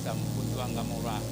lumelisa mfunzi wanga mulwana.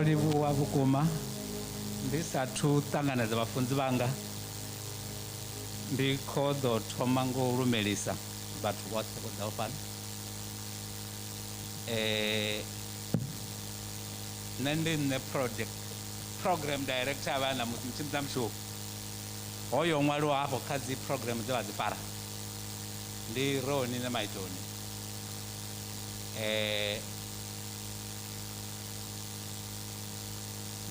Livhuwa vhukuma ndi sathu ṱanganedza vhafunzi vhanga ndi kho ḓo thoma ngo lumelisa vhathu vhoṱhe vho ḓaho fhano. Nṋe ndi nṋe program director a vhana Mtshimza Mshumo hoyo ṅwaliwa hafho kha dzi program dze vha dzi fara ndi Roni na Maitoni.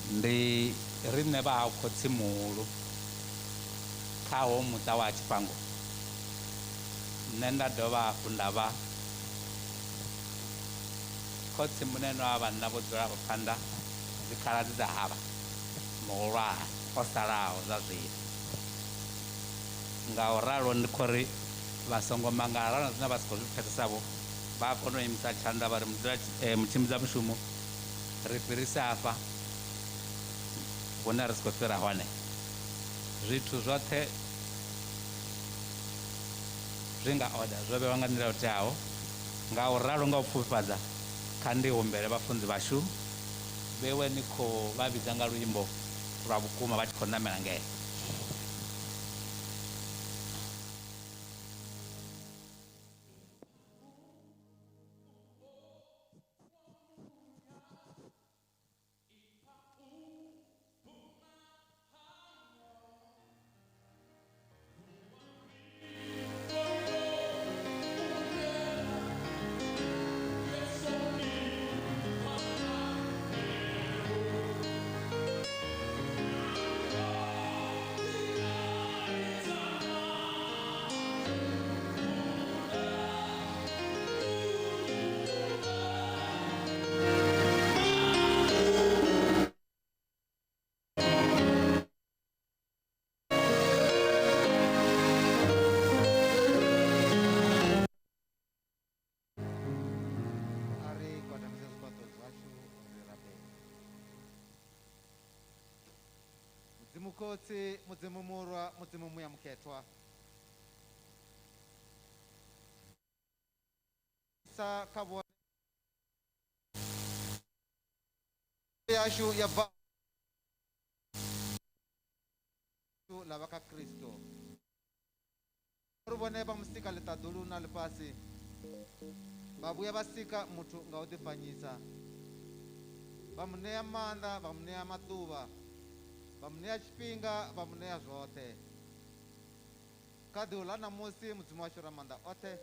Ndi riṋe vha ha khotsi muhulu khawo muṱa wa Tshifhango. Nṋe nda dovha hafhu nda vha khotsi muneno wa vhanna vho dzulaho phanḓa dzikhaladzi dza havha muhulwane o salaho zwa zwino. Nga u ralo ndi khou ri vha songo mangala na zwine vha si khou zwi pfhesesavho vha a kona u imisa tshanḓa vha ri Mtshimza Mushumo ri fhirisa afha hune ri si khou fhira hone. Zwithu zwoṱhe zwi nga order zwo vhewa nga nḓila yo teaho. Nga u ralo nga u pfufhifhadza kha ndi humbele vhafunzi vhashu vhewe ni khou vha vhidza nga luimbo lwa vhukuma vha tshi khou ṋamela ngei. khotsi mudzimu murwa mudzimu muya mukhetwa sa kha vhone yashu ya bva lava kha kristo ri vhone vha musika ḽiṱaḓulu na ḽifhasi vha vhuya vha sika muthu nga u ḓifanyisa vha mu ṋea maanḓa vha mu ṋea maḓuvha vha mu ṋea tshifhinga vha mu ṋea zwoṱhe kha ḓuvha ḽa ṋamusi mudzimu washu ra maanḓa oṱhe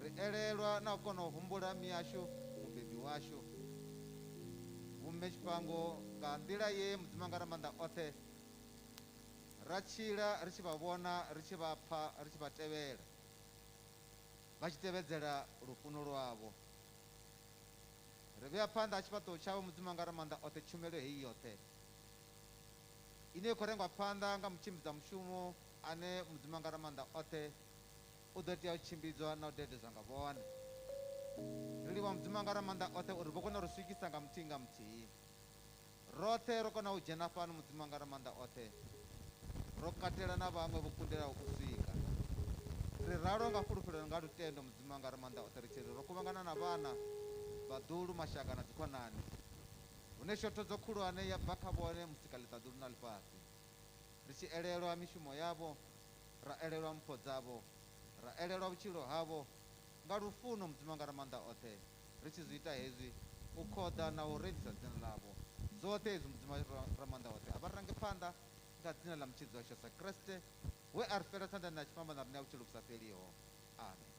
ri elelwa na u kona u humbula miyashu mubebi washu vhumme Tshifhango nga nḓila ye mudzimu anga ra maanḓa oṱhe ra tshila ri tshi vha vhona ri tshi vha pfha ri tshi vha tevhela vha tshi tevhedzela lufuno lwavho ri vhea phanḓa tshifhaṱuwo tshavho mudzimu anga ra maanḓa oṱhe tshumelo heyi yoṱhe ine i khou rengwa phanḓa nga mutshimbidza mushumo ane mudzimu anga ra maanḓa oṱhe u ḓo tea u tshimbidzwa na u dededzwa nga vhone ri livha mudzimu anga ra maanḓa oṱhe uri vho kona u ri swikisa nga muthihi nga muthihi roṱhe ro kona u dzhena fhano mudzimu anga ra maanḓa oṱhe ro katela na vhaṅwe vho kundelaho u swika ri ralo nga fulufhelo nga lutendo mudzimu anga ra maanḓa oṱhe ri tshiri ro kuvhangana na vhana vhaḓulu mashaka na dzikhonani hune shothodzo khulwane ya bva kha vhone musika ḽiṱaḓulu na ḽifhasi ri tshi elelwa mishumo yavho ra elelwa mpho dzavho ra elelwa vhutshilo havho nga lufuno mudzimu anga ra maanḓa oṱhe ri tshi zwi ita hezwi u khoḓa na u redzisa dzina ḽavho zwoṱhe hezwi mudzimu ra maanḓa oṱhe a vha range phanḓa nga dzina ḽa mutshidzi washu sa kreste we a ri fhela tshanḓani na tshifhambano ri ṋea vhutshilo vhu sa fheliho amen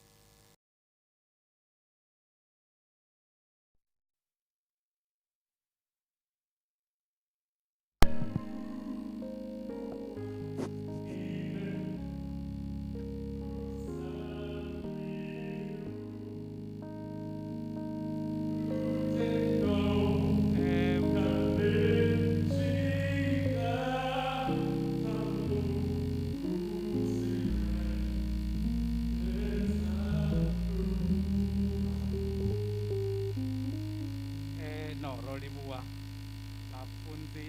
no ro livhuwa vhafunzi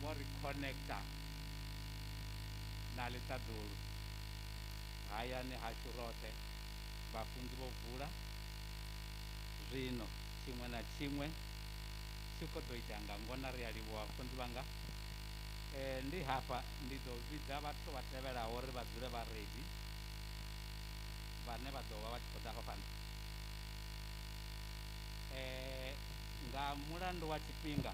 vho ri connecta na ḽiṱaḓulu hayani hashu roṱhe vhafunzi vho vula zwino tshiṅwe na tshiṅwe tshi khou ḓo ita nga ngona ri a livhuwa vhafunzi vhanga ndi hafha ndi ḓo vhidza vhathu vha tevhelaho uri vha dzule vha ready vhane vha ḓo vha vha tshi khou ḓa afha phanḓa nga mulandu wa tshifhinga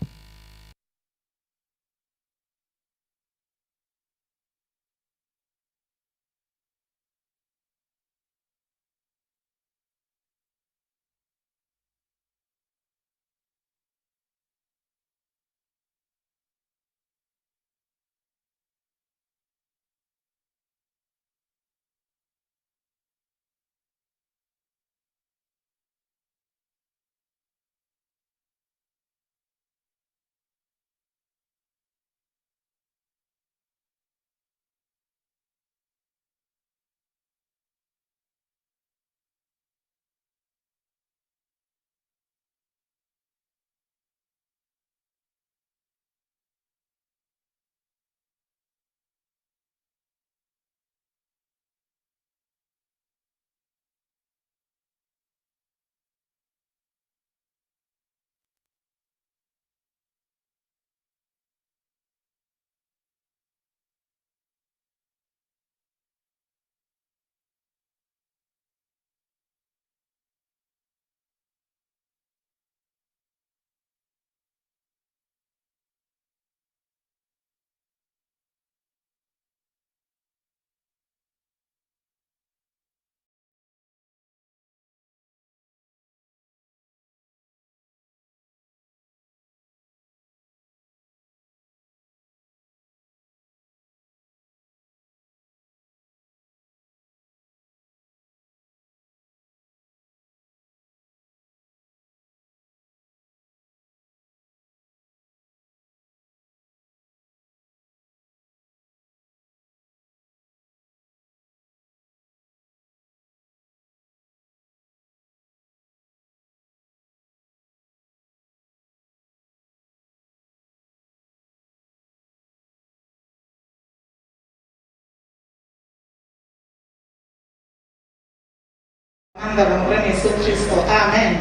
Anda bamurani Yesu Kristo. Amen.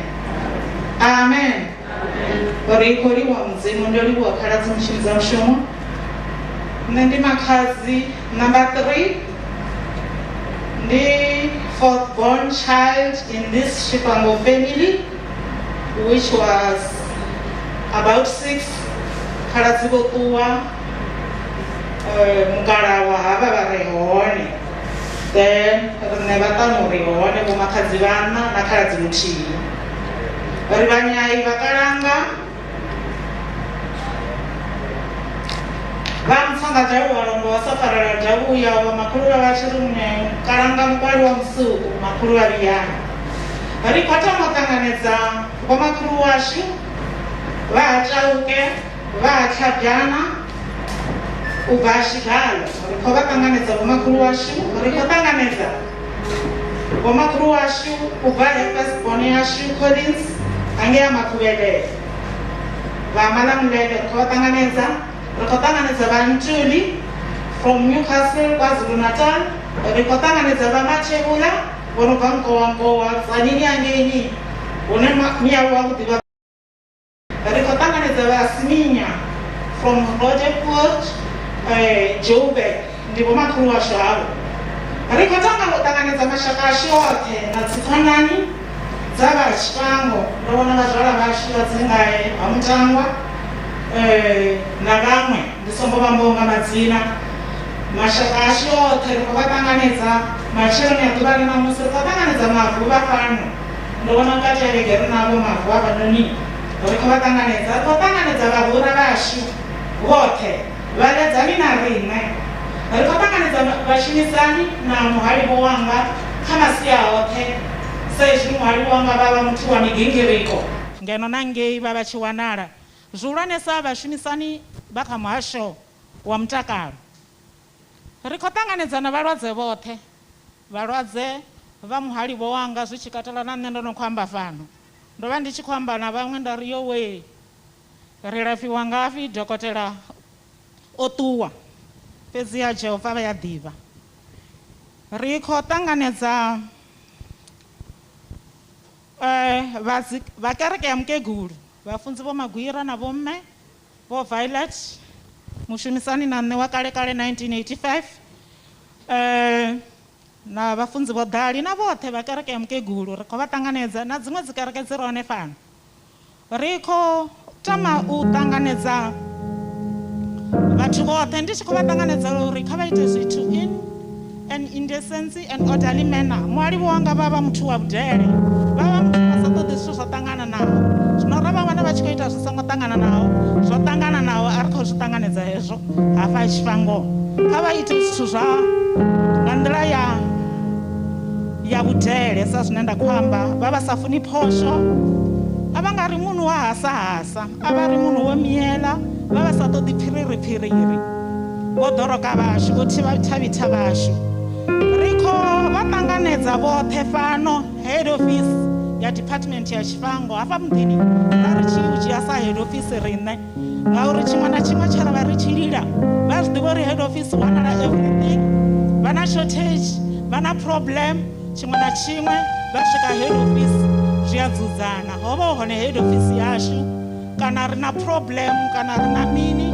Amen. Barikori wa mzimu ndoli wa khaladzi mushinza mushumo. Ndi makhazi number 3. The fourth born child in this Tshifhango family, which was about 6. Khaladzi bokuwa mukalawa hava varehone. Then rine vatanu rihone vomakadzi vana na khaladzi muthihi. Vari vanyai vakalanga vamutsanga dzavo valongo vasafarala dzavo uyawo makuru vavachiri mukalanga mukwari wa musuku makuru vaviyana. Vari kwatamotanganidza vomakuru washu vahatsauke vahatlabyana ubva ashigalo. Riko vatanganidza vomakuru washu riko tanganidza vomakuru washu ubva efirstborn yashu Collins ange yamakuvele vamalamulele riko vatanganidza vantuli from Newcastle KwaZulu Natal. Riko tanganidza vamachevula vonobva Nkowankowa tsanini yangenyi une miyawu wakudiva. Riko tanganidza vasiminya from Rojeport Joburg ndivo makuru washo avo. Riko tanganidza mashaka ashu othe na Tshifhango dzava Tshifhango ndovona vazvala vashu vadzingaye vamutangwa na vamwe ndisombo vambonga madzina. Mashaka ashu othe riko vatanganidza macheloni aduva rinamusi riko vatanganidza mavhu vafano ndovona ngati avegeri navo mavhu avanoni. Riko vatanganidza vahura vashu vothe valedzani na rimwe. Riko tanganidza vashumisani na muhalivo wanga khamasiya othe sezvi muhalivo wanga vava muti wa migingiriko ngeno nangei vava chiwanala zviulanesa vashumisani vakamuhasho wa mutakalo. Riko tanganidza na valwadze vothe valwadze va muhalivo wanga zvichikatalana nne ndonokwamba fano ndova ndichikwamba na vamwe ndariyo we rilafiwa ngafi dhokotela otuwa fedzi ya Jehovha vayadhiva. Riko tanganidza vakereke ya mukegulu vafunzi vomagwira na vomme vo Violet mushumisani na nne wa kale 1985 na vafunzi vo Dali na vothe vakereke ya mukegulu. Riko vatanganidza na dzimwe dzikereke dzirone fano. Riko tama u tanganidza vathu vothe ndichiko vatanganidza uri kha vaite zwithu in an indecency and orderly manner. Muhalivo wanga vava muthu wa vhudele vava muthu vasa ṱoḓi zwithu zwo ṱangana navo. Zwino ra vhavana vha tshi khou ita zwi songo ṱangana naho zwo ṱangana naho a ri khou zwi ṱanganedza hezwo hafha Tshifhango. Kha vha ite zwithu zwa nga nḓila ya vhudele sa zwine nda khou amba. Vha vha sa funi phosho a va nga ri munhu wa hasahasa a va ri munhu wo miyela va va sa ṱoḓi phiriri vo doroka vashu vo thavitha vashu. Riko va tanganedza vothe fano head office ya department ya Tshifhango hafha muḓini ra ri tshi u dzhia sa head office riṋe ngauri tshiṅwe na tshiṅwe tshe ra vha ri tshi lila vha zwi ḓivha uri head office wanala everything. Vha na shortage vha na problem tshiṅwe na tshiṅwe vha swika head office zwi a dzudzana. Hovha hone head office yashu kana ri na problem kana ri na mini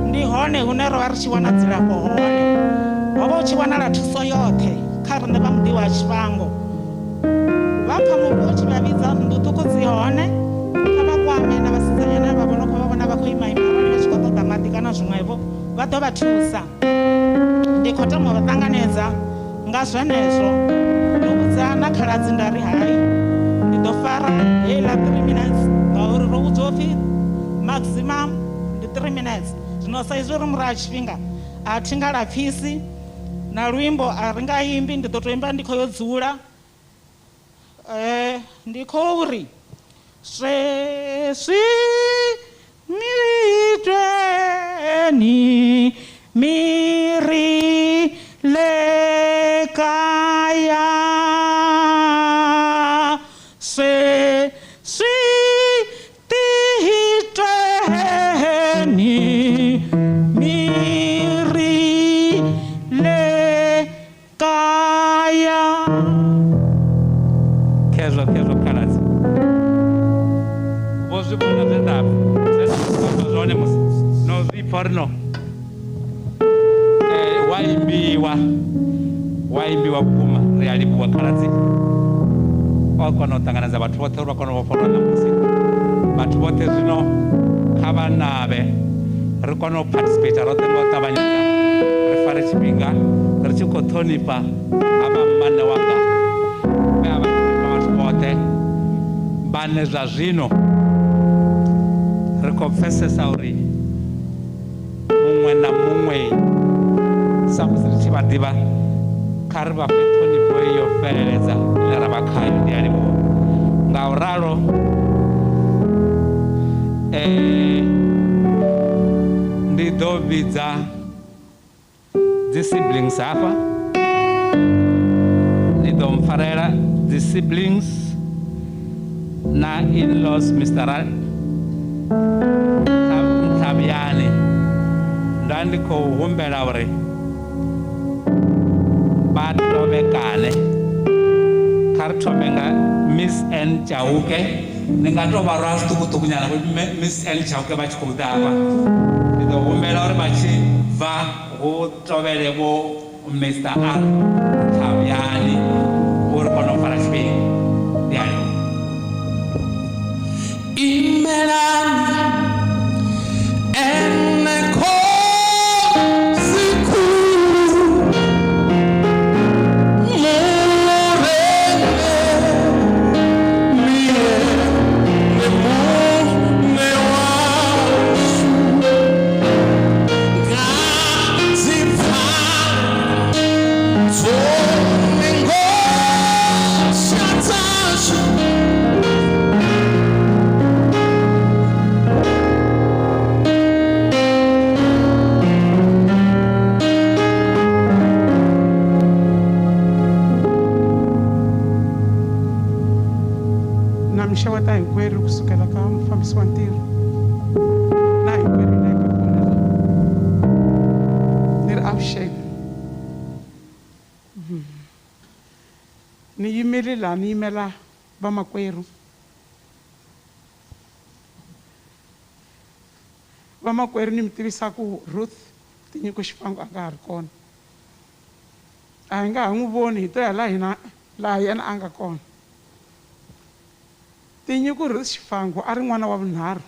ndi hone hune ro vha ri tshi wana dzilafho hone. Hovha hu tshi wanala thuso yoṱhe kha riṋe vha muḓi wa Tshifhango. Vha pfa muvhu u tshi vha vhidza nnḓu ṱhukhu dzi hone kha vha kwame na vhasidzanyana vha vhona khou vha vhona vha khou imaima vhone vha tshi khou ṱoḓa maḓi kana zwiṅwevho vha ḓo vha thusa. Ndi khou tama vha ṱanganedza nga zwenezwo ndo vhudza na khaladzi nda ri hai ndi ḓo fara heiḽa 3 minutes ngauri ro vhudzwa upfhi maximum ndi 3 minutes. Zwino sa izwi ri murahu tshifhinga a thi nga lapfhisi na luimbo a ri nga imbi ndi ḓo tou imba ndi khou yo dzula. Ndi khou ri sweswi militweni miri lekaya sweswi titweni miri lekaya swivona zvendapo zvone musi nozvipfa rino waimbiwa kuma realibuwa khaladzi wakona u ṱanganedza vhathu vhoṱhe uri vha kona u vhofholwa namusi vhathu vhoṱhe zwino kha vha navhe ri kona u participate roṱhe nga u ṱavhanyedza ri fare tshifhinga ri tshi khou ṱhonifha havha mmane wanga vhe a vha ṱhonifha vhathu vhoṱhe vhane zwa zwino ri khou pfesesa uri muṅwe na muṅwe sa musi ri tshi vha ḓivha kha ri vha fhe ṱhonifho iyo fheleledza ine ra vha khayo ndi a livhuwa nga u ralo ndi ḓo vhidza dzi siblings hafha ndi ḓo mpfarela dzi siblings na in-laws Mr. Tlhabiyane nda ndi khou humbela uri vha tovhekane kha ri thome nga Miss N Chauke ndi nga tou vha rwa zwiṱukuṱuku nyana Miss N Chauke vha tshi khou ḓa hafha ndi ḓo humbela uri vha tshi bva hu tovhele vho Mr. R Tlhabiyane uri kone u fara tshifhinga ndi ali imelani mixeweta hinkwerhu kusukela ka mufambisi wa ntirho na hinkwerhu leyi nga kona la ni ri avuxeni ni yimele laha ni yimela vamakwerhu mi tivisa ku Ruth Tinyiko Tshifhango a nga ha ri kona a hi nga ha n'wi voni hi to ya laha yena a nga kona Tinyiko Ruth Tshifhango a ri n'wana wa vunharhu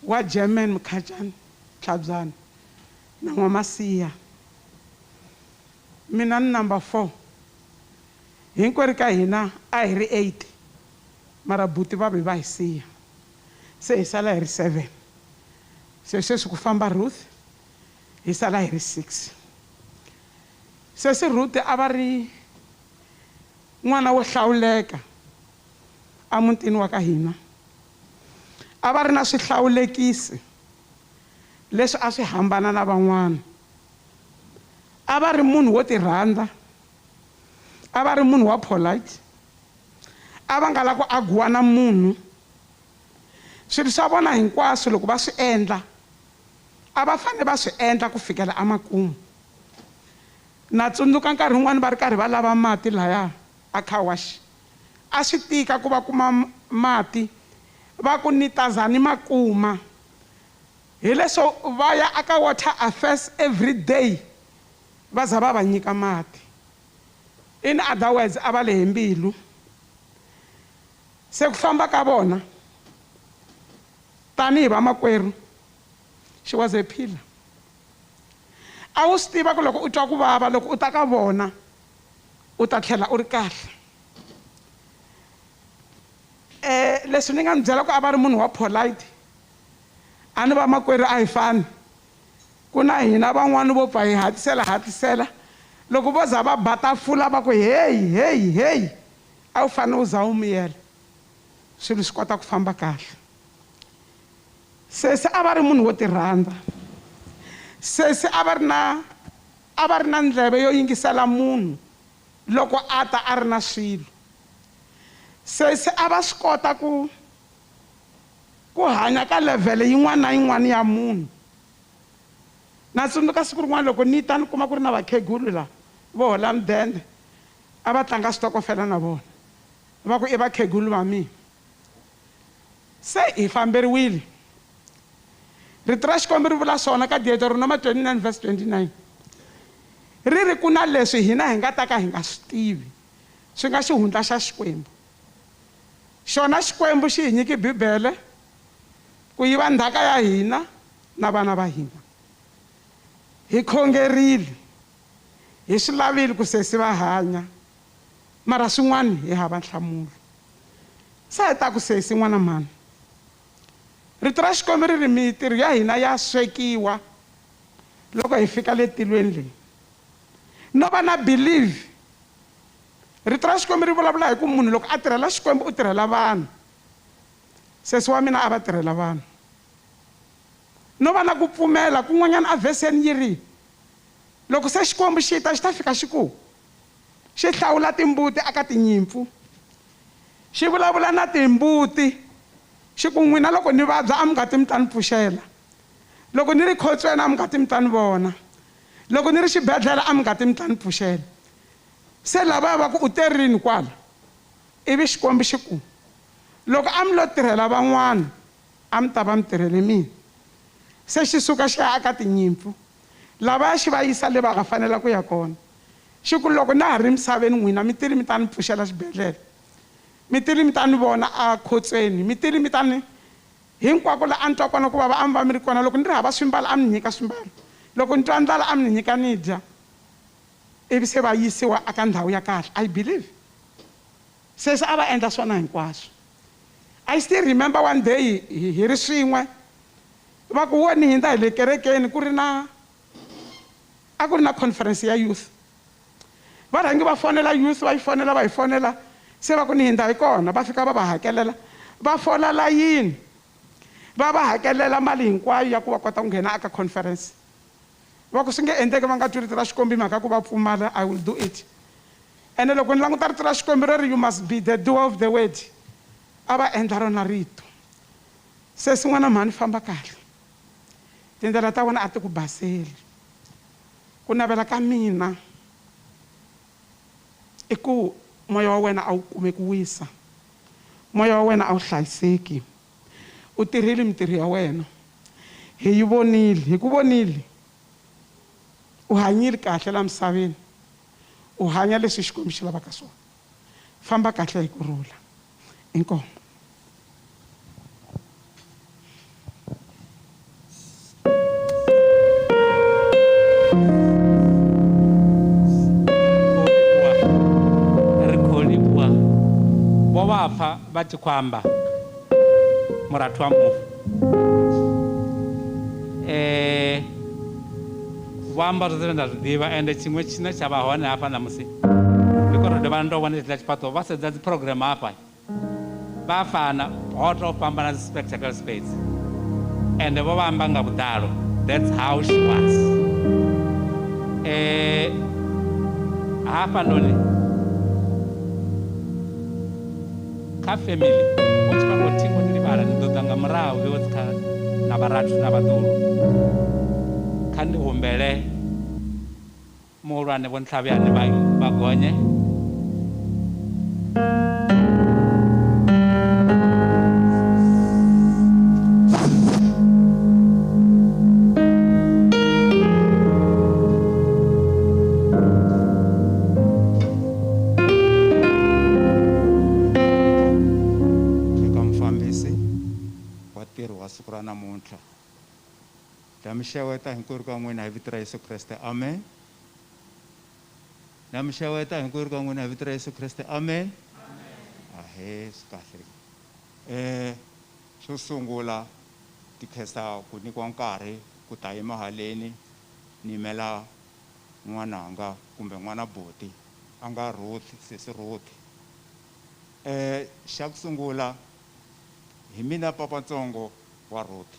wa German Mkhacani Tlhabzani na N'wamasiya mina ni number 4 hinkwerhu ka hina a hi ri 8 mara buti va ve va hi siya se hi sala hi ri 7 se sweswi ku famba Ruth hi sala hi ri 6 sesi Ruth a va ri n'wana wo hlawuleka amutini wa ka hina a va ri na swihlawulekisi leswi a swi hambana na van'wana a va ri munhu wo tirhandza a va ri munhu wa polite a va nga la ku agiwa na munhu swilo swa vona hinkwaswo loko va swi endla a va fanele va swi endla ku fikela amakumu na tsundzuka nkarhi wun'wani va ri karhi va lava mati laya a car wash a swi tika ku va kuma mati va ku ni tazani makuma hi leswo va ya aka water affairs every day va za va va nyika mati in other words a va lehe mbilu se ku famba ka vona tanihi vamakwerhu she was a pillar a wu swi tiva ku loko u twa ku vava loko u ta ka vona u ta tlhela u ri kahle leswi ni nga ni byela ku a va ri munhu wa polite a ni vamakwerhu a hi fani ku na hina van'wani vo pfa hi hatlisela loko vo za va batafula va ku heyi a wu fanele u za wu miyela swilo swi kota ku famba kahle sesi a va ri munhu wo tirhandza sesi a va ri na ndleve yo yingisela munhu loko a ta a ri na swilo sesi a va swi kota ku hanya ka level yin'wana na yin'wana ya munhu na tsundzuka siku rin'wana loko ni ta ni kuma ku ri na vakhegulu la vo hola mudende a va tlanga switokofela na vona va ku i vakhegulu va mina se hi famberiwile rito ra Xikwembu ri vula swona ka Deuteronomy 29 verse 29 ri ri ku na leswi hina hi nga ta ka hi nga swi tivi swi nga xihundla xa Xikwembu xona Xikwembu xi hi nyiki Bibele ku yiva ndhaka ya hina na vana va hina hi khongerile hi swi lavile ku sesi va hanya mara swin'wana hi hava nhlamulo se hi ta ku sesi n'wana mani rito ra Xikwembu ri ri mitirho ya hina ya swekiwa loko hi fika le tilweni leyi no va na believe rito ra Xikwembu ri vulavula hi ku munhu loko a tirhela Xikwembu u tirhela vanhu sesi wa mina a va tirhela vanhu no va na ku pfumela kun'wanyana a vheseni yi ri loko se Xikwembu xi ta fika xi hlawula timbuti aka tinyimpfu xi vulavula na timbuti xi ku n'wina loko ni vabya a mi nga ti mi ta ni pfuxela loko ni ri khotsweni a mi nga ti mi ta ni vona loko ni ri xibedhlele a mi nga ti mi ta ni pfuxela se lavaya va ku u terini kwala ivi Xikwembu xi ku loko a mi lo tirhela van'wana a mi ta va mi tirhele mina se xi suka xi ya aka tinyimpfu lavaya xi va yisa le va nga fanela ku ya kona xi ku loko na ha ri misaveni n'wina mi tili mi ta ni pfuxela xibedhlele mi tili mi ta ni vona a khotsweni mi tili mi ta ni hinkwako la a ni twa kona ku vava a mi va mi ri kona loko ni ri hava swimbalo a mi ni nyika swimbalo loko ni twa ndlala a mi ni nyika ni dya ivi se va yisiwa aka ndhawu ya kahle I believe sesi a va endla swona hinkwaswo I still remember one day hi ri swin'we va ku wo ni hindza hi le kerekeni ku ri na conference ya youth va rhangi va fonela youth va yi fonela va hi fonela se va ku ni hindza hi kona va fika va va hakelela va fola layini va va hakelela mali hinkwayo ya ku va kota ku nghena aka conference va ku swi nge endleki va nga twi rito ra Xikwembu mhaka ku va pfumala I will do it ene loko ni languta rito ra Xikwembu ri you must be the doer of the word a va endla rona rito se swin'wana mhani famba kahle tindlela ta vona a ti ku baseli ku navela ka mina i ku moya wa wena a wu kume ku wisa moya wa wena a wu hlayiseki u tirhile mitirho ya wena hi yi vonile hi ku vonile u hanyile kahle la misaveni u hanya leswi Xikwembu xi lavaka swona famba kahle hi kurhula inkomo vafa va Tikwamba muratu wa mufu vamba zwine nda zwiḓivha ende tshiṅwe tshine tsha vha hone hafha namusi ndi kho ri dovha ndo vhona tshila tshifhaṱo vha sedza dzi program hafha vha fana ho to fhambana dzi spectacle space ende vho vha amba nga vhuḓalo that's how she was hafha noni kha family o Tshifhango thingo ndi livhala ni ḓo ḓa nga murahu vhe kha na vharathu na vhaḓulu kha ndi humbele muhulwane vho Ntlhavheyani vha gonye siku ra namuntlha ta mi xeweta hinkwerhu ka n'wina hi vito ra Yesu Kreste amen na mi xeweta hinkwerhu ka n'wina hi vito ra Yesu Kreste amen ahe swi kahle xo sungula ti khensa ku nyikiwa nkarhi ku ta emahaleni ni yimela n'wananga kumbe n'wana boti a nga Ruth sesi Ruth xa ku sungula hi mina papatsongo wa Ruth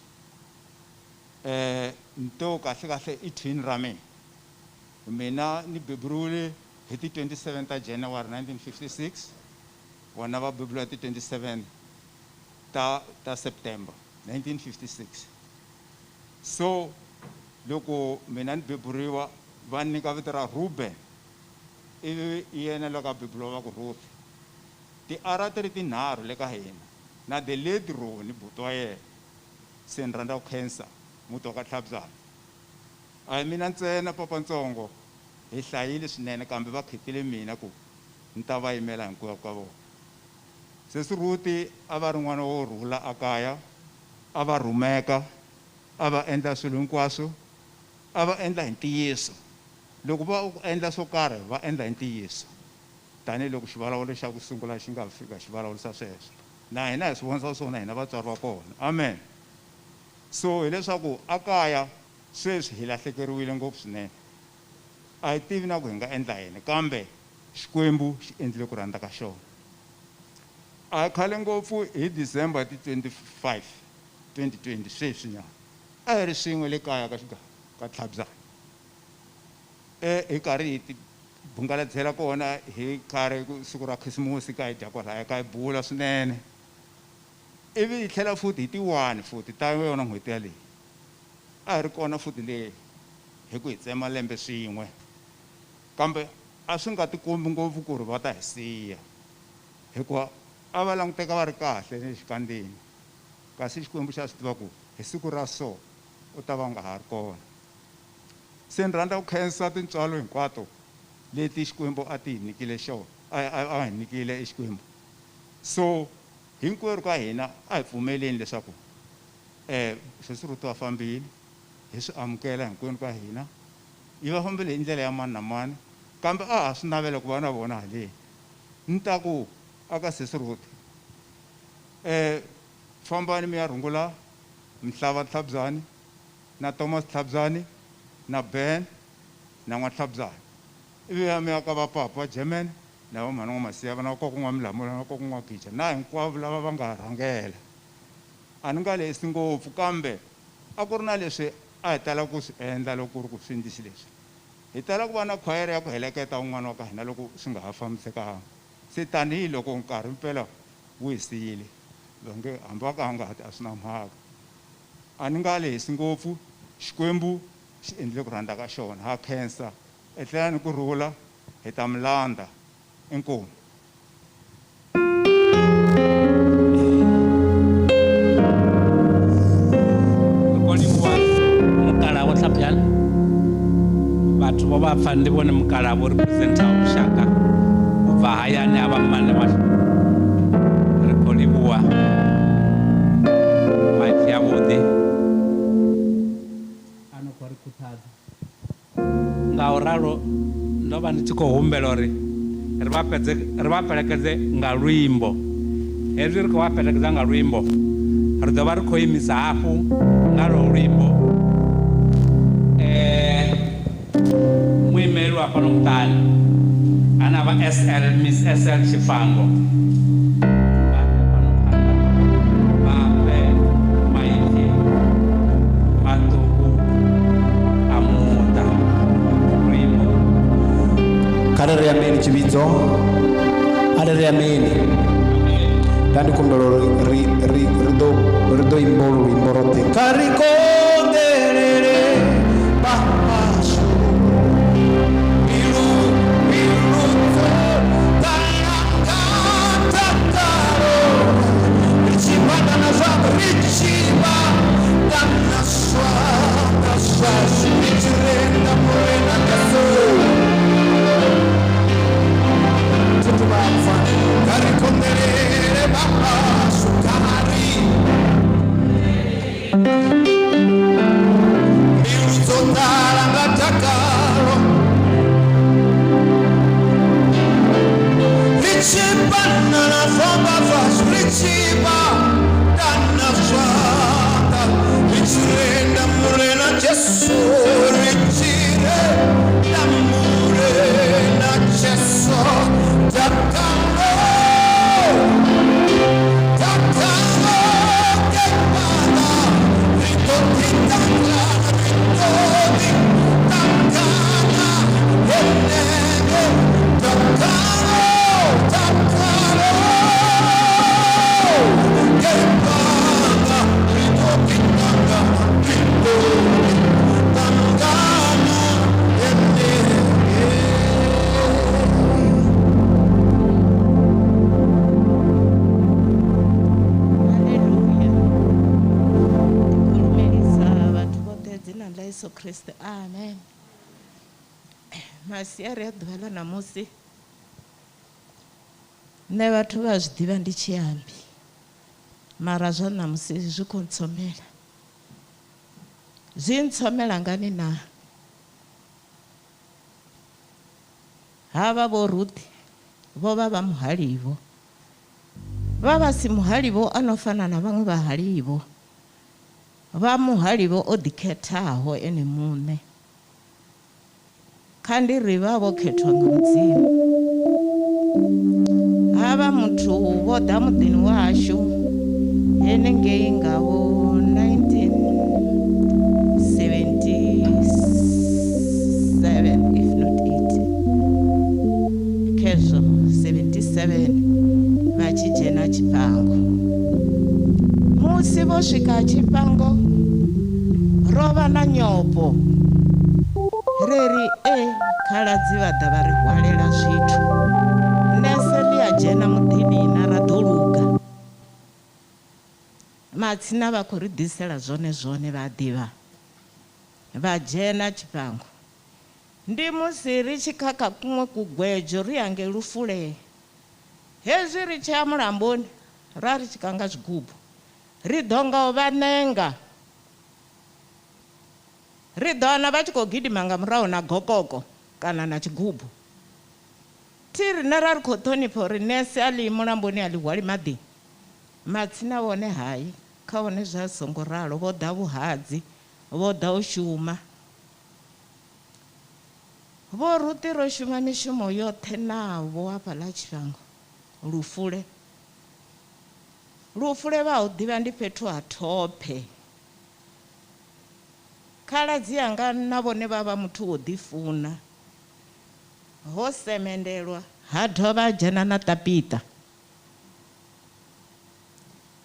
nto kahle kahle i thini ra mina ni beburiwile hi ti 27 ta January 1956 vona va beburiwa ti 27 ta September 1956 so loko mina ni beburiwa va nyika vito ra Ruben ivi yena loko a beburiwa va ku Ruth ti ara ti ri tinharhu le ka hina na the late Roni buti wa yena se ni rhandza ku khensa muti wa ka Tlhabizana a hi mina ntsena papa ntsongo hi hlayile swinene kambe va khetile mina ku ni ta va yimela hinkwavo ka vona sesi Ruti a va ri n'wana wo rhula a kaya a va rhumeka a va endla swilo hinkwaswo a va endla hi ntiyiso loko va endla swo karhi va endla hi ntiyiso tanihiloko xivulavuro xa ku sungula xi nga fika xivulavurisa sweswo na hina hi swi vonisa swona hina vatswari va kona amen so hileswaku a kaya sweswi hi lahlekeriwile ngopfu swinene a hi tivi na ku hi nga endla yini kambe Xikwembu xi endlile ku rhandza ka xona a khale ngopfu hi December 25 2020 sweswinyana a hi ri swin'we le kaya ka Tlhabizana hi karhi hi bungaladzela kona hi karhi siku ra khisimusi ka hi dya kwalaya ka hi bula swinene ivi hi tlhela futhi hi ti-1 futhi ta yona n'hweti yaleyi a hi ri kona futhi leyi hi ku hi tsema lembe swin'we kambe a swi nga tikombi ngopfu ku ri va ta hi siya hikuva a va languteka va ri kahle exikandzeni kasi Xikwembu xa swi tiva ku hi siku ra so u ta va nga ha ri kona se ni rhandza ku khensa tintswalo hinkwato leti Xikwembu a ti hi nyikile xona a hi nyikile eXikwembu so hinkwerhu ka hina a hi pfumeleni leswaku sesi Ruti va fambile hi swi amukela hinkwenu ka hina hi va fambile hi ndlela ya mani na mani kambe a ha swi navela ku va na vona haleni ni ta ku aka sesi Ruti fambani mi ya rhungula Mhlava Tlhabizani na Thomas Tlhabizani na Ben na n'wa Tlhabizani ivi ya mi ya ka va papa German na va mhani N'wamasiya va na koko N'wamilamula na koko N'wagicha na hinkwavo lava va nga rhangela a ni nga lehisi ngopfu kambe a ku ri na leswi a hi tala ku swi endla loko ku ri ku swi endlisi leswi hi tala ku va na khwayere ya ku heleketa un'wana wa ka hina loko swi nga ha fambisekanga se tanihiloko nkarhi mpela wu hi siyile va nge hambi va ka nga hati a swi na mhaka a ni nga lehisi ngopfu Xikwembu xi endlile ku rhandza ka xona ha khensa etlela ni ku rhula hi ta milanda inkomu mukala wo Tlhabizana batho ba ba pfa ndi vone mukala wo representa lushaka u bva hayani a vha mmane mashu ri khou livhuwa maipfi avhuḓi ano khou ri khuthadza nga u ralo ndo vha ndi tshi khou humbela uri ri vha pelekedze nga luimbo hezwi ri khou vha pelekedza nga luimbo ri ḓo vha ri khou imisa hafhu nga lwo luimbo muimeli wa fhano muṱani ane a vha Miss SL Tshifhango vhape maipfi maṱuku a muṱa luimbo kha ri ri ameni tshivhidzo a ri ri ameni nda ndi kumbela uri ri ḓo imba ulu luimbo roṱhe kha ri konḓelele vhashu Kristo, amen. Masiari ya ḓuvha ḽa ṋamusi nṋe vhathu vha zwi ḓivha ndi tshiambi, mara zwa ṋamusi zwi khou ntsomela. Zwi ntsomela ngani na? Havha vho Ruthi vho vha vha muhalivho, vha vha si muhalivho ano fana na vhaṅwe vhahalivho, vha muhalivho o ḓikhethaho ene muṋe. Kha ndi ri vha vho khethwa nga Mudzimu. Havha muthu vho ḓa muḓini wa hashu henengei nga vho 1977 if not 80 khezwo 77 vha tshi dzhena Tshifhango. Musi vho swika Tshifhango ro vha na nyopo, reri khaladzi vha ḓa vha ri hwalela zwithu, nese ḽi a dzhena muḓini na ra ḓo luga. Matsina vha khou ri ḓisela zwone zwone vha ḓivha, vha dzhena Tshifhango. Ndi musi ri tshi kha kuṅwe kugwedzo ri hange Lufule, hezwi ri tshi ya mulamboni ra ri tshi ka nga zwigubu, ri ḓo nga u vha nenga, ri ḓo wana vha tshi khou gidima nga murahu na gokoko kana na tshigubu. Thi rine ra ri khou ṱhonifha uri nese a ḽi mulamboni a ḽi hwali maḓi. Matsina vhone hayi, kha vhone zwa songo ralo, vho ḓa vhuhadzi, vho ḓa u shuma. Vho Ruthi ro shuma mishumo yoṱhe navho hafhaḽa Tshifhango. Lufule vha u ḓivha ndi fhethu ha thophe. Khaladzi yanga na vhone vha vha muthu wo ḓifuna, ho semendelwa ha dovha ha dzhena na tapita.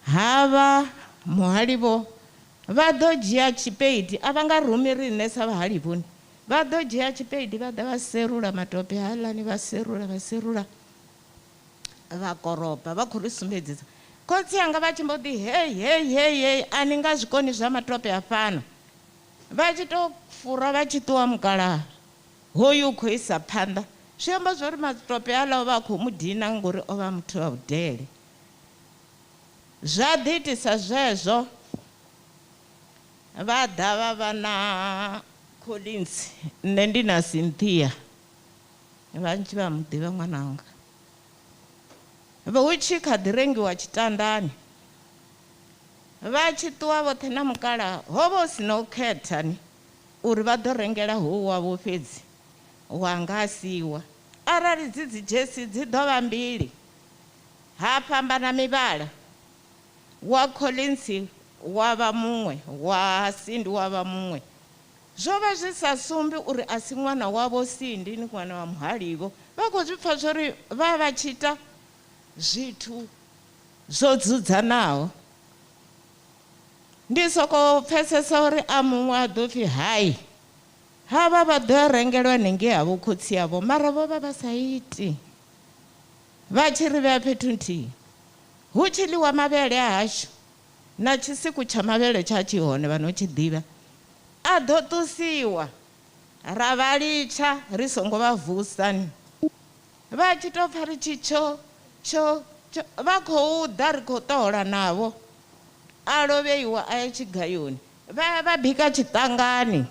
Havha muhalivho vha ḓo dzhia tshipeidi, a vha nga rumi riṋe sa vhahalivhoni, vha ḓo dzhia tshipeidi vha ḓa vha serula matope haaḽani, vha serula vha koropa, vha khou ri sumbedzisa. Khotsi yanga vha tshi mbo ḓi hei a ni nga zwikoni zwa matope a fhano, vha tshi tou fura vha tshi ṱuwa mukalaha hoyu u khou isa phanḓa. Zwi amba zwo ri matope aḽa vha khou mu dina ngori o vha muthu wa vhudele. Zwa ḓi itisa zwezwo vha ḓa vha vha na Collins, nṋe ndi na Cynthia, vhanzhi vha muḓivha ṅwananga. Hu tshi kha ḓi rengiwa tshitandani, vha tshi ṱuwa vhoṱhe na mukalaha, ho vha hu si na u khetha ni uri vha ḓo rengela howu wavho fhedzi, wanga a siwa. Arali dzi dzhesi dzi ḓo vha mbili, ha fhambana mivhala, wa Collins wa vha muṅwe, wa Cindy wa vha muṅwe. Zwo vha zwi sa sumbi uri a si ṅwana wavho Cindy ni ṅwana wa muhalivho. Vha khou zwi pfha zwo ri vha tshi ita zwithu zwo dzudzanaho. Ndi sokou pfesesa uri a muṅwe a ḓo pfhi hayi, havha vha ḓo ya rengelwa hanengei havho khotsi yavho, mara vho vha vha sa iti. Vha tshi ri vhea fhethu nthihi, hu tshi ḽiwa mavhele a hashu na tshisiku tsha mavhele tsha tshi hone vha no tshi ḓivha, a ḓo ṱusiwa ra vha litsha ri songo vha vusa ni. Vha tshi tou pfha ri tshi tsho vha khou ḓa ri khou ṱola navho, a lovheiwa a ya tshigayoni, vha bika tshiṱangani.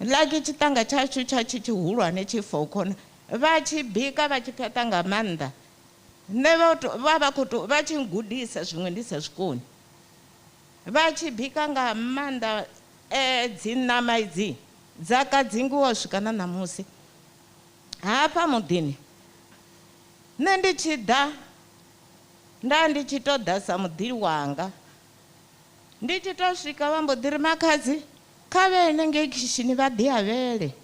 Laki tshiṱanga tshashu tsha tshihulwane tshifokhona, vha tshi bika vha tshi fhaṱa nga maanḓa. Nṋe vha tshi gudisa zwiṅwe ndi sa zwikoni, vha tshi bika nga maanḓa. Dzi ṋama idzi dza kadzingiwa u swika na ṋamusi hafha muḓini. Nṋe ndi tshi ḓa ndi tshi tou ḓa sa muḓi wanga, ndi tshi tou swika vha mbo ḓi ri makhadzi kha vhe henengei khishini vha ḓi avhele.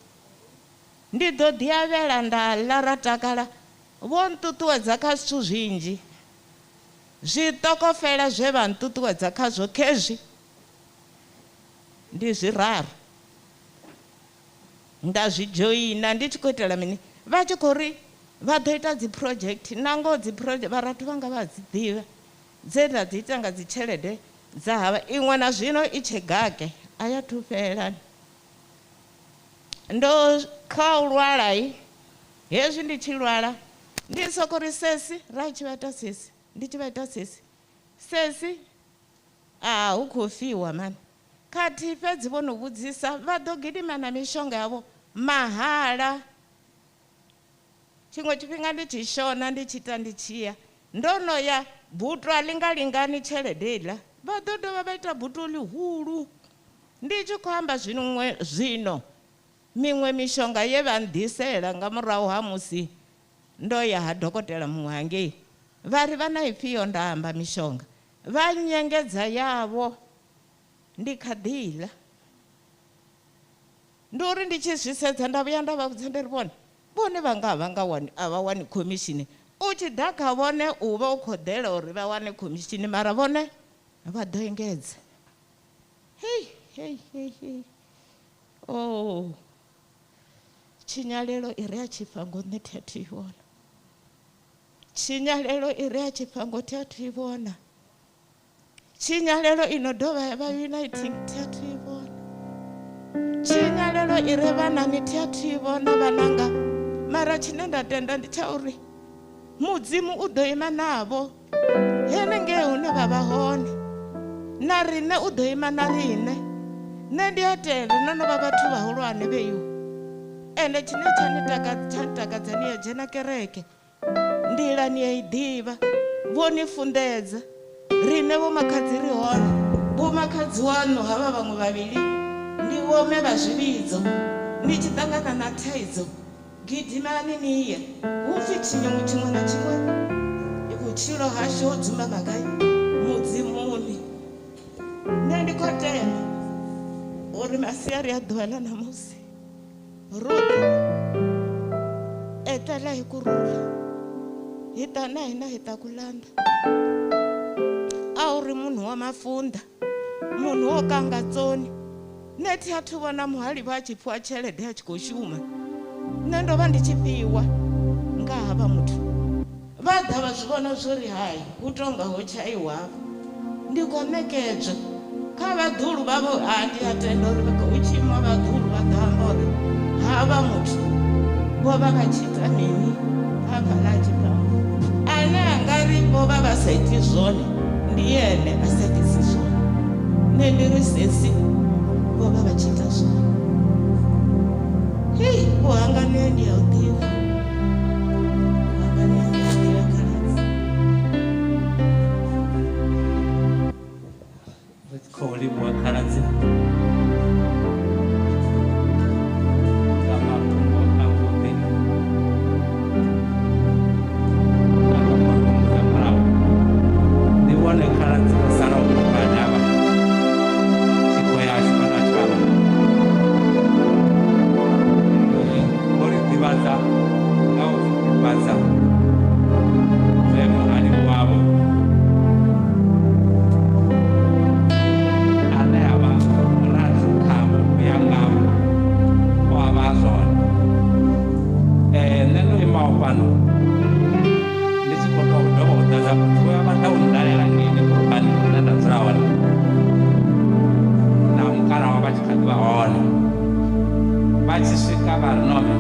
Ndi ḓo ḓi avhela nda ḽa ra takala, vho nṱuṱuwedza kha zwithu zwinzhi, zwiṱokofela zwe vha nṱuṱuwedza khazwo khezwi ndi zwiraru. Nda zwi dzhoina ndi tshi khou itela mini, vha tshi khou ri vha ḓo ita dzi project, nangoho dzi project vharathu vhanga vha dzi ḓivha, dze nda dzi ita nga dzi tshelede dza havha. Iṅwe na zwino i tshe gake, a ya thu fhela. Ndo kha u lwala hezwi ndi tshi lwala ndi soko ri sesi ra tshi vha ita sesi ndi tshi vha ita sesi hu khou fiwa mani khathi fhedzi vho no vhudzisa vha ḓo gidima na mishonga yavho mahala. Tshiṅwe tshifhinga ndi tshi shona ndi tshi ita ndi tshiya ndo no ya buto a lingalingani tshelede iḽa vha ḓo dovha vha ita buto ḽihulu. Ndi tshi khou amba zwino miṅwe mishonga ye vha nḓisela nga murahu ha musi ndo ya ha dokotela muṅwe hangei vha ri vha na ifhio nda amba mishonga vha nyengedza yavho ndi kha ḓi ḽa. Ndi uri ndi tshi zwi sedza nda vhuya nda vha vhudza ndi ri vhone vha nga a vha wani khomishini u tshi ḓa kha vhone u vha u khou ḓela uri vha wane khomishini mara vhone vha ḓo engedza. Tshinyalelo i re ya Tshifhango nṋe thi a thu i vhona. Tshinyalelo i re ya Tshifhango thi a thu i vhona. Tshinyalelo ino dovha ya vha uniting thi a thu i vhona. Tshinyalelo i re vhanani thi a thu i vhona vhananga mara tshine nda tenda ndi tsha uri mudzimu u ḓo ima navho henengei hune vha vha hone na riṋe u ḓo ima na riṋe. Nṋe ndi a tenda no no vha vhathu vhahulwane vheiwe ende tshine tsha takadza ni ya dzhena kereke nḓila ni ya i ḓivha vho ni funḓedza riṋe vho makhadzi ri hone vho makhadzi wanu havha vhaṅwe vhavhili ndi vhome vha zwivhidzo ni tshi ṱangana na thaidzo gidimani niye hu pfi tshiṅwe na tshiṅwe vhutshilo hashu ho dzumba magai mudzimuni. Nṋe ndi khou tenda uri masiari a ḓuvha ḽa ṋamusi ruḓi etala hi kurhula hi ta na hina hi ta ku landza a wu ri munhu wa mafunda munhu wo ka nga tsoni. Nṋe thi a thu vhona muhali vha tshi pfhiwa tshelede a tshi khou shuma. Nṋe ndo vha ndi tshi fhiwa nga havha muthu vha ḓa vha zwi vhona zwo ri hai hu tonga ho tshaiwavho ndi khou ṋekedzwa kha vhaḓulu vhavho ndi a tenda uri u tshi ima vhaḓulu vha ḓo amba uri havha muthu vho vha vha tshi ita mini hafha ḽa Tshifhango ane a nga ri vho vha vha sa iti zwone ndi ene a sa itisi zwone. Nṋe ndi ri sesi vho vha vha tshi ita zwone. U hanganea ndi ya u ḓivha u hanganea ndi ya u ḓivha khaladzi. Ri khou livhuwa khaladzi nga mafhungo avhuḓi nga mafhungo a murahu. Ndi vhone khaladzi vho salaho vhukani havha thikho yashu kana tshitshavha vho ri ḓivhadza nga u ḓivhadza zwe muhali wavho ane a vha rathu khavho u ya ngavho o a vha zwone. Nṋe ndo imaho fhano ndi tshi khou tou dovha u ḓadza muthu vho ya vha ḓa u ndalela ngini kurubani hune nda dzula hone na mukalaha vha tshi kha ḓi vha hone vha tshi swika vha ri nome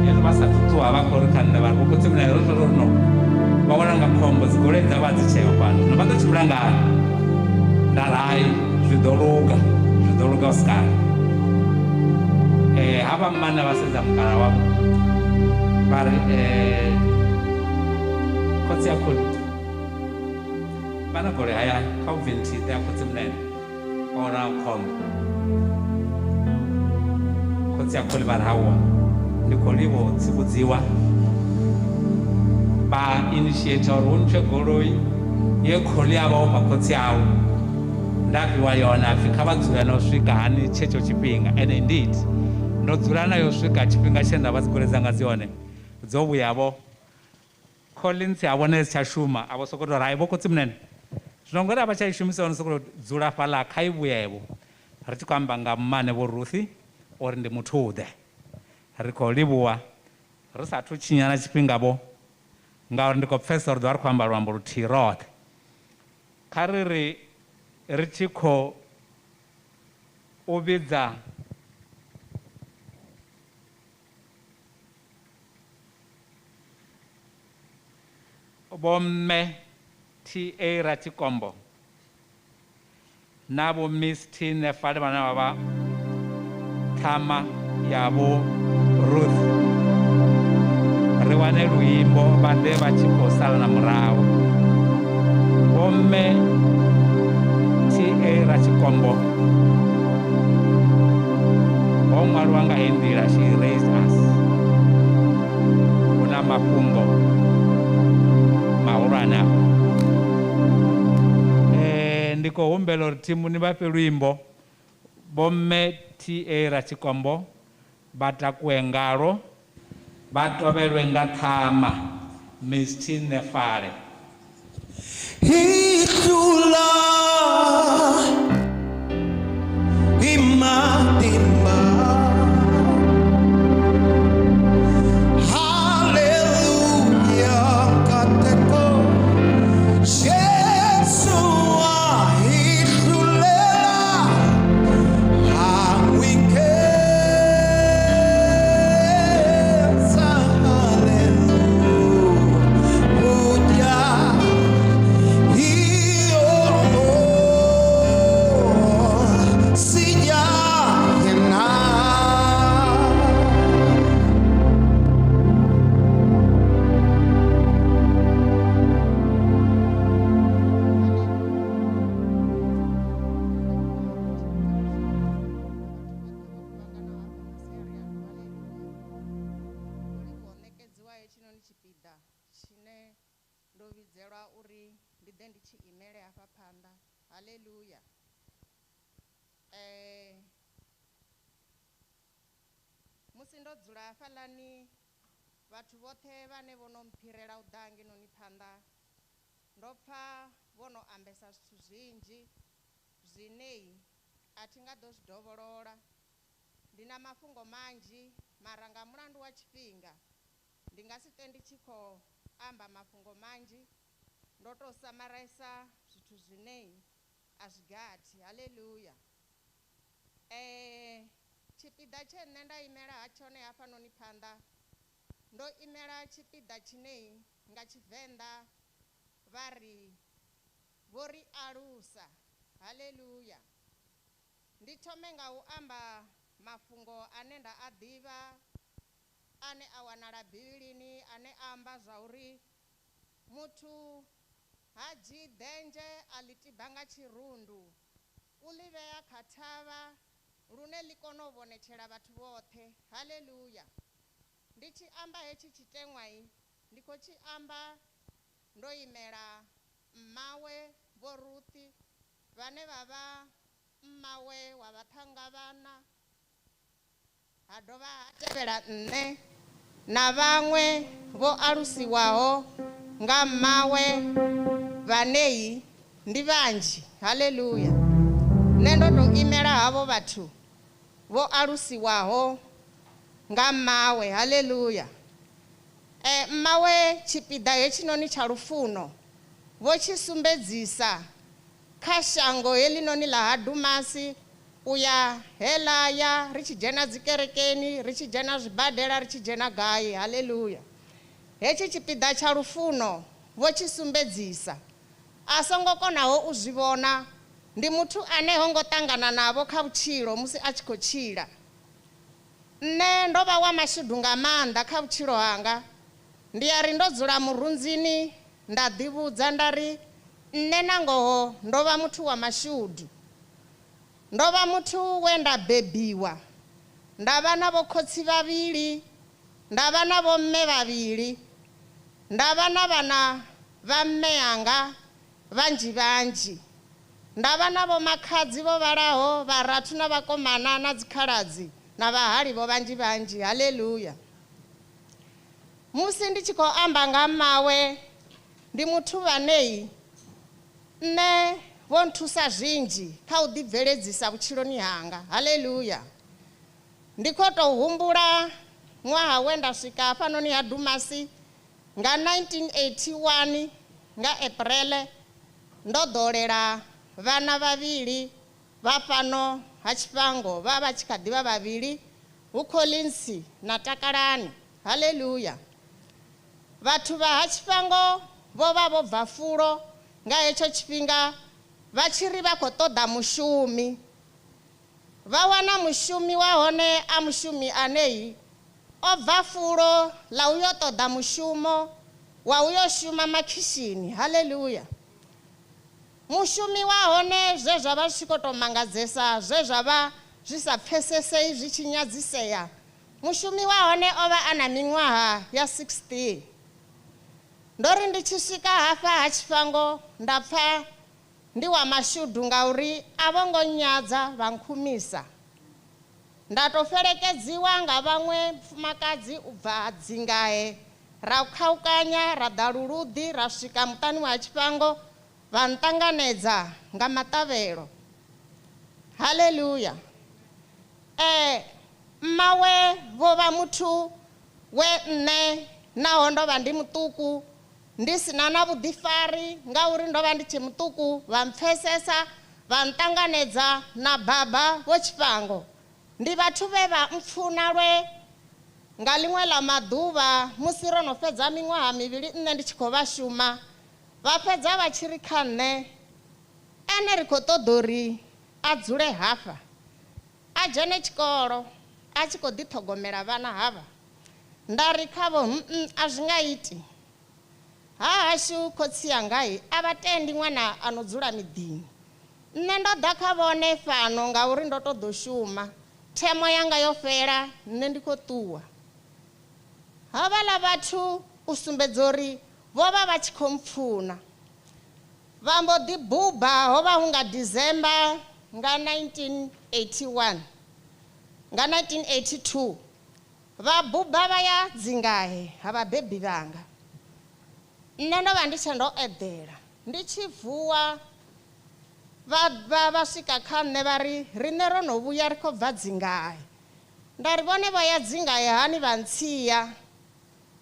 hezwi vha sa ṱuṱuwa vha khou ri kha nṋe vha ri vho khotsi mulayo ro tori no vha vhona nga khombo dzigoloi dza vha dzi tsheo fhano zwino vha ḓo tshimbila ngani nda ri hai zwi ḓo luga u sikala. Havha mmane vha sedza mukalaha wavho vha ri khotsi ya kholi vha na goloi hayani kha u bve nthihi ya khotsi munene o wana khombo. Khotsi ya kholi vha ri hawa ndi khou livha u tsivhudziwa vha initiator uri hu ntshe goloi ye kholi yavhaho makhotsi awo nda fhiwa yone apfhi kha vha dzula na u swika hani tshetsho tshifhinga and indeed ndo dzula nayo u swika tshifhinga tshe nda vha dzigoloi dzanga dzi hone dzo vhuyavho Collins ya vhone si tsha shuma a vho sokou tou ri hai vho khotsi munene zwino ngori a vha tsha i shumisa hone sokou dzula fhaḽa kha i vhuyevho ri tshi khou amba nga mmane vho Ruthi uri ndi muthuḓe ri khou livhuwa ri sathu tshinyana tshifhinga vho ngauri ndi khou pfhesesa uri ḓovha ri khou amba luambo luthihi roṱhe kha ri tshi khou u vhidza bomme TA Ratikombo na bo Miss Tine Fale bana ba thama ya bo Ruth re wane luimbo vhande vha tshi khou sala na murahu. Bomme TA Ratikombo ho ṅwaliwa nga heyi nḓila, she raised us. Hu na mafhungo mahulwane afho. Ndi khou humbela uri thimu ni vha fhe luimbo bomme TA Ratikombo vha takuwe ngalo, vha tovhelwe nga ṱhama Miss Tine Fale. Ithula imatimba, haleluya kateko Yesu ahithulela hangwikeza, haleluya tshipiḓa tshine ndo vhidzelwa uri ndi ḓe ndi tshi imele hafha phanḓa. Haleluya. Musi ndo dzula hafhaḽani vhathu vhoṱhe vhane vho no mphirela u ḓa ngenoni phanḓa ndo pfha vho no ambesa zwithu zwinzhi zwinei a thi nga ḓo zwi dovholola. Ndi na mafhungo manzhi mara nga mulandu wa tshifhinga ndi nga si ṱwe ndi tshi khou amba mafhungo manzhi, ndo tou samaraisa zwithu zwinei a zwi gathi. Haleluya. Tshipiḓa tshe nṋe nda imela ha tshone hafhanoni phanḓa, ndo imela tshipiḓa tshinei nga Tshivenḓa vha ri vho ri alusa. Haleluya. Ndi thome nga u amba mafhungo ane nda a ḓivha ane a wanala Bivhilini, ane a amba zwa uri muthu ha dzhii denzhe a ḽi tiba nga tshirundu, u ḽi vhea kha thavha lune ḽi kone u vhonetshela vhathu vhoṱhe. Haleluya. Ndi tshi amba hetshi tshiteṅwai ndi khou tshi amba ndo imela mmawe vho Ruthi vhane vha vha mmawe wa vhaṱhanga vhana, ha dovha ha tevhela nṋe na vhaṅwe vho alusiwaho nga mmawe vhanei ndi vhanzhi. Haleluya. Nṋe ndo tou imela havho vhathu vho alusiwaho nga mmawe. Haleluya. Mmawe tshipiḓa hetshinoni tsha lufuno vho tshi sumbedzisa kha shango heḽinoni ḽa ha Dumasi uya helaya ri tshi dzhena dzikerekeni, ri tshi dzhena zwibadela, ri tshi dzhena gai. Haleluya. Hetshi tshipiḓa tsha lufuno vho tshi sumbedzisa a songo konaho u zwi vhona ndi muthu ane ho ngo ṱangana navho kha vhutshilo musi a tshi khou tshila. Nṋe ndo vha wa mashudu nga maanḓa kha vhutshilo hanga, ndi ya ri ndo dzula murunzini nda ḓivhudza nda ri nṋe na ngoho ndo vha muthu wa mashudu, ndo vha muthu we nda bebiwa, nda vha na vho khotsi vhavhili, nda vha na vho mme vhavhili, nda vha na vhana vha mme yanga vhanzhi vhanzhi, nda vha na vho makhadzi vho vhalaho vharathu na vhakomana na dzikhaladzi na vhahali vho vhanzhi vhanzhi. Haleluya. Musi ndi tshi khou amba nga mmawe, ndi muthu vhanei nṋe vho nthusa zwinzhi kha u ḓibveledzisa vhutshiloni hanga. Haleluya. Ndi khou tou humbula ṅwaha we nda swika hafhanoni ha Dumasi nga 1981 nga April, ndo ḓolela vhana vhavhili vha fhano ha Tshifhango vha tshi kha ḓivha vhavhili, hu Collins na Takalani. Haleluya. Vhathu vha ha Tshifhango vho vha vho bva fulo nga hetsho tshifhinga vha tshi ri vha khou ṱoḓa mushumi. Vha wana mushumi wa hone a mushumi anei o bva fulo la uyo ṱoḓa mushumo wa uyo shuma makhishini. Haleluya. Mushumi wa hone zwe zwa vha zwi khou tou mangadzesa, zwe zwa vha zwi sa pfesesei, zwi tshi nyadzisea, mushumi wa hone o vha a na miṅwaha ya 16. Ndo ri ndi tshi swika hafha ha Tshifhango nda pfa ndi wa mashudu ngauri a vho ngo nyadza vha nkhumisa. Nda tou felekedziwa nga vhaṅwe mfumakadzi u bva Dzingahe, ra khaukanya ra ḓa Luluḓi ra swika muṱani wa Tshifhango vha nṱanganedza nga maṱavhelo. Haleluya. Mmawe vho vha muthu we nne naho ndo vha ndi muṱuku ndi sina na vhuḓifari ngauri ndo vha ndi tshe muṱuku, vha mpfesesa vha nṱanganedza na baba vho Tshifhango. Ndi vhathu vhe vha mpfuna lwe nga ḽiṅwe ḽa maḓuvha musi ro no fhedza miṅwaha mivhili nne ndi tshi khou vha shuma, vha fhedza vha tshi ri kha nne ene ri khou ṱoḓa uri a dzule hafha a dzhene tshikolo a tshi khou ḓiṱhogomela vhana havha. Nda ri khavho a zwi nga iti, ha hashu khotsi yangai a vha tendi ṅwana a no dzula miḓini. Nne ndo ḓa kha vhone fhano ngauri ndo tou ḓo shuma, themo yanga yo fhela, nne ndi khou ṱuwa. Havhaḽa vhathu u sumbedza uri vho vha vha tshi khou mpfuna. Vha mbo ḓi buba, ho vha hu nga December nga 1981, nga 1982 vha buba vha ya Dzingahe ha vhabebi vhanga. Nne ndo vha ndi tshe ndo eḓela, ndi tshi vuwa vha swika kha nne vha ri riṋe ro no vhuya ri khou bva Dzingahe. Nda ri vhone vho ya Dzingahe hani vha ntsiya?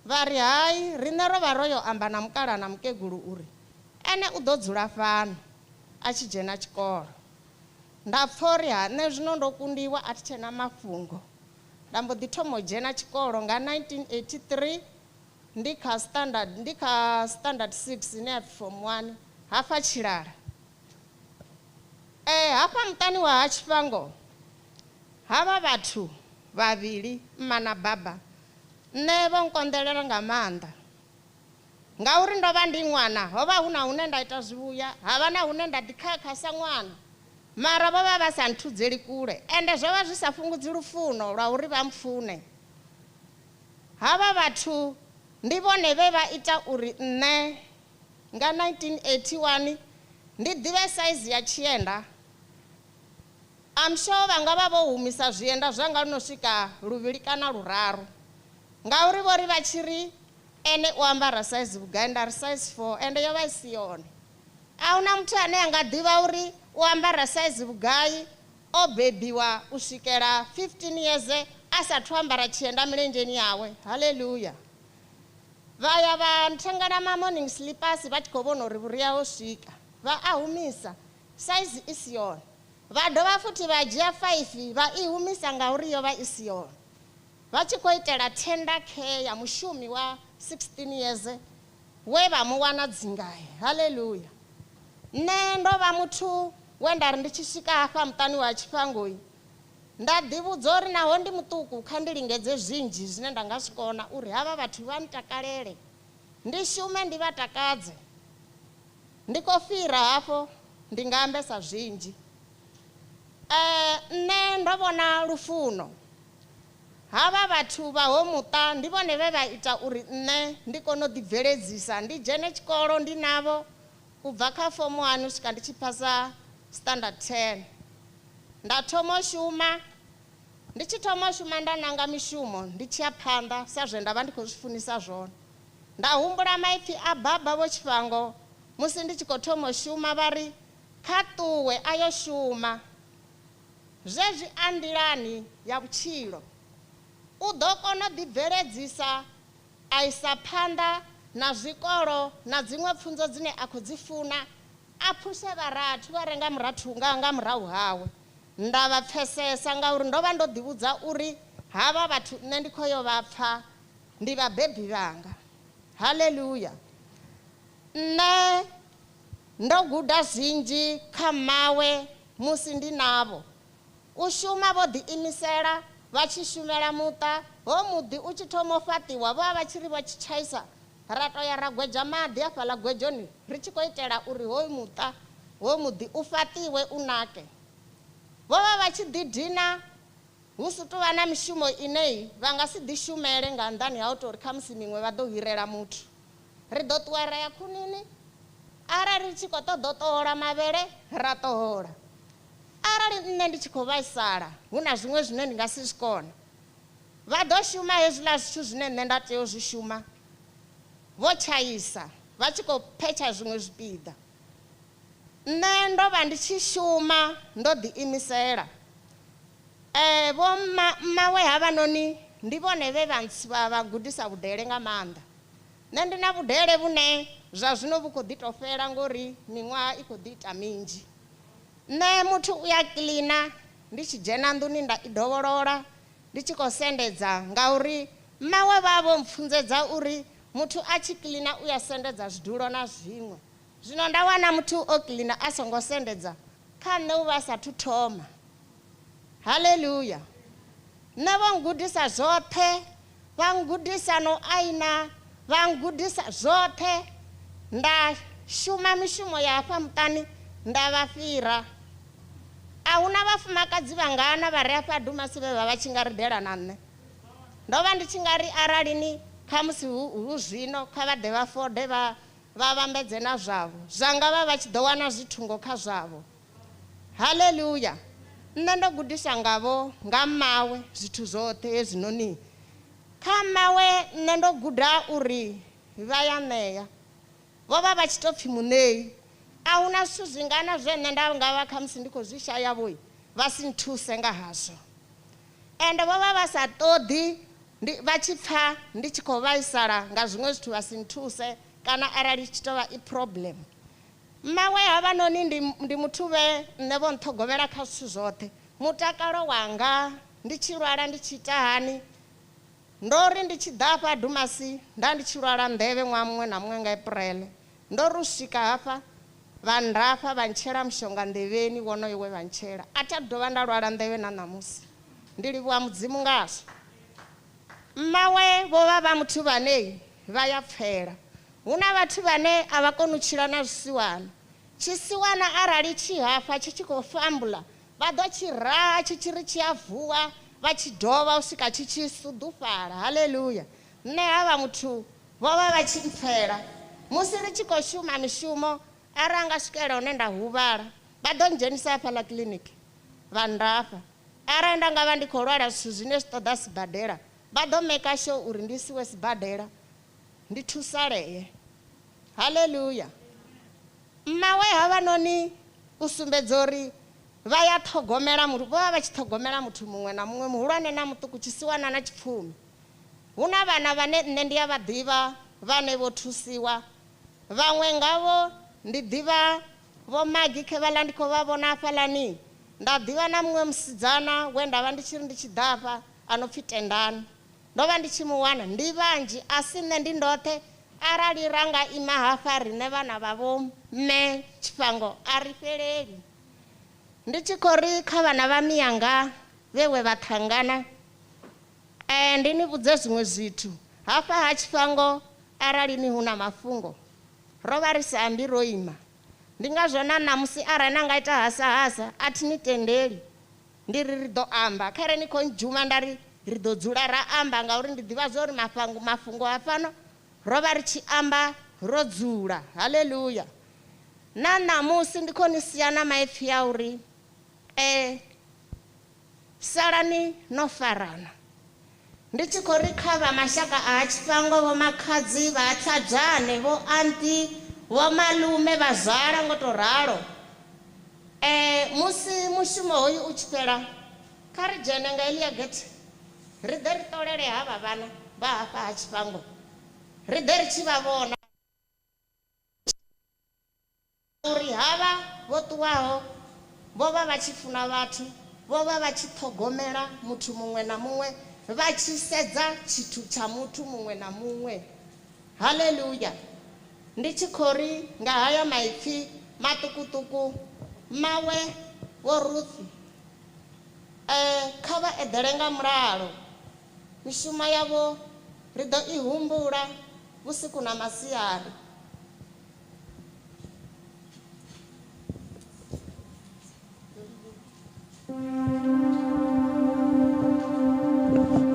Vha ri hai, riṋe ro vha ro yo amba na mukala na mukegulu uri ene u ḓo dzula fhano a tshi dzhena tshikolo. Nda pfha uri ha nṋe zwino ndo kundiwa a thi tshena mafhungo. Nda mbo ḓi thoma u dzhena tshikolo nga 1983 ndi kha standard 6 ine ya form 1 hafha Tshilala. Hafha muṱani wa ha Tshifhango havha vhathu vhavhili, mma na baba, nne vho nkonḓelela nga maanḓa ngauri ndo vha ndi ṅwana. Ho vha hu na hune nda ita zwivhuya, havha na hune nda ḓikhakha sa ṅwana, mara vho vha vha sa nthudzeli kule, ende zwo vha zwi sa fhungudzi lufuno lwa uri vha mpfune. Havha vhathu ndi vhone vhe vha ita uri nne nga 1981 ndi ḓivhe saizi ya tshienda. I'm sure vha nga vha vho humisa zwienda zwanga no swika luvhili kana luraru ngauri vho ri vha tshi ri ene u ambara size vhugai, nda ri size 4, ende yo vha i si yone. A hu na muthu ane a nga ḓivha uri u ambara size vhugai o bebiwa u swikela 15 years a sathu ambara tshienda milenzheni yawe. Haleluya. Vha ya vha nthengana ma morning slippers vha tshi khou vhona uri vhuria ho swika, vha a humisa size i si yone. Vha dovha futhi vha dzhia 5 vha i humisa ngauri yo vha i si yone, vha tshi khou itela tender care ya mushumi wa 16 years we vha mu wana Dzingahe. Haleluya. Nne ndo vha muthu we nda ri ndi tshi swika hafha muṱani wa Tshifhango nda ḓivhudza uri naho ndi muṱuku kha ndi lingedze zwinzhi zwine nda nga zwi kona uri havha vhathu vha ntakalele, ndi shume ndi vha takadze. Ndi khou fhira hafho ndi nga ambesa zwinzhi. Nne ndo vhona lufuno, havha vhathu vha ho muṱa ndi vhone vhe vha ita uri nne ndi kone u ḓibveledzisa, ndi dzhene tshikolo ndi navho u bva kha form 1 u swika ndi tshi phasa standard 10. Nda thoma u shuma, ndi tshi thoma u shuma nda nanga mishumo ndi tshi ya phanḓa sa zwe nda vha ndi khou zwi funisa zwone. Nda humbula maipfi a baba vho Tshifhango musi ndi tshi khou thoma u shuma, vha ri kha ṱuwe a yo shuma, zwezwi a nḓilani ya vhutshilo u ḓo kona u ḓibveledzisa a isa phanḓa na zwikolo na dziṅwe pfunzo dzine a khou dzi funa, a phuse vharathu vha re nga murahu hawe. nda vha pfesesa ngauri ndo vha ndo ḓivhudza uri havha vhathu nṋe ndi khou yo vha pfha ndi vhabebi vhanga. Haleluya. Nṋe ndo guda zwinzhi kha mawe musi ndi navho. U shuma vho ḓiimisela vha tshi shumela muṱa ho muḓi u tshi thoma u fhaṱiwa vho vha vha tshi ri vha tshi tshaisa ra to ya ra gwedzha maḓi hafhaḽa gwedzhoni ri tshi khou itela uri hoyu muṱa ho muḓi u fhaṱiwe u nake. Vho vha vha tshi ḓi dina hu si tovha na mishumo ine vha nga si ḓi shumele nga nnḓani ha u tori kha musi miṅwe vha ḓo hirela muthu. Ri ḓo ṱuwa ra ya khunini arali ri tshi khou ṱoḓa u ṱohola mavhele ra ṱohola. Arali nṋe ndi tshi khou vhaisala hu na zwiṅwe zwine ndi nga si zwi kona vha ḓo shuma hezwiḽa zwithu zwine nṋe nda tea u zwi shuma vho tshaisa vha tshi khou phetsha zwiṅwe zwipiḓa. Nṋe ndo vha ndi tshi shuma ndo ḓiimisela. Vho mmawe havhanoni ndi vhone vhe vha gudisa vhudele nga maanḓa. Nṋe ndi na vhudele vhune zwa zwino vhu khou ḓi tou fhela ngori miṅwaha i khou ḓi ita minzhi. Nṋe muthu u ya kiḽina ndi tshi dzhena nḓuni nda i dovholola ndi tshi khou sendedza ngauri mmawe vha vho mpfunzedza uri muthu a tshi kiḽina u ya sendedza zwidulo na zwiṅwe. Zwino nda wana muthu o kiḽina a songo sendedza kha nṋe u vha sathu thoma. Haleluya. Nṋe vho ngudisa zwoṱhe vha ngudisa no aina vha ngudisa zwoṱhe nda shuma mishumo ya hafha muṱani nda vha fhira. A huna vhafumakadzi vhangana vha re hafha Dumasi vhe vha tshi nga ri dela na nṋe. Ndo vha ndi tshi nga ri arali ni kha musi hu zwino kha vha ḓe vha fode vha vhambedze na zwavho zwanga vha tshi ḓo wana zwithungo kha zwavho. Haleluya. Nṋe ndo gudisa ngavho nga mawe zwithu zwoṱhe hezwinoni. Kha mawe nṋe ndo guda uri vha ya ṋea vho vha vha tshi tou pfhi muṋei. A huna zwithu zwingana zwe nṋe nda nga vha kha musi ndi khou zwi shaya vho vha si nthuse nga hazwo. Ende vho vha vha sa ṱoḓi vha tshi pfha ndi tshi khou vhaisala nga zwiṅwe zwithu vha si nthuse kana arali tshi tou vha i problem. Mmawe havhanoni ndi muthu vhe nṋe vho nṱhogomela kha zwithu zwoṱhe. Mutakalo wanga ndi tshi lwala ndi tshi ita hani ndo ri ndi tshi ḓa hafha Dumasi nda ndi tshi lwala nḓevhe ṅwaha muṅwe na muṅwe nga April. Ndo ri u swika hafha vha ndafha vha ntshela mushonga nḓevheni wonoyo we vha ntshela. A thi dovha nda lwala nḓevhe na ṋamusi. Ndi livhuwa mudzimu ngazwo. Mmawe vho vha vha muthu vhane vha ya pfhela. Hu na vhathu vhane a vha koni u tshila na zwisiwana. Tshisiwana arali tshi hafa tshi tshi khou fambula vha ḓo tshi raha tshi tshi ri tshi a vuwa vha tshi dovha u swika tshi tshi suḓufhala. Haleluya. Nṋe havha muthu vho vha vha tshi mpfhela musi ri tshi khou shuma mishumo arali nga swikela hune nda huvhala vha ḓo ndzhenisa hafhaḽa kiḽiniki vha ndafha. Arali nda nga vha ndi khou lwala zwithu zwine zwi ṱoḓa sibadela vha ḓo maker sure uri ndi siwe sibadela ndi thusalee. Haleluya. Mmawe havhanoni u sumbedza uri vha ya ṱhogomela muthu vho vha vha tshi ṱhogomela muthu muṅwe na muṅwe muhulwane na muṱuku tshisiwana na tshipfumi. Hu na vhana vhane nṋe ndi a vha ḓivha vhane vho thusiwa. Vhaṅwe ngavho ndi ḓivha vho Magi Khevhala ndi khou vha vhona hafhaḽani. Nda ḓivha na muṅwe musidzana we nda vha ndi tshi ri ndi tshi ḓa hafha a no pfhi Tendani. Ndo vha ndi tshi mu wana ndi vhanzhi a si nṋe ndi ndoṱhe. Arali ra nga ima hafha riṋe vhana vha vho mme Tshifhango a ri fheleli. Ndi tshi khou ri kha vhana vha miyanga vhewe vha ṱhangana ndi ni vhudze zwiṅwe zwithu hafha ha Tshifhango arali ni hu na mafhungo ro vha ri sa ambi ro ima. Ndi ngazwo na ṋamusi arali na nga ita hasa a thi ni tendeli ndi ri ḓo amba khere ni khou ndzhuma nda ri ḓo dzula ra amba ngauri ndi ḓivha zwo ri mafhungo a fano ro vha ri tshi amba ro dzula. Haleluya. Na ṋamusi ndi khou ni sia na maipfhi a uri salani no farana. Ndi tshi khou ri kha vha mashaka a Tshifhango vho makhadzi vha Tlhadzane vho anti vho malume vha zala ngo to ralo. Musi mushumo hoyu u tshi fhela kha ri dzhene nga Elia Gate ri ḓe ri ṱolele havha vhana vha hafha ha Tshifhango ri ḓe ri tshi vha vhona uri havha vho ṱuwaho vho vha vha tshi funa vhathu vho vha vha tshi ṱhogomela muthu muṅwe na muṅwe vha tshi sedza tshithu tsha muthu muṅwe na muṅwe. Haleluya. Ndi tshi khou ri nga haya maipfi maṱukuṱuku mawe vho Ruth kha vha eḓele nga mulalo. Mishumo yavho ri ḓo i humbula vhusiku na masiari.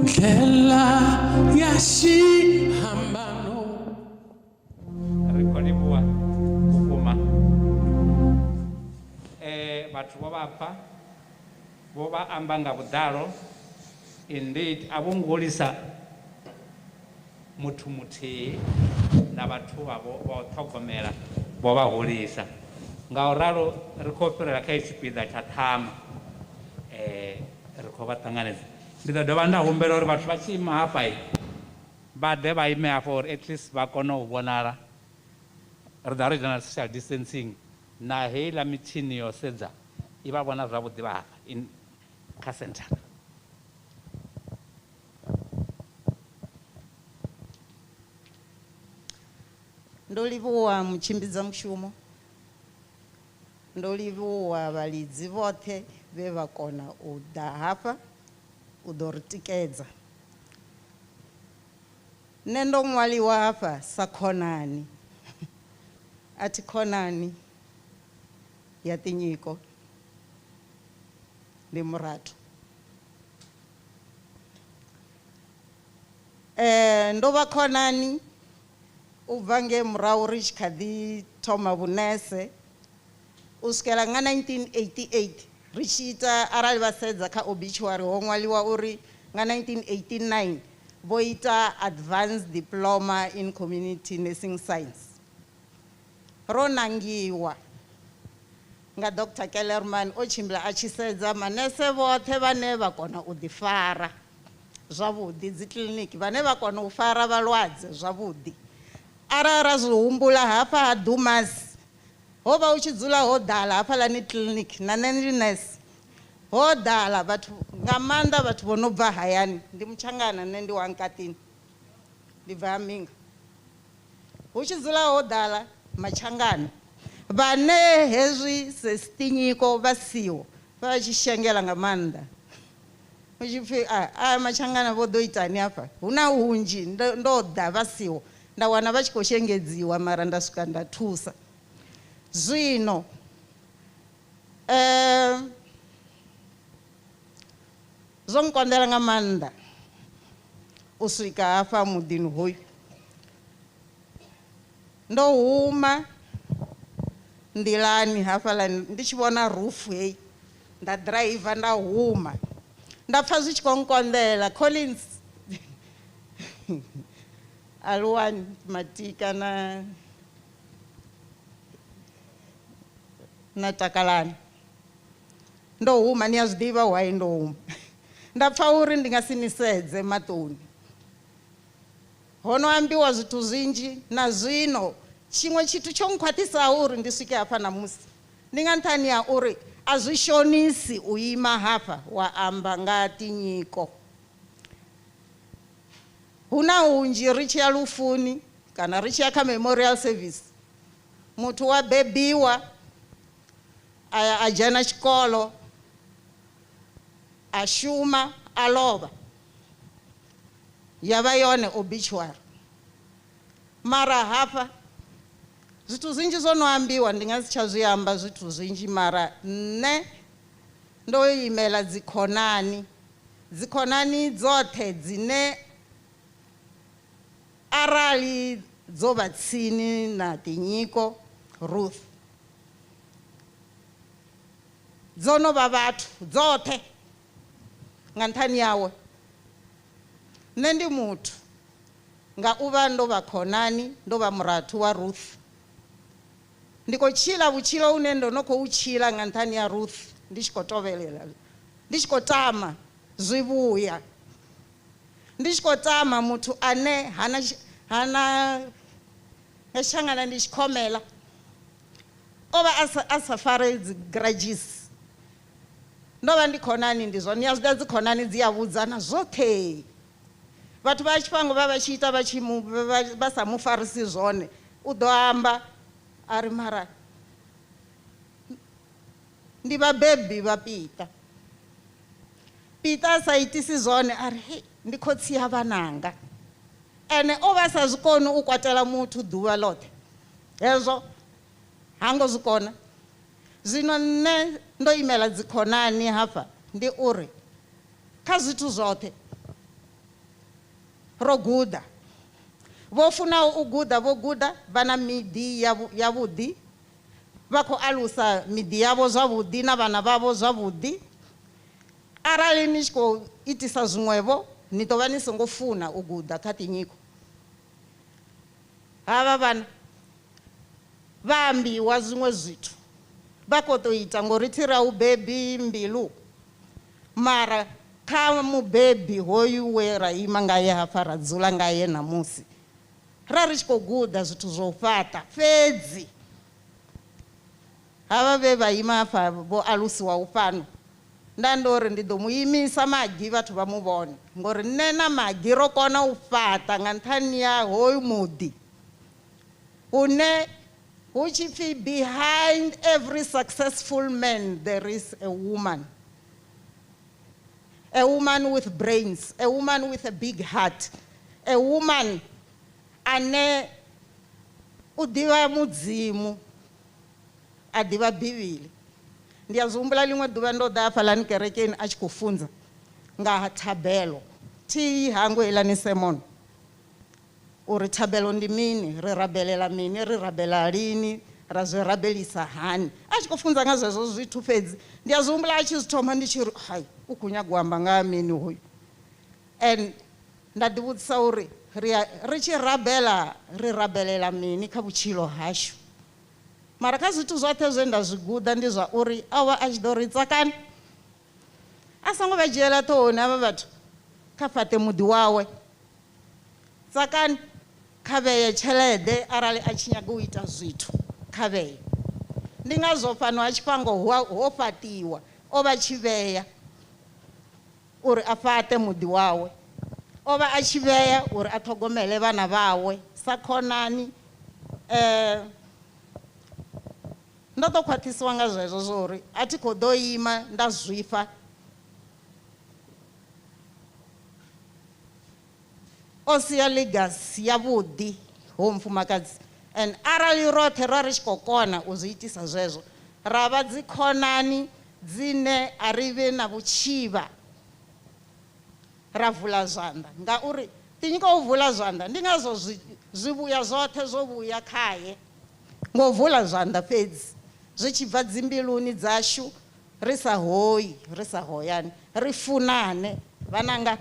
ndlela ya xihambano ri khou livhuwa vhukuma vhathu vho vha pfa vho vha amba nga vhuḓalo. Indeed a vho ngo hulisa muthu muthihi na vhathu vho u ṱhogomela vho vha hulisa. Nga u ralo ri khou fhirela kha tshipiḓa tsha ṱhama ri khou vha ṱanganedza. Ndi ḓo dovha nda humbela uri vhathu vha tshi ima hafha vha ḓe vha ime hafha uri at least vha kone u vhonala. Ri ḓa ri ita na social distancing na heiḽa mitshini yo sedza i vha vhona zwavhuḓi vha hafha kha senthara. Ndo livhuwa mutshimbidza mushumo, ndo livhuwa vhalidzi vhoṱhe vhe vha kona u ḓa hafha u ḓo ri tikedza. Nṋe ndo ṅwaliwa hafha sa khonani, a thi khonani ya Tinyiko, ndi murathu. Ndo vha khonani u bva nge murahu ri tshi kha ḓi thoma vhunese u swikela nga 1988 ri tshi ita, arali vha sedza kha obituary ho ṅwaliwa uri nga 1989 vho ita advanced diploma in community nursing science. Ro nangiwa nga Dr. Kellerman o tshimbila a tshi sedza manese vhoṱhe vhane vha kona u ḓifara zwavhuḓi dzi kiliniki, vhane vha kona u fara vhalwadze zwavhuḓi. Arali ra zwi humbula hafha ha Dumas ho vha hu tshi dzula ho ḓala hafhaḽani kiliniki na nṋe ndi nurse, ho ḓala vhathu nga maanḓa vhathu vho no bva hayani. Ndi Mutshangana, nṋe ndi wa Nkatini, ndi bva Minga. Hu tshi dzula ho ḓala Matshangana vhane hezwi Tinyiko vha siho vha tshi shengela nga maanḓa. Hu tshi pfhi Matshangana vho ḓo itani hafha, hu na hunzhi ndo ḓa vha siho nda wana vha tshi khou shengedziwa mara nda swika nda thusa. Zwino zwo nkonḓela nga maanḓa u swika hafha muḓini hoyu. Ndo huma nḓilani hafhaḽani ndi tshi vhona rufu heyi, nda driver nda huma nda pfha zwi tshi khou nkonḓela. Collins Aluwani Matika na Takalani. Ndo huma, ni a zwi ḓivha why ndo huma. Nda pfha uri ndi nga si ni sedze maṱoni. Ho no ambiwa zwithu zwinzhi na zwino tshiṅwe tshithu tsho nkhwaṱhisaho uri ndi swike hafha namusi ndi nga nṱhani ha uri a zwi shonisi u ima hafha wa amba nga Tinyiko. Hu na hunzhi ri tshi ya lufuni kana ri tshi ya kha memorial service, muthu wa bebiwa a dzhena tshikolo a shuma a lovha, ya vha yone obituary. Mara hafha zwithu zwinzhi zwo no ambiwa ndi nga si tsha zwi amba zwithu zwinzhi, mara nṋe ndo imela dzikhonani dzoṱhe dzine arali dzo vha tsini na Tinyiko Ruth, dzo no vha vhathu dzoṱhe nga nṱhani yawe. Nṋe ndi muthu nga u vha ndo vha khonani, ndo vha murathu wa Ruth. Ndi khou tshila vhutshilo une ndo no khou tshila nga nṱhani ya Ruth, ndi tshi khou tovhelela, ndi tshi khou tama zwivhuya, ndi tshi khou tama muthu ane hana Shangana ndi tshikhomela o vha a sa fare dzi grudges. ndo vha ndi khonani ndi zwone, ni a zwi ḓa dzi khonani dzi a vhudzana zwoṱhe. Vhathu vha Tshifhango vha tshi ita vha sa mu farisi zwone, u ḓo amba a ri mara ndi vhabebi vha Pita. Pita a sa itisi zwone a ri hei ndi khotsi ya vhananga, ene o vha sa zwi koni u kwatela muthu ḓuvha ḽoṱhe, hezwo ha ngo zwi kona. Zwino nṋe ndo imela dzi khonani hafha ndi uri kha zwithu zwoṱhe ro guda, vho funaho u guda vho guda, vha na miḓi yavhuḓi, vha khou alusa miḓi yavho zwavhuḓi na vhana vhavho zwavhuḓi. Arali ni tshi khou itisa zwiṅwevho ni ḓo vha ni songo funa u guda kha tinyiko. Havha vhana vha ambiwa zwiṅwe zwithu vha khou tou ita ngori thi ra u bebi mbilu, mara kha mubebi hoyu we ra ima ngaye hafha ra dzula ngaye namusi ra ri tshi khou guda zwithu zwo fhaṱa fhedzi. Havha vhe vha ima hafha vho alusiwa u fhano, nda ndo ri ndi ḓo mu imisa Magi vhathu vha mu vhone, ngori nṋe na Magi ro kona u fhaṱa nga nṱhani ya hoyu muḓi hune hu tshi pfhi behind every successful man there is a woman. A woman with brains, a woman with a big heart, a woman ane u ḓivha mudzimu, a ḓivha Bivhili. Ndi a zwi humbula ḽiṅwe ḓuvha ndo ḓa hafhaḽani kerekeni a tshi khou funza nga ha thabelo, Tshifhango heiḽani sermon, uri thabelo ndi mini, ri rabelela mini, ri rabela lini, ra zwi rabelisa hani. A tshi khou funza nga zwezwo zwithu fhedzi ndi a zwi humbula a tshi zwi thoma ndi tshi ri hai u khou nyaga u amba nga mini hoyu. And nda ḓi vhudzisa uri ri tshi rabela ri rabelela mini kha vhutshilo hashu. Mara kha zwithu zwoṱhe zwe nda zwi guda ndi zwa uri a vha a tshi ḓo ri tsakani a songo vha dzhiela ṱhohoni havha vhathu, kha fhaṱe muḓi wawe, tsakani kha vheye tshelede arali a tshi nyaga u ita zwithu kha vheye. Ndi ngazwo fhano ha Tshifhango ho fhaṱiwa, o vha tshi vhea uri a fhaṱe muḓi wawe, o vha a tshi vhea uri a ṱhogomele vhana vhawe sa khonani. Ndo ḓo khwaṱhisiwa nga zwezwo zwori a thi khou ḓo ima nda zwifha o sia legacy yavhuḓi ho mufumakadzi. And arali roṱhe ra ri tshi khou kona u zwi itisa zwezwo, ra vha dzi khonani dzine a ri vhe na vhutshivha, ra vula zwanḓa. Ngauri tinyiko u vula zwanḓa ndi ngazwo zwivhuya zwoṱhe zwo vhuya khaye ngo vula zwanḓa fhedzi, zwi tshi bva dzimbiluni dzashu, ri sa hoyi ri sa hoyani, ri funane vhananga,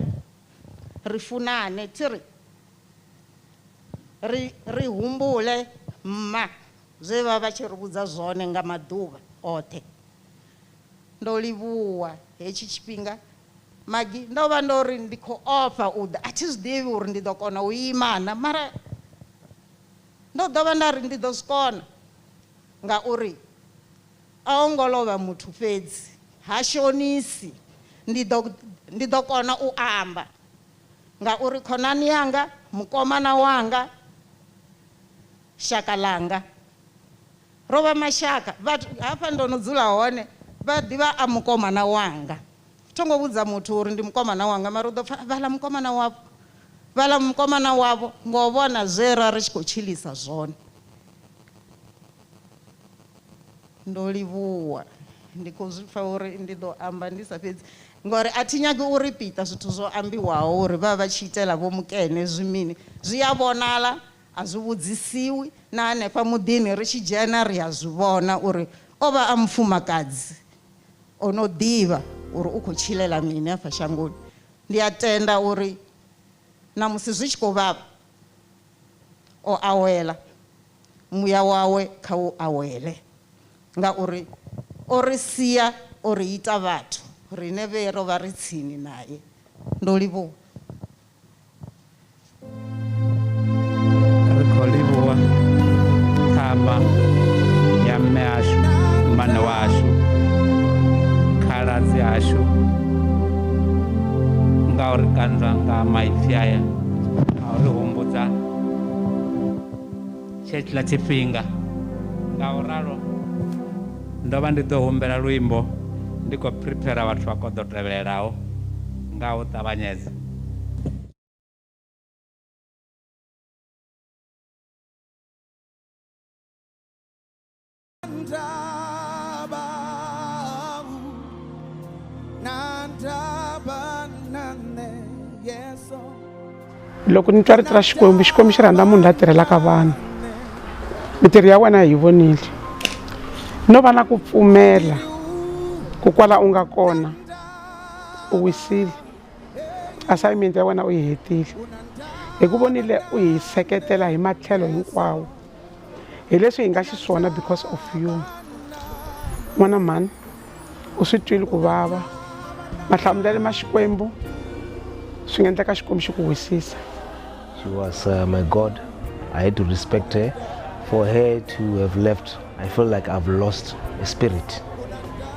ri funane tiri ri humbule mma zwe vha vha tshi ri vhudza zwone nga maḓuvha oṱhe. Ndo livhuwa hetshi tshifhinga Magi, ndo vha ndo ri ndi khou ofha u ḓa, a thi zwi ḓivhi uri ndi ḓo kona u imana, mara ndo ḓo vha nda ri ndi ḓo zwi kona ngauri a ho ngo lovha muthu fhedzi, ha shonisi. Ndi ḓo kona u amba ngauri khonani yanga, mukomana wanga, shaka langa, ro vha mashaka. Vhathu hafha ndo no dzula hone vha ḓivha a mukomana wanga. Thongo vhudza muthu uri ndi mukomana wanga, mara u ḓo pfha vhala mukomana wavho, vhala mukomana wavho, ngo vhona zwe ra ri tshi khou tshilisa zwone. Ndo livhuwa, ndi khou zwi pfha uri ndi ḓo amba ndi sa fhedzi, ngori a thi nyagi u ripita zwithu zwo ambiwaho uri vha vha tshi itela vho mukene zwimini. Zwi a vhonala, a zwi vhudzisiwi, na hanefha muḓini ri tshi dzhena ri a zwi vhona uri o vha a mufumakadzi o no ḓivha uri u khou tshilela mini hafha shangoni. Ndi a tenda uri na musi zwi tshi khou vhavha o awela, muya wawe kha u awele, ngauri o ri sia o ri ita vhathu rine vhe ro vha ri tsini naye. Ndo livhuwa. Ri khou livhuwa ṱhama ya mme ashu, mmane washu, khala makhadzi ashu nga uri kanzwa nga maipfi aya a uri humbudza tshetshiḽa tshifhinga. Nga u ralo ndo vha ndi ḓo humbela luimbo ndi khou prepara vhathu vha khou ḓo tevhelelaho nga u ṱavhanyedza. Loko ni twa rito ra Xikwembu, Xikwembu xi rhandza munhu la tirhelaka vanhu. Mitirho ya wena hi vonile. No va na ku pfumela ku kwala u nga kona u wisile. Assignment ya wena u yi hetile. Hi ku vonile u hi seketela hi matlhelo hinkwawo. Hi leswi hi nga xiswona because of you. N'wana mhani u swi twile ku vava. Mahlamulelo ma Xikwembu swi nga endleka Xikwembu xi ku wisisa. She was my God. I had to respect her. For her to have left, I feel like I've lost a spirit.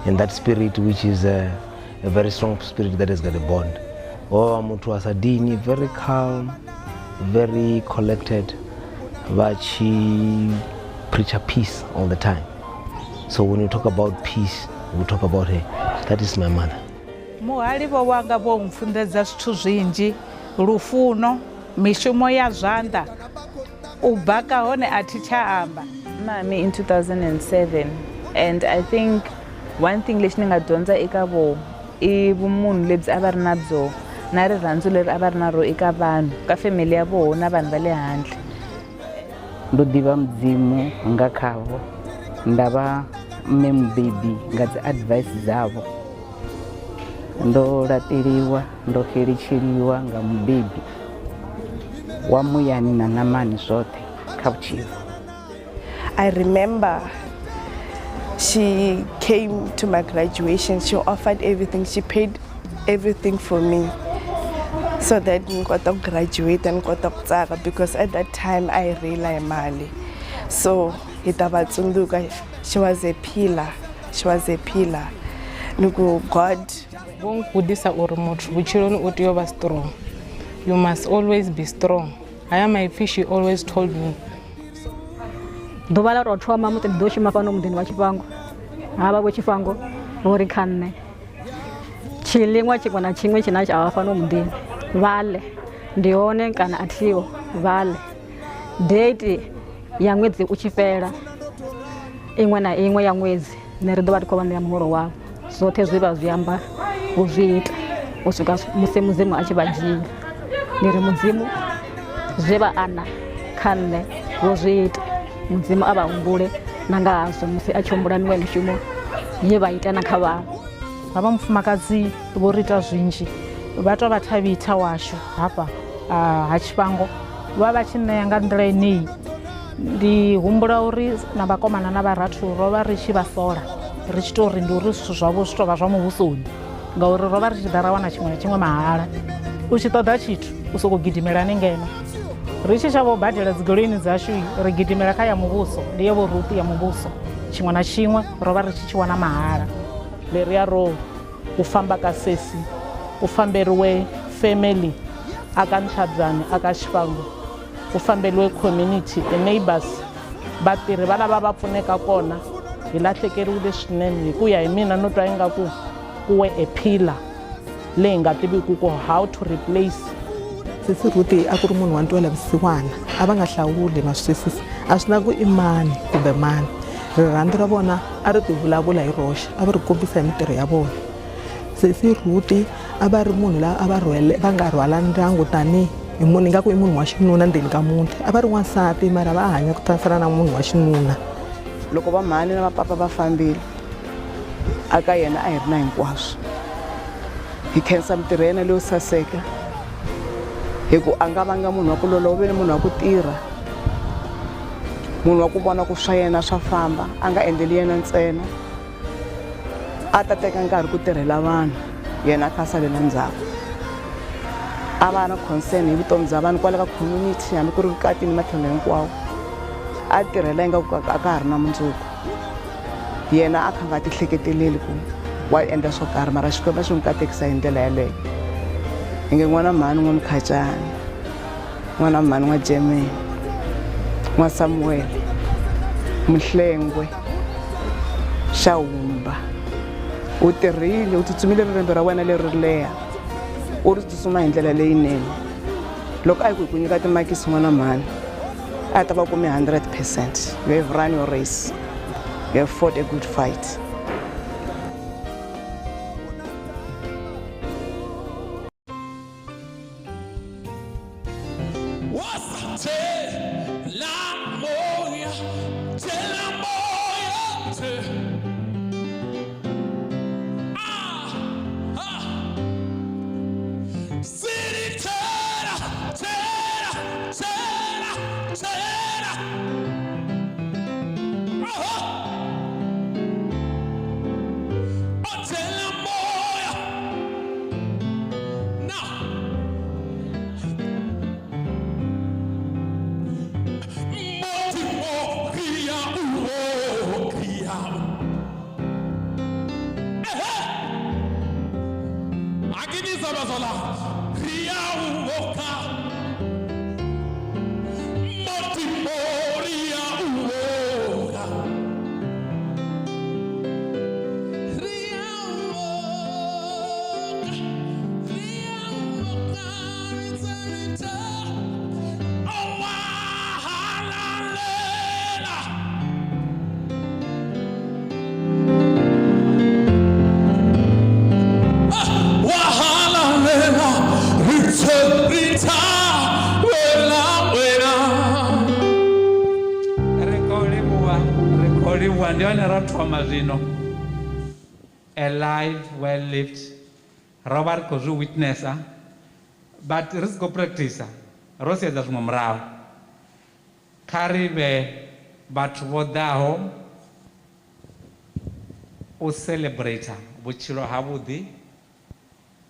And that spirit, which is a very strong spirit that has got a bond. Oh, Mutu Asadini, very calm, very collected, but she preaches peace all the time. So when you talk about peace, we talk about her. That is my mother. Muhali vo wanga vo mfunḓedza zwithu zwinzhi, lufuno, mishumo ya zwanḓa, u baka hone a thi tsha amba. Mami in 2007, and I think one thing lexi ni nga dyondza eka vo I vumunhu lebyi a va ri na byo na rirhandzu leri a va ri na ro eka vanhu ka family ya vona na vanhu va le handle. Ndo diva mudzimu nga khavo, ndava mme mubebi nga dzi advice dzavho, ndo laṱeliwa ndo xelitsheliwa nga mubebi wa muyani na namani zwoṱhe kha vhutshilo. I remember she came to my graduation, she offered everything, she paid everything for me so that I could graduate and tsaka, because at that time I realized mali. So she was a pillar, she was a pillar. God Kudisa urumotu, vutshiloni u tea u vha strong. You must always be strong. I am my fish, she always told me. Ḓuvha ḽa tou thoma musi ndi ḓo shuma fhano muḓini wa Tshifhango, havha vho Tshifhango vho ri kha nṋe tshiḽiṅwa tshiṅwe na tshiṅwe tshine tsha vha fhano muḓini vhaḽe, ndi hone kana a thiho vhaḽe. Date ya ṅwedzi u tshi fhela iṅwe na iṅwe ya ṅwedzi nṋe ri ḓo vha ri khou vha ṋea muholo wavho. Zwoṱhe zwi vha zwi amba u zwi ita u swika musi mudzimu a tshi vha dzhia. Ndi ri mudzimu zwe vha ana kha nṋe vho zwi ita, mudzimu a vha humbule na nga hazwo musi a tshi humbula miṅwe mishumo ye vha ita na kha vhaṅwe. Havha mufumakadzi vho ri ita zwinzhi, vha tou vha thavhitha washu hafha ha Tshifhango, vha vha tshi ṋea nga nḓila eneyi. Ndi humbula uri na vhakomana na vharathu ro vha ri tshi vha sola, ri tshi tou ri ndi uri zwithu zwavho zwi tou vha zwa muvhusoni, ngauri ro vha ri tshi ḓa ra wana tshiṅwe na tshiṅwe mahala. U tshi ṱoḓa tshithu u sokou gidimelani ngeno, ri tshi shavha u badela dzigoloini dzashu ri gidimela kha ya muvhuso, ndi yo vho rutu ya muvhuso. Tshiṅwe na tshiṅwe ro vha ri tshi tshi wana mahala. Leriya ro u famba ka sesi u famberiwe family aka Ntlhabyani aka Tshifhango, u fambeliwe community neighbors, vatirhi va lava va pfuneka kona. Hi lahlekeriwile swinene hi ku ya hi mina no twa ingaku kuwe a pillar leyi nga tiviki ku how to replace. Sesi Ruti a ku ri munhu wa ntwela vusiwana, a va nga hlawuli maswisisi, a swi na ku i mani kumbe mani. Rirhandzu ra vona a ri ti vulavula hi roxe, a va ri kombisa hi mitirho ya vona. Sesi Ruti a va ri munhu la a va nga rhwala ndyangu tani hi munhu ingaku i munhu wa xinuna ndzeni ka muti, a va ri wansati mara va hanya ku tsanisana na munhu wa xinuna. Loko va mhani na vapapa va fambile aka yena a hi ri na hinkwaswo, hi khensa mitirho ya yena leyo saseka, hi ku a nga vanga munhu wa ku lolovela, munhu wa ku tirha, munhu wa ku vona ku swa yena swa famba, a nga endleli yena ntsena, a ta teka nkarhi ku tirhela vanhu, yena a kha a salela ndzhaku. A va na concern hi vutomi bya vanhu kwala ka community, hambi ku ri vukatini matlhelo hinkwawo. A tirhela ingaku a ka ha ri na mundzuku, yena a kha nga ti hleketeleli ku wa endla swo karhi mara xikwembu xi n'wi katekisa hi ndlela yaleyo. Hi nge n'wana mhani n'wa Mukhacani, n'wana mhani n'wa German, n'wa Samuel, Mhlengwe, Xahumba. U tirhile, u tsutsumile riendzo ra wena leri leha, u ri tsutsuma hi ndlela leyinene. Loko a hi ku nyika timakisi n'wana mhani a ta va kume 100%. You have run your race, you have fought a good fight. A life well lived. Robert kozu witnessa, but risk practice. Rosia das mumrao. Karibe, but wodaho. O celebrate, buchilo habudi.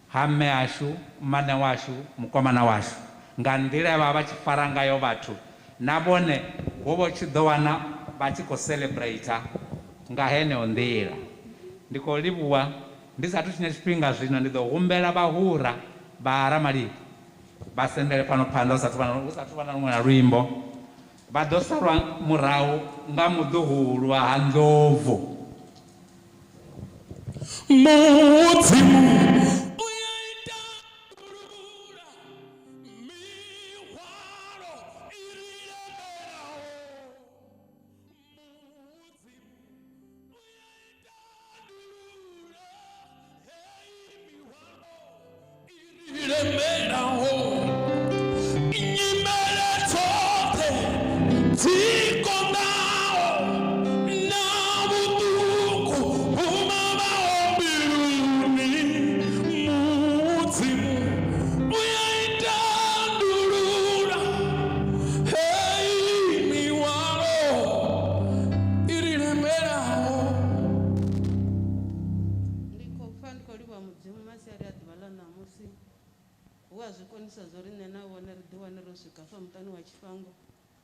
Hame ashu, mane washu, mukomana washu. Ngandira baba chifaranga yo batu. Nabone, wobo chidowana, bachiko celebrate. Ngahene ondira. Ndiko libuwa ndisatu chine chipinga zvino ndido humbela bahura baramali basendele pano pano usatu vana rumwe rwimbo vadosarwa murau ngamuduhulu wa handovu mudzimu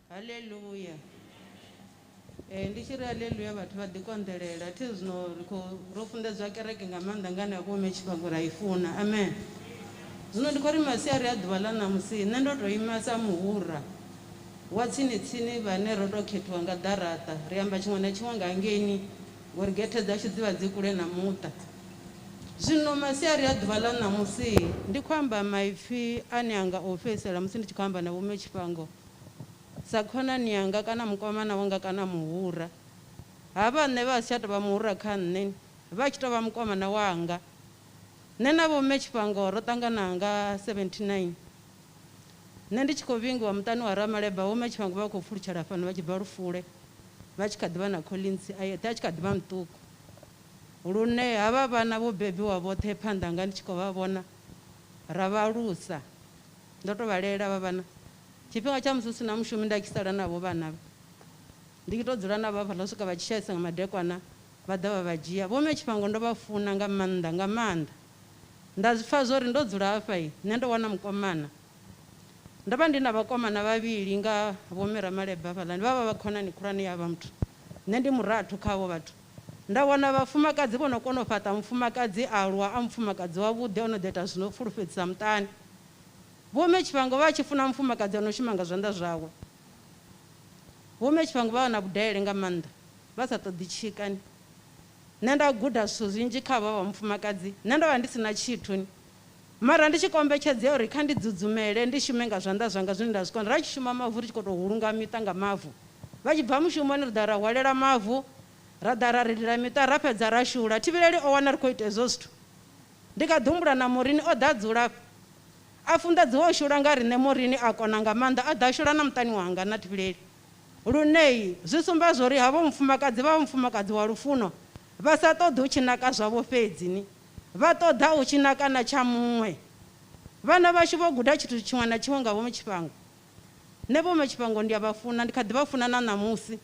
Hallelujah. Ndichiri hallelujah vatu vadikondelela tizino rofundedzwa kereke ngamanda ngane yakume Tshifhango raifuna. Amen. Zvino ndikori masiari adhuva lanamusi nendotoimasa muhura watsini vane rodoketwa ngadarata riamba chimwe nachimwe ngangeni ngori gete dzacho dziva dzikule namuta. Zvino masiari adhuva lanamusi ndikwamba maipfi ane anga ofesera musi ndichikwamba navume Tshifhango. Sakona nyanga kana mukomana wanga kana muhura. Hava nevasichata vamuhura khanne vachitova mukomana wanga. Nena vume Tshifhango rotangananga 79. Nendichikovingiwa mutani wa Ramaleba vume Tshifhango vakofuluchara fano vachibva Rufule. Vachikadhiva na Collins ayete achikadhiva mutuku. Lune hava vana vobebiwa vothe phandanga ndichikovavona ravalusa. Ndotovalela vavana. Chipinga cha mususu na mushumi ndakisala navo vana. Ndikitodzula navo apa laswika vachishaisa ngamadekwana vadava vajia. Vume Tshifhango ndovafuna ngamanda. Ndazifa zori ndodzula apa iyi nendowana mukomana. Ndava ndina vakomana vaviri nga vume Ramaleba apa vava vakhona ni kurani yava mtu. Nendi muratu kavo vatu. nda wana vhafumakadzi vho no kona u fhaṱa mufumakadzi aluwa a mufumakadzi wavhuḓi o no ḓo ita zwino fulufhedzisa muṱani. Vhomme Tshifhango vha tshi funa mufumakadzi ano shuma nga zwanḓa zwawe. Vhomme Tshifhango vha wana vhudele nga maanḓa vha sa ṱoḓi tshikani. Nṋe nda guda zwithu zwinzhi kha vha mufumakadzi, nṋe ndo vha ndi sina tshithu ni. Mara ndi tshi kombetshedzea uri kha ndi dzudzumele ndi shume nga zwanḓa zwanga zwine nda zwikona. Ra tshi shuma mavu ri tshi khou tou hulunga miṱa nga mavu. Vha tshi bva mushumoni ri ḓa ra hwalela mavu, ra ḓa ra rilila miṱa, ra fhedza ra shula. Thivheleli o wana ri khou ita hezwo zwithu. Ndi kha ḓi humbula na Morini o ḓa dzula a funḓedziwa u shula nga riṋe Morini a kona nga maanḓa a ḓa shula na muṱani wanga na Thivheleli. Lune zwi sumba zwori havho mufumakadzi vha mufumakadzi wa lufuno vha sa ṱoḓi u tshi naka zwavho fhedzi ni, vha ṱoḓa u tshi naka na tsha muṅwe. Vhana vhashu vho guda tshithu tshiṅwe na tshiṅwe nga Vhomme Tshifhango. Nṋe Vhomme Tshifhango ndi a vha funa, ndi kha ḓi vha funa na ṋamusi.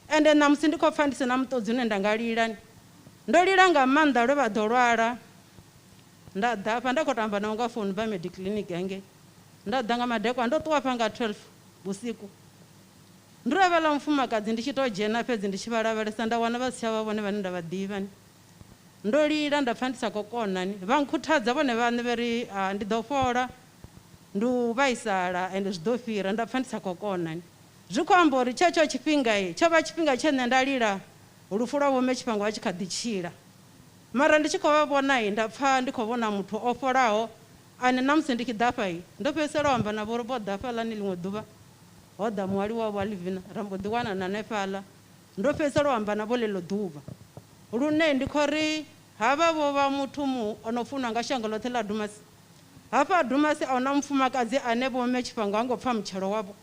Ende ṋamusi ndi khou pfha ndi si na muṱodzi une nda nga lila ni. Ndo lila nga maanḓa lwe vha ḓo lwala. Nda ḓa hafha nda khou tamba nao nga founu vha Mediclinic hangei. Nda ḓa nga madekwana ndo ṱuwa hafha nga 12 vhusiku. Ndi lavhelela mufumakadzi ndi tshi tou dzhena fhedzi ndi tshi vha lavhelesa nda wana vha si tsha vha vhone vhane nda vha ḓivha ni. Ndo lila nda pfha ndi sa khou kona ni. Vha nkhuthadza vhone vhaṋe vha ri ndi ḓo fhola, ndi u vhaisala ende zwi ḓo fhira, nda pfha ndi sa khou kona ni. Zwi khou amba uri tshetsho tshifhinga tsho vha tshifhinga tshe nṋe nda lila lufu lwa Vhomme Tshifhango vha tshi kha ḓi tshila. Mara ndi tshi khou vha vhona nda pfha ndi khou vhona muthu o fholaho ane na musi ndi tshi ḓa hafha ndo fhedzisela u amba na vho ri vho ḓa hafhaḽani ḽiṅwe ḓuvha ho ḓa muhali wavho a Livina ra mbo ḓi wana na hanefhaḽa. Ndo fhedzisela u amba na vho ḽeḽo ḓuvha. Lune ndi khou ri havha vho vha muthu o no funwa nga shango ḽoṱhe ḽa Dumasi. Hafha Dumasi a hu na mufumakadzi ane Vhomme Tshifhango ha ngo pfha mutshelo wavho.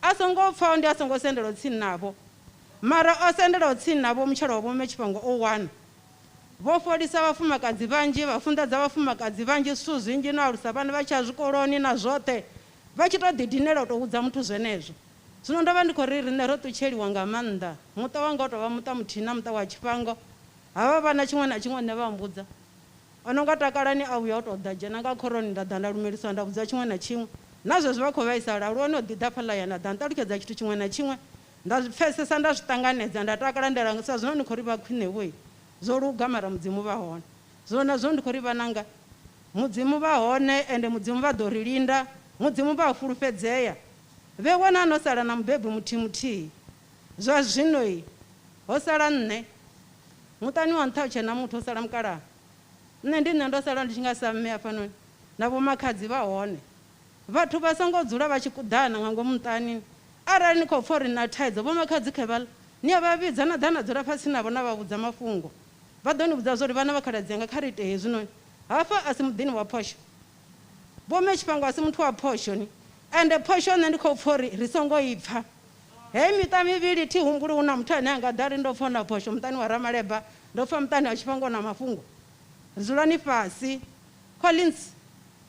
A songo pfha ndi a songo sendela tsini navho. Mara o sendela tsini navho mutshelo wa Vhomme Tshifhango o wana. Vho fholisa vhafumakadzi vhanzhi, vha funḓedza vhafumakadzi vhanzhi zwithu zwinzhi na alusa vhana vha tsha zwikoloni na zwoṱhe. Vha tshi tou ḓidinela u tou vhudza muthu zwenezwo. Zwino ndo vha ndi khou ri riṋe ro ṱutsheliwa nga maanḓa. Muṱa wanga u tou vha muṱa muthihi na muṱa wa Tshifhango. Havha vhana tshiṅwe na tshiṅwe nṋe vha mbudza. O no nga takalani a vhuya o tou ḓa dzhena nga khoroni nda ḓa nda lumeliswa nda vhudza tshiṅwe na tshiṅwe. Na zwezwo vha khou vhaisala luone o ḓi ḓa fhaḽa ya nda ḓa nṱalutshedza tshithu tshiṅwe na tshiṅwe. Nda zwi pfhesesa nda zwi ṱanganedza nda takala ndela sa zwino ndi khou ri vha khwine vhoi. Zwo luga mara mudzimu vha hone. Zwino na zwino ndi khou ri vhananga mudzimu vha hone ende mudzimu vha ḓo ri linda. Mudzimu vha fulufhedzea. Vhe wana no sala na mubebi muthihi muthihi. Zwa zwino ho sala nṋe. Muṱani wa nṱha tshena muthu o sala mukalaha. Nṋe ndi nṋe ndo sala ndi tshi nga sa mme hafhanoni. Na vho makhadzi vha hone. Vhathu vha songo dzula vha tshi kuḓana nga ngomu muṱani. Arali ni khou pfha uri na thaidzo vho makhadzi khevala ni a vha vhidza na ḓa na dzula fhasi navho na vha vhudza mafhungo. Vha ḓo ni vhudza zwa uri vhana vha khaladzi anga kha ri ite hezwinoni. Hafha a si muḓini wa phosho. Vhomme Tshifhango a si muthu wa phosho ni. Ende phosho nṋe ndi khou pfha uri ri songo i pfha. Hei miṱa mivhili thi humbuli hu na muthu ane a nga ḓa ri ndo pfha na phosho muṱani wa Ramaleba ndo pfha muṱani wa Tshifhango na mafhungo. Dzulani fhasi. Collins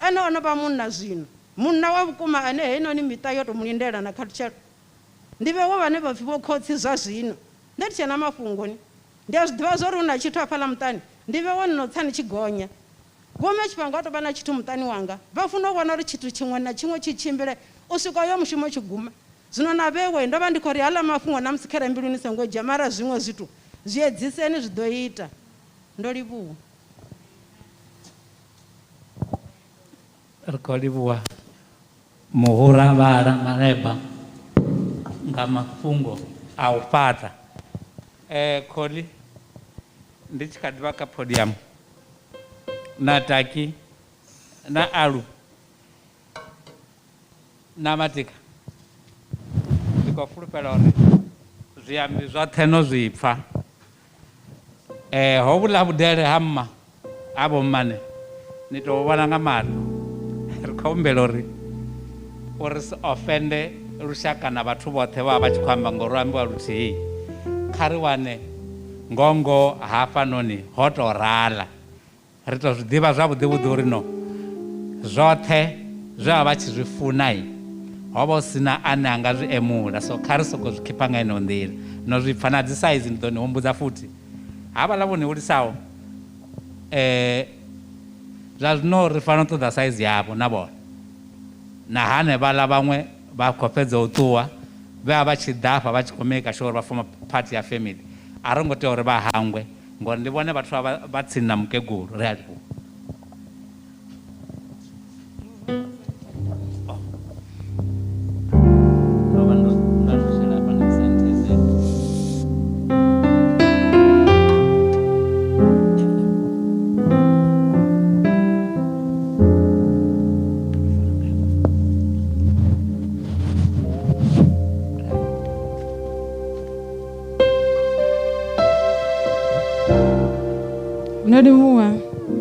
ane o no vha munna zwino. Munna wa vhukuma ane heinoni miṱa yo tou mulindela na khathushelo. Ndi vhewo vhane vha pfhi vho khotsi zwa zwino. Nṋe ndi tshe na mafhungo ni. Ndi a zwi ḓivha zwa uri hu na tshithu hafhaḽa muṱani. Ndi vhewo ni no tsa ni tshi gonya. Vhomme Tshifhango a tou vha na tshithu muṱani wanga. Vha funa u vhona uri tshithu tshiṅwe na tshiṅwe tshi tshimbile u swika yo mushumo tshi guma. Zwino na vhewe ndo vha ndi khou ri haḽa mafhungo na musi khere mbiluni songo dzhia mara zwiṅwe zwithu zwi edziseni zwi ḓo ita. Ndo livhuwa. Ri khou livhuwa muhura vhala Maleba nga mafhungo a u fhaṱa. Kholi ndi tshi kha ḓi vha kha podium na Taki na Alu na Matika ndi khou fulufhela uri zwiambi zwoṱhe no zwi pfha. Hovhuḽa vhudele ha mma ha vho mmane ni tou vhona nga maṱo. Ri khou humbela uri si ofende lushaka na vhathu vhoṱhe vha vha tshi khou amba ngo luambiwa luthihi. Kha ri wane ngongo hafhanoni ho tou rala. Ri tou zwi ḓivha zwavhuḓi vhuḓi uri no zwoṱhe zwe vha vha tshi zwi funa ho vha hu sina ane a nga zwi emula. So kha ri sokou zwi khipha nga ino nḓila no zwi pfha na dzi saizi ni ḓo ni humbudza futhi. Havhaḽa vho ni hulisaho zwa zwino ri fanela u ṱoḓa saizi yavho na vhone. Na hanevhaḽa vhaṅwe vha khou fhedza u ṱuwa vhe vha tshi ḓafha vha tshi khou maker sure vha forma part ya family. a ro ngo tea uri vha hangwe ngori ndi vhone vhathu vha tsini na mukegulu. Ri a livhuwa. Ndo livhuwa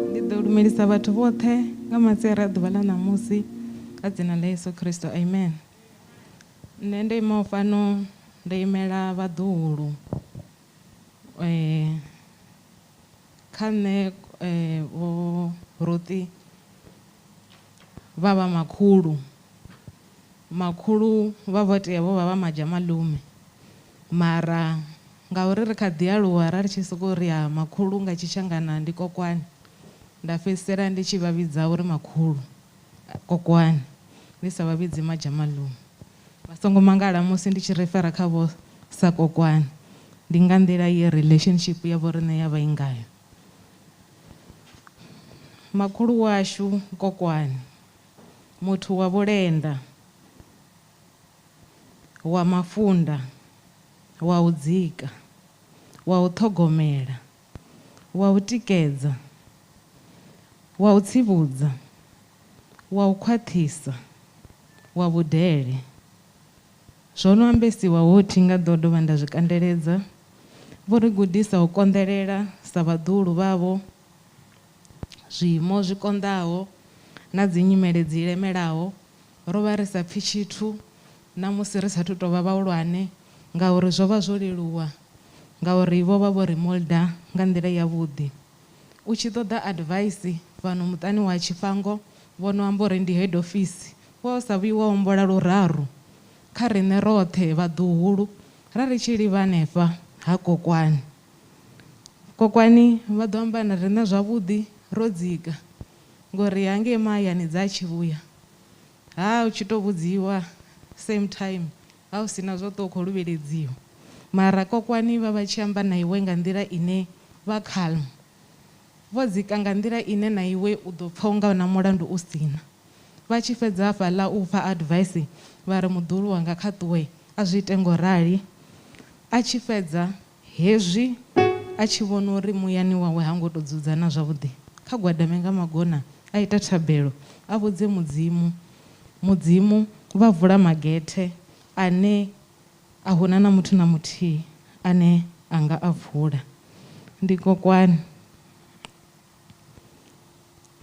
ndi ḓo lumelisa vhathu vhoṱhe nga masiari a ḓuvha ḽa ṋamusi nga dzina ḽa Yesu Kristo, amen. Nṋe ndo imaho fano ndo imela vhaḓuhulu kha nṋe vho Ruti vha vha makhulu vha vho tea vho vha majamalume, mara ngauri ri kha ḓi aluwa ra ri tshi sokou ri ya makhulu nga tshishangana ndi kokwani, nda fhedzisela ndi tshi vha vhidza uri makhulu kokwani ndi sa vha vhidzi majamalume. Vha songo mangala musi ndi tshi refera kha vho sa kokwani, ndi nga nḓila ye relationship ya vho riṋe ya vha i ngayo. Makhulu washu kokwani muthu wa vhulenda, wa mafunda, wa u dzika, wa u ṱhogomela, wa u tikedza, wa u tsivhudza, wa u khwaṱhisa, wa vhudele. Zwo no ambesiwa hothi nga ḓo dovha nda zwi kandeledza. Vho ri gudisa u konḓelela sa vhaḓuhulu vhavho, zwiimo zwi konḓaho na dzi nyimele dzi lemelaho. Ro vha ri sa pfhi tshithu na musi ri sathu tou vha vhahulwane ngauri zwo vha zwo leluwa, ngauri vho vha vho ri molda nga nḓila yavhuḓi. U tshi ṱoḓa advice fhano muṱani wa Tshifhango vhono amba uri ndi head office, wa sa vhuyi wa ombola luraru kha riṋe roṱhe vhaḓuhulu ra ri tshi livha hanefha ha kokwani. Kokwani vha ḓo amba na riṋe zwavhuḓi ro dzika ngori hangei mahayani dza tshi vhuya u tshi tou vhudziwa same time ha u sina zwo tou khou luvheledziwa, mara kokwani vha vha tshi amba na iwe nga nḓila ine vha calm, vho dzika nga nḓila ine na iwe u ḓo pfha unga na mulandu u sina. Vha tshi fhedza hafhaḽa u pfha advice vha ri muḓuhulu wanga kha ṱuwe a zwi ite ngo rali. A tshi fhedza hezwi a tshi vhona uri muyani wawe ha ngo tou dzudzana zwavhuḓi, kha gwadame nga magona a ita thabelo a vhudze mudzimu vha vula magethe ane a huna na muthu na muthihi ane a nga a vula. Ndi kokwani.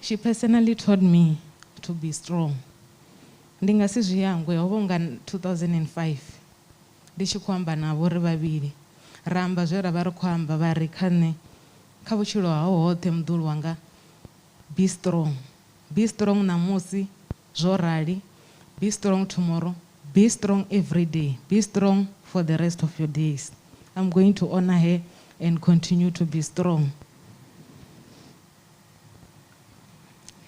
She personally taught me to be strong. Ndi nga si zwi hangwe, ho vha nga 2005 ndi tshi khou amba navho ri vhavhili, ra amba zwe ra vha ri khou amba, vha ri kha nṋe kha vhutshilo hau hoṱhe muḓuhulu wanga be strong. Be strong namusi zwo rali, be strong tomorrow, be strong every day, be strong for the rest of your days. I'm going to honor her and continue to be strong.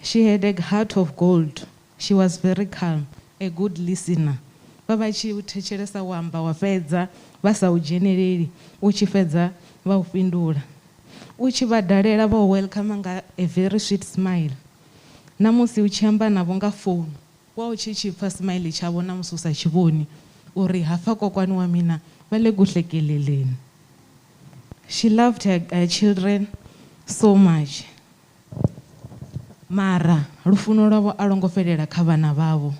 She had a heart of gold. She was very calm, a good listener. Vha vha tshi u thetshelesa u amba wa fhedza vha sa u dzheneleli, u tshi fhedza vha u fhindula. U tshi vha dalela vha u welcome nga a very sweet smile. Na musi u tshi amba navho nga phone wa u tshi pfha smile tshavho na musi u sa tshi vhoni uri hafa kokwani wa mina vha le kuhlekeleleni. She loved her children so much. Mara lufuno lwavho a longo fhelela kha vhana vhavho.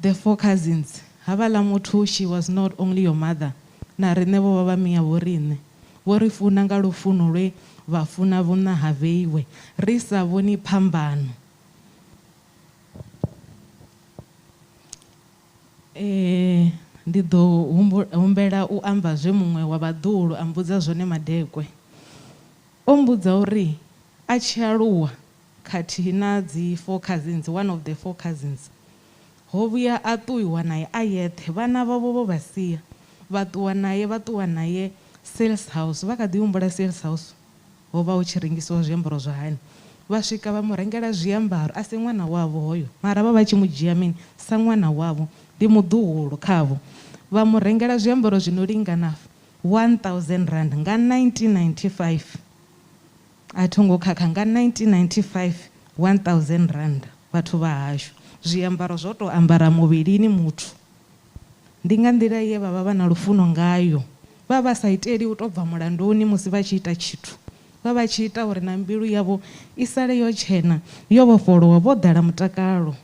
The 4 cousins, havhala muthu, she was not only your mother, na riṋe vho vha vha miya vho riṋe. Vho ri funa nga lufuno lwe vha funa vhona ha vheiwe, ri sa vhoni phambano. Ndi ḓo humbela u amba zwe muṅwe wa vhaḓuhulu a mbudza zwone madekwe. O mbudza uri a tshi aluwa khathihi na dzi 4 cousins, one of the 4 cousins, ho vhuya a ṱuwiwa naye a yeṱhe, vhana vhavho vho vha sia, vha ṱuwa naye sales house. Vha kha ḓi humbula sales house ho vha hu tshi rengisiwa zwiambaro zwa hani. Vha swika vha mu rengela zwiambaro a si ṅwana wavho hoyo, mara vha vha tshi mu dzhia mini sa ṅwana wavho, ndi muḓuhulu khavho. Vha mu rengela zwiambaro zwino lingana 1000 rand nga 1995 a thongo khakha nga 1995 1000 rand vhathu vha hashu zwiambaro zwo to ambara muvhilini muthu ndi nga nḓila ye vha vha vha na lufuno ngayo vha vha sa iteli u to bva mulandoni musi vha tshi ita tshithu vha tshi ita uri na mbilu yavho i sale yo tshena yo vhofholowa vho ḓala mutakalo.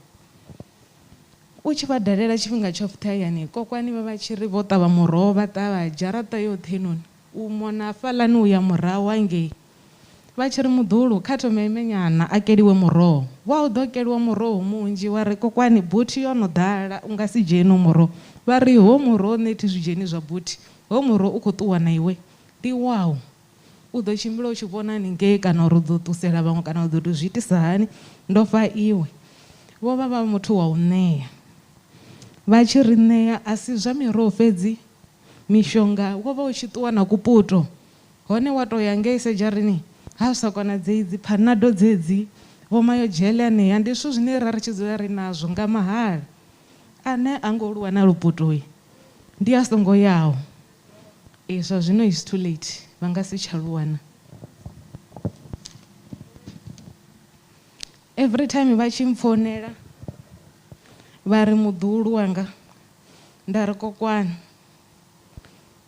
U tshi vha dalela tshifhinga tsho futhayani kokwani vha tshi ri vho ṱavha muroho vha ṱavha dzharaṱa yoṱhe noni u mona hafhaḽani u ya murahu hangei vha tshi ri muḓulu kha thome imenyana a keliwe muroho wa u ḓo keliwa muroho munzhi wa ri kokwani buthi yo no ḓala u nga si dzheni muroho vha ri ho muroho nethi zwi dzheni zwa buthi ho muroho u khou ṱuwa na iwe ndi wau u ḓo tshimbila u tshi vhona haningei kana uri u ḓo ṱusela vhaṅwe kana u ḓo tou zwi itisa hani ndo fa iwe vho vha vha muthu wa u ṋea vha tshi ri ṋea a si zwa miroho fhedzi mishonga wo vha u tshi ṱuwa na kuputo hone wa to ya ngei sedzharini ha sa konadzei dzi phanado dzedzi vho mayo dzhele anea ndi zwithu zwine ra ri tshi dzula ri nazwo nga mahala ane a ngo luwa na luputoyi ndi a songo yaho izwo zwino is too late vha nga si tsha luwana. Every time vha tshi mpfonela vha ri muḓuhulu wanga nda ri kokwani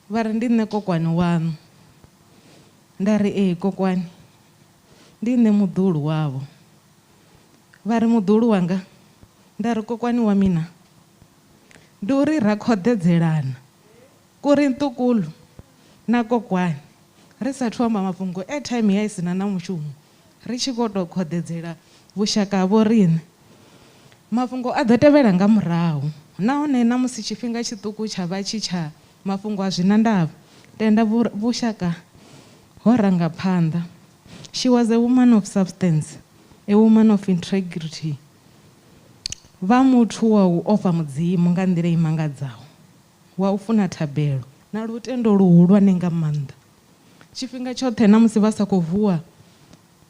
vha ri ndi nṋe kokwani waṋu nda ri ee kokwani ndi nṋe muḓuhulu wavho vha ri muḓuhulu wanga nda ri kokwani wa mina ndi uri ra khoḓedzelana kuri nṱukulu na kokwani ri sathu amba mafhungo airtime ya isina na mushumo ri tshi khou tou khoḓedzela vhushaka havho riṋe mafhungo a ḓo tevhela nga murahu nahone na musi tshifhinga tshiṱuku tsha vha tshi tsha mafhungo a zwina ndavha tenda vhushaka ho ranga phanḓa. She was a woman of substance, a woman of integrity. Vha muthu wa u ofha mudzimu nga nḓila i mangadzaho wa u funa thabelo na lutendo luhulwane nga maanḓa tshifhinga tshoṱhe na musi vha sa khou vuwa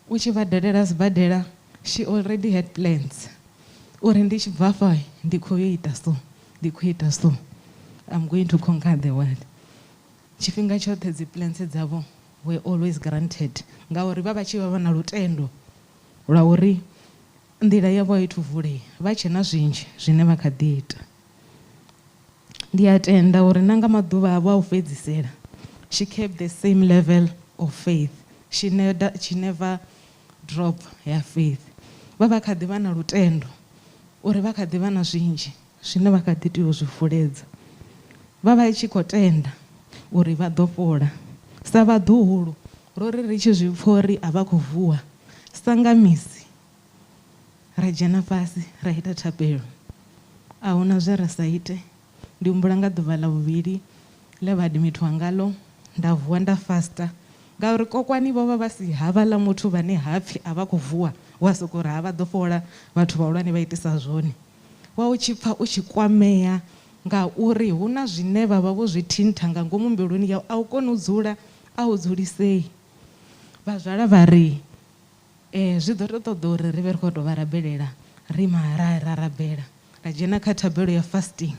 u tshi vha dalela sibadela she already had plans uri ndi tshi bva afha ndi khou ita so ndi khou ita so I'm going to conquer the world. Tshifhinga tshoṱhe dzi plans dzavho were always granted ngauri vha vha tshi vha na lutendo lwa uri nḓila yavho i thuvule vha tshe na zwinzhi zwine vha kha ḓi ita. Ndi a tenda uri na nga maḓuvha avho a u fhedzisela she kept the same level of faith. She never dropped her faith. Vha vha kha ḓi vha na lutendo uri vha kha ḓi vha na zwinzhi zwine vha kha ḓi tea u zwi fuledza vha vha tshi khou tenda uri vha ḓo fhola sa vhaḓuhulu ro ri tshi zwi pfha uri a vha khou vuwa sa nga misi ra dzhena fhasi ra ita thapelo a huna zwe ra sa ite. Ndi humbula nga ḓuvha ḽa vhuvhili ḽe vha admitwa ngaḽo nda vuwa nda fasta ngauri kokwani vho vha vha si havhaḽa muthu vhane hapfhi a vha khou vuwa wa sokou ri ha vha ḓo fhola vhathu vhahulwane vha itisa zwone wa u tshi pfha u tshi kwamea ngauri hu na zwine vha vha vho zwi thintha nga ngomu mbiluni yau a u koni u dzula a u dzulisei vha zwala vha ri zwi ḓo tou ṱoḓa uri ri vhe ri khou tou vha rabelela ri mara ra rabela ra dzhena kha thabelo ya fasting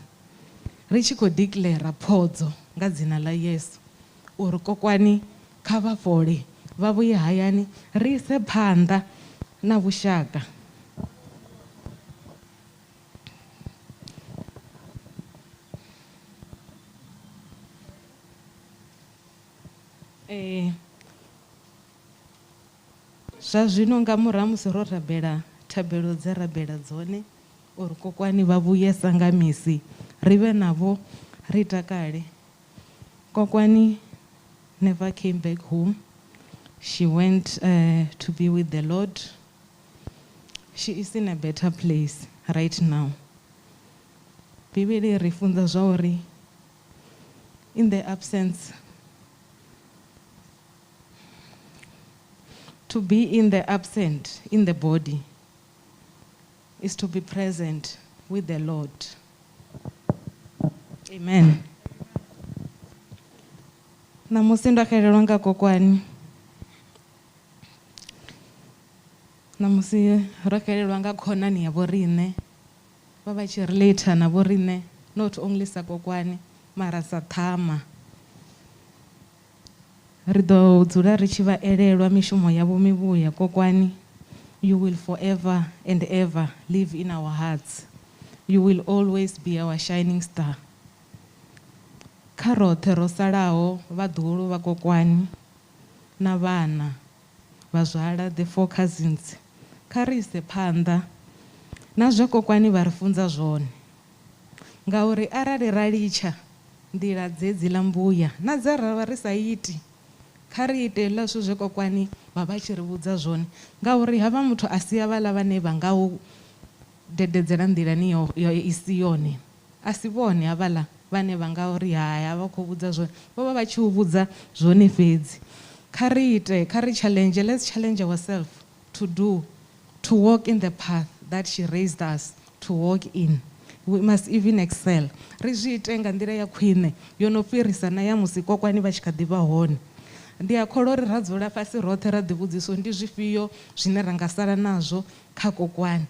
ri tshi khou declare phodzo nga dzina ḽa Yesu uri kokwani kha vha fhole vha vhuye hayani ri ise phanḓa na vhushaka. Zwa zwino nga murahu musi ro rabela thabelo dze rabela dzone uri kokwani vha vhuyesa nga misi ri vhe navho ri takale. Kokwani never came back home. She went to be with the Lord. She is in a better place right now. Bibele ri funza zwa uri in the absence to be in the absent in the body is to be present with the Lord. Amen. Namusi ndo xelelwa nga kokwani. Namusi ro xelelwa nga khonani ya vorine. Va va chi relate na vorine not only sa kokwani mara sa thama. ri ḓo dzula ri tshi vha elelwa mishumo yavho mivhuya. Kokwani, you will forever and ever live in our hearts. You will always be our shining star. Kha roṱhe ro salaho vhaḓuhulu vha kokwani na vhana vhazwala, the 4 cousins, kha ri ise phanḓa na zwe kokwani vha ri funza zwone, ngauri arali ra litsha nḓila dzedzi ḽa mbuya na dze ra vha ri sa iti, kha ri ite hezwiḽa zwithu zwe kokwani vha vha tshi ri vhudza zwone, ngauri havha muthu a si havhaḽa vhane vha nga u dededzela nḓilani i si yone, a si vhone havhaḽa vhane vha nga uri haya vha khou vhudza zwone, vho vha vha tshi u vhudza zwone fhedzi. Kha ri ite, kha ri challenge, let's challenge ourselves to walk in the path that she raised us to walk in. We must even excel. Ri zwi ite nga nḓila ya khwine yo no fhirisa na ya musi kokwani vha tshi kha ḓi vha hone. Ndi a kholwa uri ra dzula fhasi roṱhe ra ḓivhudzisa ndi zwifhio zwine ra nga sala nazwo kha kokwani,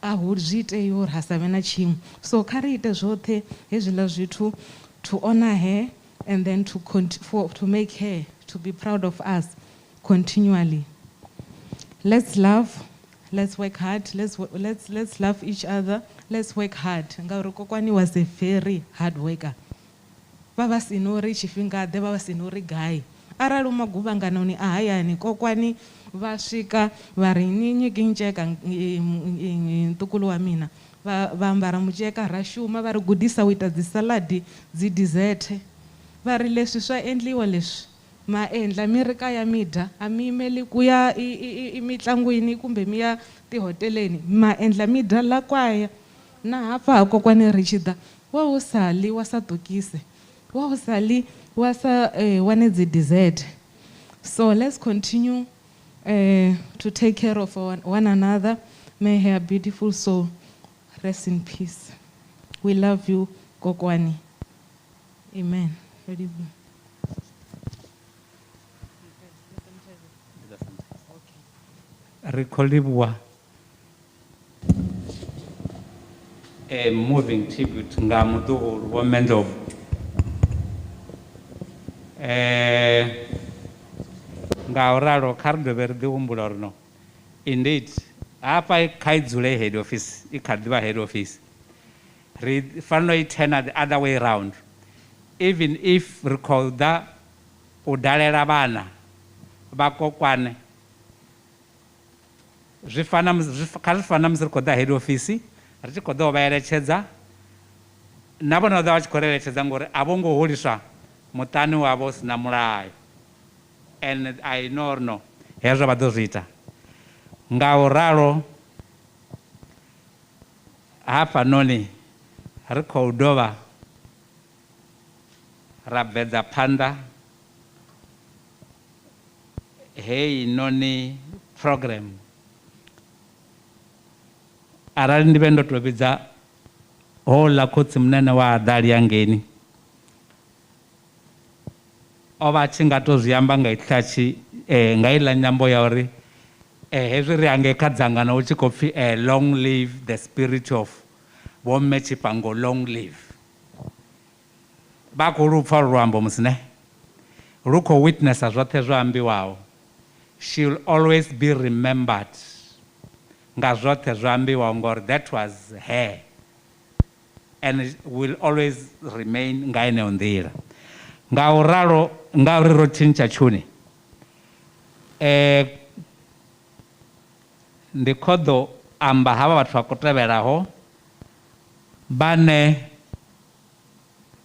a hu zwi itei uri ha sa vhe na tshiṅwe. So kha ri ite zwoṱhe hezwiḽa zwithu to honor her and then to make her to be proud of us continually. Let's love, let's work hard, let's love each other, let's work hard. Ngauri kokwani was a very hard worker. Vha si no ri tshifhinga ḓe, vha si no ri gai. Arali maguvhanganoni a hayani kokwani vha swika vha ri ni nyiki nceka ntukulu wa mina, vha ambara muceka ra shuma, va ri gudisa u ita dzi saladi, dzi dessert, va ri leswi swa endliwa leswi ma endla mi ri kaya mi dya, a mi yimeli ku ya mitlangwini kumbe mi ya tihoteleni, ma endla mi dya la kwaya. Na hafha kokwani ri tshi ḓa, wa u sali wa sa ṱukise, wa u sali wa sa wane dzi dessert. So let's continue to take care of one another. May her beautiful soul rest in peace. We love you, kokwani. Amen. Ready? Ri khou livhuwa a moving tribute nga muḓuhulu wa Mendlovu. Nga u ralo kha ri dovhe ri ḓi humbula uri no, indeed hafha kha i dzule head office, i kha ḓivha head office, ri fanela i turn the other way around. Even if ri khou ḓa u dalela vhana vha kokwane, kha zwi fana musi ri khou ḓa head office ri tshi khou ḓa u vha eletshedza, na vhone vha ḓa vha tshi khou ri eletshedza ngori a vho ngo holiswa muṱani wavho si na mulayo. And I know no hezwo vha ḓo zwi ita. Nga u ralo hafhanoni ri khou dovha ra bvedza phanḓa hei noni program. Arali ndi vhe ndo to vhidza hola khotsi munene wa ḓali ya ngeni, o vha tshi nga to zwi amba nga nga iḽa nyambo ya uri hezwi ri ange kha dzangano hu tshi khou pfhi long live the spirit of Vho Mme Tshifhango, long live. Vha khou lu pfa luambo musine lu khou witnessa zwoṱhe zwo ambiwaho. She will always be remembered nga zwoṱhe zwo ambiwaho ngori that was her, and it will always remain nga heneyo nḓila. Nga u ralo nga uri ro tshintsha tshuni, ndi khou ḓo amba havha vhathu vha khou tevhelaho vhane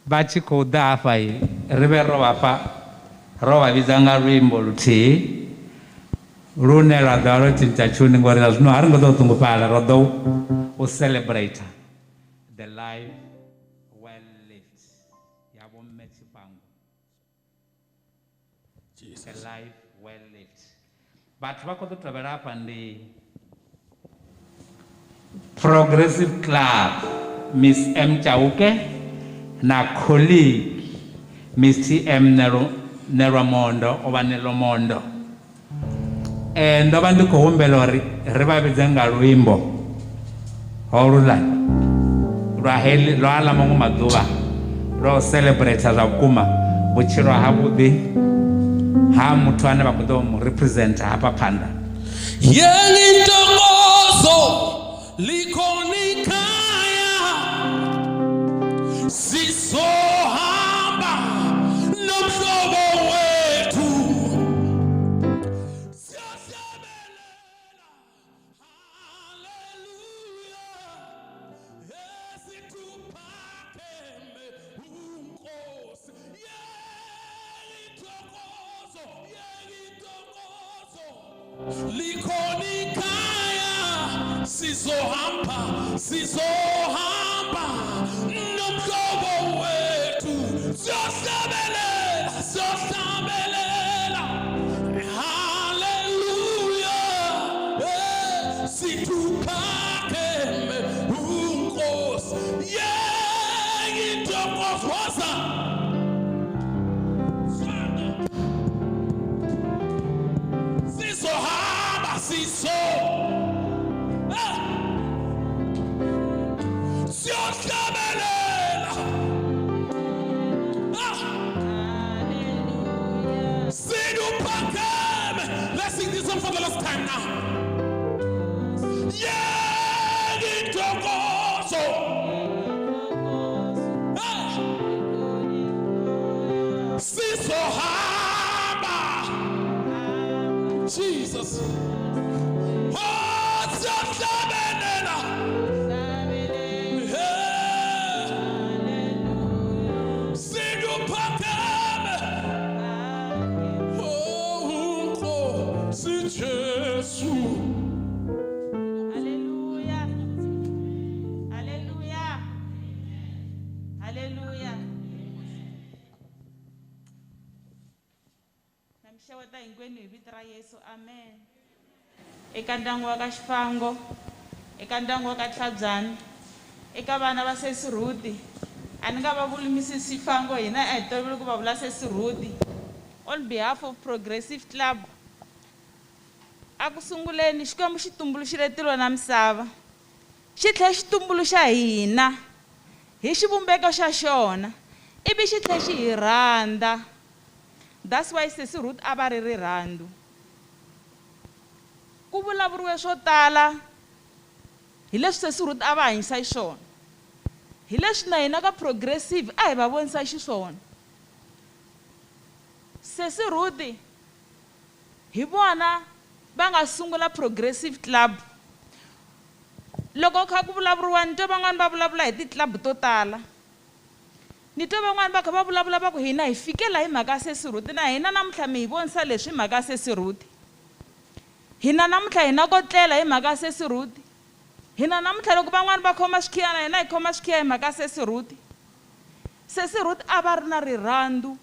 vha tshi khou ḓa hafha ri vhe ro vha vhidza nga luimbo luthihi lune lwa ḓovha ro tshintsha tshuni ngori na zwino a ri ngo ḓo ṱungufhala, ro ḓo u celebrate the life well lived ya Vho Mme Tshifhango. The life well lived. Vhathu vha khou ḓo tevhela hafha ndi Progressive Club, Miss M Chauke na colleague Miss TM Neromondo ova Nelomondo. Ndo vha ndi khou humbela uri ri vha vhidze nga luimbo holulani lwa aḽa maṅwe maḓuvha lwa u celebrate zwa vhukuma vhutshilo havhuḓi ha muthu ane vha khou ḓo mu representa hafha phanḓa. Yengintokozo likhonikaya sisohamba nomhlobo wethu likhonikaya sizohamba nomhlobo wethu siyohlabelela haleluya situphakeme uNkosi yengithokoza sizohamba siyohlabelela situphakeme. Let's sing this song for the last time now. Yengithokozo sizohamba Jesus. Oh, siyohlabelela situphakeme uNkosi Jesu. Hallelujah. Hallelujah. Hallelujah. Namshawata hinkwenu hi vito ra Yesu. Amen. Eka ndyangu wa ka Tshifhango, eka ndyangu wa ka Tlhabyani, eka vana va Sesi Ruti, a ni nga va vuli Mrs. Tshifhango, hina a hi tolovele ku va vula Sesi Ruti. On behalf of Progressive Club, a ku sunguleni Xikwembu xi tumbuluxile tilo na misava, xi tlhela xi tumbuluxa hina hi xivumbeko xa xona, ivi xi tlhela xi hi rhandza. That's why Sesi Ruti a va ri rirhandzu. Ku vulavuriwe swo tala hi leswi Sesi Ruti a va hanyisa xiswona, hi leswi na hina ka Progressive a hi va vonisa xiswona. Sesi Ruti hi vona va nga sungula Progressive Club. Loko kha ku vulavuriwa ni twa van'wana va vulavula hi ti-club to tala, ni twa van'wana va kha va vulavula va ku hina hi fikela hi mhaka Sesi Ruti, na hina namuntlha mi hi vonisa leswi hi mhaka Sesi Ruti. Hina namuntlha hi na ko tlela hi mhaka Sesi Ruti. Hina namuntlha loko van'wana va khoma swikhiya na hina hi khoma swikhiya hi mhaka Sesi Ruti. Sesi Ruti a va ri na rirhandzu.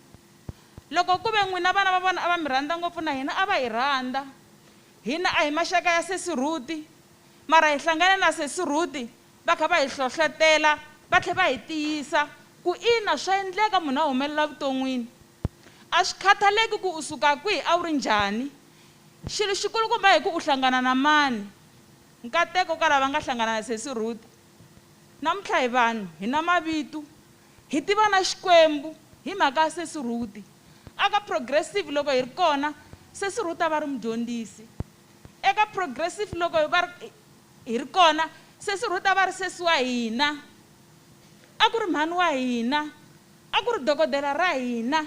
Loko ku ve n'wina vana va vona a va mi rhandza ngopfu, na hina a va hi rhandza. Hina a hi maxaka ya Sesi Ruti, mara hi hlangane na Sesi Ruti va kha va hi hlohlotela, va tlhela va hi tiyisa ku ina swa endleka munhu a humelela vuton'wini. A swi khataleki ku u suka kwihi a wu ri njhani, xilo xikulukumba hi ku u hlangana na mani. Nkateko ka lava nga hlangana na Sesi Ruti, namuntlha hi vanhu hi na mavito, hi tiva na Xikwembu hi mhaka ya Sesi Ruti. Aka Progressive loko hi ri kona, Sesi Ruti a va ri mudyondzisi. Eka Progressive loko hi ri kona, Sesi Ruti a va ri sesi wa hina, a ku ri mhani wa hina, a ku ri dokodela ra hina,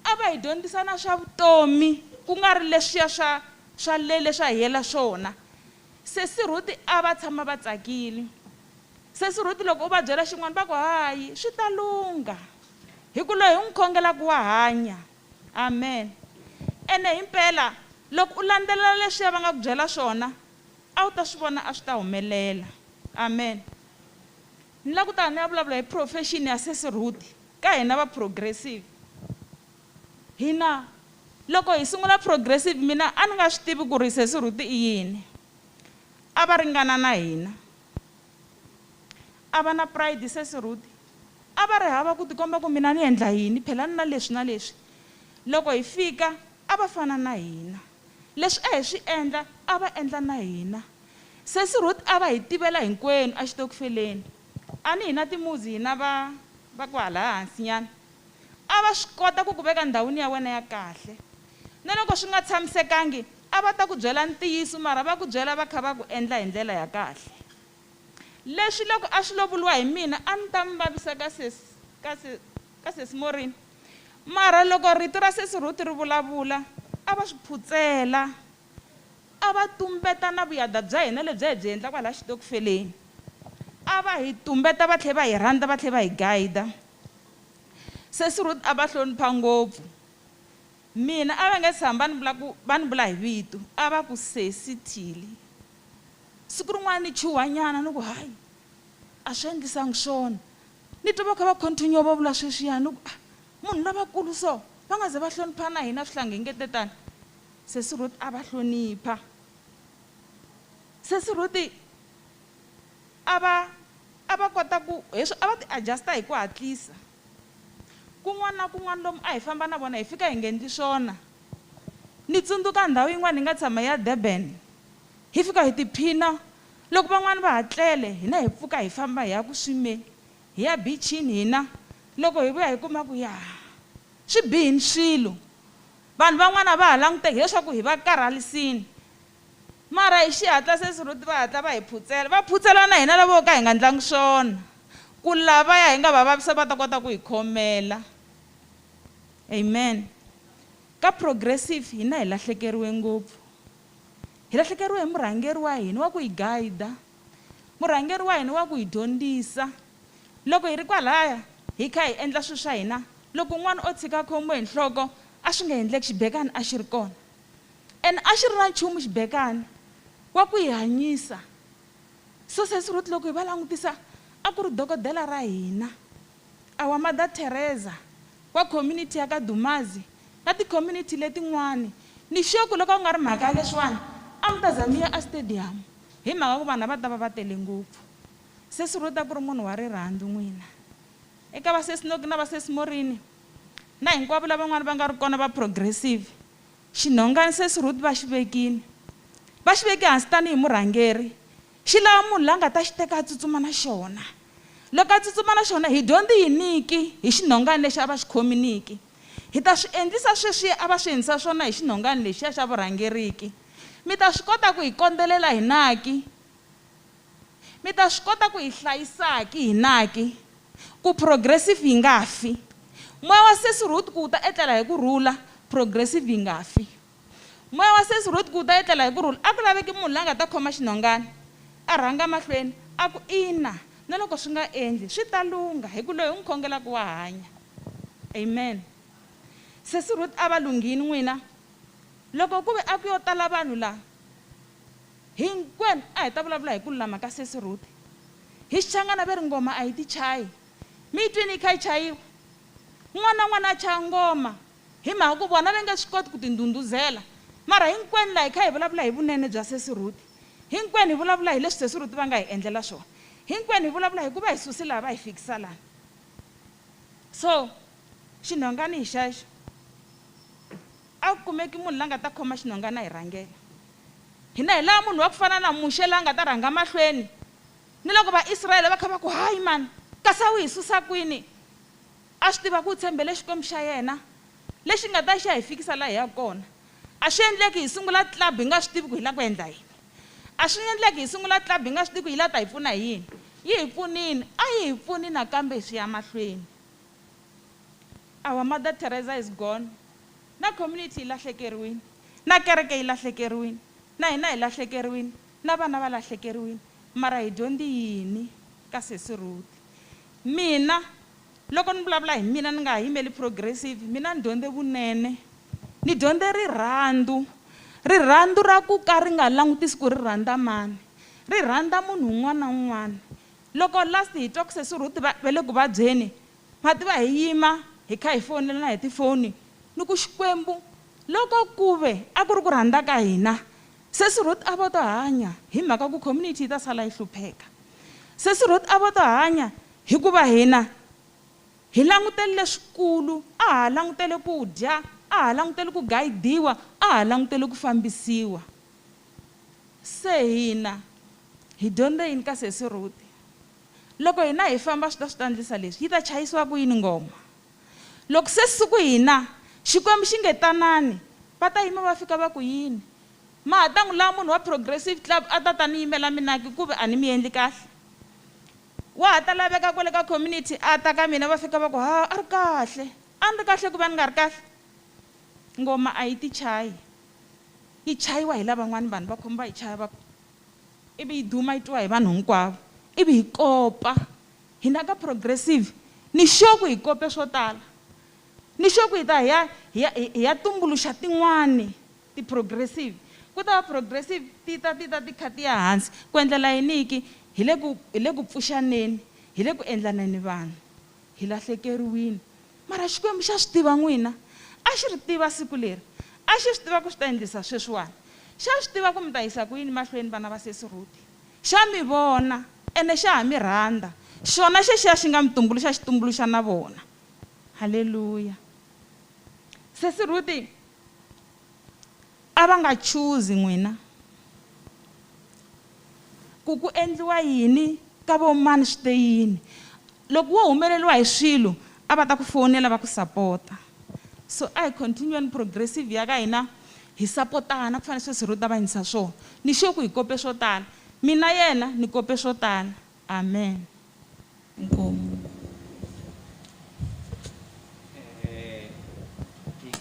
a va hi dyondzisa na swa vutomi ku nga ri leswiya swa leswi a hi yela swona. Sesi Ruti a va tshama va tsakile. Sesi Ruti loko u va byela xin'wana va ku hayi swi ta lunga, hi ku loyi hi n'wi khongelaka wa hanya. Amen. Ene himpela loko u landzelela leswiya va nga ku byela swona, a wu ta swi vona a swi ta humelela. Amen. Ni la ku ta ni ya vulavula hi profession ya Sesi Ruti ka hina va Progressive. Hina loko hi sungula Progressive, mina a ni nga swi tivi ku ri Sesi Ruti i yini. A va ringana na hina, a va na pride Sesi Ruti, a va ri hava ku tikomba ku mina ni endla yini phela ni na leswi na leswi. Loko hi fika a va fana na hina, leswi a hi swi endla a va endla na hina. Sesi Ruti a va hi tivela hinkwenu a xitokufeleni, a ni hina timuzi hina va ku hala hansinyana, a va swi kota ku ku veka ndhawini ya wena ya kahle. na loko swi nga tshamisekangi a va ta ku byela ntiyiso mara va ku byela va kha va ku endla hi ndlela ya kahle. Leswi loko a swi lovuliwa hi mina a ni ta mi vavisa ka sesi Morini, mara loko rito ra sesi Ruth ri vulavula a va swi phutsela, a va tumbeta na vuyada bya hina lebyi hi byi endla kwala xitokofeleni, a va hi tumbeta va tlhela va hi rhandza va tlhela va hi gayida. Sesi Ruth a va hlonipha ngopfu. Mina a va nge tshama va ni vula hi vito, a va ku Sesi Thili. Siku rin'wana ni chuhanyana ni ku hayi a swi endlisangi swona, ni twa va kha va continue va vula sweswiyani ni ku munhu lavakulu so va nga ze va hlonipha na hina swihlangi hi ngete tani. Sesi Ruth a va hlonipha. Sesi Ruth a va kota ku a va ti adjusta hi ku hatlisa. Kun'wana na kun'wana lomu a hi famba na vona hi fika hi ngendli swona. Ni tsundzuka ndhawu yin'wana hi nga tshama ya Durban, hi fika hi tiphina loko van'wana va ha tlele hina hi pfuka hi famba hi ya ku swimeni, hi ya bichini hina. Loko hi vuya hi kuma ku ya swi bihini swilo, vanhu van'wana va ha langute leswaku hi va karhalisini, mara hi xihatla Sesi Ruth va hatla va hi phutsela, va phutsela na hina lavo ka hi nga ndlangi swona ku lavaya hi nga va vavisa va ta kota ku hi khomela. Amen. Ka progressive hina hi lahlekeriwe ngopfu, hi lahlekeriwe hi murhangeri wa hina wa ku hi gayida, murhangeri wa hina wa ku hi dyondzisa. Loko hi ri kwalaya hi kha hi endla swilo swa hina, loko n'wana o tshika khombo hi nhloko a swi nga endleki xibekani a xi ri kona, and a xi ri na nchumu xibekani wa ku hi hanyisa. So Sesi Ruth loko hi va langutisa a ku ri dokodela ra hina, our Mother Teresa wa community ya ka Dumazi na ti-community letin'wani. Ni xoku loko ku nga ri mhaka ya leswiwani a mi ta zamiya a stadium hi mhaka ku vanhu va ta va va tele ngopfu. Sesi Ruth a ku ri munhu wa rirhandzu n'wina. Eka va Sesi Noki na va Sesi Morini na hinkwavo lavan'wana va nga ri kona va progressive, xinhongani Sesi Ruth va xi vekile, va xi veke hansi tanihi murhangeri. Xi lava munhu la nga ta xi teka a tsutsuma na xona. Loko a tsutsuma na xona hi dyondzi hi niki hi xinhongani lexi a va xi khomi niki, hi ta swi endlisa sweswi a va swi endlisa swona hi xinhongani lexiya xa vurhangeriki. Mi ta swi kota ku hi kondzelela hi naki, mi ta swi kota ku hi hlayisaki hi naki, ku progressive yi nga fi. Moya wa Sesi Ruth ku ta etlela hi kurhula, progressive yi nga fi. Moya wa Sesi Ruth ku ta etlela hi kurhula, a ku laveki munhu la nga ta khoma xinhongani a rhanga mahlweni a ku ina, na loko swi nga endli swi ta lunga hi ku loyi u n'wi khongelaka wa hanya. Amen. Sesi Ruth a va lunghini n'wina. Loko ku ve a ku yo tala vanhu la hinkwenu a hi ta vulavula hi ku lulama ka Sesi Ruth. Hi xichangana ve ri ngoma a hi ti chayi, mi twini hi kha yi chayiwa, n'wana na n'wana a chaya ngoma hi mhaka ku vona va nge swi koti ku tindhundhuzela, mara hinkwenu la hi kha hi vulavula hi vunene bya Sesi Ruth. Hinkwenu hi vulavula hi leswi Sesi Ruth va nga hi endlela swona, hinkwenu hi vulavula hi ku va hi susi laha va hi fikisa lana. So xinhongani hi xexo, a ku kumeki munhu la nga ta khoma xinhongani a hi rhangela. Hina hi lava munhu wa ku fana na Muxe la nga ta rhanga mahlweni, ni loko va Israyele va kha va ku hayi mani kasi a wu hi susa kwini, a swi tiva ku u tshembele xikwembu xa yena lexi nga ta xa hi fikisa laha hi ya kona. A swi endleki hi sungula club hi nga swi tivi ku hi la ku endla yini, a swi endleki hi sungula club hi nga swi tivi ku hi la ta hi pfuna hi yini. Yi hi pfunini, a yi hi pfuni nakambe hi swi ya mahlweni. Our Mother Teresa is gone, na community yi lahlekeriwile, na kereke yi lahlekeriwile, na hina hi lahlekeriwile, na vana va lahlekeriwile, mara hi dyondzi yini ka Sesi Ruth. Mina loko ni vulavula hi mina ni nga ha yimeli progressive, mina ni dyondze vunene, ni dyondze rirhandzu, rirhandzu ra ku ka ri nga langutisi ku ri rhandza mani, ri rhandza munhu un'wana na un'wana. Loko last hi twa ku Sesi Ruth va le ku vabyeni, ma tiva hi yima hi kha hi fonela na hi tifoni ni ku Xikwembu loko ku ve a ku ri ku rhandza ka hina, Sesi Ruth a va to hanya hi mhaka ku community yi ta sala yi hlupheka. Sesi Ruth a va to hanya hikuva hina hi langutele leswikulu, a ha langutele ku dya, a ha langutele ku gayidiwa, a ha langutele ku fambisiwa. Se hina hi dyondze yini ka Sesi Ruth? Loko hina hi famba swi ta endlisa leswi, yi ta chayisiwa ku yini ngoma? Loko se siku hina Xikwembu xi nge tanani va ta yima va fika va ku yini ma ta n'wi lava munhu wa progressive club a ta ni yimela minaki ku ve a ni mi endli kahle wa ha ta laveka kwale ka community a ta ka mina va fika va ku ha a ri kahle a ni ri kahle ku va ni nga ri kahle ngoma a yi ti chayi yi chayiwa hi lavan'wani vanhu va khomba hi chaya va ivi yi duma yi twiwa hi vanhu hinkwavo ivi hi kopa hina ka progressive ni sure ku hi kope swo tala ni sure ku hi ta hi ya tumbuluxa tin'wani ti-progressive ku ta va progressive ti kha ti ya hansi ku endlela yiniki hi le ku pfuxaneni hi le ku endlaneni vanhu hi lahlekeriwile mara xikwembu xa swi tiva n'wina a xi ri tiva siku leri a xi swi tiva ku swi ta endlisa sweswiwani xa swi tiva ku mi ta yisa ku yini mahlweni vana va sesi Ruti xa mi vona ene xa ha mi rhandza xona xexiya xi nga mi tumbuluxa xi tumbuluxa na vona haleluya sesi Ruti a va nga choose n'wina ku endliwa yini ka vomani swi te yini loko wo humeleliwa hi swilo a va ta ku fonela va ku sapota so a hi continue progressive ya ka hina hi sapotana ku fanele sesi Ruti a va endlisa swona ni sure ku hi kope swo tala mina yena ni kope swo tala amen hi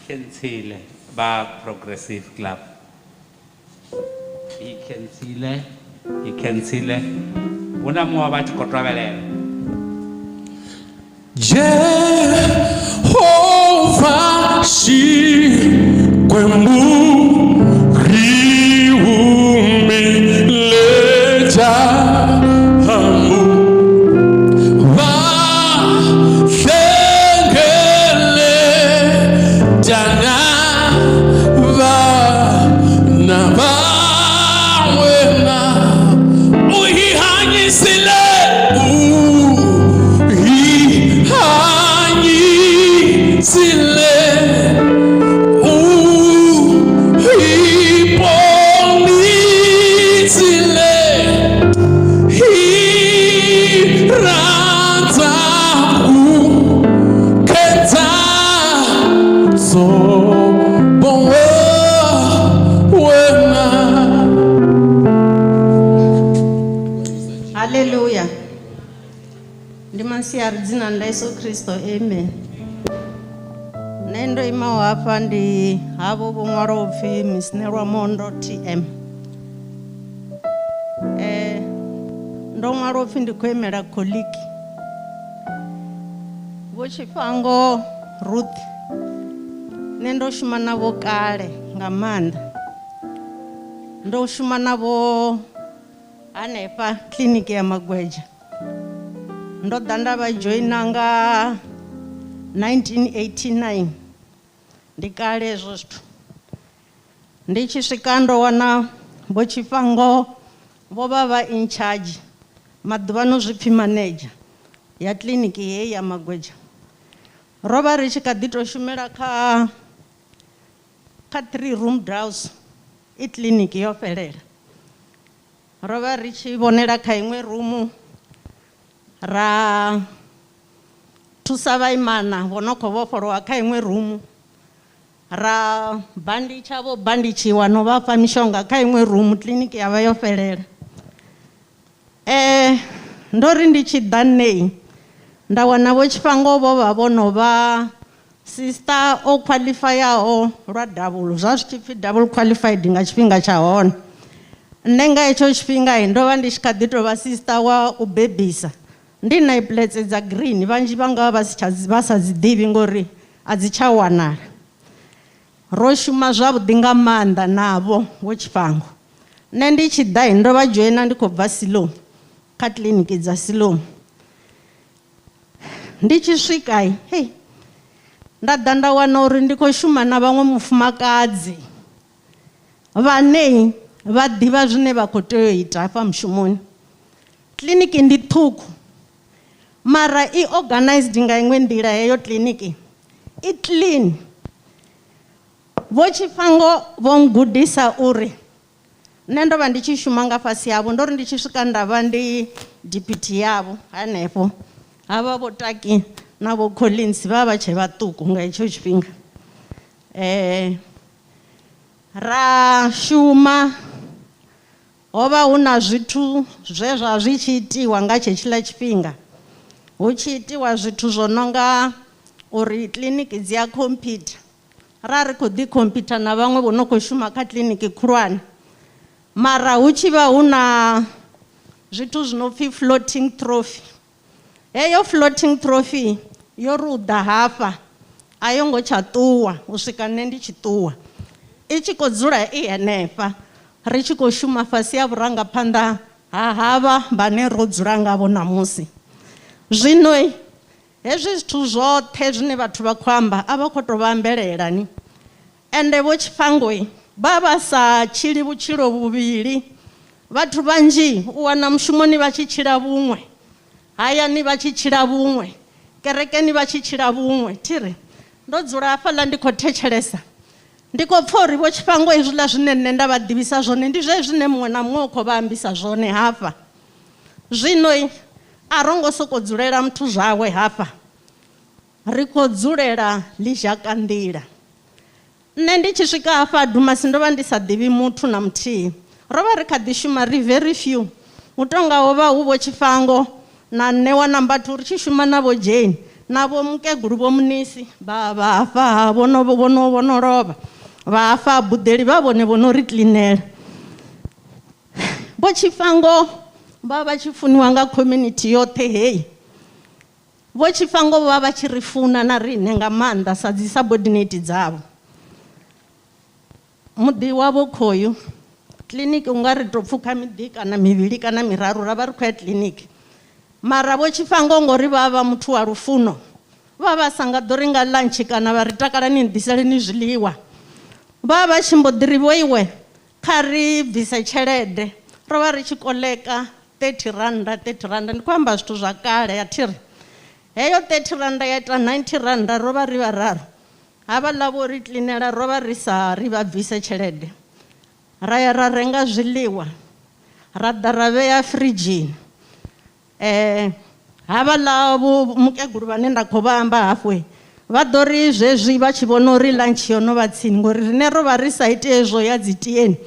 khensile va progressive club hi khensile una muwa va tikotwavelela Jehovah Xikwembu riumeleta hamu vahlengele dana vana vawena uhihanyisile Hallelujah. Ndimansiari dzina la Yesu Kristo, amen. Nendo imaho hafha ndi havho vho ṅwalaho upfhi Misnerwa Mondo TM. Ndo ṅwala upfhi ndi khou imela colleague vho Tshifhango Ruth. Nṋe ndo shuma navho kale nga maanḓa, ndo shuma navho hanefha kiḽiniki ya Magweja. Ndo ḓa nda vha joina nga 1989, ndi kale hezwo zwithu. Ndi tshi swika ndo wana vho Tshifhango vho vha vha in charge maḓuvhano zwipfhi manager ya kiḽiniki heyi ya Magweja. Ro vha ri tshi kha ḓi tou shumela kha 3 room house, i kiḽiniki yo fhelela. Ro vha ri tshi vhonela kha iṅwe rumu, ra thusa vhaimana vho no khou vhofholowa kha iṅwe rumu, ra banditsha vho banditsiwa no vha fha mishonga kha iṅwe rumu, kiḽiniki ya vha yo fhelela. Ndo ri ndi tshi ḓa nei nda wana vho Tshifhango vho vha vho no vha sister o qualifiyaho lwa double, zwa zwi tshi pfhi double qualified nga tshifhinga tsha hone. Nṋe nga hetsho tshifhinga ndo vha ndi tshi kha ḓi tou vha sister wa u bebisa, ndi na plate dza green, vhanzhi vha nga vha sa dzi ḓivhi ngori a dzi tsha wanala. Ro shuma zwavhuḓi nga maanḓa navho vho Tshifhango. Nṋe ndi tshi ḓa ndo vha joina ndi khou bva Siloam kha kiḽiniki dza Siloam. Ndi tshi swika nda ḓa nda wana uri ndi khou shuma na vhaṅwe mufumakadzi vhane vha ḓivha zwine vha khou tea u ita hafha mushumoni. Kiḽiniki ndi ṱhukhu mara i organized nga iṅwe nḓila, heyo kiḽiniki i clean. Vho Tshifhango vho ngudisa uri nṋe ndo vha ndi tshi shuma nga fhasi yavho, ndo ri ndi tshi swika nda vha ndi deputy yavho hanefho. Havha vho Taki na vho Collins vha vha tshe vhaṱuku nga hetsho tshifhinga. ra shuma hovha huna zwithu zwe zwa zwi tshi itiwa nga tshetshiḽa tshifhinga. Hu tshi itiwa zwithu zwo no nga uri kiḽiniki dzi a khomphitha, ra ri khou ḓi khomphitha na vhaṅwe vho no khou shuma kha kiḽiniki khulwane, mara hu tshi vha hu na zwithu zwi no pfhi floating trophy. Heyo floating trophy yo ri u ḓa hafha a yo ngo tsha ṱuwa u swika nṋe ndi tshi ṱuwa, i tshi khou dzula i henefha ri tshi khou shuma fhasi ya vhurangaphanḓa ha havha vhane ro dzula ngavho ṋamusi. Zwino hezwi zwithu zwoṱhe zwine vhathu vha khou amba a vha khou tou vha ambelela ni, ende vho Tshifhango vha vha sa tshili vhutshilo vhuvhili. Vhathu vhanzhi u wana mushumoni vha tshi tshila vhuṅwe, hayani vha tshi tshila vhuṅwe, kerekeni vha tshi tshila vhuṅwe. Thiri ndo dzula hafhaḽa ndi khou thetshelesa, ndi khou pfha uri vho Tshifhango hezwiḽa zwine nṋe nda vha ḓivhisa zwone ndi zwe zwine muṅwe na muṅwe u khou vha ambisa zwone hafha. Zwino a ro ngo sokou dzulela muthu zwawe hafha, ri khou dzulela ḽizhaka nḓila. Nṋe ndi tshi swika hafha Dumasi ndo vha ndi sa ḓivhi muthu na muthihi, ro vha ri kha ḓi shuma ri very few, hu tonga ho vha hu vho Tshifhango na nṋe wa Nambatu ri tshi shuma na vho Jane na vho mukegulu vho Munisi vha hafha vho no lovha, vha hafha Buḓeli vha vhone vho no ri kiḽinela. Vho Tshifhango vha vha tshi funiwa nga community yoṱhe heyi. Vho Tshifhango vha vha tshi ri funa na riṋe nga maanḓa sa dzi subordinate dzavho. Muḓi wavho Khoyu kiḽiniki u nga ri tou pfukha miḓi kana mivhili kana miraru ra vha ri khou ya kiḽiniki, mara vho Tshifhango ngori vha vha muthu wa lufuno vha vha sa nga ḓo ri nga lunch kana vha ri takalani ni ḓiseleni zwiḽiwa, vha vha tshi mbo ḓi ri vho iwe kha ri bvise tshelede. Ro vha ri tshi koleka 30 randa 30 randa, ndi khou amba zwithu zwa kale. A thiri heyo 30 randa ya ita 90 randa, ro vha ri vhararu, havhaḽa vho ri kiḽinela ro vha ri sa ri vha bvise tshelede, ra ya ra renga zwiḽiwa ra ḓa ra vhea firidzhini. Havhaḽa vho mukegulu vhane nda khou vha amba hafhu vha ḓo ri zwezwi vha tshi vhona uri lunch yo no vha tsini, ngori riṋe ro vha ri sa iti hezwo ya dzi tieni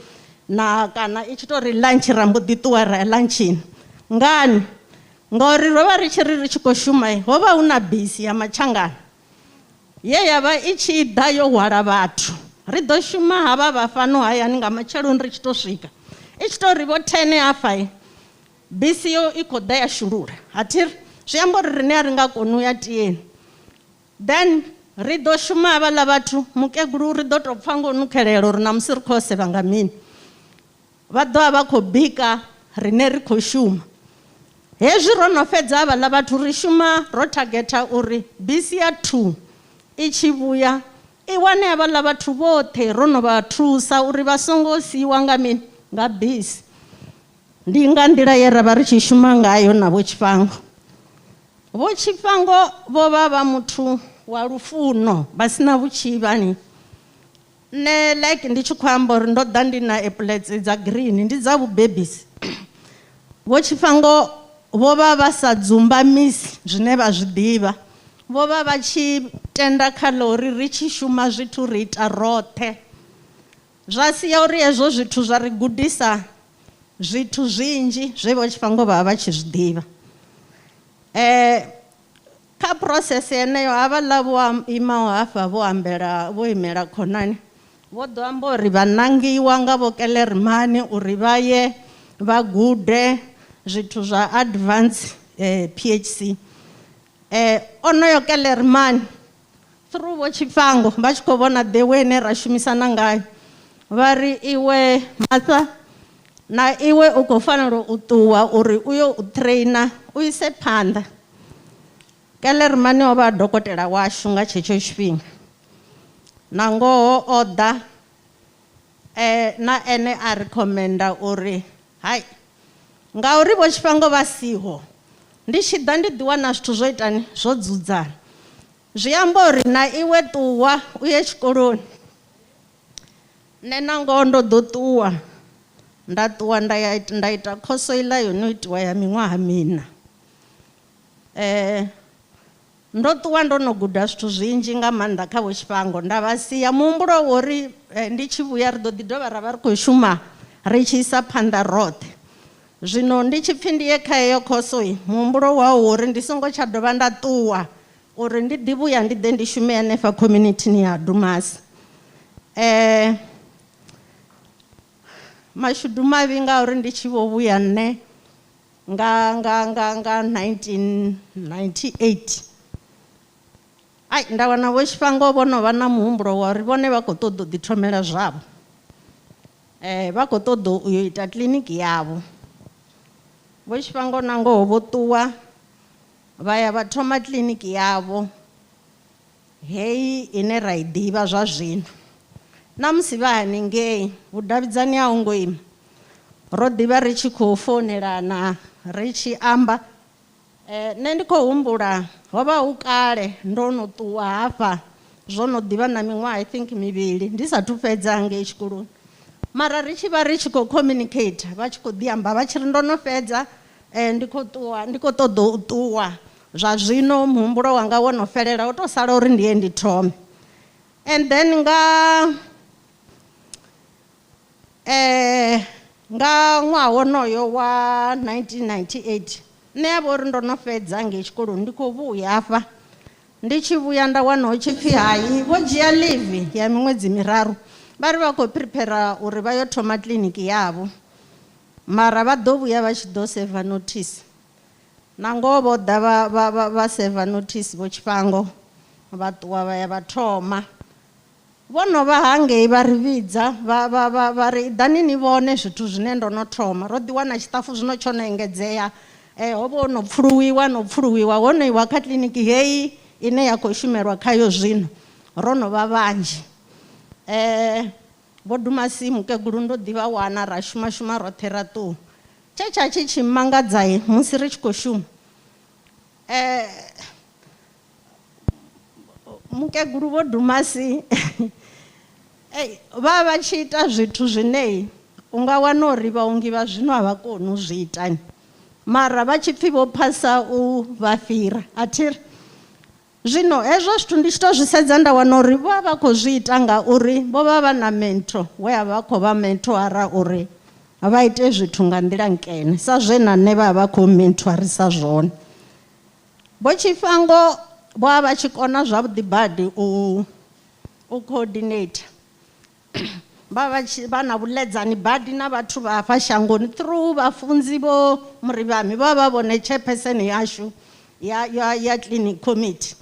na kana i tshi tou ri lunch ra mbo ḓi ṱuwa ra ya lunchini. Ngani? Ngori ro vha ri tshi ri tshi khou shuma ho vha hu na bisi ya Matshangana ye ya vha i tshi ḓa yo hwala vhathu, ri ḓo shuma havha vha fhano hayani nga matsheloni ri tshi tou swika i tshi tou ri vho 10 hafha bisi yo i khou ḓa ya shulula. A thiri zwi amba uri riṋe a ri nga koni u ya tieni, then ri ḓo shuma havhaḽa vhathu. Mukegulu ri ḓo tou pfha ngo nukhelela uri na musi ri khou sevha nga mini, vha ḓo vha vha khou bika riṋe ri khou shuma. Hezwi ro no fedza havhaḽa vhathu ri shuma ro targeta uri bisi ya 2 i tshi vhuya i wane havhaḽa vhathu vhoṱhe ro no vha thusa uri vha songo siiwa nga mini, nga bisi. Ndi nga nḓila ye ra vha ri tshi shuma ngayo na vho Tshifhango. Vho Tshifhango vho vha vha muthu wa lufuno vha sina vhutshivhani. Nṋe like ndi tshi khou amba uri ndo ḓa ndi na epulettes dza green ndi dza vhubebisi. Vho Tshifhango vho vha vha sa dzumbamisi zwine vha zwi ḓivha, vho vha vha tshi tenda kha ḽori ri tshi shuma zwithu ri ita roṱhe. Zwa sia uri hezwo zwithu zwa ri gudisa zwithu zwinzhi zwe vho Tshifhango vha vha tshi zwi ḓivha. Kha process yeneyo havhaḽa vho imaho hafha vho imela khonani vho ḓo amba uri vha ṋangiwa nga vho Kellerman uri vha ye vha gude zwithu zwa advance PHC. Onoyo Kellerman through vho Tshifhango vha tshi khou vhona the way ine ra shumisana ngayo vha ri iwe Martha na iwe u khou fanela u ṱuwa uri u yo u trainer u ise phanḓa. Kellerman o vha dokotela washu nga tshetsho tshifhinga, na ngoho o ḓa na ene a recommenda uri hai ngauri vho Tshifhango vha siho ndi tshi ḓa ndi ḓiwana zwithu zwo itani zwo dzudzana, zwi amba uri na iwe ṱuwa u ye tshikoloni. Nṋe na ngoho ndo ḓo ṱuwa nda ṱuwa nda ita khoso iḽa yo no itiwa ya miṅwaha mina. ndo ṱuwa ndo no guda zwithu zwinzhi nga maanḓa kha vho Tshifhango nda vha sia muhumbulo wori ndi tshi vhuya ri ḓo ḓi dovha ra vha ri khou shuma ri tshi isa phanḓa roṱhe. Zwino ndi tshi pfhi ndi ye kha heyo khoso muhumbulo wawo uri ndi songo tsha dovha nda ṱuwa uri ndi ḓi vhuya ndi ḓe ndi shume hanefha community ya Dumasi. Mashudu mavhi ngauri ndi tshi vho vhuya nne nga 1998 ai nda wana vho Tshifhango vho no vha na muhumbulo wa uri vhone vha khou ṱoḓa u ḓithomela zwavho, vha khou ṱoḓa u ita kiḽiniki yavho. Vho Tshifhango na ngoho vho ṱuwa vha ya vha thoma kiḽiniki yavho heyi ine ra i ḓivha zwa zwino. Na musi vha haningei vhudavhidzani ha ngo ima, ro ḓivha ri tshi khou founelana ri tshi amba. Nṋe ndi khou humbula ho vha hu kale ndo no ṱuwa hafha zwo no ḓivha na miṅwaha I think mivhili ndi sathu fhedza ngei tshikoloni, mara ri tshi vha ri tshi khou communicate vha tshi khou ḓi amba vha tshi ri ndo no fhedza ndi khou ṱoḓa u ṱuwa zwa zwino muhumbulo wanga wo no fhelela u tou sala uri ndi ye ndi thome. And then nga ṅwaha wonoyo wa 1998 nṋe ya vha uri ndo no fhedza ngei tshikoloni ndi khou vhuya hafha. Ndi tshi vhuya nda wana hu tshi pfhi hayi vho dzhia leave ya miṅwedzi miraru vha ri vha khou prepare uri vha yo thoma kiḽiniki yavho, mara vha ḓo vhuya vha tshi ḓo save notice. Na ngoho vho ḓa vha save notice vho Tshifhango vha ṱuwa vha ya vha thoma. Vho no vha hangei vha ri vhidza vha ri ḓani ni vhone zwithu zwine ndo no thoma. Ro ḓi wana tshiṱafu zwino tsho no engedzea, ho vha ho no pfuluwiwa ho no iwa kha kiḽiniki heyi ine ya khou shumelwa khayo zwino ro no vha vhanzhi. Vho Dumasi mukegulu ndo ḓivha wana ra shuma roṱhe ra ṱuwa. Tshe tsha tshi mangadza musi ri tshi khou shuma, mukegulu Vho Dumasi vha tshi ita zwithu zwine u nga wana uri vhaongi vha zwino a vha koni u zwi ita, mara vha tshi pfhi vho phasa u vha fhira athiri. Zwino hezwo zwithu ndi tshi tou zwi sedza nda wana uri vho vha khou zwi ita ngauri vho vha na mentor we a vha khou vha mentora uri vha ite zwithu nga nḓila nkene sa zwe na nṋe vha vha khou mentorisa zwone. Vho Tshifhango vho vha tshi kona zwavhuḓi badi u coordinate, vha na vhuḽedzani badi na vhathu vha hafha shangoni through vhafunzi vho Murivhami vha vhone chairperson yashu ya clinic committee.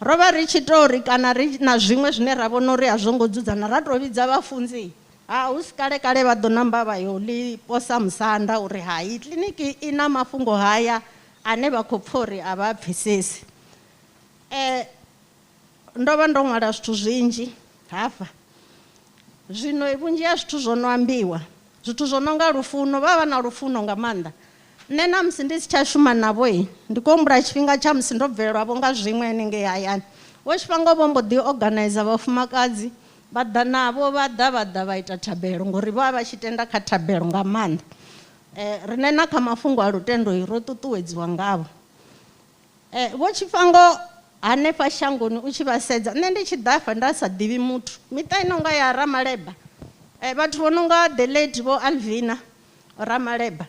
Ro vha ri tshi tou ri kana ri na zwiṅwe zwine ra vhona uri a zwo ngo dzudzana ra tou vhidza vhafunzi hu si kale vha ḓo namba vha yo ḽi posa musanda uri hayi kiḽiniki I na mafhungo haya ane vha khou pfha uri a vha pfhesesi. Ndo vha ndo ṅwala zwithu zwinzhi hafha, zwino vhunzhi ha zwithu zwo no ambiwa zwithu zwo no nga lufuno vha na lufuno nga maanḓa. Nṋe na musi ndi si tsha shuma navho ndi khou humbula tshifhinga tsha musi ndo bvelelwavho nga zwiṅwe hanengei hayani. Vho Tshifhango vho mbo ḓi organizer vhafumakadzi vha ḓa navho vha ḓa vha ita thabelo ngori vha tshi tenda kha thabelo nga maanḓa. Rine na kha mafhungo a lutendo ro ṱuṱuwedziwa ngavho. Vho Tshifhango hanefha shangoni u tshi vha sedza nṋe ndi tshi ḓafa nda sa ḓivhi muthu miṱa ino nga ya Ramaleba, vhathu vho no nga the late vho Alvina Ramaleba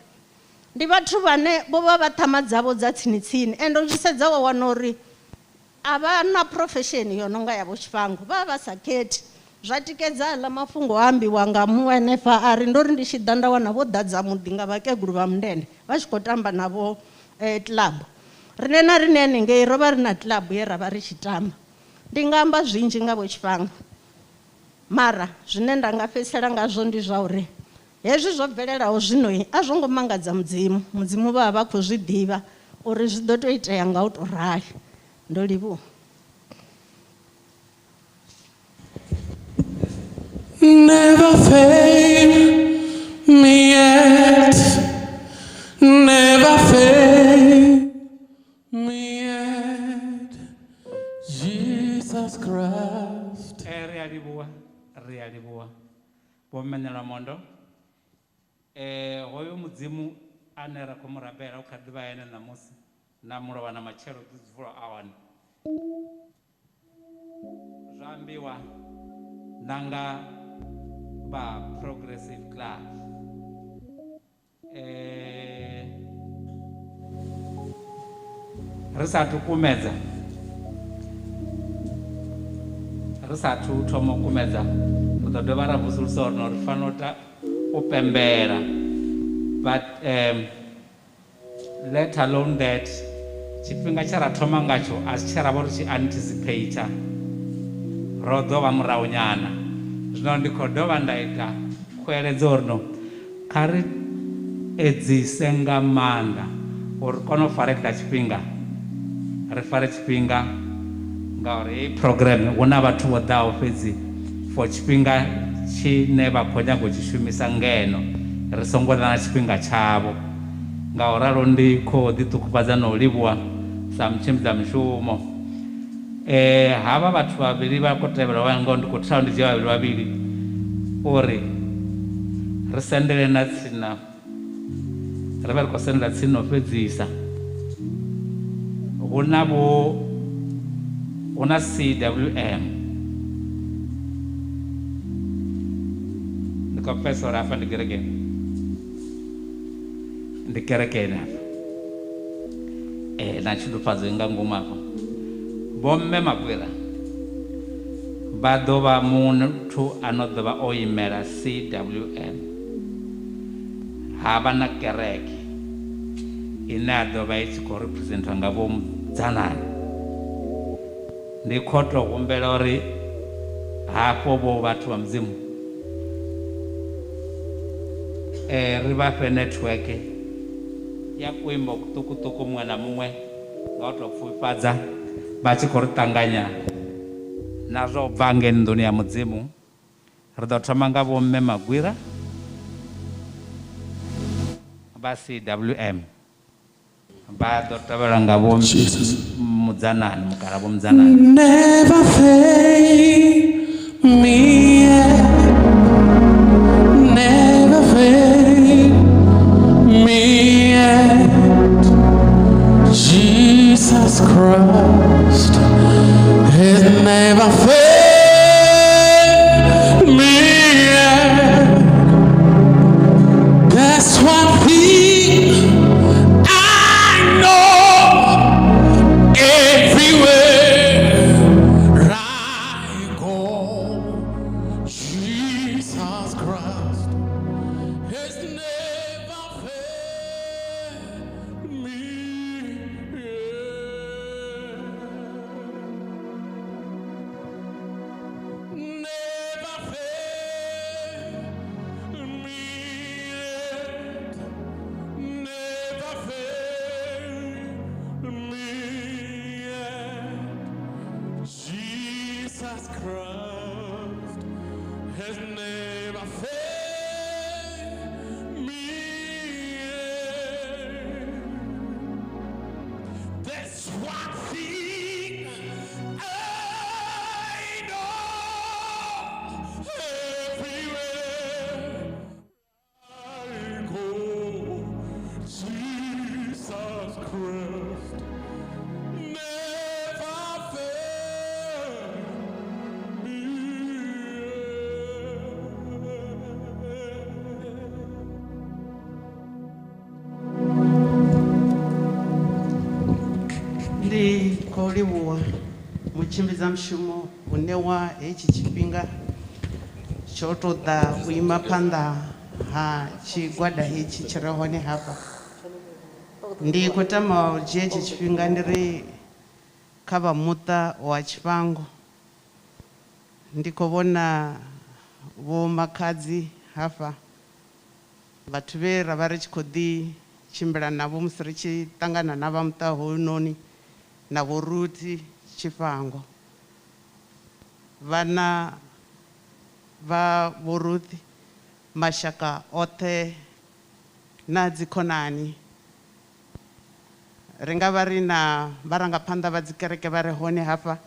ndi vhathu vhane vho vha ṱhama dzavho dza tsini ende u tshi sedza wa wana uri a vha na profession yo no nga ya Vho Tshifhango vha sa khethi. Zwa tikedza ḽa mafhungo a ambiwa nga muṅwe hanefha a ri ndo ri ndi tshi ḓa nda wana vho ḓadza muḓi nga vhakegulu vha mundende vha tshi khou tamba navho club. Rine na rine hanengei ro vha ri na club ye ra vha ri tshi tamba. Ndi nga amba zwinzhi nga Vho Tshifhango, mara zwine nda nga fhedzisela ngazwo ndi zwa uri hezwi zwo bvelelaho zwino a zwo ngo mangadza mudzimu vha vha khou zwi ḓivha uri zwi ḓo tou itea nga u tou rali. Ndo livhuwa. Never fail me yet, never fail me yet, Jesus Christ. Ri a livhuwa Vho Menela Mondo. Hoyo mudzimu ane ra khou mu rabela u kha ḓi vha ene ṋamusi na mulovha na matshelo ḓuvha awani Zambiwa nanga ba progressive class risatu kumedza risatu thoma kumedza ndo dovha ra vusulisa uri no ri fanota u pembela but let alone that tshifhinga tsha ra thoma ngatsho a si tsha ra vha ri tshi anticipator ro ḓo vha murahu nyana zwino ndi khou dovha nda ita khweledzo uri no kha ri edzise nga maanḓa uri kone u farekela tshifhinga ri fare tshifhinga ngauri hei program hu na vhathu vho ḓaho fhedzi for tshifhinga tshine vha khou nyaga u tshi shumisa ngeno ri songo ḓa na tshifhinga tshavho ngauralo ndi khou ḓiṱungufhadza na u livhuwa sa mutshimbidza mushumo havha vhathu vhavhili vha khou tevhela ngao ndi khou thao ndi dzhia vhavhili uri ri sendele na tsina ri vha ri khou sendela tsini no fhedzisa hu na CWM ndi khou pfesa uri hafha ndi kerekeni hafha na tshilufhadzo nga ngomu hafha bomme Magwira vha ḓo vha muthu ano ḓo vha o imela CWM havha na kereke ine a ḓo vha i tshi khou representwa nga vho Mudzanani ndi khou tou humbela uri hafho vho vhathu vha mudzimu ri vha fhe network ya kuimbo kuṱukuṱuku muṅwe na muṅwe nga u tou pfufhifhadza vha tshi khou ri ṱanganya na zwa u bva ngeni nḓuni ya mudzimu ri ḓo thoma nga vho mme Magwira vha CWM vha ḓo tevhelwa nga vho Mudzanani mukala vho Mudzanani. Never fail me yet. Never fail me yet. Jesus Christ has never failed me yet. That's one thing I know. Everywhere I go, Jesus Christ has never failed me yet. Never failed me yet. Never failed me yet. Jesus Christ has never failed me yet. That's one thing I know. Everywhere I go, Jesus Christ never failed me ndi khou livhuwa mutshimbidza mushumo une wa hetshi tshifhinga tsho tou ḓa u ima phanḓa ha tshigwada hetshi tshi re hone hafha ndi khou tama u dzhia hetshi tshifhinga ndi ri kha vha muṱa wa Tshifhango ndi khou vhona vho makhadzi hafha vhathu vhe ra vha ri tshi khou ḓi tshimbila navho musi ri tshi ṱangana na vha muṱa hoyunoni na vho Ruthi Tshifhango vhana vha vho Ruthi mashaka oṱhe na dzikhonani ri nga vha ri na vharangaphanḓa vha dzi kereke vha re hone hafha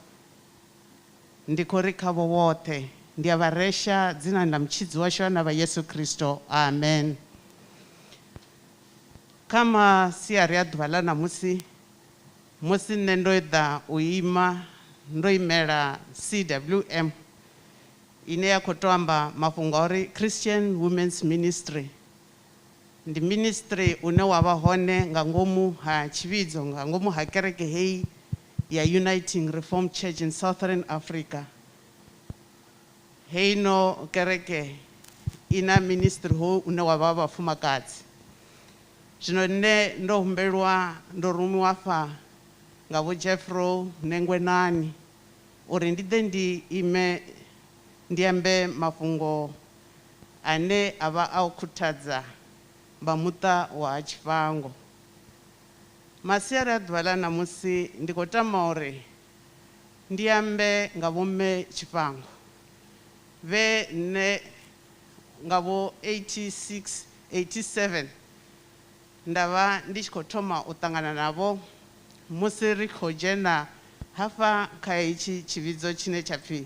ndi khou ri khavho woṱhe ndi a vha resha dzinani ḽa mutshidzi washu na vha Yesu Kristo, amen. Kha masiari a ḓuvha ḽa ṋamusi musi nne ndo eḓa u ima ndo imela CWM ine ya khou tou amba mafhungo a uri Christian Women's Ministry. Ndi ministry une wa vha hone nga ngomu ha Tshivhidzo, nga ngomu ha kereke hei ya Uniting Reformed Church in Southern Africa. Hei no kereke ina ministry ho une wa vha vhafumakadzi. Zwino nne ndo humbelwa ndo rumiwa fa nga vho Jeffro Nengwenani uri ndi ḓe ndi ime ndi ambe mafhungo ane a vha a u khuthadza vha muṱa wa Tshifhango. Masiari a ḓuvha ḽa ṋamusi ndi khou tama uri ndi ambe nga vho mme Tshifhango vhe nne nga vho 86 87 ndavha ndi tshi khou thoma u ṱangana navho musi ri khou dzhena hafha kha hetshi tshivhidzo tshine tsha pfhi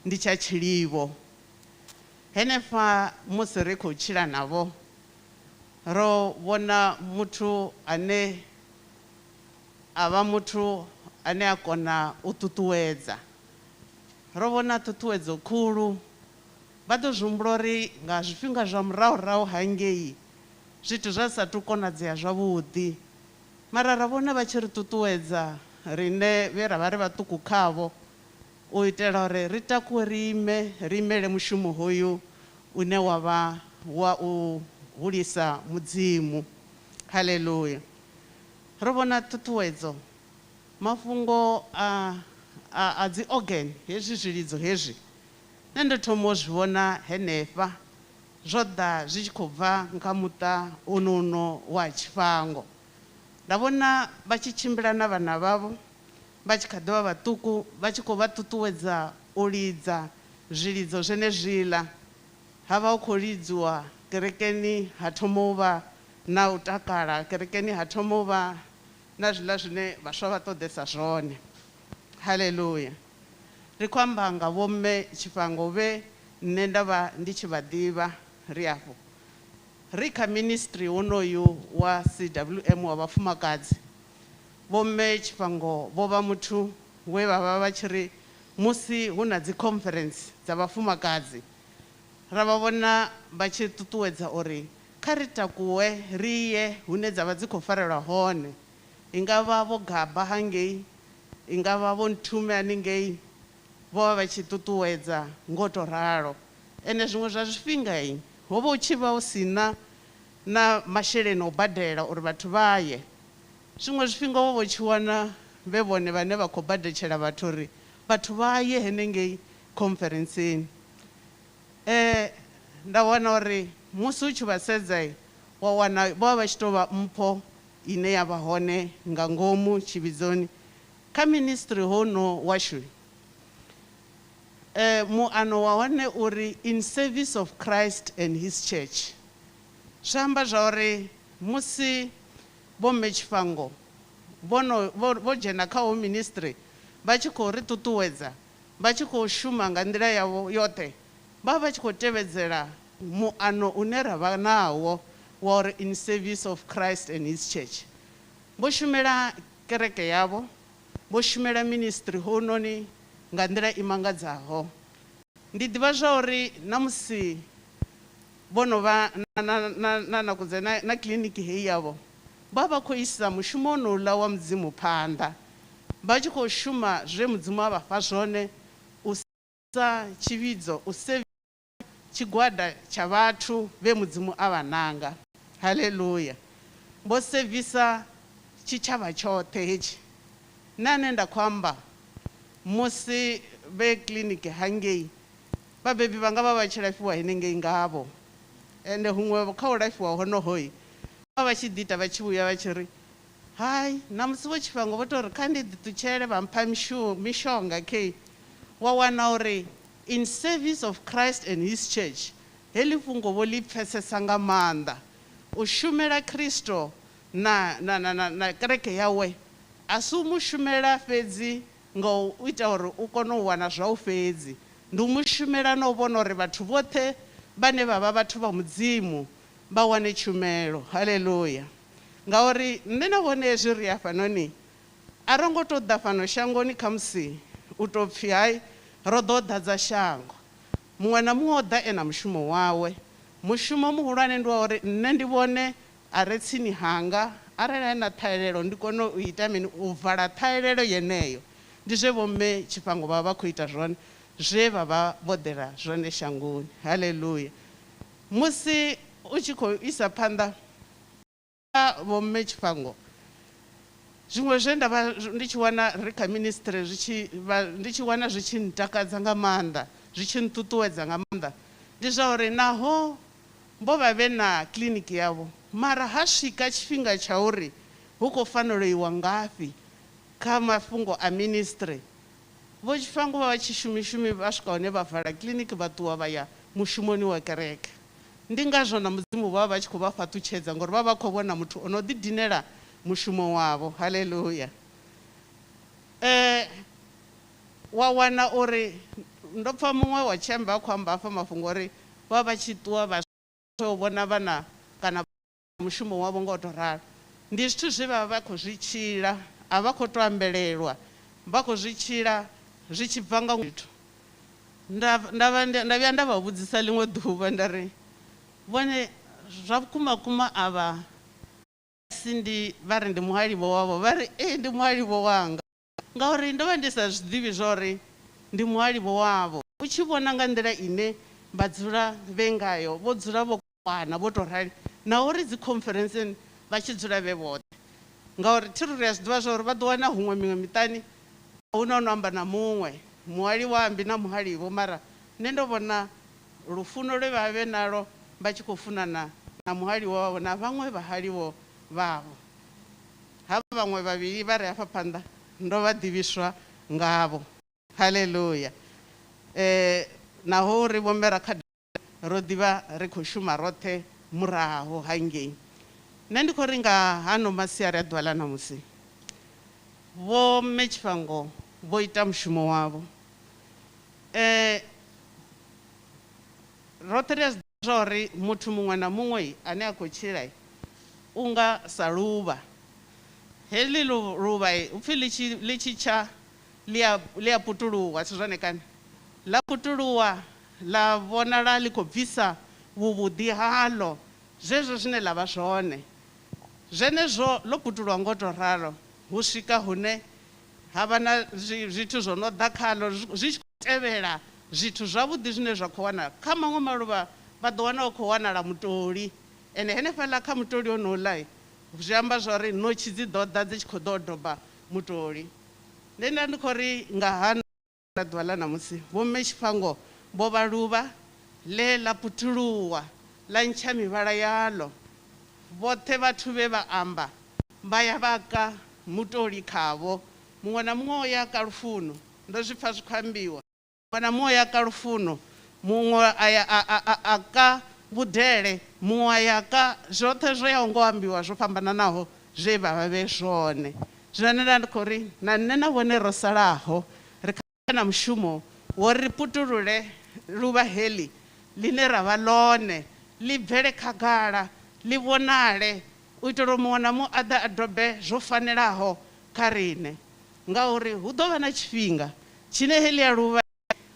ndi tsha tshilivho. Henefha musi ri khou tshila navho ro vhona muthu ane a vha muthu ane a kona u ṱuṱuwedza. Ro vhona ṱhuṱhuwedzo khulu. Vha ḓo zwi humbula uri nga zwifhinga zwa murahu hangei zwithu zwa sathu konadzea zwavhuḓi, mara ra vhona vha tshi ri ṱuṱuwedza rine vhe ra vha ri vhaṱuku khavho u itela uri ri takuwe ri imele mushumo hoyu une wa vha wa u hulisa mudzimu. Haleluya. Ro vhona ṱhuṱhuwedzo, mafhungo a dzi organ hezwi zwilidzo hezwi nṋe ndo thoma u zwi vhona henefha zwo ḓa zwi tshi khou bva nga muṱa uno wa Tshifhango. Nda vhona vha tshi tshimbila na vhana vhavho vha tshi kha ḓi vha vhaṱuku vha tshi khou vha ṱuṱuwedza u lidza zwilidzo zwenezwiḽa. Ha vha hu khou lidziwa kerekeni, ha thoma u vha na u takala kerekeni, ha thoma u vha na zwiḽa zwine vhaswa vha ṱoḓesa zwone. Haleluya. Ri khou amba nga vho mme Tshifhango vhe nne nda vha ndi tshi vha ḓivha ri afho ri kha ministry wonoyu wa CWM wa vhafumakadzi. Vho mme Tshifhango vho vha muthu we vha vha vha tshi ri musi hu na dzi conference dza vhafumakadzi ra vha vhona vha tshi ṱuṱuwedza uri kha ri takuwe ri ye hune dza vha dzi khou farelwa hone. I nga vha vho Gaba hangei, i nga vha vho Nthume haningei, vho vha vha tshi ṱuṱuwedza ngo to ralo. Ene zwiṅwe zwa zwifhinga ho vha hu tshi vha hu si na masheleni o badela uri vhathu vha ye. Zwiṅwe zwifhinga ho vha tshi wana vhe vhone vhane vha khou badetshela vhathu uri vhathu vha ye henengei conferenceni. Nda wana uri musi hu tshi vha sedza wa wana vho vha tshi tou vha mpho ine ya vha hone nga ngomu tshivhidzoni kha ministry hono washu. Muano wa hone uri in service of Christ and his church. Zwi amba zwa uri musi vho mme Tshifhango vho dzhena kha ho ministry vha tshi khou ri ṱuṱuwedza, vha tshi khou shuma nga nḓila yavho yoṱhe, vha vha tshi khou tevhedzela muano une ra vha nawo wa uri in service of Christ and his church. Vho shumela kereke yavho, vho shumela ministry hononi nga nḓila i mangadzaho. Ndi ḓivha zwa uri namusi vhono vha na kiliniki hei yavho vha vha khou isa mushumo honouḽa wa mudzimu phanḓa, vha tshi khou shuma zwe mudzimu a vha fha zwone u sa tshivhidzo, u sevisa tshigwada tsha vhathu vhe mudzimu a vha nanga. Haleluya. Vho sevisa tshitshavha tshoṱhe hetshi. Nane nda khou amba musi vhe kiliniki hangei vhabebi vhanga vha vha tshi lafhiwa henengei ngavho, ende huṅwe kha u lafhiwa honohoi vha vha tshi ḓi ita vha tshi vhuya vha tshi ri hai namusi vho Tshifhango vho tou ri kha ndi ḓiṱutshele vha mpha mishonga khe. Wa wana uri in service of Christ and his church heḽi fhungo vho ḽi pfesesa nga maanḓa. U shumela Kristo na kereke yawe a si u mu shumela fhedzi nga u ita uri u kone u wana zwa u fhedzi, ndi u mu shumela na u vhona uri vhathu vhoṱhe vhane vha vha vhathu vha mudzimu vha wane tshumelo. Haleluya. Ngauri nṋe na vhone hezwi ri afhanoni a ro ngo to ḓa fhano shangoni khamusi u tou pfhi hai ro ḓo ḓadza shango. Muṅwe na muṅwe o ḓa ena mushumo wawe. Mushumo muhulwane ndi wa uri nṋe ndi vhone a re tsini hanga arali na ṱhahelelo ndi kone u ita mini u vala ṱhahelelo yeneyo. Ndi zwe vhomme Tshifhango vha vha khou ita zwone, zwe vha vha vho ḓela zwone shangoni. Haleluya. Musi u tshi khou isa phanḓa vhomme Tshifhango, zwiṅwe zwe nda vha ndi tshi wana ri kha ministry ndi tshi wana zwi tshi ntakadza nga maanḓa, zwi tshi nṱuṱuwedza nga maanḓa, ndi zwa uri naho vho vha vhe na kiḽiniki yavho, mara ha swika tshifhinga tsha uri hu khou fanela iwa ngafhi kha mafhungo a ministry, vho Tshifhango vha tshi shumishumi vha swika hone vha vala kiḽiniki vha ṱuwa vha ya mushumoni wa kereke. Ndi ngazwo na mudzimu vha vha tshi khou vha fhaṱutshedza ngori vha vha khou vhona muthu ono ḓi dinela mushumo wavho. Haleluya. Wa wana uri ndo pfha muṅwe wa tshemba a khou amba afha mafhungo uri vha vha tshi ṱuwa vha u vhona vhana kana mushumo wavho nga u tou ralo. Ndi zwithu zwe vha vha khou zwi tshila, a vha khou tou ambelelwa, vha khou zwi tshila zwi tshi bva nga zwithu. Nda vhuya nda vha vhudzisa ḽiṅwe ḓuvha nda ri vhone zwa vhukuma avha ndi vha ri ndi muhalivho wavho, vha ri ndi muhalivho wanga ngauri ndo vha ndi sa zwiḓivhi zwa uri ndi muhalivho wavho. U tshi vhona nga nḓila ine vha dzula vhe ngayo, vho dzula vho kwana vho tou rali, na uri dzi conference vha tshi dzula vhe vhoṱhe ngauri thi ri a zwiḓivha zwa uri vha ḓo wana huṅwe miṅwe miṱani hu na no amba na muṅwe muhaliwa ambi na muhalivho, mara nṋe ndo vhona lufuno lwe vha vhe nalo vha tshi khou funana na muhaliwo wavho na vhaṅwe vhahaliwo vhavho. Havha vhaṅwe vhavhili vha re hafha phanḓa ndo vha ḓivhiswa ngavho. Haleluya. Naho uri vhomme Rakhadzi ro ḓivha ri khou shuma roṱhe muraho hangei. Nṋe ndi khou ri nga hano masiari a ḓuvha ḽa ṋamusi vhomme Tshifhango vho ita mushumo wavho. Roṱhe ri a zwi ḓivha zwa uri muthu muṅwe na muṅwe ane a khou tshila u nga sa luvha. Heḽi luvha upfhi ḽi tshi tsha ḽi a putuluwa, si zwone kana? Ḽa putuluwa ḽa vhonala ḽi khou bvisa vhuvhuḓi haḽo, zwezwo zwine ḽa vha zwone. Zwenezwo ḽo putulwa ngo tou ralo hu swika hune ha vha na zwithu zwo no ḓa khaḽo zwi tshi khou tevhela zwithu zwavhuḓi zwine zwa khou wanala. Kha maṅwe maluvha vha ḓo wana hu khou wanala mutoli, ende henefhaḽa kha mutoli honouḽa zwi amba zwa uri notshi dzi ḓo ḓa dzi tshi khou ḓo doba mutoli. Ndi khou ri nga hano ḓuvha ḽa ṋamusi vhomme Tshifhango vho vha luvha ḽe ḽa putuluwa ḽa ntsha mivhala yaḽo. Vhoṱhe vhathu vhe vha amba vha ya vha ka mutoli khavho, muṅwe na muṅwe o ya ka lufuno. Ndo zwi pfha zwi khou ambiwa muṅwe na muṅwe o ya ka lufuno, muṅwe a ka vhudele, muṅwe a ya ka zwoṱhe zwo yaho ngo ambiwa zwo fhambananaho zwe vha vha vhe zwone. Zwine ndi khou ri na nṋe na vhone ro salaho ri kha na mushumo wo ri putulule luvha heḽi ḽine ra vha ḽone ḽi bvele khagala, ḽi vhonale u itela uri muṅwe na muṅwe a ḓe a dobe zwo fanelaho kha riṋe. Ngauri hu ḓo vha na tshifhinga tshine heḽi ya luvha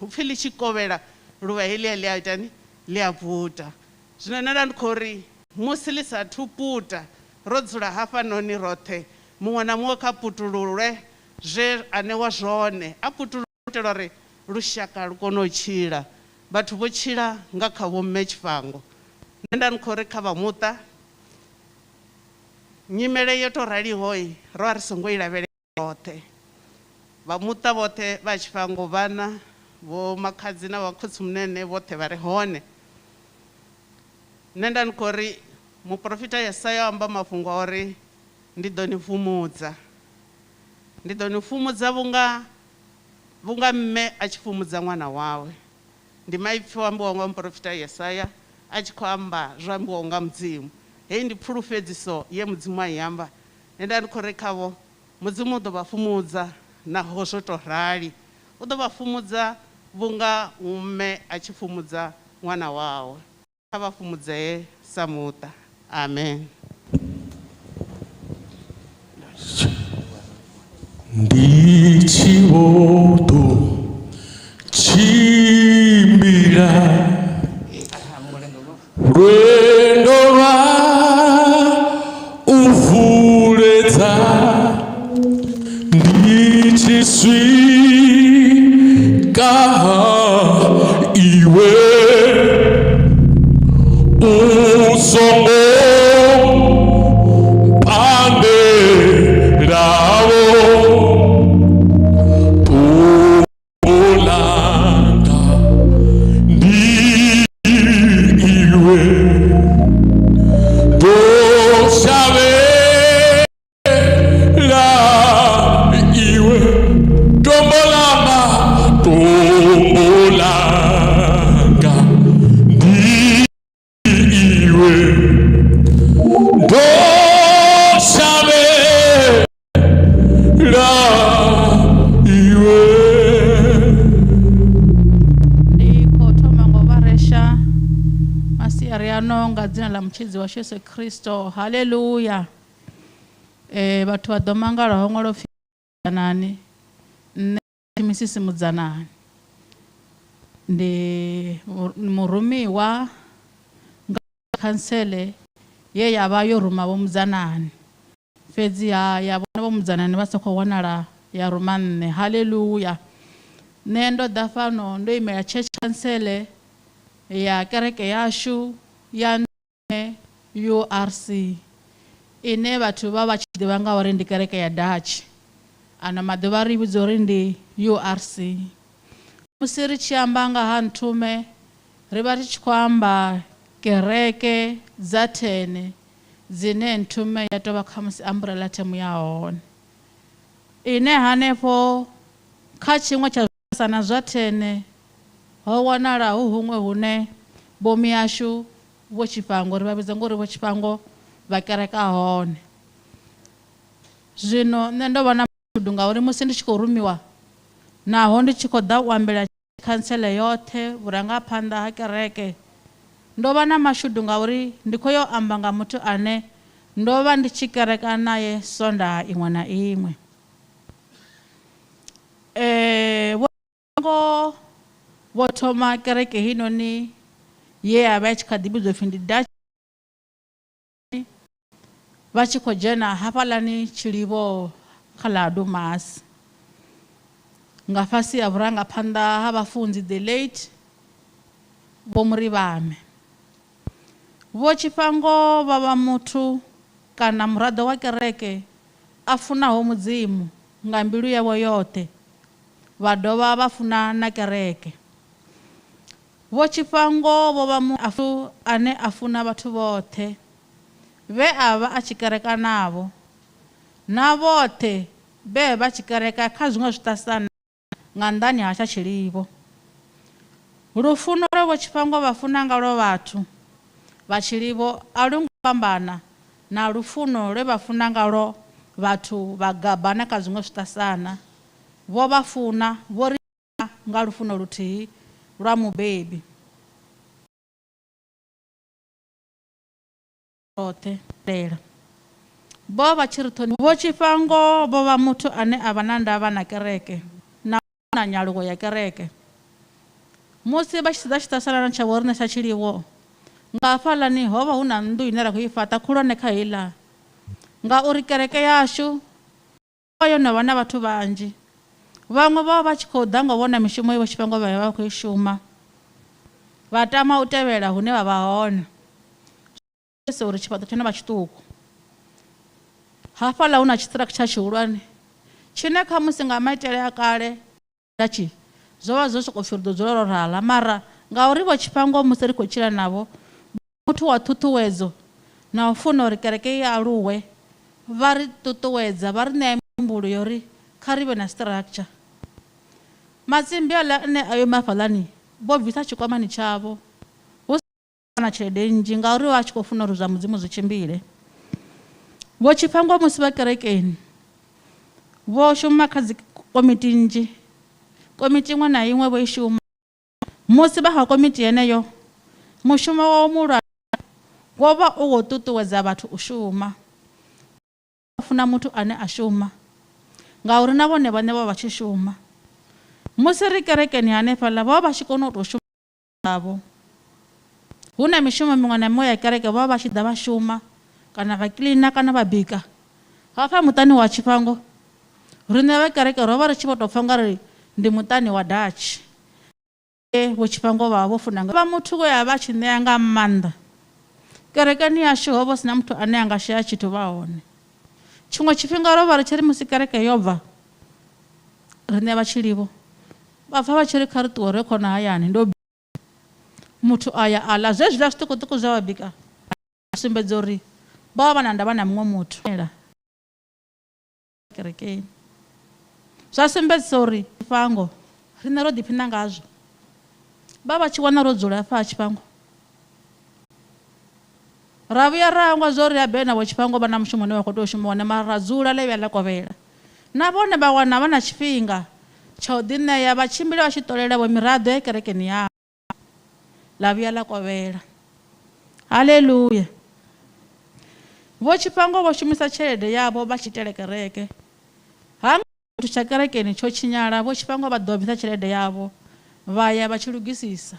hupfhi ḽi tshi kovhela luvha heḽia ḽi a itani ḽi a puta. Zwino nṋe ndi khou ri musi ḽi sathu puta ro dzula hafhanoni roṱhe muṅwe na muṅwe kha putululwe zwe a ṋewa zwone, a putulule u itela uri lushaka lu kone u tshila, vhathu vho tshila nga kha vhomme Tshifhango. Nṋe ndi khou ri kha vha muṱa nyimele yo tou raliho ro vha ri songo i lavhelela roṱhe. Vha muṱa vhoṱhe vha Tshifhango, vhana, vho makhadzi na vhakhotsimunene vhoṱhe vha re hone. Nṋe ndi khou ri muprofita Yesaya amba mafhungo a uri ndi ḓo ni fumudza, ndi ḓo ni fumudza vhunga mme a tshi fumudza ṅwana wawe. Ndi maipfi o ambiwaho nga muprofita Yesaya a tshi khou amba zwo ambiwaho nga mudzimu. Heyi ndi pfulufhedziso ye mudzimu a i amba. Nṋe ndi khou ri khavho mudzimu u ḓo vha fumudza naho zwo tou rali, u ḓo vha fumudza vhunga mme a tshi fumudza ṅwana wawe. Kha vha fumudzee sa muṱa. Amen. ndichivoto chimbira rwendo rwa uvuledza ndichiswika iwe usongo pande ravo tolanga ndi iwe doshavela iwe tombolanga tombolanga ndi iwe doshavela iwe. Ndikothoma ngovaresha masiari ano nga dzina la mutshidzi wa Yesu Kristo. Haleluya. Vhathu vha ḓo mangala ho ṅwalo pfhi nani nṋe misisi mudzanani ndi murumiwa nga khansele ye ya vha yo ruma vho mudzanani fhedziha ya vhona vho mudzanani vha sa khou wanala ya ruma nṋe. Haleluya. Nṋe ndo ḓa fhano ndo imela church council ya kereke yashu ya Ndeme URC ine vhathu vha tshi ḓivha nga uri ndi kereke ya Dutch. Ano maḓuvha ri vhidza uri ndi URC. Musi ri tshi amba nga ha nthume ri vha ri tshi khou amba kereke dza 10 dzine nthume ya tovha kha musi umbrella term ya hone ine hanefho kha tshiṅwe tsha sana zwa 10 ho wanala hu huṅwe hune bomi yashu vho Tshifhango ri vha vhidza ngori vho Tshifhango vha kereka hone. Zwino nṋe ndo vha na mashudu ngauri musi ndi tshi khou rumiwa naho ndi tshi khou ḓa u ambela khansele yoṱhe vhurangaphanḓa ha kereke ndo vha na mashudu ngauri ndi khou yo amba nga muthu ane ndo vha ndi tshi kereka naye sondaha iṅwe na iṅwe. Vho thoma kereke hinoni ye ya vha i tshi kha ḓi vhidzwa pfhi ndi Dutch vha tshi khou dzhena hafhaḽani Tshilivho kha ḽa Dumasi nga fhasi ha vhurangaphanḓa ha vhafunzi the late Vho Murivhame. Vho Tshifhango vha vha muthu kana muraḓo wa kereke a funaho mudzimu nga mbilu yawe yoṱhe vha dovha vha funa na kereke. Vho Tshifhango vho vha muthu ane a funa vhathu vhoṱhe vhe a vha a tshi kereka navho na vhoṱhe vhe vha tshi kereka kha zwiṅwe zwitasana nga nnḓani ha tsha Tshilivho. Lufuno lwe Vho Tshifhango vha funa ngalo vhathu vha Tshilivho a lu ngo fhambana na lufuno lwe vha funa ngalo vhathu vha Gabana kha zwiṅwe zwitasana. Vho vha funa vho ri nga lufuno luthihi lwa mubebi. Vho vha tshi ri ṱhoni Vho Tshifhango vho vha muthu ane a vha na ndavha na kereke na nyaluwo ya kereke. Musi vha tshi sedza tshitasana tsha vho riṋe tsha Tshilivho nga hafhaḽani ho vha hu na nnḓu ine ra khou i fhaṱa khulwane kha heiḽa ngauri kereke yashu yo no vha na vhathu vhanzhi. Vhaṅwe vha vha tshi khou ḓa nga u vhona mishumo ye Vho Tshifhango vha vha khou i shuma vha tama u tevhela hune vha vha hone uri tshifhaṱo tshone vha tshiṱuku. Hafhaḽa hu na tshiṱirakhitsha tshihulwane tshine kha musi nga maitele a kale zwo vha zwo sokou pfhi ri ḓo dzula ro rala mara ngauri Vho Tshifhango musi ri khou tshila navho muthu wa ṱhuṱhuwedzo na u funa uri kereke i aluwe vha ri ṱuṱuwedza vha ri ṋea mihumbulo ya uri kha ri vhe na structure. Matsimbi aḽa ane ayo mafhaḽani vho bvisa tshikwamani tshavho hu na tshelede nnzhi ngauri vha tshi khou funa uri zwa mudzimu zwi tshimbile. Vho Tshifhango musi vha kerekeni vho shuma kha dzi komiti nnzhi. Komiti iṅwe na iṅwe vho i shuma musi vha kha komiti yeneyo mushumo wa muhulwane wo vha u khou ṱuṱuwedza vhathu u shuma. Vha funa muthu ane a shuma ngauri na vhone vhane vha vha tshi shuma musi ri kerekeni hanefhaḽa vha vha tshi kona u tou shuma ngavho. Hu na mishumo miṅwe na miṅwe ya kereke vha vha tshi ḓa vha shuma kana vha kiḽina kana vha bika. Hafha muṱani wa Tshifhango riṋe vha kereke ro vha ri tshi vho tou pfha nga ri ndi muṱani wa Dutch. Vho Tshifhango vha vho funa nga vha muthu we a vha tshi ṋea nga maanḓa. Kerekeni yashu ho vha sina muthu ane a nga shaya tshithu vha hone. Tshiṅwe tshifhinga ro vha ri tshi ri musi kereke yo bva riṋe vha Tshilivho vha pfha vha tshi ri kha ri ṱuwe ri khona hayani ndo muthu aya a ḽa zwezwiḽa zwiṱukuṱuku zwa vha bika sumbedza uri vha vha na ndavha na muṅwe muthu kerekeni. Zwa sumbedzisa uri Tshifhango riṋe ro ḓiphina ngazwo. Vha vha tshi wana ro dzula hafha Tshifhango ra vhuya ra hangwa zwo ri habe na vho Tshifhango vha na mushumo une vha khou tea u shuma wone mara ra dzula ḽe vhuya ḽa kovhela na vhone vha wana vha na tshifhinga tsha u ḓiṋeya vha tshimbile vha tshi ṱolela vho miraḓo ya kerekeni yavho ḽa vhuya ḽa kovhela. Haleluya. Vho Tshifhango vho shumisa tshelede yavho vha tshi itela kereke. Hanga tshithu tsha kerekeni tsho tshinyala vho Tshifhango vha ḓo bvisa tshelede yavho vha ya vha tshi lugisisa.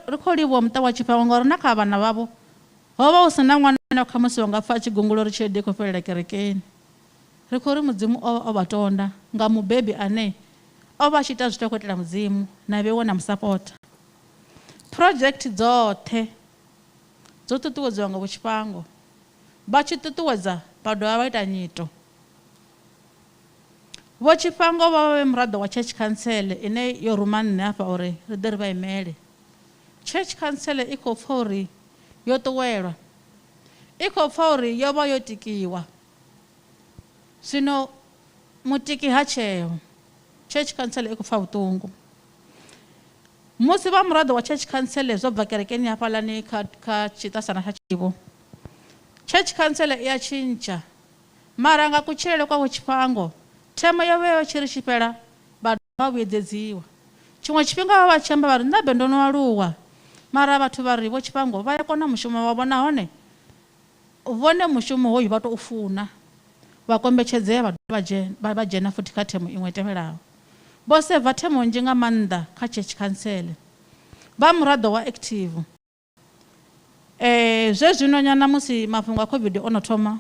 Ri khou livhuwa muṱa wa Tshifhango ngauri na kha vhana vhavho ho vha hu si na ṅwana ane kha musi wa nga pfha a tshi gungula uri tshelede i khou fhelela kerekeni. Ri khou ri mudzimu o vha tonda nga mubebi ane o vha a tshi ita zwithu a khou itela mudzimu na vhewe na musapota. Project dzoṱhe dzo ṱuṱuwedziwa nga vho Tshifhango vha tshi ṱuṱuwedza vha dovha vha ita nyito. Vho Tshifhango vha vhe muraḓo wa church council ine yo ruma nṋe hafha uri ri ḓe ri vha imele. Church council i khou pfha uri yo ṱuwelwa, i khou pfha uri yo vha yo tikiwa. Zwino mutiki ha tsheo church council i khou pfha vhuṱungu. Musi vha muraḓo wa church council zwo bva kerekeni hafhaḽani kha tshiṱasana tsha Tshilivho church council i ya tshintsha mara nga kutshilele kwa vho Tshifhango themo yo vha yo tshi ri tshifhela vha dovha vhuedzedziwa. Tshiṅwe tshifhinga vha vha tshi amba vha ri nṋe ndo no aluwa mara vhathu vha ri vho Tshifhango vha ya kona mushumo wavho nahone vhone mushumo hoyu vha tou funa vha kombetshedzea vha dzhena futhi kha themo iṅwe tevhelaho. Vho seva themo nnzhi nga maanḓa kha church council vha muraḓo wa active. Zwezwino nyana musi mafhungo a COVID ono thoma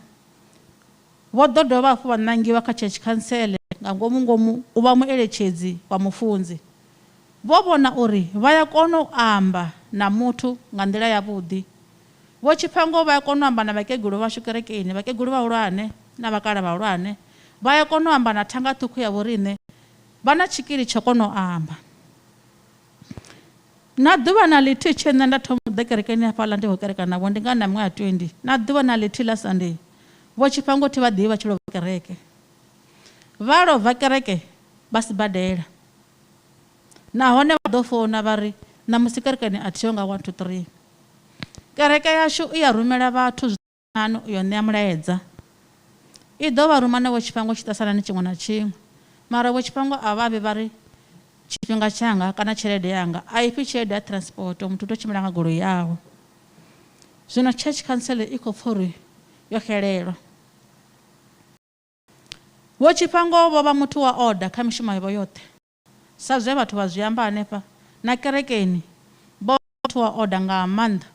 vho ḓo dovha hafhu vha ṋangiwa kha church council nga ngomu u vha mueletshedzi wa mufunzi. Vho vhona uri vha ya kona u amba na muthu nga nḓila yavhuḓi. Vho Tshifhango vha ya kona u amba na vhakegulu vhashu kerekeni, vhakegulu vhahulwane na vhakala vhahulwane vha ya kona u amba na thanga ṱhukhu ya vhoriṋe vha na tshikili tsho kona u amba. Na ḓuvha na ḽithihi tshe nṋe nda thoma u ḓa kerekeni hafhaḽa ndi khou kerekana navho ndi nga na miṅwaha ya 20 na ḓuvha na ḽithihi ḽa Sunday vho Tshifhango thi vha ḓivhi vha tshi lovha kereke. Vha lovha kereke vha sibadela nahone vha ḓo founa vha ri na musi kerekeni a thiho nga 1 2 3. Kereke yashu i ya rumela vhathu zwiṱanu yo ṋea mulaedza. I ḓo vha ruma na vho Tshifhango tshiṱasanani tshiṅwe na tshiṅwe mara vho Tshifhango a vha vhe vha ri tshifhinga tshanga kana tshelede yanga a i fhi tshelede ya transport muthu to tshimbila nga goloi yawo. Zwino church council i khou pfha uri yo xelelwa. Vho Tshifhango vho vha muthu wa order kha mishumo yavho yoṱhe sa zwe vhathu vha zwi amba hanefha na kerekeni vho muthu wa order nga maanḓa.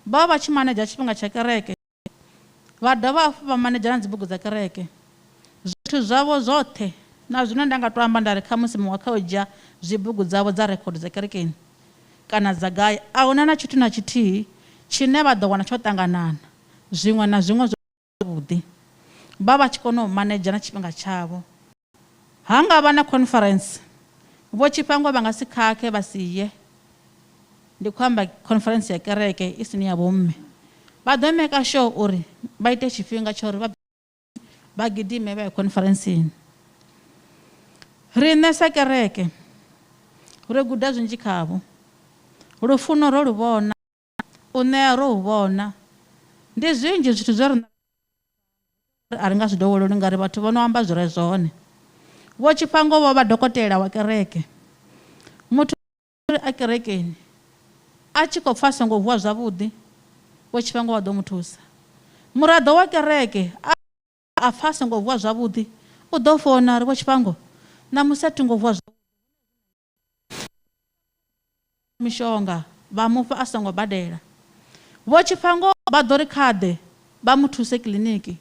Vha vha tshi manedzha tshifhinga tsha kereke vha dovha hafhu vha manedzha na dzibugu dza kereke. Zwithu zwavho zwoṱhe na zwine nda nga to amba nda ri kha musi muṅwe kha u dzhia dzibugu dzavho dza rekhodo dza kerekeni kana dza gai a huna na tshithu na tshithihi tshine vha ḓo wana tsho ṱanganana zwiṅwe na zwiṅwe zwavhuḓi. Vha vha tshi kona u manedzha na tshifhinga tshavho. Ha nga vha na conference vho Tshifhango vha nga si khakhe vha si ye. Ndi khou amba conference ya kereke i sini ya vhomme vha ḓo make sure uri vha ite tshifhinga tsha uri vha gidime vha ye conference. Riṋe sa kereke ri guda zwinzhi khavho. Lufuno ro lu vhona, u ṋea ro u vhona. Ndi zwinzhi zwithu zwo ri a ri nga zwi dovhololi ngari vhathu vho no amba zwi re zwone. Vho Tshifhango vho vha dokotela wa kereke. Muthu a kerekeni a tshi khou pfha a songo vuwa zwavhuḓi vho Tshifhango vha ḓo mu thusa. Muraḓo wa kereke a pfa a songo vuwa zwavhuḓi u ḓo founa ri vho Tshifhango ṋamusi a thi ngo vuwa mishonga vha mufha a songo badela. Vho Tshifhango vha ḓo ri khaḓe vha mu thuse kiḽiniki,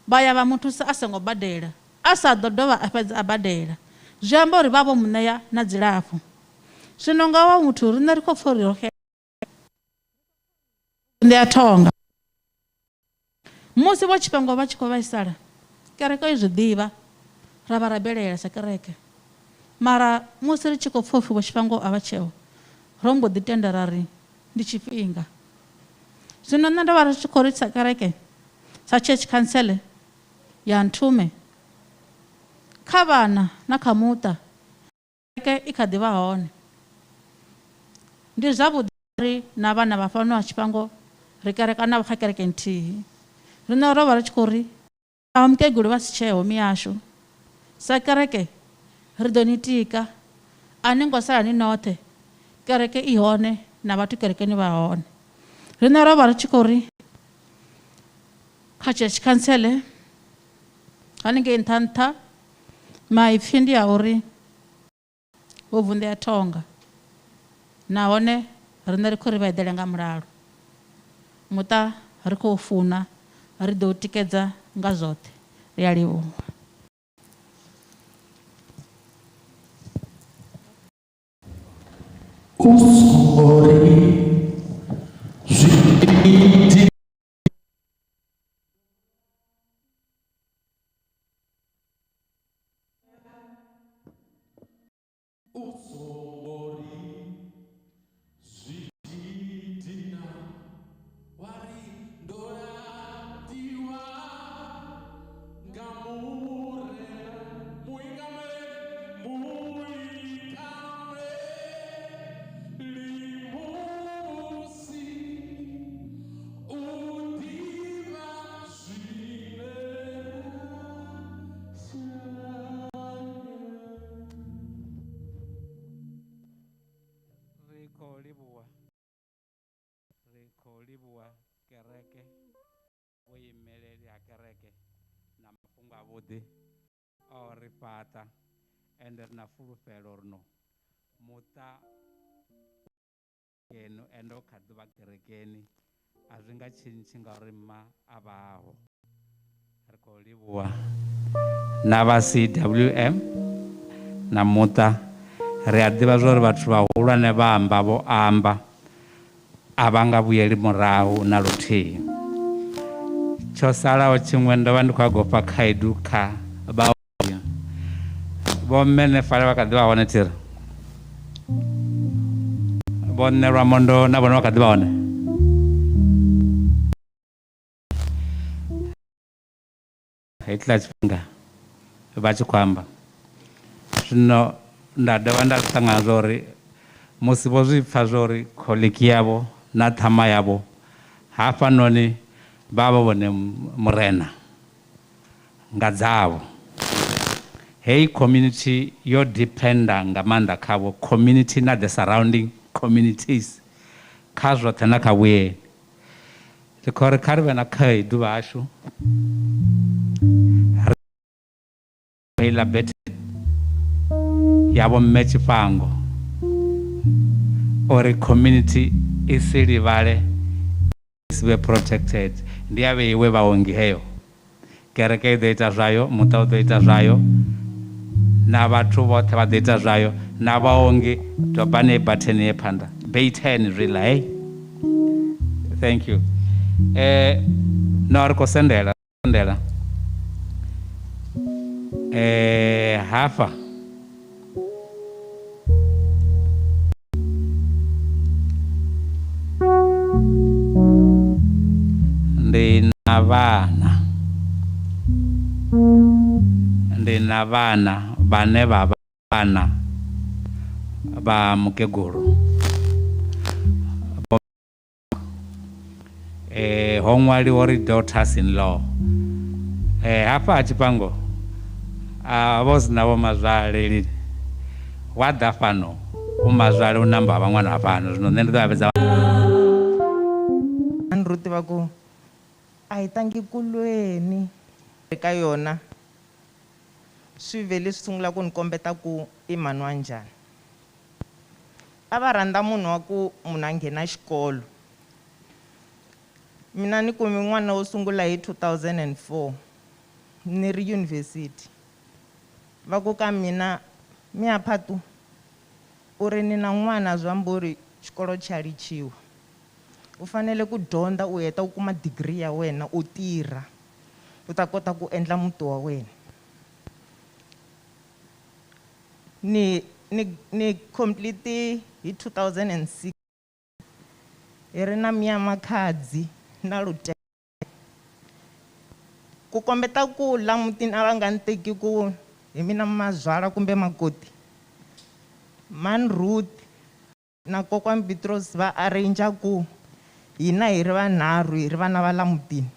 vha ya vha mu thusa a songo badela, a sa ḓo dovha a fhedza a badela. Zwi amba uri vha vho mu ṋea na dzilafho. Zwino nga wa muthu riṋe ri khou pfa uri roxe ndi a thonga musi Vho Tshifhango vha tshi khou vhaisala, kereke i zwi ḓivha, ra vha ra belela sa kereke. Mara musi ri tshi khou pfa upfhi Vho Tshifhango a vha tsheo, ro mbo ḓi tenda ra ri ndi tshifhinga. Zwino nṋe ndo vha ri tshi khou ri sa kereke, sa church council ya Nthume, kha vhana na kha muṱa kereke i kha ḓi vha hone. Ndi zwavhuḓi ri na vhana vha fhano ha Tshifhango ri kerekana kha kereke nthihi. Riṋe ro vha ri tshi khou ri a mukegulu vha si tsheo miyashu, sa kereke ri ḓo ni tika, a ni ngo sala ni noṱhe, kereke i hone na vhathu kerekeni vha hone. Riṋe ro vha ri tshi khou ri kha church council haningei nṱha nṱha maipfhi ndi a uri vho vunḓea thonga, nahone riṋe ri khou ri vha eḓele nga mulalo. Muṱa ri khou funa, ri ḓo tikedza nga zwoṱhe. Ri a livhuwa. Livhuwa kereke, vhuimeleli ha kereke na mafhungo a vhuḓi o ri fhaṱa, ende ri na fulufhelo uri no muṱa ngeno ende o kha ḓivha kerekeni a zwi nga tshintshi ngauri mma a vhaho. Ri khou livhuwa na vha CWM na muṱa. Ri a ḓivha zwa uri vhathu vhahulwane vha amba vho amba, a vha nga vhuyeli murahu na luthihi. Tsho salaho tshiṅwe ndo vha ndi khou a gofa khaedu kha vhaongi. Vho mmene fale vha kha ḓi vha hone thiri, vho nne Lwamondo na vhone vha kha ḓi vha hone. Hitler tshifhinga vha tshi khou amba. Zwino nda dovha nda ṱangana zwa uri musi vho zwi pfa zwa uri kholiki yavho na ṱhama yavho hafhanoni vha vha vhone murena nga dzavho. Heyi community yo dependa nga maanḓa khavho, community na the surrounding communities, kha zwoṱhe na kha vhuyeni. Ri khou ri kha ri vhe na khaedu vhashu heiḽa bete ya vho mme Tshifhango uri community i si livhale, i si vhe protected. Ndi a vheiwe vhaongi heyo, kereke i ḓo ita zwayo, muṱa u ḓo ita zwayo, na vhathu vhoṱhe vha ḓo ita zwayo, na vhaongi dobani button ye phanḓa beiten rila. Hey, thank you. No ri khou sendela hafa ndi na vhana vhane vha vhana vha mukegulu. Ho ṅwaliwa uri daughters in law. Hafha ha Tshifhango vho si na vho mazwale wa ḓa fhano u mazwale u namba vha ṅwana wa fhano. Zwino nṋe ndi ḓo vha vhedza ri tiva ku a hi tangi kulweni eka yona swi vele swi sungula ku ni kombeta ku i mhani wa njhani. A va rhandza munhu wa ku munhu a nghena xikolo. Mina ni kume n'wana wo sungula hi 2004 ni ri yunivhesiti. Va ku ka mina miya Phatu u ri ni na n'wana Zwamburi xikolo xa richiwa. U fanele ku dyondza u heta u kuma degree ya wena u tirha u ta kota ku endla muti wa wena. Ni complete hi 2006 hi ri na miya Makhadzi na Lutele. Ku kombeta ku la mutini a va nga ni teki ku hi mina Mazwala kumbe makoti. Man Ruth na kokwana Petros va arrange ku hina hi ri vanharhu hi ri vana va la mutini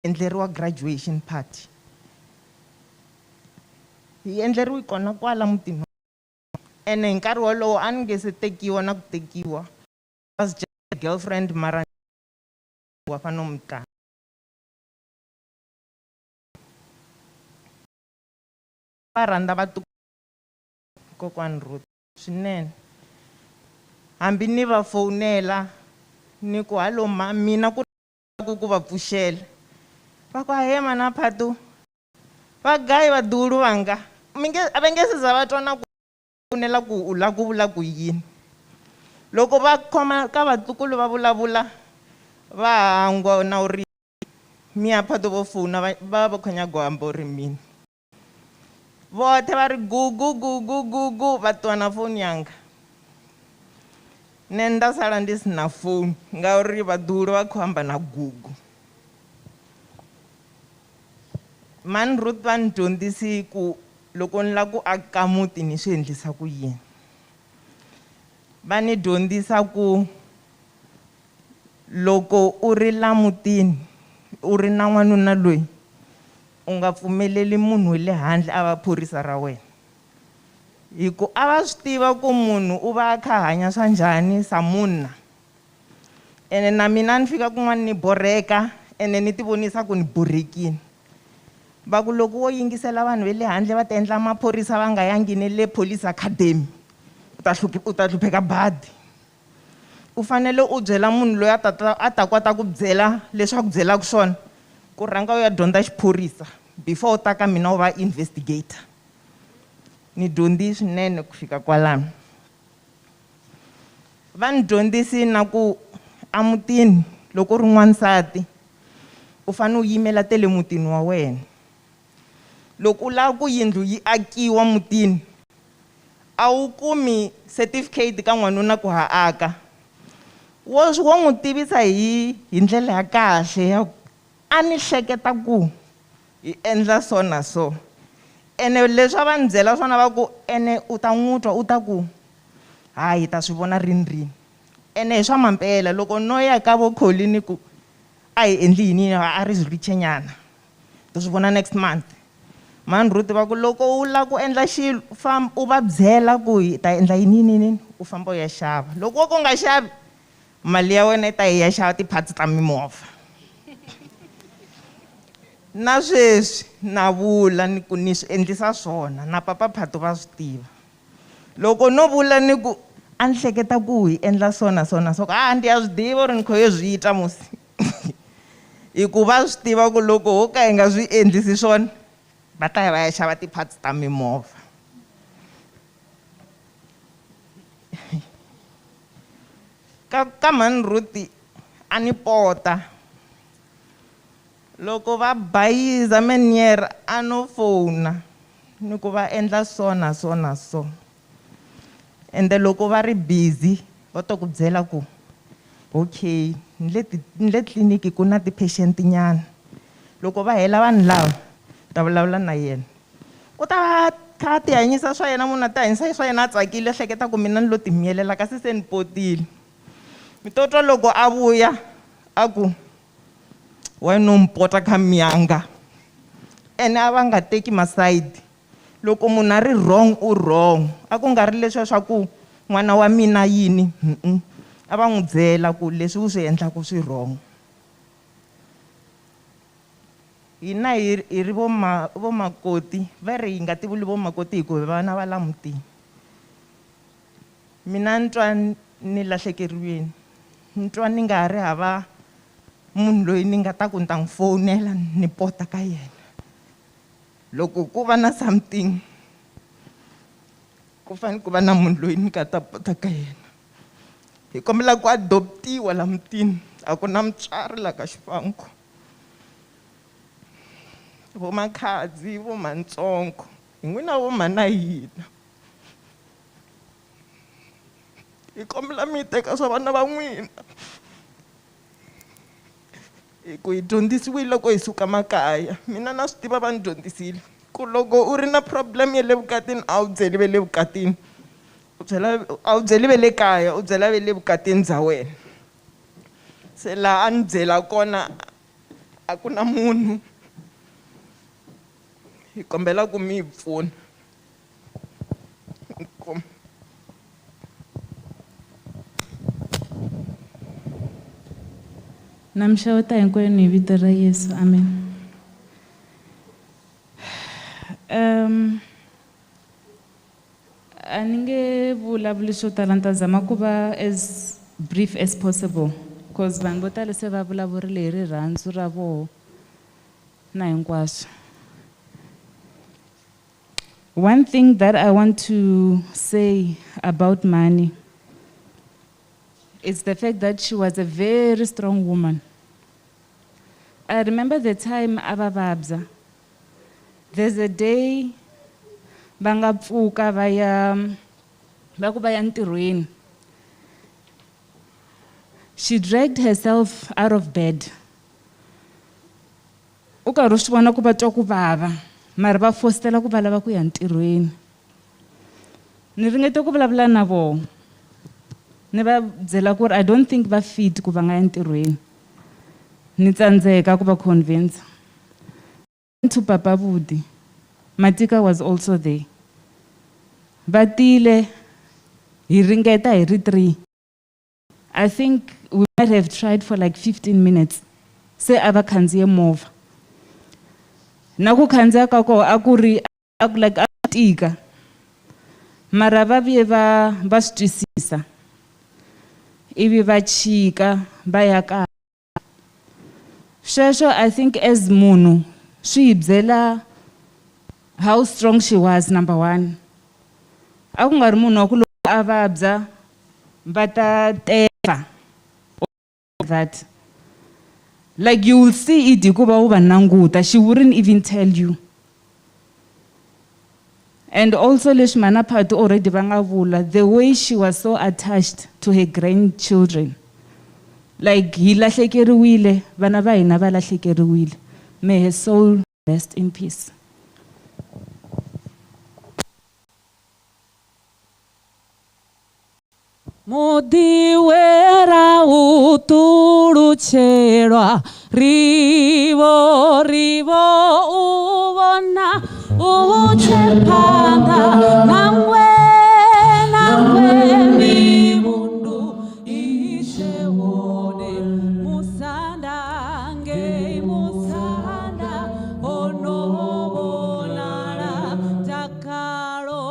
endleriwa graduation party. Hi endleriwe kona kwala mutini. Ene hi nkarhi wolowo a ni nge se tekiwa na ku tekiwa. Was just a girlfriend mara wa fana nomntana. Va rhandza kokwana Ruth swinene. Hambi ni va fonela ni ku hallo ma mina ku va pfuxela. Va ku he mana Phatu va gayi va dulu vanga a va nge se za va twana ku fonela ku u la ku vula ku yini. Loko va khoma ka vatukulu va vulavula va hangwa na u ri miya Phatu vo fona va khonya gwambo ri mina. Vote va ri gugu va twana foni yanga. Nenda sala ndi sina phone ngauri vadulu va khamba na gugu. Man Ruth va ni dyondzisi ku loko ni la ku aka muti ni swi endlisa ku yini. Va ni dyondzisa ku loko u ri la mutini u ri na n'wanuna loyi u nga pfumeleli munhu wa le handle a va phorisa ra wena. Hi ku a va swi tiva ku munhu u va a kha hanya swa njhani samunna. Ene na mina ni fika kun'wana ni borheka ene ni ti vonisa ku ni borhekile. Va ku loko wo yingisela vanhu va le handle va ta endla maphorisa va nga yangi ni le police academy u ta hlupheka badi. U fanele u byela munhu loyi a ta kota ku byela leswi a ku byelaka swona ku rhanga u ya dyondza xiphorisa before u ta ka mina u va investigator. Ni dyondzi swinene ku fika kwalano. Va ni dyondzisi na ku a mutini loko u ri n'wansati u fanele u yimela tele mutini wa wena. Loko u lava ku yindlu yi akiwa mutini a wu kumi certificate ka n'wanuna ku ha aka. Wo n'wi tivisa hi ndlela ya kahle ya a ni hleketa ku hi endla so na so. Ene leswi va ni byela swona va ku ene u ta n'wi twa u ta ku hayi ta swi vona rini. Ene hi swa mampela loko no ya ka vo Kholini ku a hi endli yini a ri richenyana to swi vona next month. Man Ruth va ku loko u la ku endla xilo u va byela ku hi ta endla yini u famba u ya xava. Loko ku nga xavi mali ya wena yi ta hi ya xava tiparts ta mimovha. Na sweswi na vula ni ku ni swi endlisa swona na papa Phatu va swi tiva. Loko no vula ni ku a ni hleketa ku hi endla swona so ndi ya swi tiva u ri ni khoye swi yita musi. Hi ku va swi tiva ku loko ho ka hi nga swi endlisi swona va ta ya va ya xava tiparts ta mimovha. Ka Man Ruth a ni pota. Loko va bayiza menyer a no fona ni ku va endla so na so. Ende loko va ri busy va to ku byela ku okay ni le tliliniki ku na ti-patient nyana. Loko va hela vanhu lava ta vulavula na yena. U ta va kha ti hanyisa swa yena munhu a ti hanyisa swa yena a tsakile hleketa ku mina ni lo ti miyelela kasi se ni potile. Mi to twa loko a vuya a ku wa no mpota kha miyanga. Ene a va nga teki masayidi. Loko munhu a ri wrong u wrong. A ku nga ri leswiya swa ku n'wana wa mina yini. A va n'wi byela ku leswi u swi endlaka swi wrong. hina hi ri vomakoti va ri hi nga tivuli vomakoti hi ku hi vana va la mutini. Mina ni twa ni lahlekeriwile, ni twa ni nga ri hava munhu loyi ni nga ta ku ni ta n'wi fowunela ni pota ka yena. Loko ku va na something ku fanele ku va na munhu loyi ni nga ta pota ka yena. Hi kombela ku adoptiwa la mutini, a ku na mutswari la ka Tshifhango. Vo makhadzi, vo mantsongo, hi n'wina vo mana hina. Hi kombela mi teka swa vana va n'wina. Hi ku hi dyondzisiwile loko hi suka makaya, mina na swi tiva va ni dyondzisile ku loko u ri na problem ya le vukatini a wu byeli ve le vukatini, a wu byeli ve le kaya, u byela ve le vukatini bya wena. Se laha a ni byela kona a ku na munhu. Hi kombela ku mi hi pfuna. Na mi xeweta hinkwenu hi vito ra Yesu, amen. A ni nge vulavuli swo tala, ni ta zama ku va as brief as possible because vanhu vo tala se va vulavurile hi rirhandzu ra voho na hinkwaswo. One thing that I want to say about Mani is the fact that she was a very strong woman. I remember the time abababza. There's a day banga pfuka vaya ntirhweni. She dragged herself out of bed. U karhi u swi vona ku va twa ku vava, mara va fositela ku va lava ku ya ntirhweni. Ni ringete ku vulavula na vona. Ni va byela ku ri I don't think va fit ku va nga ya ntirhweni. Ni tsandzeka ku va convince. To Papa Budi, Matika was also there. Batile, hi ringeta hi ri 3. I think we might have tried for like 15 minutes. Se ava khandziye movha. Na ku khandziya ka ko a ku ri like a tika. Mara va vuye va swi twisisa. Ivi va chika va ya ka. Sweswo I think as munhu swi byela how strong she was, number one. A ku nga ri munhu wa ku loko a vabya va ta teka that. Like you will see it hikuva u va languta, she wouldn't even tell you. And also leswi mana Phatu already va nga vula, the way she was so attached to her grandchildren. Like hi lahlekeriwile, vana va hina va lahlekeriwile. May her soul rest in peace. Mudiwera utuluchelwa rivo uvona uchepanda namwe ni mundu ishewone musanda nge musanda onobonara takalo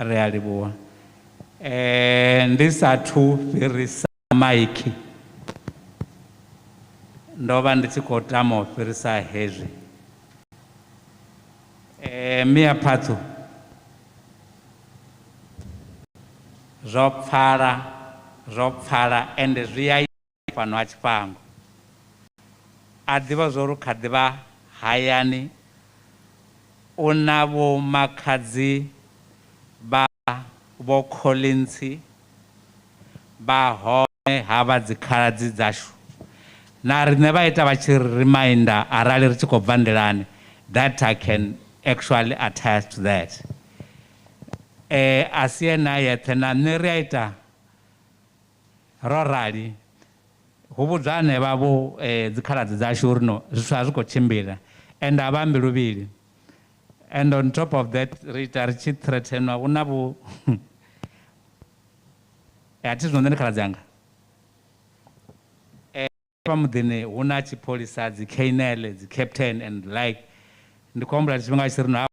Realibuwa. And these are two very Mike. ndo vha ndi tshi khou tama u fhirisa hezwi. Mia Phathu, zwo pfala ende zwi a ita fhano ha Tshifhango. A ḓivha zwo ri kha ḓivha hayani u na vho makhadzi vha vho Collins, vha hone havha dzikhaladzi dzashu na riṋe vha ita vha tshi reminder arali ri tshi khou bva nḓilani, that I can actually attest to that. A si ena yeṱhe na nṋe ri a ita ro rali hu vhudzwa hanevha vho dzikhaladzi dzashu uri no zwithu a zwi khou tshimbila and a vha ambi luvhili. And on top of that ri ita ri tshi threatenwa hu na vho a thi zwino nṋe ndi khaladzi anga fha muḓini hu na tshipholisa, dzi K9, dzi captain and like. Ndi khou humbula tshifhinga tshi ri no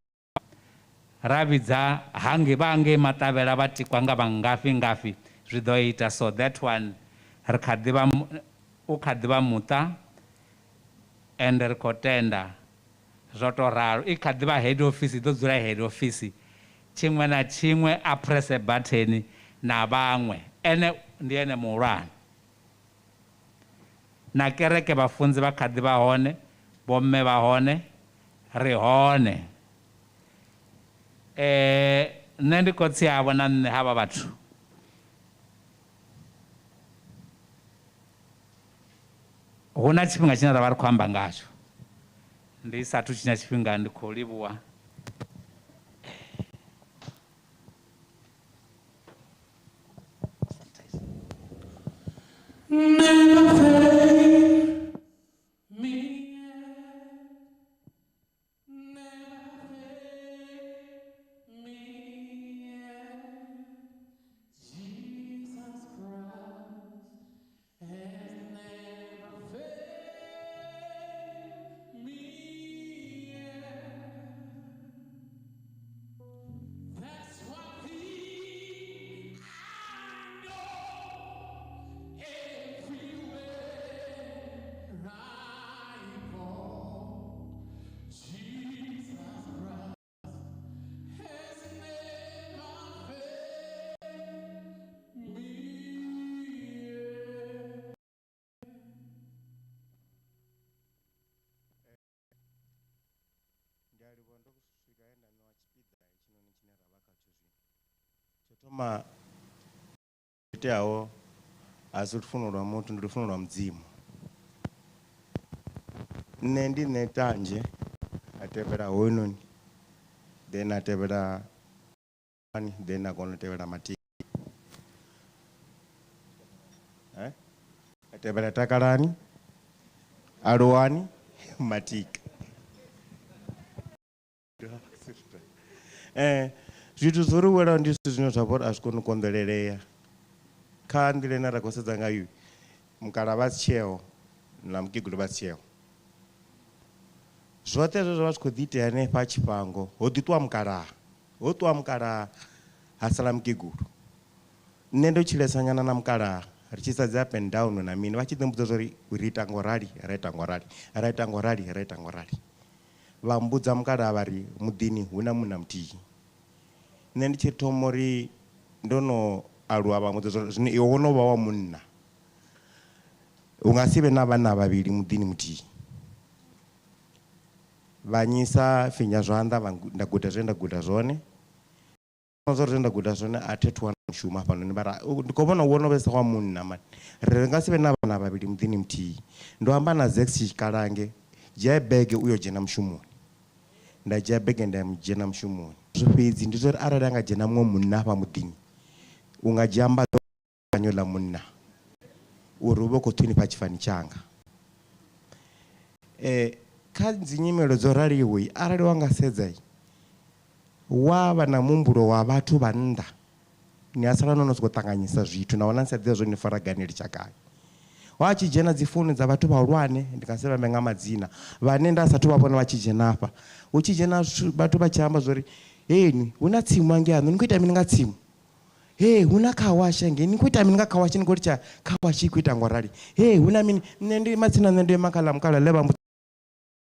ra vhidza vhange Maṱavhela vha tikwa nga ngafhi zwi ḓo ita. So that one ri kha ḓivha u kha ḓivha muṱa and ri khou tenda zwo to ralo. I kha ḓivha head office, ḓo dzula head office, tshiṅwe na tshiṅwe a press button na vhaṅwe. Ene ndi ene muhulwane na kereke vhafunzi vha kha ḓivha hone, bomme vha hone, ri hone. Nṋe ndi khotsi havho na nṋe havha vhathu. Hu na tshifhinga tshine ra vha ri khou amba ngatsho, ndi sathu tshina tshifhinga ndi khou livhuwa Never fail me. Toma iteaho asi lufuno lwa muthu, ndi lufuno lwa Mudzimu. Nṋe ndi nṋe Tanje a tevhela hoyunoni, then a tevhela then a kona u tevhela Matiki, a tevhela Takalani, Aluwani, Matiki. Zwithu zwo ri wela ndi zwithu zwine zwa vha uri a zwi koni u konḓelelea kha nḓila ine ra khou sedza ngayo. Mukala vha si tsheo na mukegulu vha si tsheo, zwoṱhe zwo zwa vha zwi khou ḓi itea hanefha Tshifhango. Ho ḓi ṱuwa mukalaha, ho ṱuwa mukalaha ha sala mukegulu. Nṋe ndo tshilesa nyana na mukalaha ri tshi sedza up and down na mini, vha tshi ḓi mbudza zwo ri ita ngorali, ra ita ngorali, ra ita ngorali, ra ita ngorali. Vha mbudza mukalaha vha ri muḓini hu na munna muthihi. Nṋe ndi tshi thoma uri ndo no aluwa vha mbudza zwo zwine iwe wo no vha wa munna, u nga si vhe na vhana vhavhili muḓini muthihi. Vha nyisa finya zwanḓa, nda guda zwe nda guda zwone. Zwo ri nda guda zwone a thi thu wana mushumo hafhanoni, mara ndi khou vhona wo no vhesa wa munna mani, ri nga si vhe na vhana vhavhili muḓini muthihi. Ndo amba na Zex Tshikalange, dzhia bege uyo dzhena mushumoni. Nda dzhia bege nda dzhena mushumoni. Zwo fhedzi ndi zwo ri arali anga dzhena muṅwe munna hafha muḓini, u nga dzhia mbaḓo kanyo ḽa munna uri u vhe u khou ṱhonifha tshifani tshanga. Kha dzi nyimelo dzo raliho, arali wa nga sedza wa vha na muhumbulo wa vhathu vha nnḓa, ni a sala no sokou ṱanganyisa zwithu na wana ni sa ḓivha zwo ni fara gani litsha gai. Wa tshi dzhena dzi founu dza vhathu vhahulwane, ndi nga si vha nga madzina, vhane nda sathu vha vhona vha tshi dzhena hafha. Hu tshi dzhena vhathu vha tshi amba zwo ri heni hu na tsimu hangei haṋu, ni khou ita mini nga tsimu? hey huna kawashi ngeni kuita mini nga kawashi ngori cha kawashi kuita ngwarali hey huna mini nende matsina nende makala mkala leba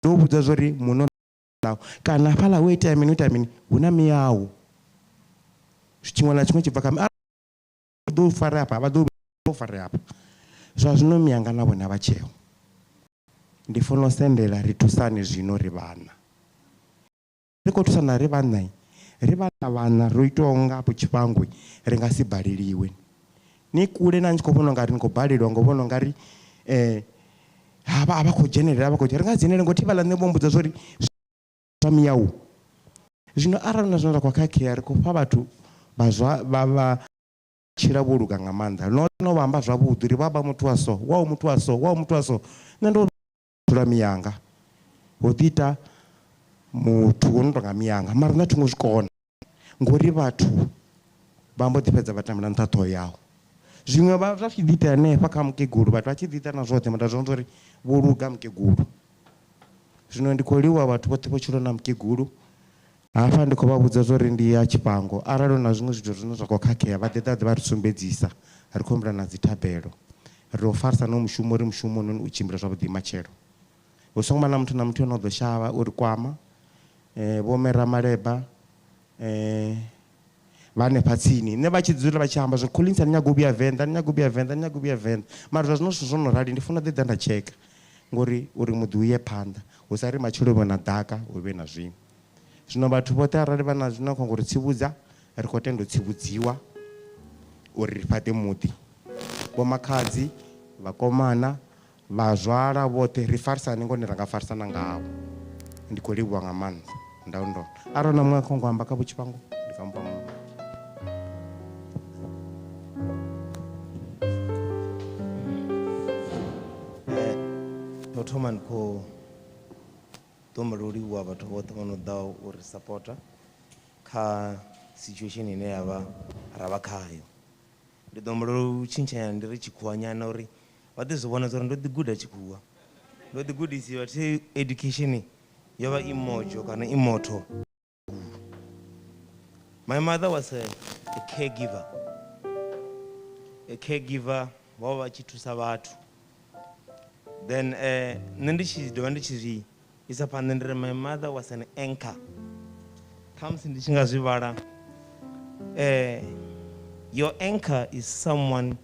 ndobudza zori muno nawo kana pala wait mini huna miyawu chimwe na chimwe chibva kama do fara apa ba do fara apa zvazvino miyanga navo navacheo ndifuna sendela ritusane zvino ri vana rikotusana ri vana ri vana roitonga po Tshifhango ringasibhaliliwe ni kule na nchikopona ngari nikobhalilwa ngobona ngari ava kujenerera ava kuti ringadzinere ngoti vala nebombudza zvori zvamiyawu zvino arana zvinoda kwakakeya rikupa vatu vava chira boluka ngamanda no vamba zvavudhi ri baba mutu waso wao mutu waso nendo dzula miyanga wotita mutu unotonga miyanga mara natungo zvikona ngori vatu vambotipedza vatambira ntato yawo zvimwe zvachidita nepa kamukeguru vatu vachidita nazvote mata zvonzori boluka mukeguru zvino ndikoliwa vatu vote vochirona mukeguru hafa ndikuvabudza zori ndiya Tshifhango aralo na zvimwe zvito zvino zvakakakeya vadedadzi varisumbedzisa rikombera nadzitabhero rofarisa nomushumo ri mushumo noni uchimbira zvavudhi machero usongomana muthu na muthu unozoshava uri kwama vomera maleba vane patsini nevachidzura vachihamba zvikulinisa ndinyagobia venda mara zvazvinonorali ndifuna dedza ndacheka ngori uri mudhi uye panda usari machilo na dhaka uve na zvimwe zvino vatu vote arali vana zvino kongori tsivudza rikotendo tsivudziwa uri ripate mudhi vomakadzi vakomana vazvara vote rifarisane ngoni rangafarisana ngavo ndikolibwa ngamanzi ndaundo arona mwe kongohamba kapo Tshifhango ndikamupa munhu thoma ndiko tombaloliwa vhathu vhoṱhe vho no ḓa uri supporta kha situation ine yavha ravha khayo ndi ḓo humbula u tshintshanya ndi ri tshikhuwa nyana uri vha ḓi zwi vhona uri ndo ḓi guda tshikhuwa ndo ḓi gudisiwa thi education yo vha imojo kana imoto. My mother was a caregiver vha vha tshi thusa vhathu then nṋe ndi tshi dovha ndi tshi zwi isa phanḓa ndi ri my mother was an anchor khamusi ndi tshi nga zwi vhala your anchor is someone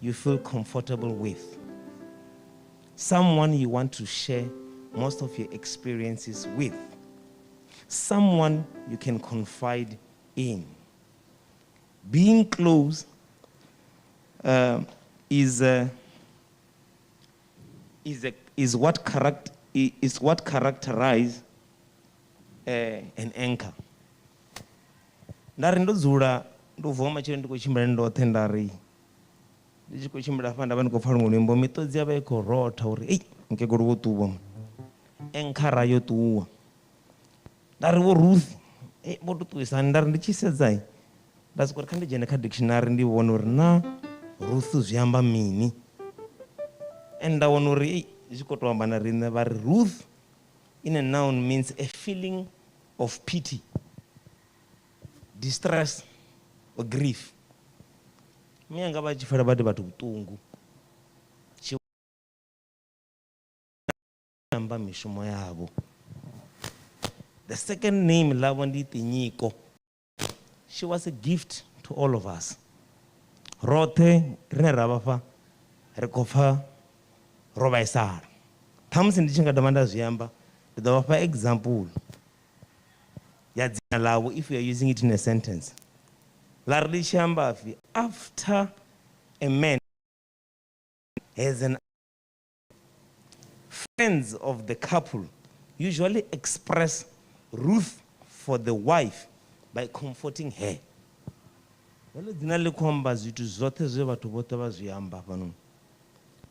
you feel comfortable with, someone you want to share most of your experiences with, someone you can confide in. Being close is what characterize an anchor. Ndari ndodzula ndobva machero ndiko chimbira ndote ndari ndichiko chimbira fa ndava ndiko pfala ngolombo mitodzi yava ikorota uri ei nkegolo wo tuwa anchor yo tuwa ndari wo Ruth boto tuisa ndari ndichisedza ndasikuti kha ndijene kha dictionary ndivona uri na Ruth zviamba mini ndawona uri zvikotowamba na rine vari Ruth in a noun means a feeling of pity, distress or grief. Miyanga vachifara vati vatu utungu chiamba mishumo yavo. The second name lavo nditi Nyiko. She was a gift to all of us. Rote rine ravafa rikofa roba isara. Thamusi ndichinga damanda zviamba ndavafa example ya dzina lavo if you are using it in a sentence. Lari lichiamba after a man has an friends of the couple usually express ruth for the wife by comforting her. Vale dzina likhomba zvitu zvote zve vatu vote vazviamba pano.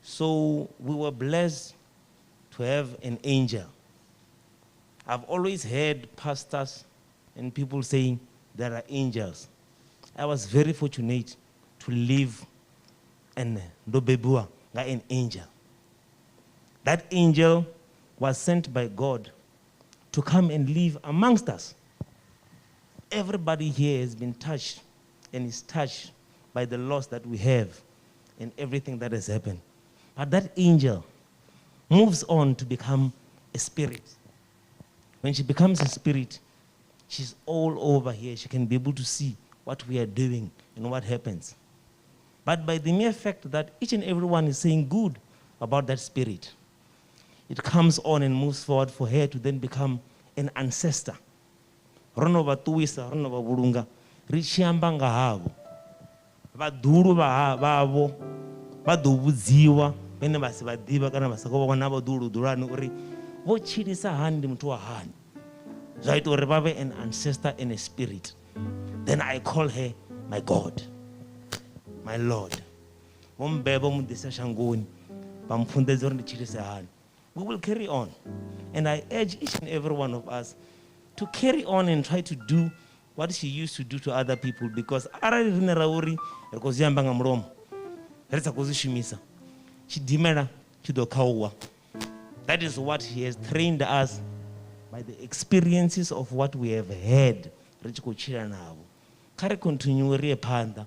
So we were blessed to have an angel. I've always heard pastors and people saying there are angels. I was very fortunate to live and ndobebua an angel. That angel was sent by God to come and live amongst us. Everybody here has been touched and is touched by the loss that we have and everything that has happened. But that angel moves on to become a spirit. When she becomes a spirit, she's all over here. She can be able to see what we are doing and what happens. But by the mere fact that each and everyone is saying good about that spirit, it comes on and moves forward for her to then become an ancestor. Rono vatuisa, rono vavulunga, richiamba nga havo. Vaduru vavo, vadovudziwa, vene vasi vadiva kana vasakova wana vaduru durani uri vochirisa handi mtu wa hani. Zvaita uri vave an ancestor and a spirit. Then I call her my God, my Lord. Vombeva mudisa shangoni, vamfundedza uri ndichirisa hani. We will carry on. And I urge each and every one of us to carry on and try to do what she used to do to other people, because arali rine rauri rikoziyamba nga mulomo ritsa kuzishumisa chidimera chidokauwa. That is what he has trained us by the experiences of what we have had richikochira navo. Kari continue rie panda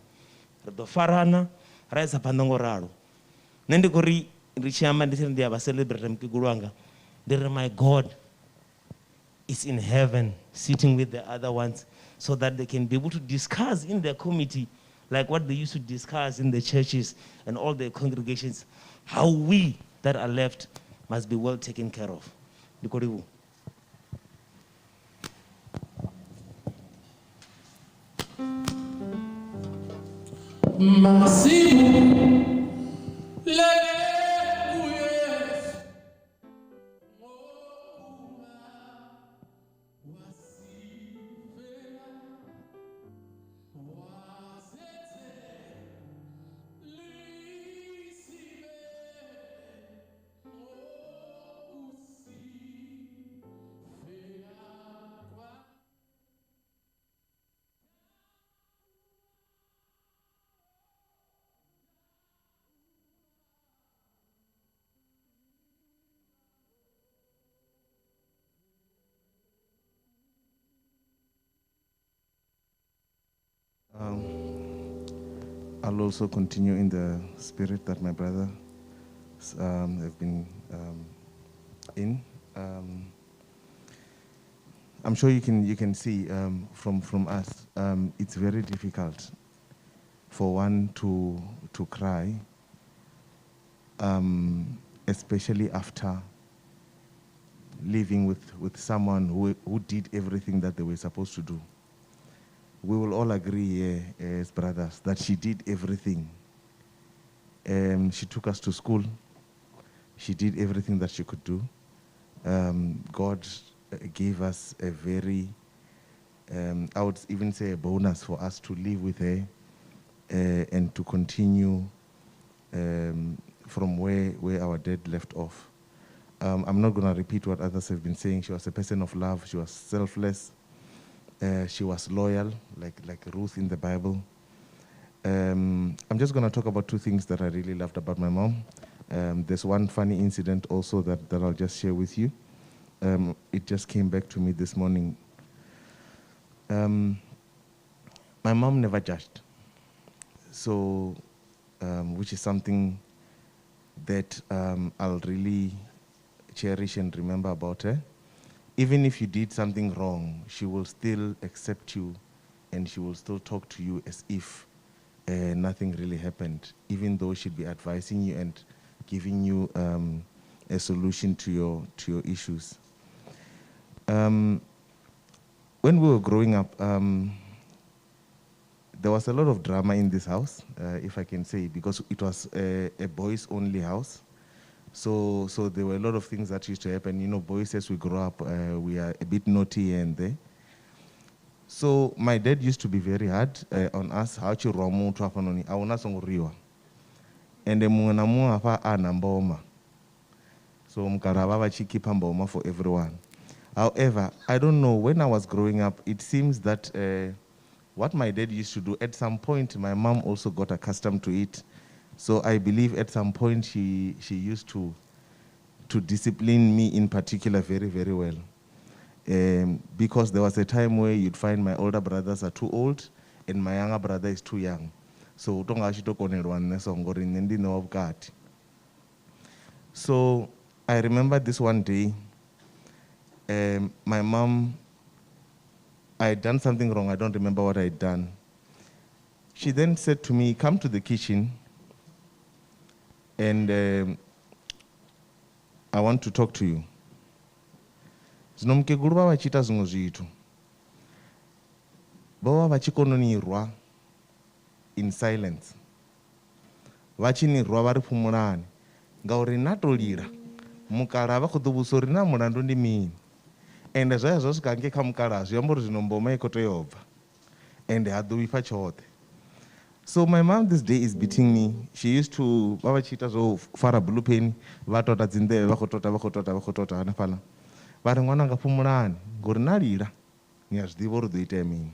ridofarana raisa panda ngoraro nendikuri richiyamba ndisiri ndiyava celebrate mukegulu wanga ndiri my God is in heaven sitting with the other ones, so that they can be able to discuss in their committee like what they used to discuss in the churches and all the congregations, how we that are left must be well taken care of. Ndikoribu. Masibu, I'll also continue in the spirit that my brother have been in. I'm sure you can see from us, it's very difficult for one to cry, especially after living with someone who did everything that they were supposed to do. We will all agree here as brothers that she did everything. She took us to school. She did everything that she could do. God gave us a very, I would even say a bonus for us to live with her and to continue from where our dad left off. I'm not going to repeat what others have been saying. She was a person of love. She was selfless. She was loyal, like Ruth in the Bible. I'm just going to talk about two things that I really loved about my mom. There's one funny incident also that I'll just share with you. It just came back to me this morning. My mom never judged. So, which is something that I'll really cherish and remember about her. Even if you did something wrong, she will still accept you and she will still talk to you as if nothing really happened, even though she'd be advising you and giving you a solution to your issues. When we were growing up, there was a lot of drama in this house, if I can say, because it was a boys-only house. So there were a lot of things that used to happen. You know, boys, as we grow up, we are a bit naughty here and there. So my dad used to be very hard on us. How to romu to happen auna songuriwa. And the mungu afa anamboma. So mkarababa chiki pamboma for everyone. However, I don't know, when I was growing up, it seems that what my dad used to do, at some point, my mom also got accustomed to it. So I believe at some point she used to discipline me in particular very, very well. Because there was a time where you'd find my older brothers are too old and my younger brother is too young. So utonga achitokonelwa neso ngori nne ndine wavukati. So I remember this one day, my mom, I had done something wrong. I don't remember what I had done. She then said to me, come to the kitchen and I want to talk to you. Zinomukeguru vavachita zvimwe zvitu. Vava vachikononirwa in silence. Vachinirwa vari pfumurani. Ngauri natolira. Mukara vakudhubuso rina mulandu ndi mini. And zvaya zvosvikange kamukara zviyambori zvinomboma ikoto yobva. And haduifa chote. So my mom this day is beating me. She used to vavachita zvo fara blue pen, vatota dzindeve vakotota anafala. Vari mwana ngapfumurani ngori nalira. Nyazvidivo rudoita mini.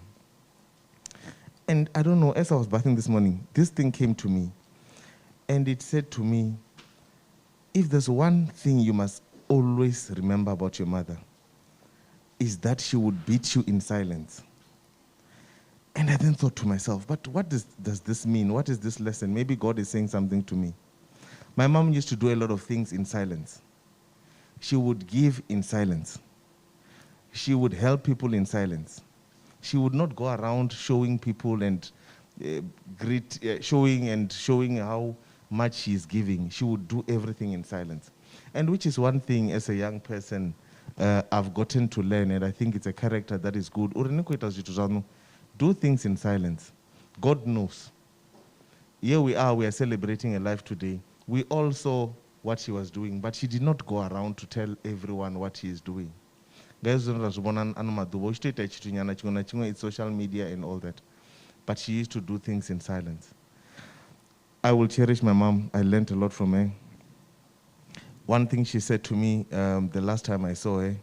And I don't know, as I was bathing this morning, this thing came to me. And it said to me, if there's one thing you must always remember about your mother, is that she would beat you in silence. And I then thought to myself, but what does this mean? What is this lesson? Maybe God is saying something to me. My mom used to do a lot of things in silence. She would give in silence. She would help people in silence. She would not go around showing people and showing how much she is giving. She would do everything in silence. And which is one thing as a young person I've gotten to learn, and I think it's a character that is good. Do things in silence. God knows. Here we are celebrating a life today. We all saw what she was doing, but she did not go around to tell everyone what she is doing. It's social media and all that. But she used to do things in silence. I will cherish my mom. I learned a lot from her. One thing she said to me the last time I saw her,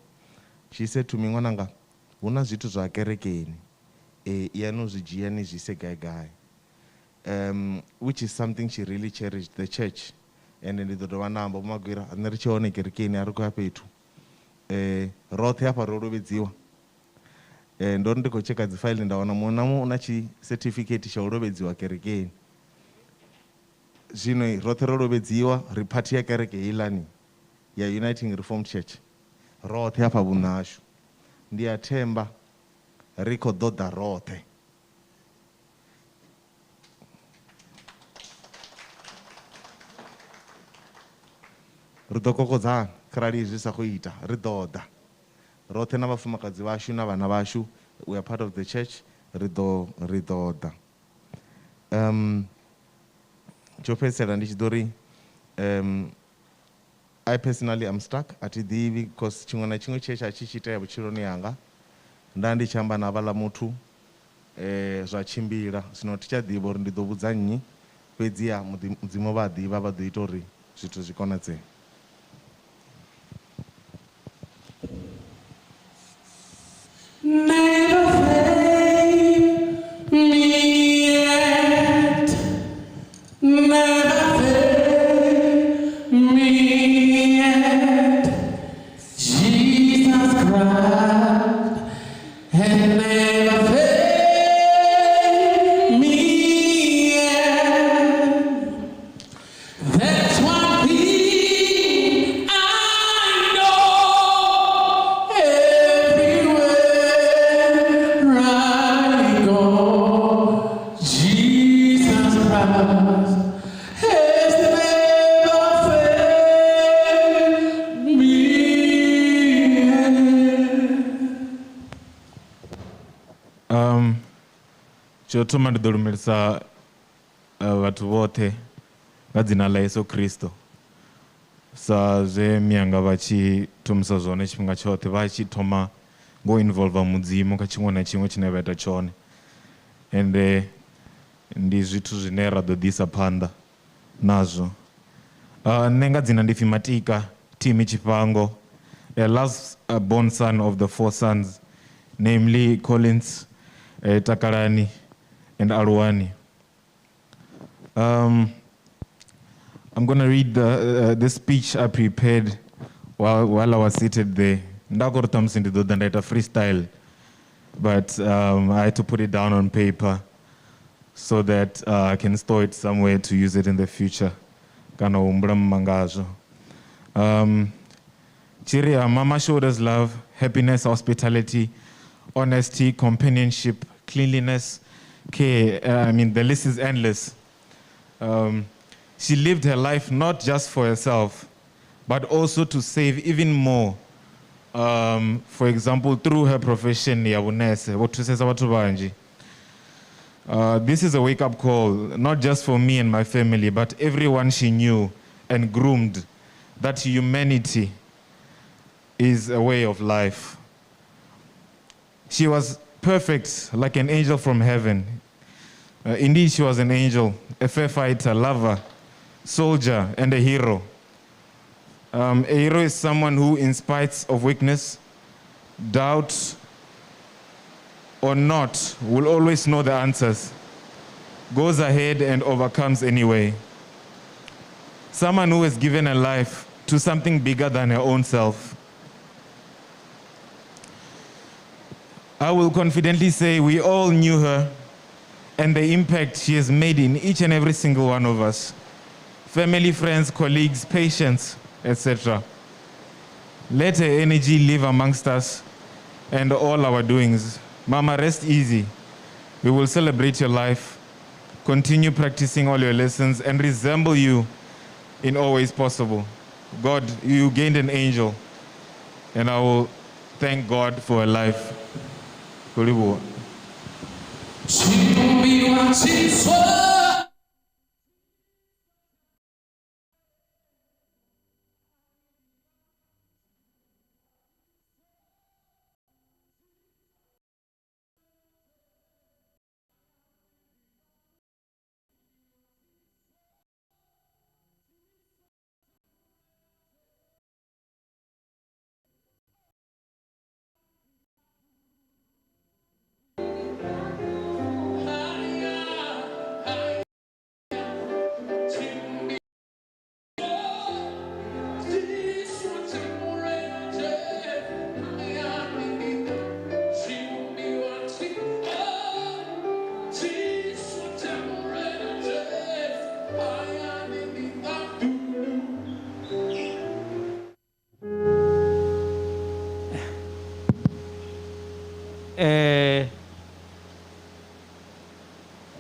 she said to me, "Ngwananga, una zitu zwa kerekeni, yano zijiani zise gai." Which is something she really cherished, the church. And then the Rwanda, Magura, and the Richone kerekeni aruka petu. Rothe hapa rorobedziwa. Ndo ndiko cheka dzifile ndaona muonamo unachi certificate cha urobedziwa kerekeni. Zvino rothe rorobedziwa ripati ya kereke ilani ya Uniting Reformed Church. Rothe hapa bunashu. Ndiyathemba riko doda rothe. Ridokokodzana krali zvisa kuita ridoda. Rothe na vafumakadzi vashu na vana vashu, we are part of the church, ridoda. Chopesera ndichidori, I personally am stuck at the because chingona chingo church achichita ya buchironi yanga. Ndandi chamba na vala mutu zvachimbira sino tichadhibo ndidobudza nyi pedziya mudzimo vadhiva vadoitori zvithu zvikonatse. Never fail me yet. Never fail me yet. Jesus Christ has never failed me yet. That's one thing I know. Everywhere I go, Jesus Christ has never failed me yet. Chotuma ndidolumirisa vatu vote vadzina la Yesu Kristo. Sa zve mianga vachitumisa zvone chifhinga chote vachitoma go involva mudzimu kachimwe na chimwe chine vaita chone. And ndi zvithu zvine ra ḓo ḓisa phanḓa nazwo. Nne dzina ndi Fimatika Timi Tshifhango, a last born son of the 4 sons, namely Collins, Takalani, and Aruani. I'm going to read the speech I prepared while I was seated there. Ndakortamsindi do dandaita freestyle, but I had to put it down on paper so that I can store it somewhere to use it in the future. Kana umbra mangazvo. Chiria, Mama showed us love, happiness, hospitality, honesty, companionship, cleanliness, care. The list is endless. She lived her life not just for herself, but also to save even more. For example, through her profession, this is a wake-up call, not just for me and my family, but everyone she knew and groomed, that humanity is a way of life. She was perfect, like an angel from heaven. Indeed, she was an angel, a fair fighter, lover, soldier, and a hero. A hero is someone who, in spite of weakness, doubt, or not, will always know the answers, goes ahead and overcomes anyway. Someone who has given a life to something bigger than her own self. I will confidently say we all knew her and the impact she has made in each and every single one of us. Family, friends, colleagues, patients, etc. Let her energy live amongst us and all our doings. Mama, rest easy. We will celebrate your life, continue practicing all your lessons, and resemble you in all ways possible. God, you gained an angel, and I will thank God for her life. Karibu.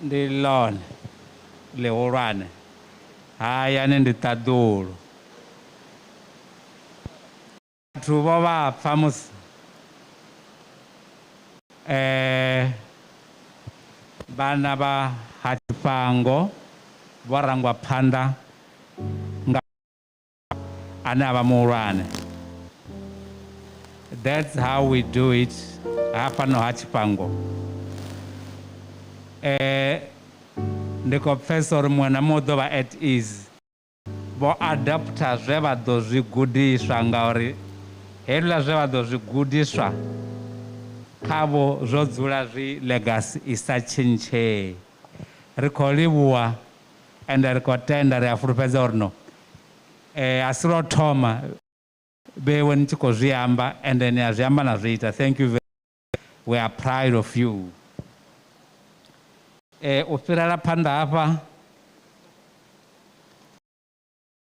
Ndi lone lehulwane hayani ndi ṱaḓulu vhathu vho vha pfa musi vhana vha ha Tshifhango vho rangwa phanḓa nga ane a vha muhulwane. That's how we do it hafha no ha Tshifhango. Ndi khou pfesesa uri muṅwe na muṅwe ḓo vha at ease vho adapter zwe vha ḓo zwi gudiswa ngauri hezwiḽa zwe vha ḓo zwi gudiswa khavho zwo dzula zwi legacy i sa tshintshei. Ri khou livhuwa ende ri khou tenda ri a fulufhedza uri no a si lwo thoma vhewe ni tshi khou zwi amba ende ni a zwi amba na zwi ita. Thank you very much. We are proud of you. U fhirela phanḓa hafha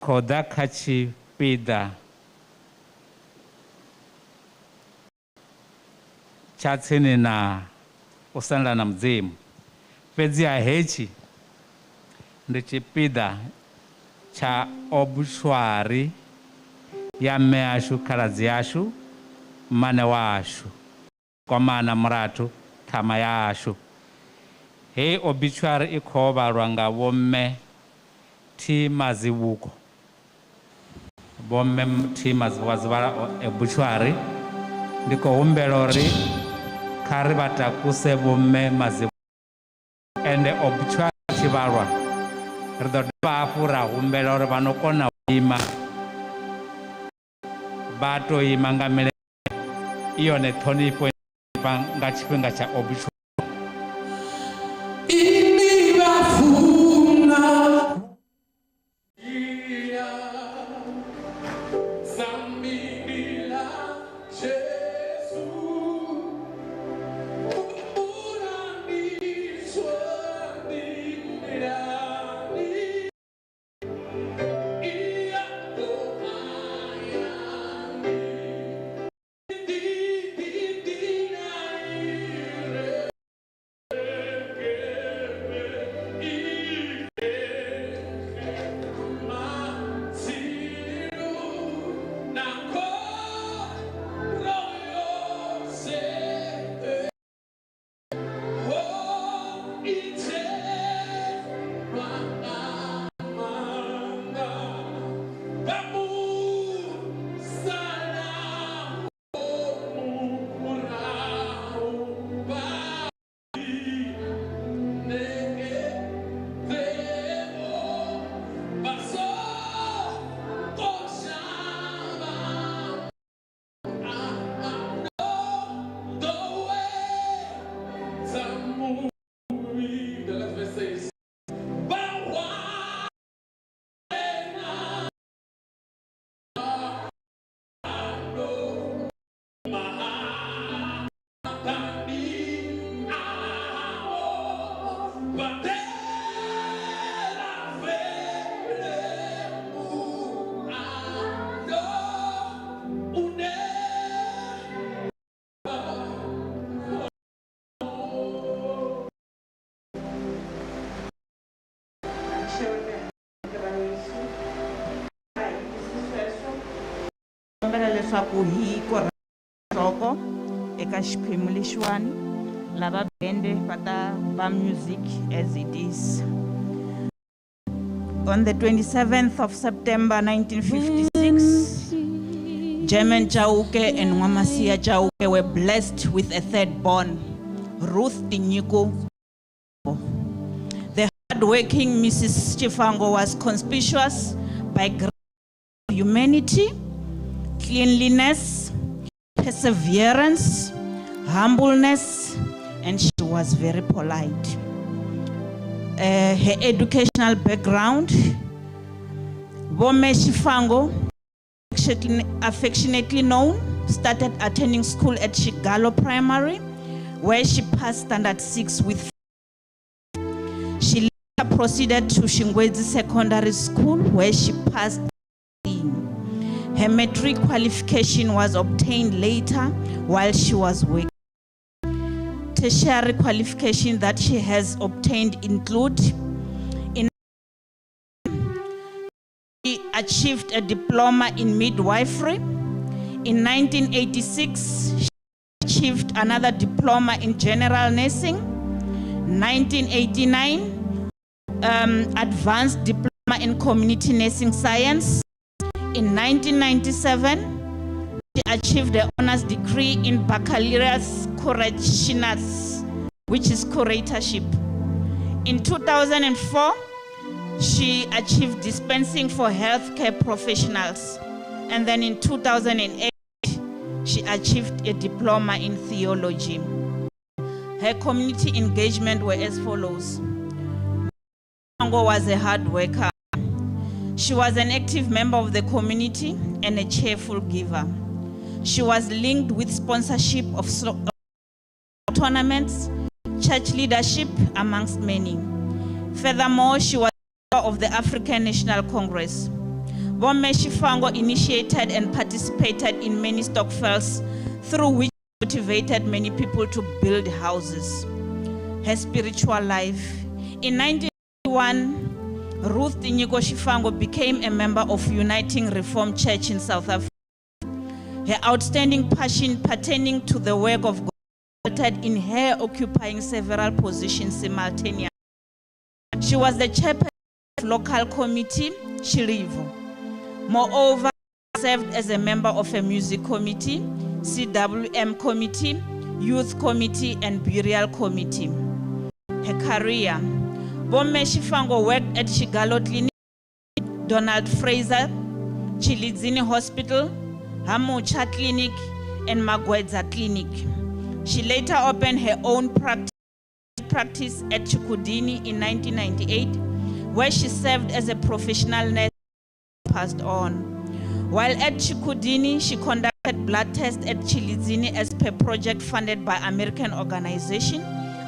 khou ḓa kha tshipiḓa tsha tsini na u sendela na mudzimu. Fhedziha hetshi ndi tshipiḓa tsha obituary ya mme ashu, khaladzi yashu, mmane washu, kwamana murathu, ṱhama yashu. Hei obituary i khou vhalwa nga vho mme T Mazibuko. Vho mme T Mazibuko dzi vhala obituary. Ndi khou humbela uri kha ri vha takuse vho mme Mazibuko. Ende obituary tshi vhalwa ri ḓo dovha hafhu ra humbela uri vha no kona u ima vha tou ima nga milenzhe i yone ṱhonifho nga tshifhinga tsha obituary. kombela leswaku hi korha nhloko eka xiphemu lexiwani lava bende va ta va music as it is. On the 27th of September 1956, German Chauke and Wamasia Chauke were blessed with a third born, Ruth Tinyiko. The hardworking Mrs. Tshifhango was conspicuous by great humanity, cleanliness, perseverance, humbleness, and she was very polite. Her educational background, Bome Tshifhango, affectionately known, started attending school at Shigalo Primary, where she passed standard 6 with. She later proceeded to Shingwedzi Secondary School, where she passed. Her matric qualification was obtained later while she was working. Tertiary qualification that she has obtained include she achieved a diploma in midwifery. In 1986, she achieved another diploma in general nursing. 1989, advanced diploma in community nursing science. In 1997, she achieved the honors degree in baccalaureate curationals, which is curatorship. In 2004, she achieved dispensing for healthcare professionals. And then in 2008, she achieved a diploma in theology. Her community engagement were as follows. Tshifhango was a hard worker. She was an active member of the community and a cheerful giver. She was linked with sponsorship of tournaments, church leadership, amongst many. Furthermore, she was a member of the African National Congress. Bome Tshifhango initiated and participated in many stokvels through which motivated many people to build houses. Her spiritual life. In 1991, Ruth Tinyiko Tshifhango became a member of Uniting Reformed Church in South Africa. Her outstanding passion pertaining to the work of God resulted in her occupying several positions simultaneously. She was the chairperson of local committee, Shirivo. Moreover, served as a member of a music committee, CWM committee, youth committee, and burial committee. Her career. Bome Tshifhango worked at Shigalo Clinic, Donald Fraser, Chilidzini Hospital, Hamucha Clinic, and Magwedza Clinic. She later opened her own practice at Chukudini in 1998, where she served as a professional nurse and passed on. While at Chukudini, she conducted blood tests at Chilidzini as per project funded by American organization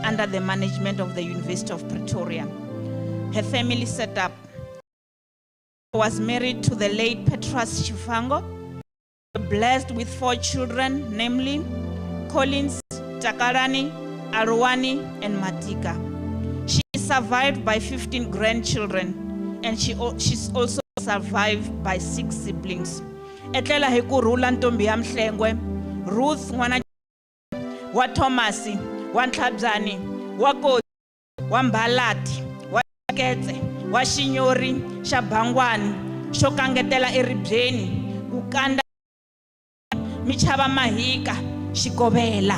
under the management of the University of Pretoria. Her family setup. Was married to the late Petrus Tshifhango, blessed with 4 children, namely Collins, Takarani, Arwani, and Matika. She is survived by 15 grandchildren, and she's also survived by 6 siblings. Etlela hekurula ntombi ya Mhlengwe, Ruth ngwana wa Thomasi, wa Ntlhabzani, wa Kosi, wa Mbalati, wa Ketse, wa Shinyori, xa Bangwani, xo kangetela eribyeni, ku kanda Michava Mahika, Xigovela,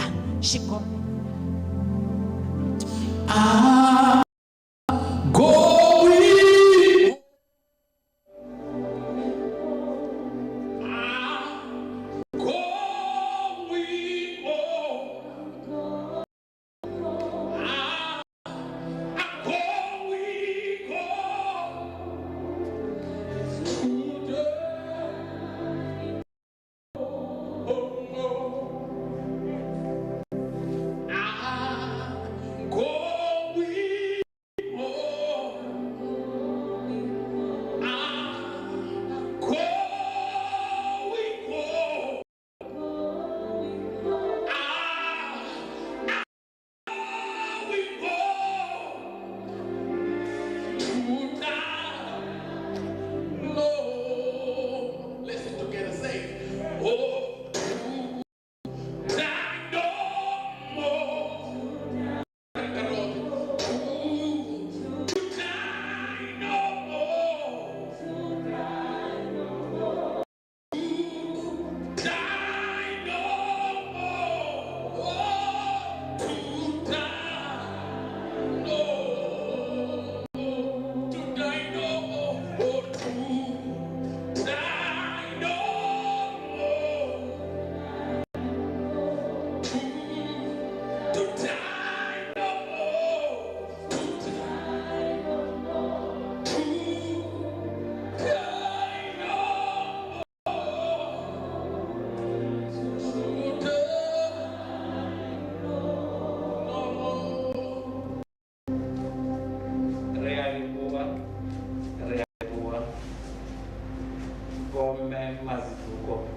Vome Mazifuko,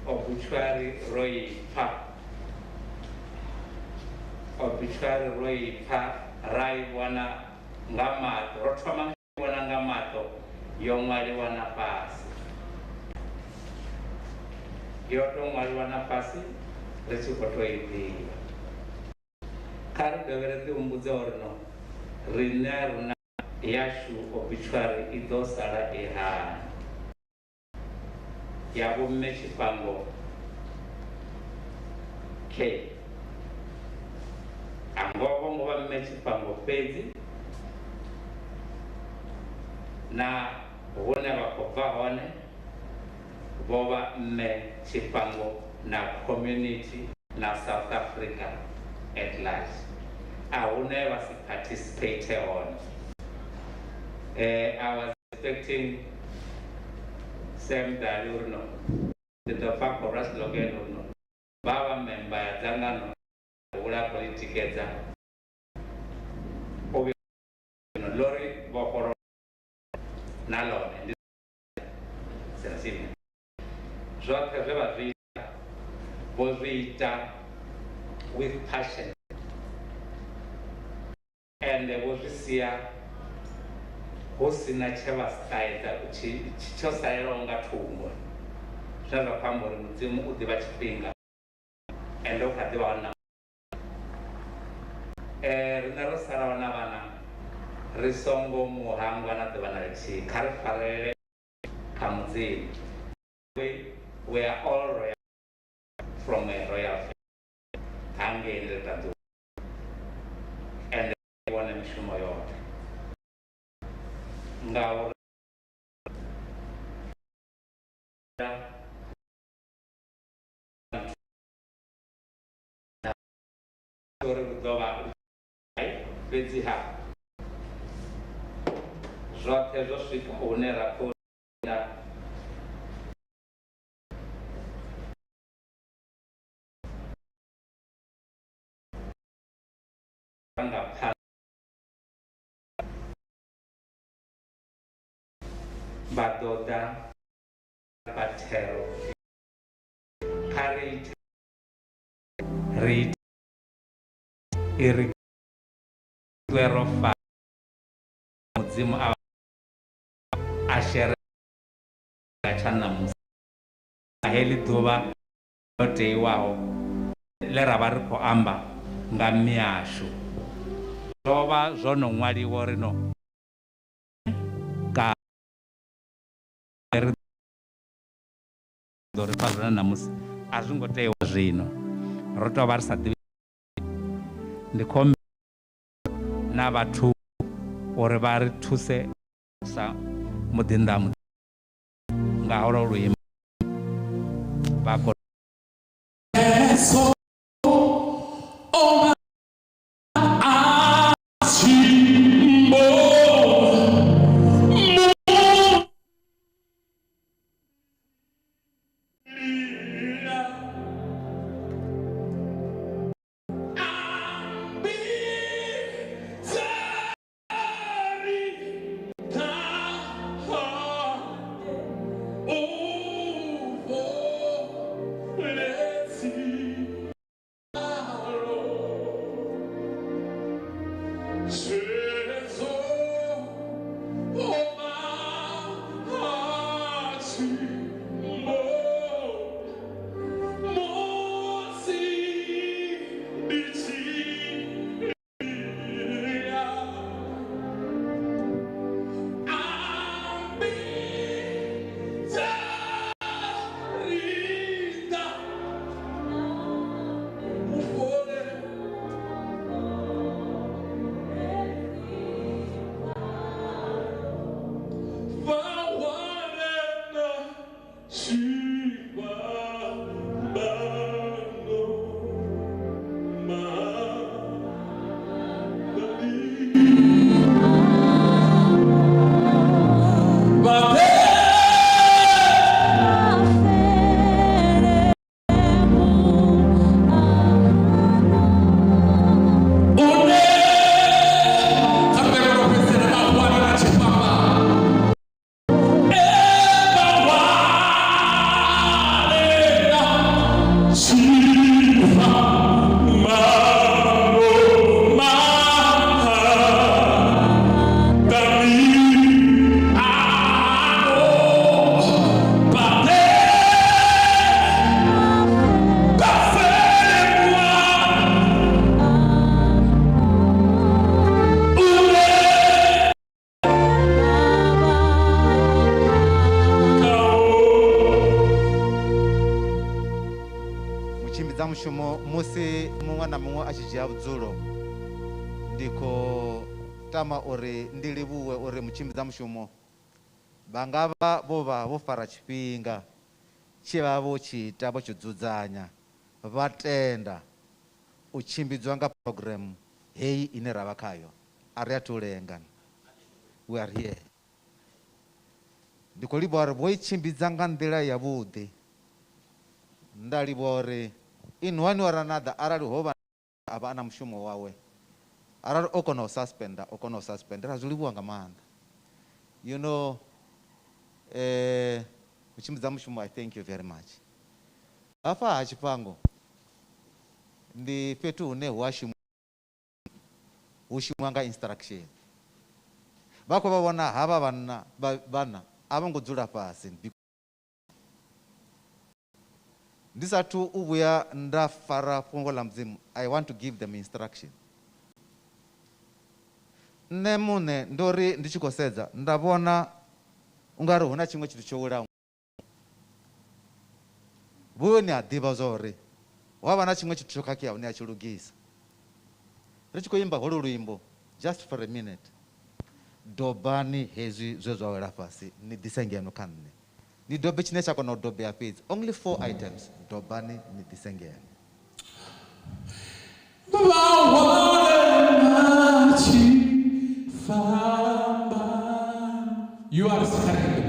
obituary Roy Pa, obituary Roy Pa, Rai Wana Ngamat, Rotama Wana Ngamato, Yomari Wana Pass. Yoto Mariwana Pasi, Resukotoiti. Kari Bevereti Umbuzorno, Rineruna Yashu obituary idosara eha. Yabu Tshifhango K. Angobo ngoba Tshifhango pezi. Na wone bakova hone. Boba Tshifhango na community na South Africa at large. I will never participate on. I was expecting Sam Dalurno, the Tshifhango Ras Logeno, Baba member Zangano, Ula Politiceza, Lori Bokoro Nalon, and this Jote Vita was Vita with passion, and there was this year Hosina Cheva Style, Chichosaronga Tumbo, Shava Pambo, Muzimu Udivachpinga, and look at the one. Nero Saravanavana, Risongo Muhangana de Vanarchi, Karfare Kamzi. We are all royal from a royal family. In the Tatu. And one of Shumayo. Now, Badoda Patero Carried Read Eric Twerofa Muzimu Asher Gachanamus Heli Duba Ote Wao Lerabarpo Amba Ngamiashu Roba Zono Wali Warino Ka do reparana namusi azungo te wazino roto varsa ndikombe na vatu ori vari thuse sa mudindamu ngauro luima vako mushumo musi muṅwe na muṅwe a tshi dzhia vhudzulo ndi khou tama uri ndi livhuwe uri mutshimbidza mushumo vha nga vha vho fara tshifhinga tshe vha vho tshi ita vho tshi dzudzanya vha tenda u tshimbidzwa nga program heyi ine ra vha khayo. A ri athu lenga, we are here. Ndi khou livhuwa uri vho i tshimbidza nga nḓila yavhuḓi. Nda livhuwa uri in one or another arali ho vha a vha a na mushumo wawe, arali o kona u suspenda o kona u suspenda, ra zwi livhuwa nga maanḓa. You know, mutshimbidza mushumo, I thank you very much. Hafha ha Tshifhango ndi fhethu hune hu shumwa nga instruction. Vha khou vha vhona havha vhana a vho ngo dzula fhasi. Ndi sathu u vhuya nda fara fhungo ḽa mudzimu, I want to give them instruction. Nṋe muṋe ndo ri ndi tshi khou sedza nda vhona ungari hu na tshiṅwe tshithu tsho welaho. Vhuyo ni a ḓivha zwa uri hu avha na tshiṅwe tshithu tsho khakheaho ni a tshi lugisa. Ri tshi khou imba holo luimbo, just for a minute, dobani hezwi zwe zwa wela fhasi ni ḓise ngeno kha nṋe. Ni dobe tshine tsha kona u dobea fhedzi, only 4 items, dobani ni ḓise ngeno. You are scared.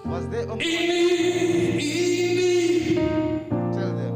Was there tell them.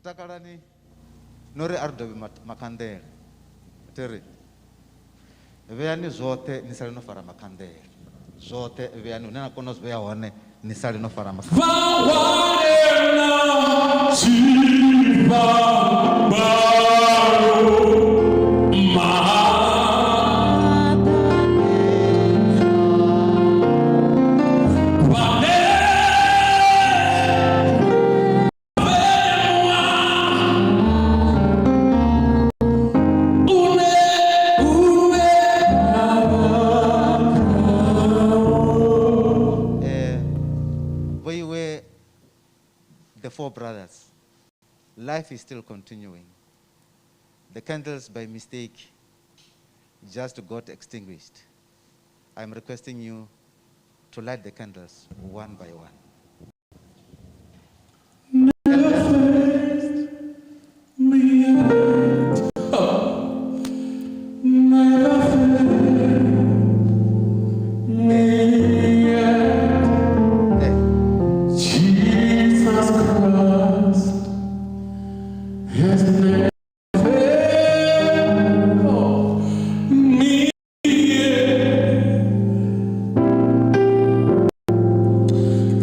Takalani nori ardobe makandela tere veyani zwote ni sali no fara makandela zwote veyani una kona zveya hone ni sali no fara the 4 brothers. Life is still continuing. The candles by mistake just got extinguished. I'm requesting you to light the candles one by one.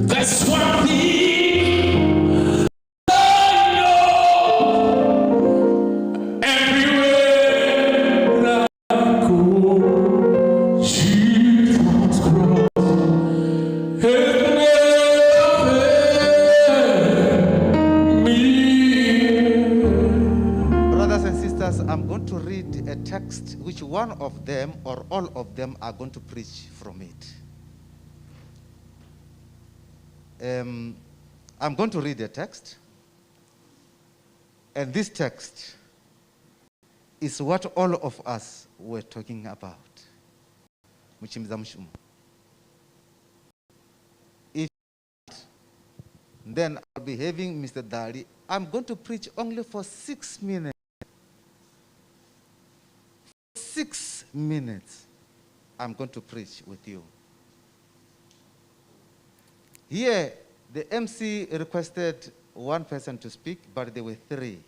That sisters, I'm going to read a text which one of them or all of them are going to preach from it. I'm going to read a text, and this text is what all of us were talking about. If then I'll be having Mr. Dali. I'm going to preach only for 6 minutes. 6 minutes, I'm going to preach with you. Here, the MC requested one person to speak, but there were 3.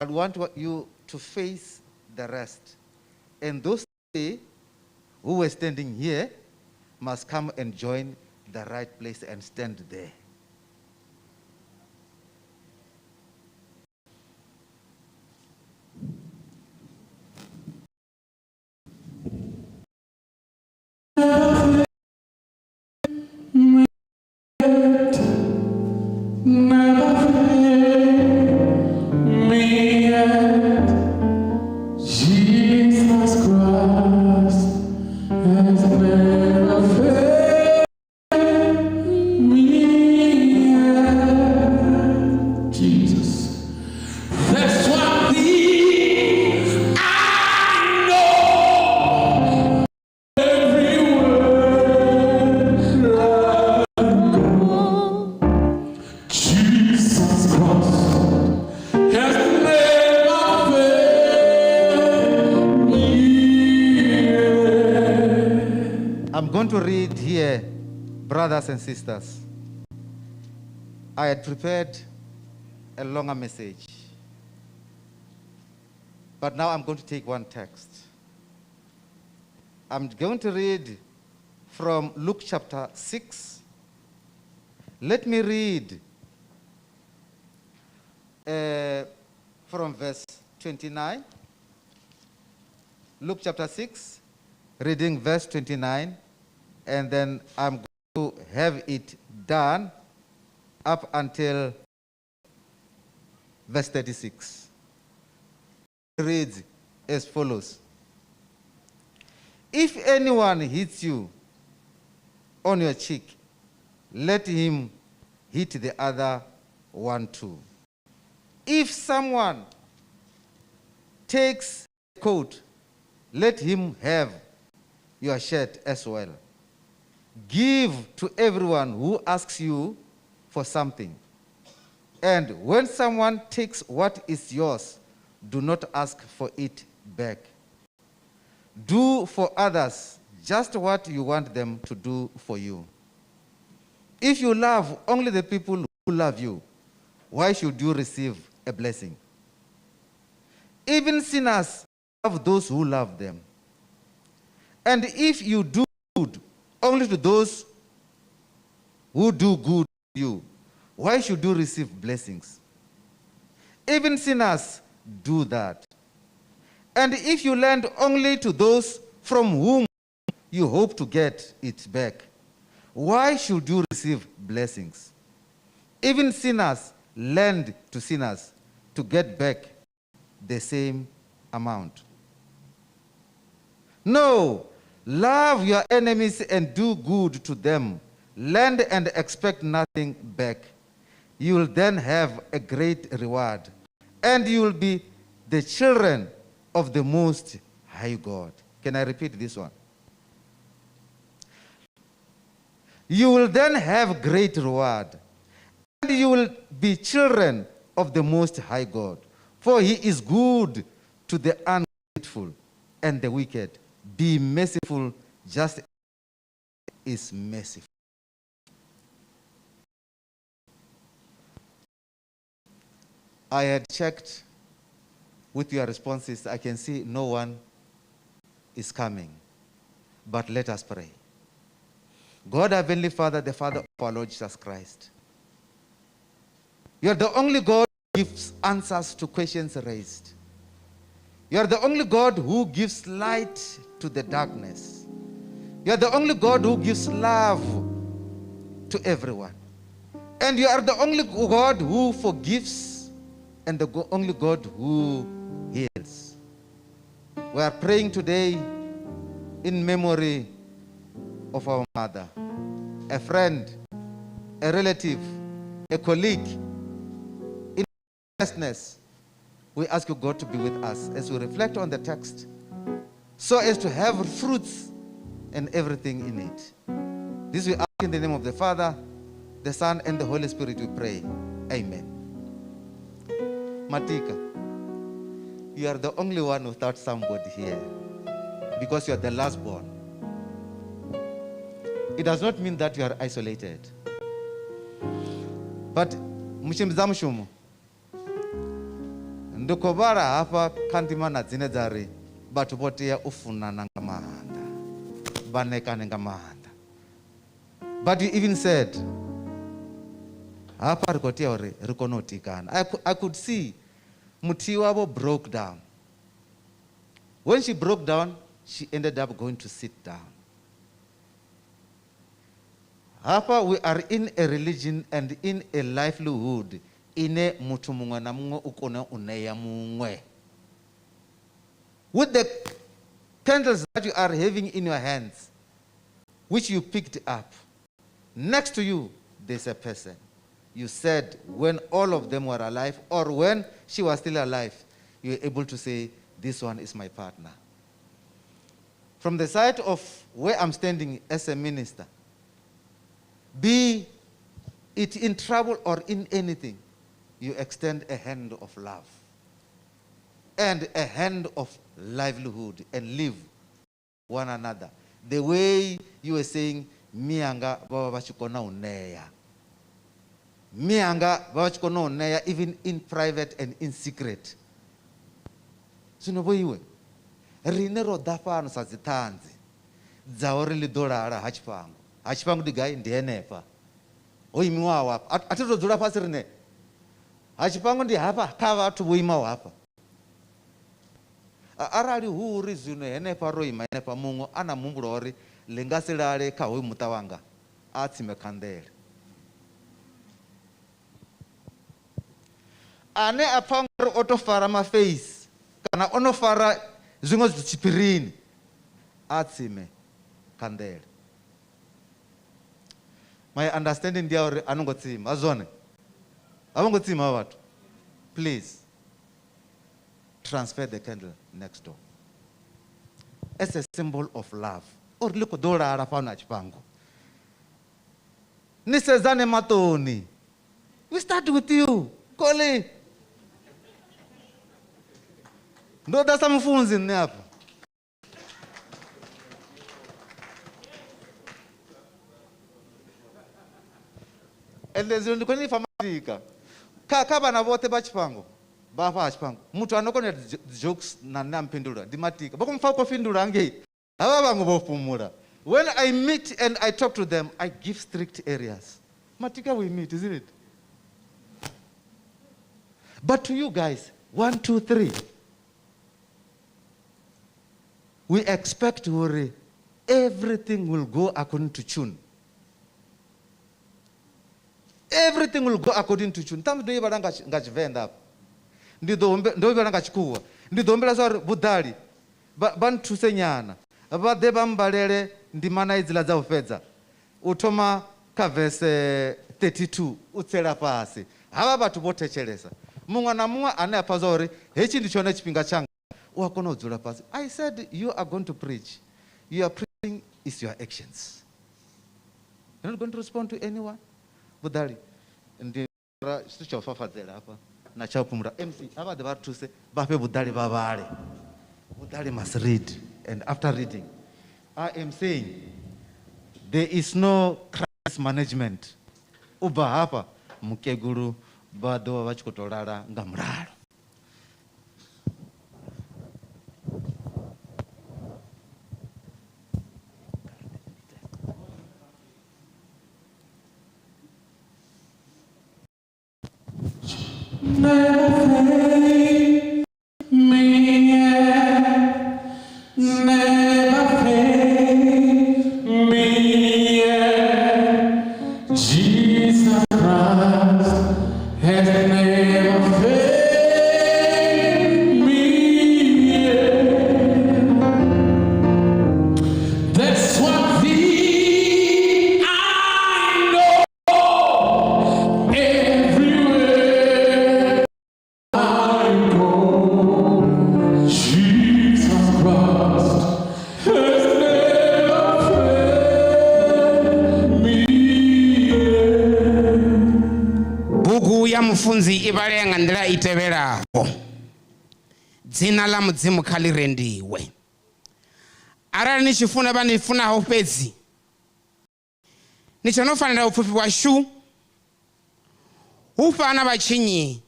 I want you to face the rest. And those 3 who were standing here must come and join the right place and stand there. Jesus Christ has never failed me yet. Jesus, that's one thing I know. Every word I go, Jesus Christ has never I'm going to read here, brothers and sisters. I had prepared a longer message, but now I'm going to take one text. I'm going to read from Luke chapter 6. Let me read from verse 29. Luke chapter 6, reading verse 29, and then I'm going to have it done up until verse 36. It reads as follows. If anyone hits you on your cheek, let him hit the other one too. If someone takes a coat, let him have your shirt as well. Give to everyone who asks you for something. And when someone takes what is yours, do not ask for it back. Do for others just what you want them to do for you. If you love only the people who love you, why should you receive a blessing? Even sinners love those who love them. And if you do good only to those who do good to you, why should you receive blessings? Even sinners do that. And if you lend only to those from whom you hope to get it back, why should you receive blessings? Even sinners lend to sinners to get back the same amount. No, love your enemies and do good to them. Lend and expect nothing back. You will then have a great reward, and you will be the children of the Most High God. Can I repeat this one? You will then have great reward, and you will be children of the Most High God. For he is good to the ungrateful and the wicked. Be merciful just as he is merciful. I had checked with your responses. I can see no one is coming. But let us pray. God, Heavenly Father, the Father of our Lord Jesus Christ, you are the only God who gives answers to questions raised. You are the only God who gives light to the darkness. You are the only God who gives love to everyone. And you are the only God who forgives and the only God who heals. We are praying today in memory of our mother, a friend, a relative, a colleague. In earnestness, we ask you, God, to be with us as we reflect on the text, so as to have fruits and everything in it. This we ask in the name of the Father, the Son, and the Holy Spirit, we pray. Amen. Matika, you are the only one without somebody here, because you are the last born. It does not mean that you are isolated. But mshimza mshumu ndukobara hapa kandimana dzine dzari batu bote ya ufunana nga mahanda banekane nga mahanda. But you even said hapa rikotia ore rikonotikana. I could see muti wabo broke down. When she broke down, she ended up going to sit down. Hapa we are in a religion and in a livelihood ine mutu mungwe na mungwe ukone uneya mungwe. With the candles that you are having in your hands, which you picked up, next to you there's a person. You said when all of them were alive, or when she was still alive, you were able to say, this one is my partner. From the side of where I'm standing as a minister, be it in trouble or in anything, you extend a hand of love and a hand of livelihood and live one another. The way you were saying, mianga baba bachikona uneya. Mianga baba bachikona uneya, even in private and in secret. Sinoboiwe. Rinero dafano sa zitanzi. Zaori lidorara Tshifhango. Tshifhango digai ndienepa. Oimiwa wapa. Atito zura pasi rine. Tshifhango ndi hapa kava atu boima wapa. Arali huri zino enepa roima enepa mungo ana mumburori lengasilale kawe mutawanga. Atsime kandele. Ane apangaro otofara ma face. Kana onofara zungo zichipirini. Atsime kandele. My understanding dia anongotsima azone. Avongotsima watu. Please transfer the candle next door as a symbol of love. Or look dora arafana Tshifhango. Nisezane matoni. We start with you. Kole. Ndo dasa mfunzi napa. And there's only kwenye famatika. Kaba na vote ba Tshifhango. Ba Tshifhango. Mutu anokone jokes na nampindura. Dimatika. Bako mfako findura ange. Haba bangu bofumura. When I meet and I talk to them, I give strict areas. Matika we meet, isn't it? But to you guys, 1, 2, 3. We expect to worry. Everything will go according to tune. Everything will go according to tune. Tam do ibara ngachivenda hapa. Ndo ibara ngachikuwa. Ndidombela zwa budali. Bantu senyana. Abadeba mbalele ndimana izila za ufedza. Utoma kavese 32 utsela pasi. Haba batu bote chelesa. Munga na munga ane apazori. Hechi ndichone chipinga changa. Uakono udzula pasi. I said you are going to preach. Your preaching is your actions. You're not going to respond to anyone. Budali. Ndi sticho fafadzela hapa. Na chapumura MC. Haba de batu se bape budali babale. Budali must read. And after reading, I am saying there is no crisis management. Uba hapa mukeguru bado wachikotorara ngamraro. Never fail me yet. Never fail me yet. Jesus Christ has never failed. tevelaho. Dzina la Mudzimu kha li rendiwe. Arali ni chifuna vanifunaho fhedzi ni chanofanira upfufhi washu hu fana vachinyi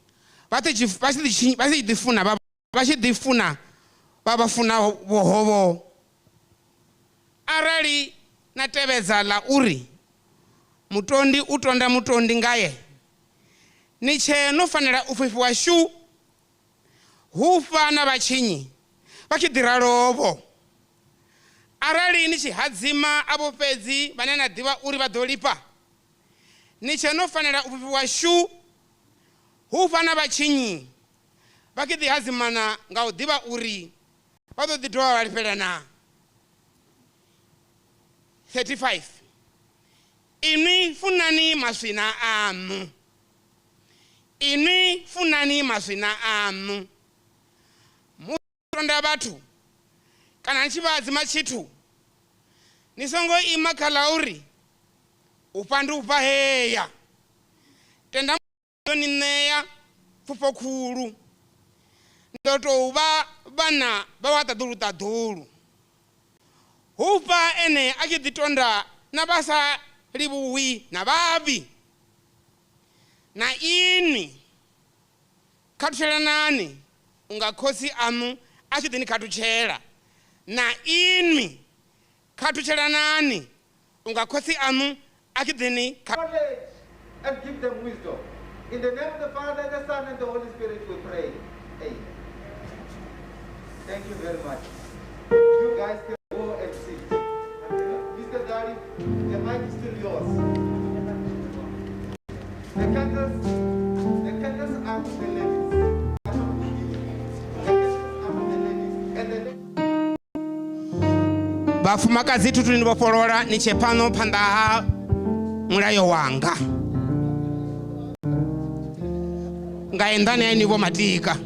vachidifuna vavafuna vohovo. Arali na tevedza la uri mutondi utonda mutondi ngaye ni chenofanira upfufhi washu hu fana vachinyi vachidira lovo. Arali ni chihadzima avo fedzi vane na diva uri vadolipa ni chenofanira upfufhi washu hu fana vachinyi vakidihadzimana nga u diva uri vadoditoa valipelana. 35 Inwi funani maswina anu. Inwi funani maswina anu. Mutonda batu kana nchivadzima chitu nisongo ima khala uri upandu upaheya tenda nineya pfufho khulu ndoto uva vana vawatadulu hupa ene achiditonda na basa libuwi na babi na ini katuchela nani ungakhosi amu achidini katuchela na ini katuchela nani ungakhosi amu achidini and give them wisdom. In the name of the Father, the Son, and the Holy Spirit, we pray. Amen. Thank you very much. You guys can go and sit. Mr. Dari, the mic is still yours. The candles are for the ladies. The candles are for the ladies. And the vafumakazi tutu ndivopolola ni chepano pandaha mulayo wanga ngaendane ya nivo matika.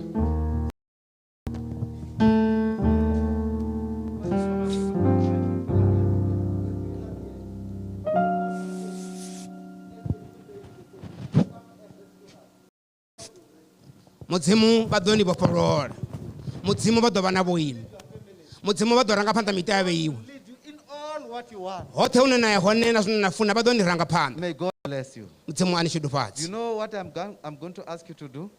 Mudzimu vadoni vopolola. Mudzimu vadova na voinu. Mudzimu vadoranga phanda mita yave iwe. what you want. Hothe une naye hone na zwine nafuna vadoniranga phanda. May God bless you. Mudzimu anishidufadzi. You know what I'm going to ask you to do?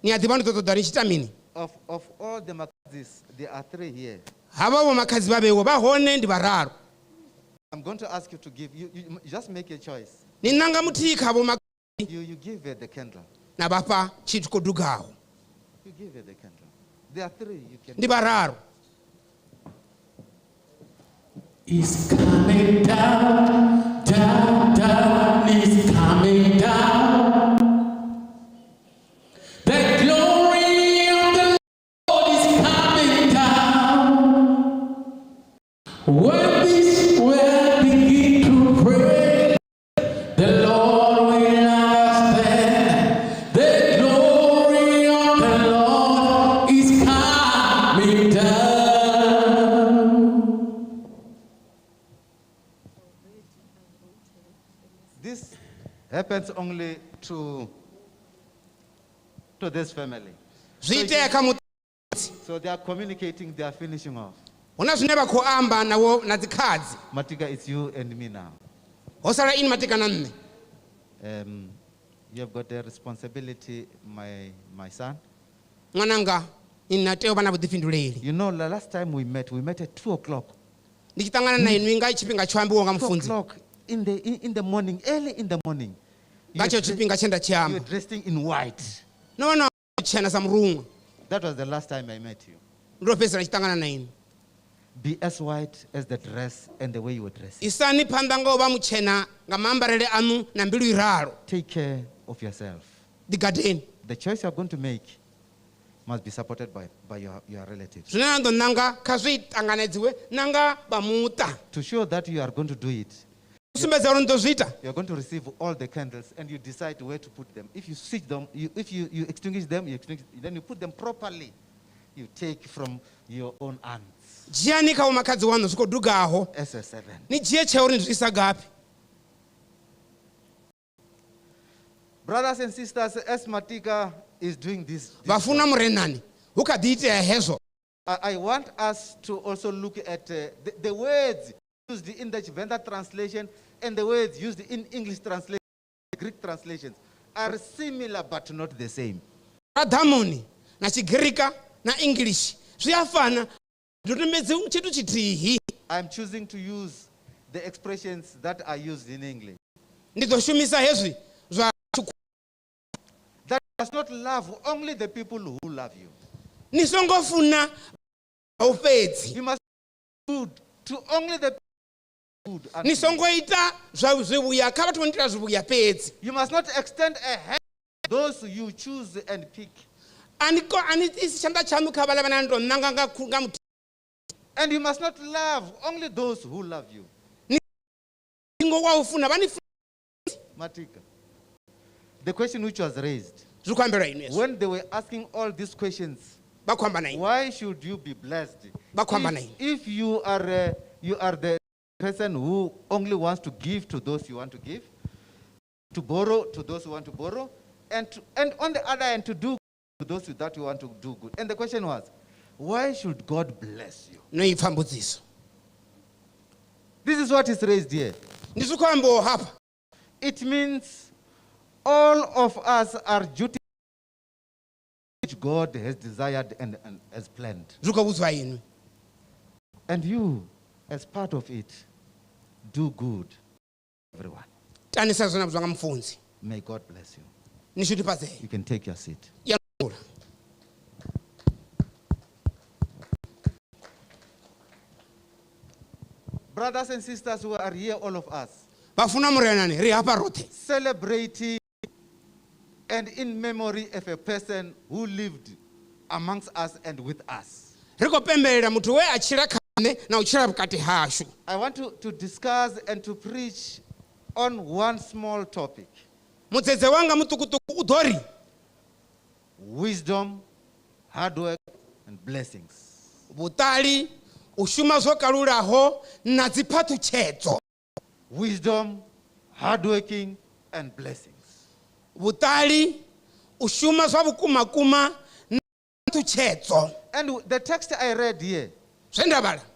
Niyadziva nditotoda nichita mini? Of all the makazis, there are 3 here. Havavo makazi vavewo vahone ndi vararu. I'm going to ask you to give. You just make a choice. Ninanga mutika avo makazi. You give her the candle. Na vapa chitu kodugawo. You give her the candle. There are 3 you can. Ndi vararu. Is coming down, down, down, is coming down. The glory of the Lord is coming down. When this world begin to pray, the Lord will understand. The glory of the Lord is coming down. This happens only to this family. So they are communicating, they are finishing off. Matika, it's you and me now. You have got the responsibility, my son. You know, the last time we met at 2 o'clock. 2 o'clock in the morning, early in the morning. You're dressed in white. No, that was the last time I met you. Be as white as the dress and the way you were dressed. Take care of yourself. The choice you are going to make must be supported by your relatives. To show that you are going to do it, you are going to receive all the candles and you decide where to put them. If you switch them, if you extinguish them, then you put them properly. You take from your own hands. SS7. Brothers and sisters, as Matika is doing this. Vafuna murenani. Ukadite hezo. I want us to also look at the words used in the Tshivenda translation and the words used in English translation, Greek translations are similar but not the same. Adamoni na Chigirika na English. Ziyafana. I'm choosing to use the expressions that are used in English. That does not love only the people who love you. You must be good to only the people who good. You must not extend a hand to those you choose and pick. And you must not love only those who love you. Matika. The question which was raised, when they were asking all these questions, why should you be blessed? If you are the person who only wants to give to those you want to give, to borrow to those who want to borrow, and on the other hand to do to those that you want to do good. And the question was, why should God bless you? This is what is raised here. It means all of us are duty which God has desired and has planned. And you, as part of it, do good. Everyone. May God bless you. You can take your seat. Brothers and sisters who are here, all of us, celebrating and in memory of a person who lived amongst us and with us. I want to discuss and to preach on one small topic. Wisdom, hard work, and blessings. Wisdom, hardworking, and blessings. And the text I read here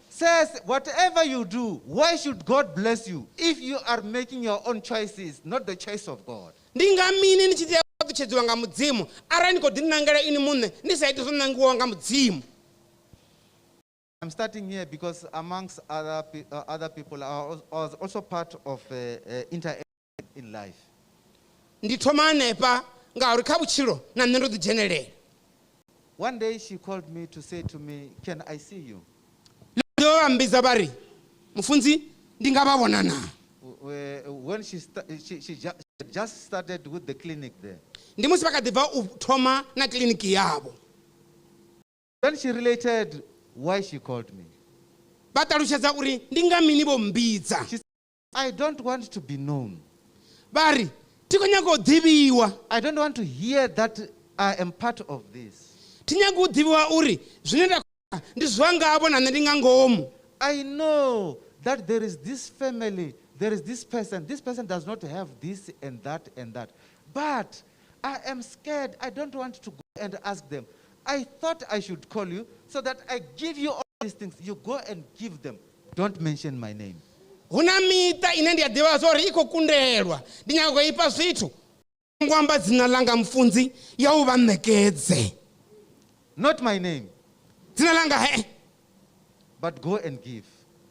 says, whatever you do, why should God bless you if you are making your own choices, not the choice of God? I'm starting here because amongst other people, I was also part of interaction in life. One day she called me to say to me, "Can I see you?" When she just started with the clinic there. Then she related why she called me. She said, I don't want to be known. I don't want to hear that I am part of this. I know that there is this family, there is this person does not have this and that and that. But I am scared. I don't want to go and ask them. I thought I should call you so that I give you all these things. You go and give them. Don't mention my name. Not my name. But go and give.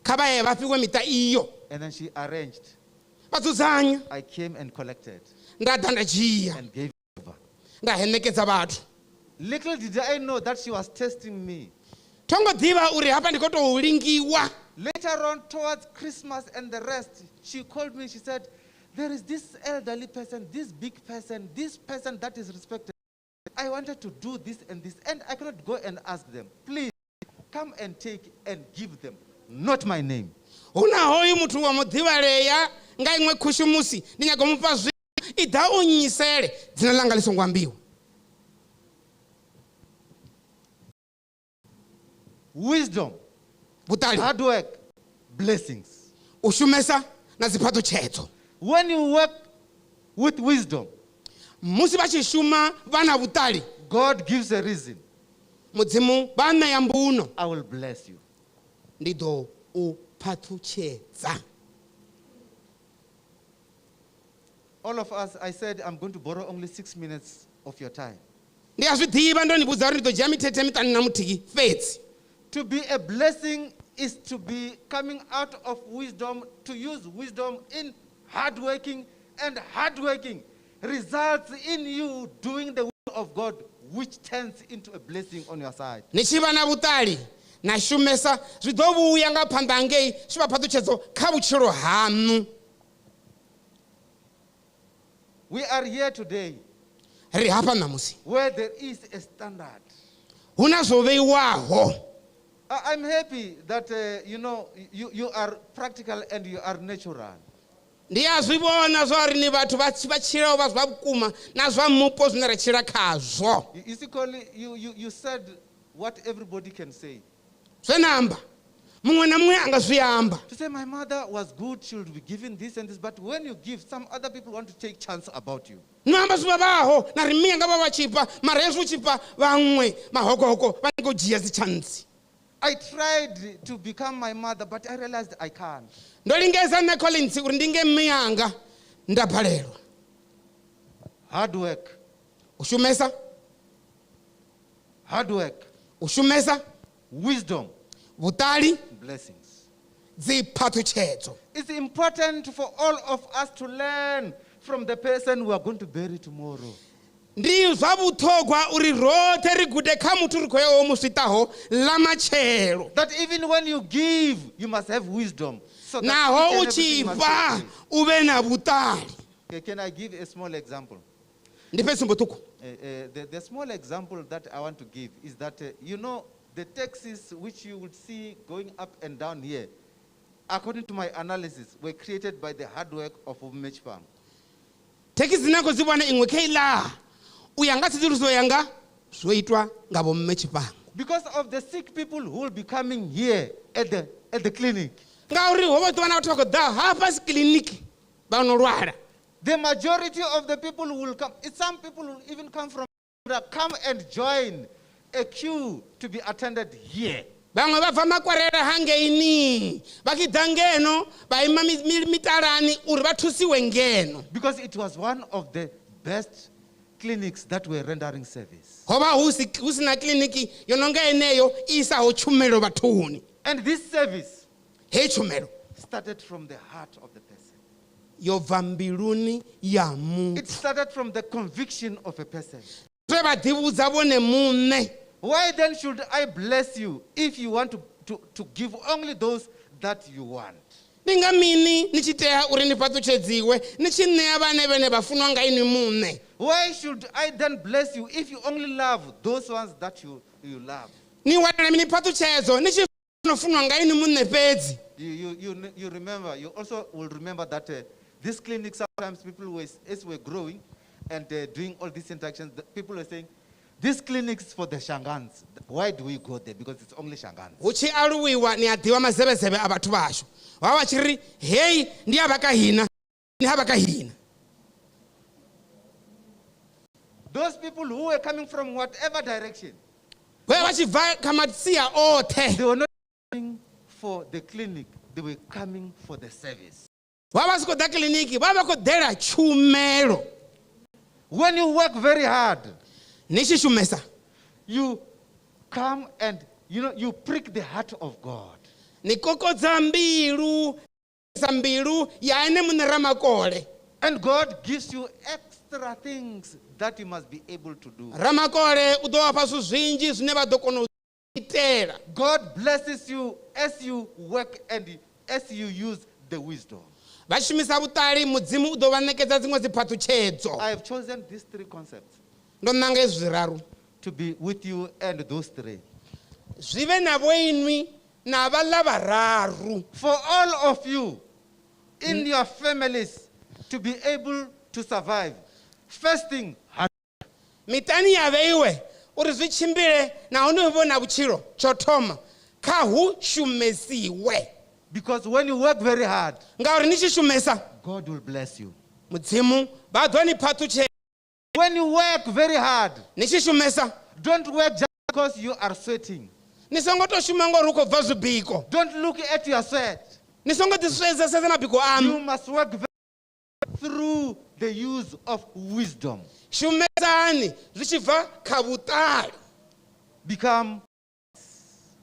And then she arranged. I came and collected. And gave over. Little did I know that she was testing me. Later on, towards Christmas and the rest, she called me. She said, there is this elderly person, this big person, this person that is respected. I wanted to do this, and I cannot go and ask them. Please, come and take and give them. Not my name. Wisdom, hard work, blessings. When you work with wisdom, musi vha tshi shuma vha na vhuṱali, God gives a reason. mudzimu vha ṋea mbuno, I will bless you. ndi ḓo u phaṱhutshedza. All of us, I said, I'm going to borrow only 6 minutes of your time. Ndi a zwi ḓivha ndo ni vhudza uri ndi ḓo dzhia mithethe miṱanu na muthihi fhedzi. To be a blessing is to be coming out of wisdom, to use wisdom in hard working, and hard working results in you doing the will of God, which turns into a blessing on your side. Ni tshi vha na vhuṱali na shumesa zwi ḓo vhuya nga phanḓa hangei zwi vha phaṱhutshedzo kha vhutshilo hanu. We are here today ri hafha ṋamusi where there is a standard. hu na zwo vheiwaho. I'm happy that you are practical and you are natural. Ndi a zwi vhona zwa uri ni vhathu vha tshila vha zwa vhukuma na zwa mupo zwine ra tshila khazwo. You see, Coley, you said what everybody can say. Zwe namba muṅwe na muṅwe anga zwi amba. To say my mother was good, she would be given this and this, but when you give, some other people want to take chance about you. No amba zwi vhavhaho na ri miya nga vha vha tshipa mara hezwi u tshipa vhaṅwe mahokohoko vha nyanga u dzhia dzi chance. I tried to become my mother, but I realized I can't. Ndo lingeza nne Collins uri ndi nge mme yanga nda balelwa. Hard work. U shumesa. Hard work. U shumesa. Wisdom. Vhuṱali. Blessings. Dzi phaṱhutshedzo. It's important for all of us to learn from the person we are going to bury tomorrow. Ndi zwa vhuṱhogwa uri roṱhe ri gude kha muthu ri khou ya wo mu switaho ḽa matshelo. That even when you give, you must have wisdom. So naho u tshi fha u vhe na vhuṱali. Okay, can I give a small example? Ndi fhe sumbo ṱhukhu. The small example that I want to give is that, the taxis which you would see going up and down here, according to my analysis, were created by the hard work of Tshifhango. Thekhisi dzine dzi vhona iṅwe kha iḽa u ya nga tsedzuluso yanga zwo itwa nga vho mme Tshifhango. Because of the sick people who will be coming here at the clinic. Ngauri ho vha ḓo vhana vhathu vha khou ḓa hafha si kiḽiniki vha no lwala. The majority of the people will come. Some people will even come from and join a queue to be attended here. Vhaṅwe vha bva makwarela hangeini vha tshi ḓa ngeno vha ima miṱalani uri vha thusiwe ngeno. Because it was one of the best clinics that were rendering service. Ho vha hu si na kiḽiniki yo no nga eneyo i isaho tshumelo vhathuni. And this service hei tshumelo started from the heart of the person. Yo bva mbiluni ya muthu. It started from the conviction of a person. Zwe vha ḓivhudza vhone muṋe. Why then should I bless you if you want to give only those that you want? Ndi nga mini ni tshi tea uri ni fhaṱutshedziwe ni tshi ṋea vhane vhene vha funwa nga ini muṋe? Why should I then bless you if you only love those ones that you love? Ni wanela mini phaṱhutshedzo ni tshi funwa nga ini muṋe fhedzi? You remember, you also will remember that this clinic, sometimes people as we're growing and doing all these interactions, people are saying, this clinic is for the Shangans. Why do we go there? Because it's only Shangans. Hu tshi aluwiwa ni a ḓivha mazevhezeve a vhathu vhashu. Vha vha tshi ri hei ndi ha vha kahina ni ha vha kahina. Those people who were coming from whatever direction, vha vha tshi bva kha masia othe. They were not coming for the clinic, they were coming for the service. Vha vha si khou ḓa kiḽiniki vha vha khou ḓela tshumelo. When you work very hard, ni tshi shumesa, you come and you prick the heart of God. Ni kokodza mbilu, sa mbilu ya ene muṋe Ramakole. And God gives you extra things that you must be able to do. Ramakole u ḓo vha fha zwithu zwinzhi zwine vha ḓo kona u itela. God blesses you as you work and as you use the wisdom. Vha shumisa vhuṱali mudzimu u ḓo vha ṋekedza dziṅwe dzi phaṱhutshedzo. I have chosen these three concepts. Ndo ṋanga hezwi zwiraru. To be with you and those three. Zwi vhe na vhoinwi na vhaḽa vhararu. For all of you in your families to be able to survive. First thing, miṱani ya vheiwe uri zwi tshimbile nahone hu vhe na vhutshilo tsho thoma kha hu shumesiwe. Because when you work very hard, ngauri ni tshi shumesa, God will bless you. Mudzimu vha ḓo ni phaṱhutshe When you work very hard, ni tshi shumesa don't work just because you are sweating. ni songo to shuma ngori u khou bva zwibiko. Don't look at your sweat. Ni songo ḓi sedza mabiko You amu. must work through the use of wisdom. Shumesani zwi tshi bva kha vhuṱali. Become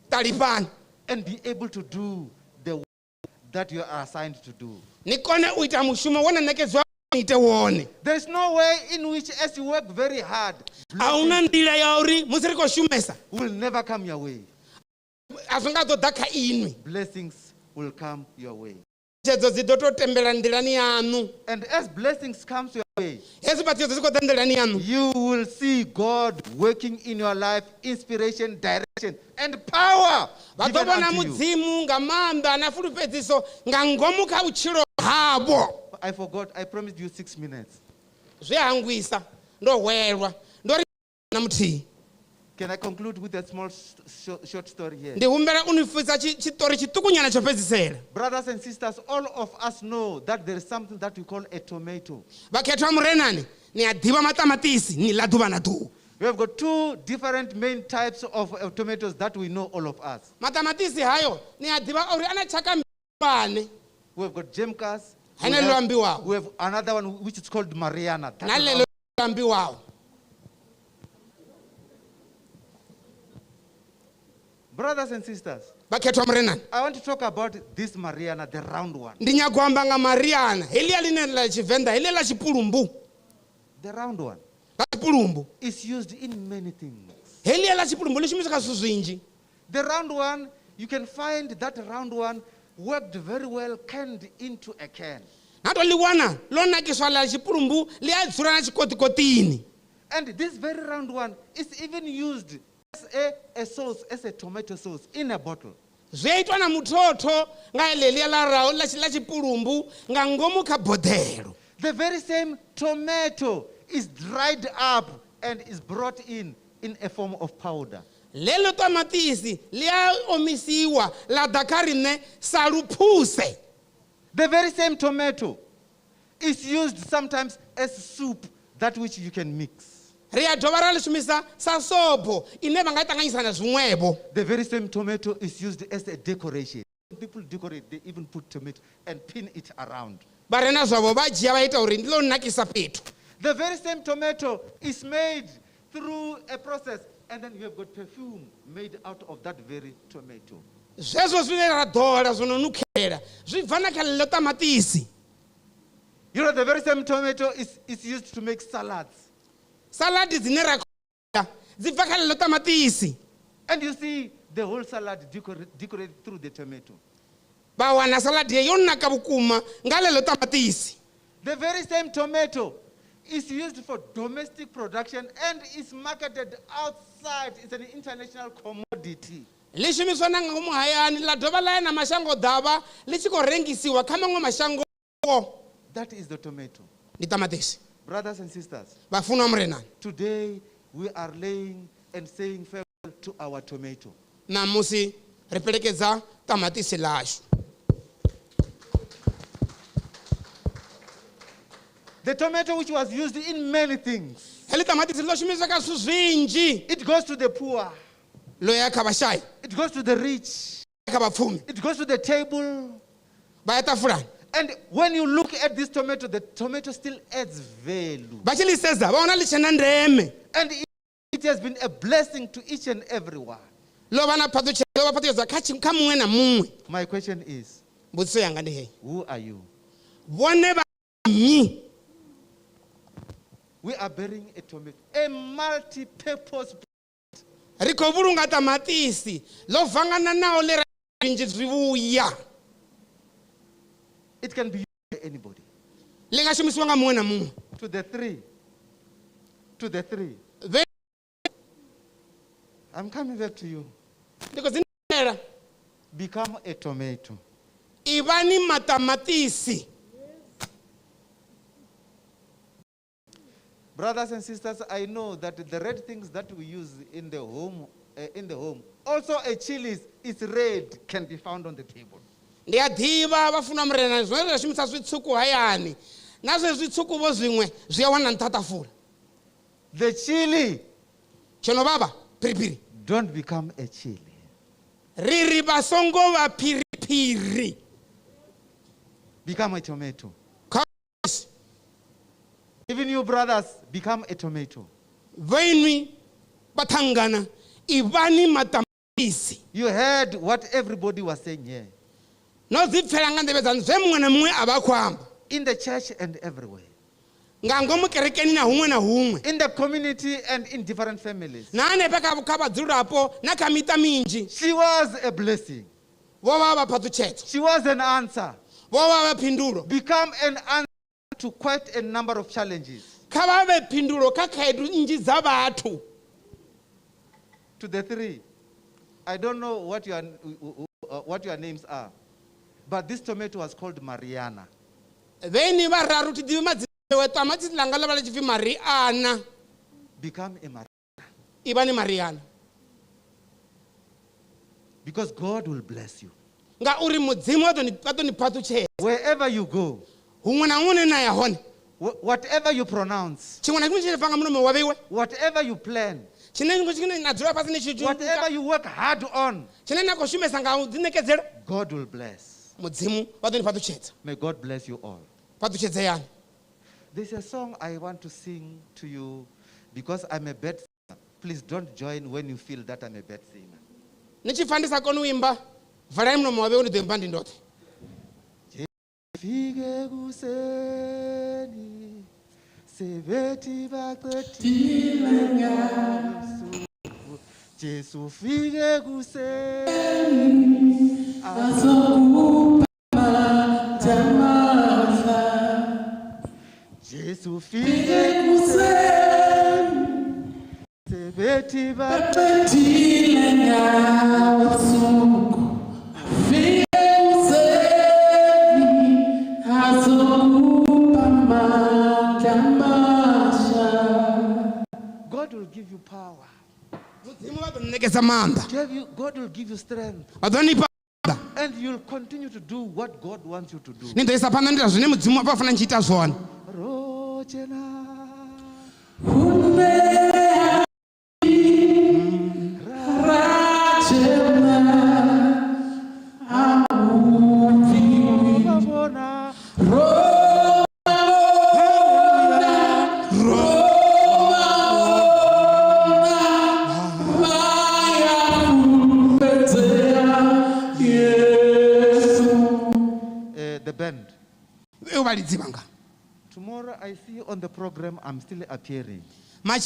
talipani and be able to do the work that you are assigned to do. Ni kone u ita mushumo wona nekedzwa ni ite wone. There is no way in which as you work very hard, ahuna nḓila ya uri musi ri khou shumesa will never come your way. a zwi nga ḓo ḓa kha inwi. Blessings will come your way. Tshedzo dzi ḓo to tembela nḓilani yanu. And as blessings comes your way, hezwi vhathedzo dzi khou ḓa nḓilani yanu, you will see God working in your life, inspiration, direction, and power. vha ḓo vhona mudzimu nga maanḓa na fulufhedziso nga ngomu kha vhutshilo havho. I forgot, I promised you 6 minutes. Zwi hangwisa ndo hwelwa ndo ri na muthihi. Can I conclude with a small short story here? Ndi humbela u ni fisa tshitori tshiṱukunyana tsho fhedzisela. Brothers and sisters, all of us know that there is something that we call a tomato. Vhakhetha murenani ni a ḓivha maṱamaṱisi ni ḽa ḓuvha na ḓuvha. We have got two different main types of tomatoes that we know, all of us. Maṱamaṱisi hayo ni a ḓivha uri ana tshaka mbane. We have got Jemkas. We have another one which is called Mariana. Na lelo ambiwaho. Brothers and sisters, I want to talk about this Mariana, the round one. Ndi nyaga u amba nga Mariana, helia line la Tshivenḓa, helia la Tshipulumbu. The round one. La Tshipulumbu is used in many things. Helia la Tshipulumbu li shumiswa kha zwithu zwinzhi. The round one, you can find that round one worked very well, canned into a can. Nato li wana lo nakiswa la Tshipulumbu li a dzula na tshikotikotini. And this very round one is even used as a sauce, as a tomato sauce in a bottle. Zveitwa na muthotho nga lelia la rao la Tshipulumbu nga ngomu kha bodelo. The very same tomato is dried up and is brought in a form of powder. Lelo tamatisi lia omisiwa la dakarine saluphuse. The very same tomato is used sometimes as soup, that which you can mix. The very same tomato is used as a decoration. People decorate, they even put tomato and pin it around. The very same tomato is made through a process, and then you have got perfume made out of that very tomato. You know, the very same tomato is used to make salads. Salad is never. And you see the whole salad decorated through the tomato. The very same tomato is used for domestic production and is marketed outside. It's an international commodity. That is the tomato. Brothers and sisters, today we are laying and saying farewell to our tomato. Namusi repelekeza tamatisi lashu. The tomato which was used in many things. It goes to the poor. It goes to the rich. It goes to the table. And when you look at this tomato, the tomato still adds value. And it has been a blessing to each and every one. My question is, who are you? We are bearing a tomato, a multi-purpose plant. It can be used by anybody. To the three. I'm coming back to you. Become a tomato. Brothers and sisters, I know that the red things that we use in the home, also a chilies is red, can be found on the table. The chili. Chono baba, piripiri. Don't become a chili. Riri basongo wa piripiri. Become a tomato. Even you brothers, become a tomato. Vainwi batangana ibani matamisi. You heard what everybody was saying here. No zipfelanga ndebeza nzemwe na mwe abakwamba. In the church and everywhere. Ngangomu kerekeni na humwe na humwe. In the community and in different families. Nane peka bukaba dzuru hapo na kamita minji. She was a blessing. Wawa patu chetu. She was an answer. Wawa pinduro. Become an answer to quite a number of challenges. Kababe pinduro kakaidu inji zabatu. To the three, I don't know what your names are, but this tomato was called Mariana. Veni bararu tidima weta machi langala bala chifi Mariana. Become a Mariana. Ibani Mariana. Because God will bless you. Nga uri mudzimu atoni patu che. Wherever you go, na yahone. Whatever you pronounce, whatever you plan, whatever you work hard on, God will bless. May God bless you all. There's a song I want to sing to you because I'm a bad singer. Please don't join when you feel that I'm a bad singer. Fige kuseni sebeti bakwetilanga Jesu fige kuseni azokupa tamasha Jesu fige kuseni sebeti bakwetilanga azokupa God will give you power. God will give you strength. And you'll continue to do what God wants you to do. Tomorrow I see you on the program, I'm still appearing. When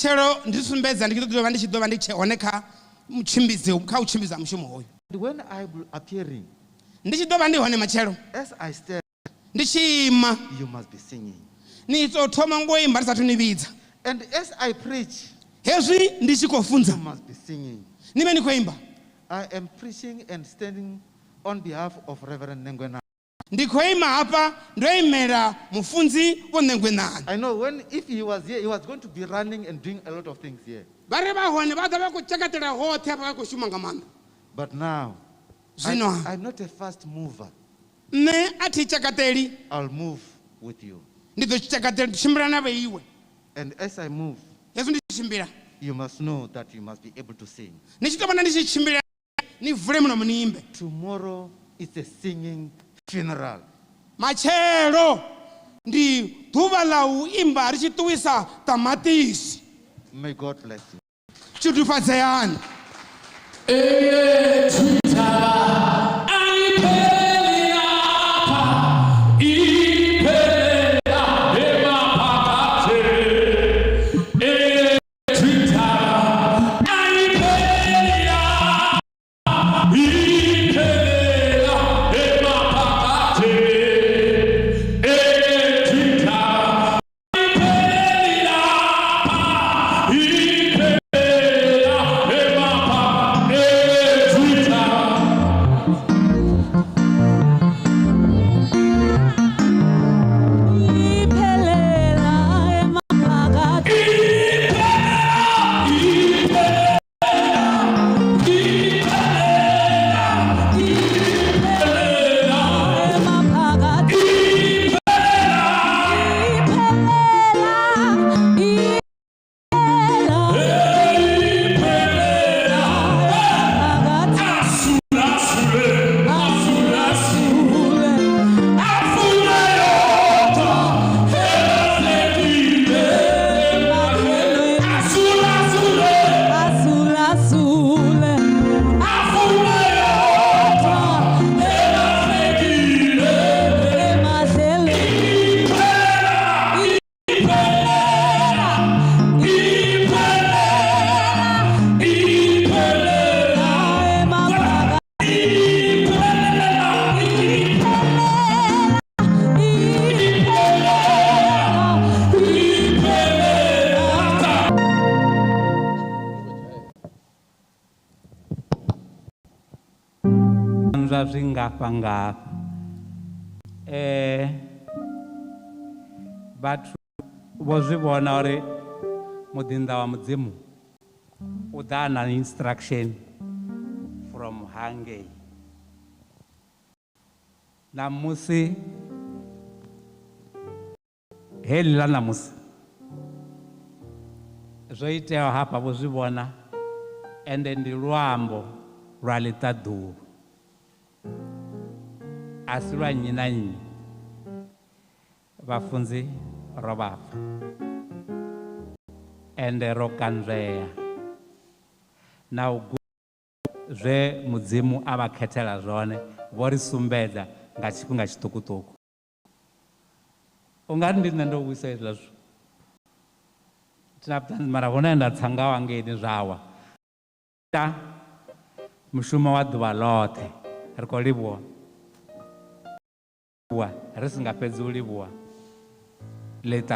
I'm appearing, as I stand, you must be singing. And as I preach, you must be singing. I am preaching and standing on behalf of Reverend Nengwena. I know if he was here, he was going to be running and doing a lot of things here. But now, I'm not a fast mover. I'll move with you. And as I move, you must know that you must be able to sing. Tomorrow is a singing funeral. Machero ndi duva la uimba richituisa tamatisi. May God bless you. Chutufazeyani. Hey! nzwa zwingafha ngafha. Vhathu vho zwi vhona uri muḓinḓa wa mudzimu u ḓa na instruction from hangei. Namusi heḽi ḽa namusi zwo iteaho hafha vho zwi vhona, ende ndi luambo lwa ḽiṱaḓulu, a si lwa nnyi na nnyi. Vhafunzi ro vhapfa ende ro kanzwea na u zwe mudzimu a vha khethela zwone, vho ri sumbedza nga tshifhinga tshiṱukuṱuku. U nga ri ndi nṋe ndo wisa hezwiḽa zwithu, thina vhuṱanzi mara hune nda tsa ngaho hangeini zwawa ta mushumo wa ḓuvha ḽoṱhe ri khou livhuwa ri si nga fhedzi u livhuwa ḽeta.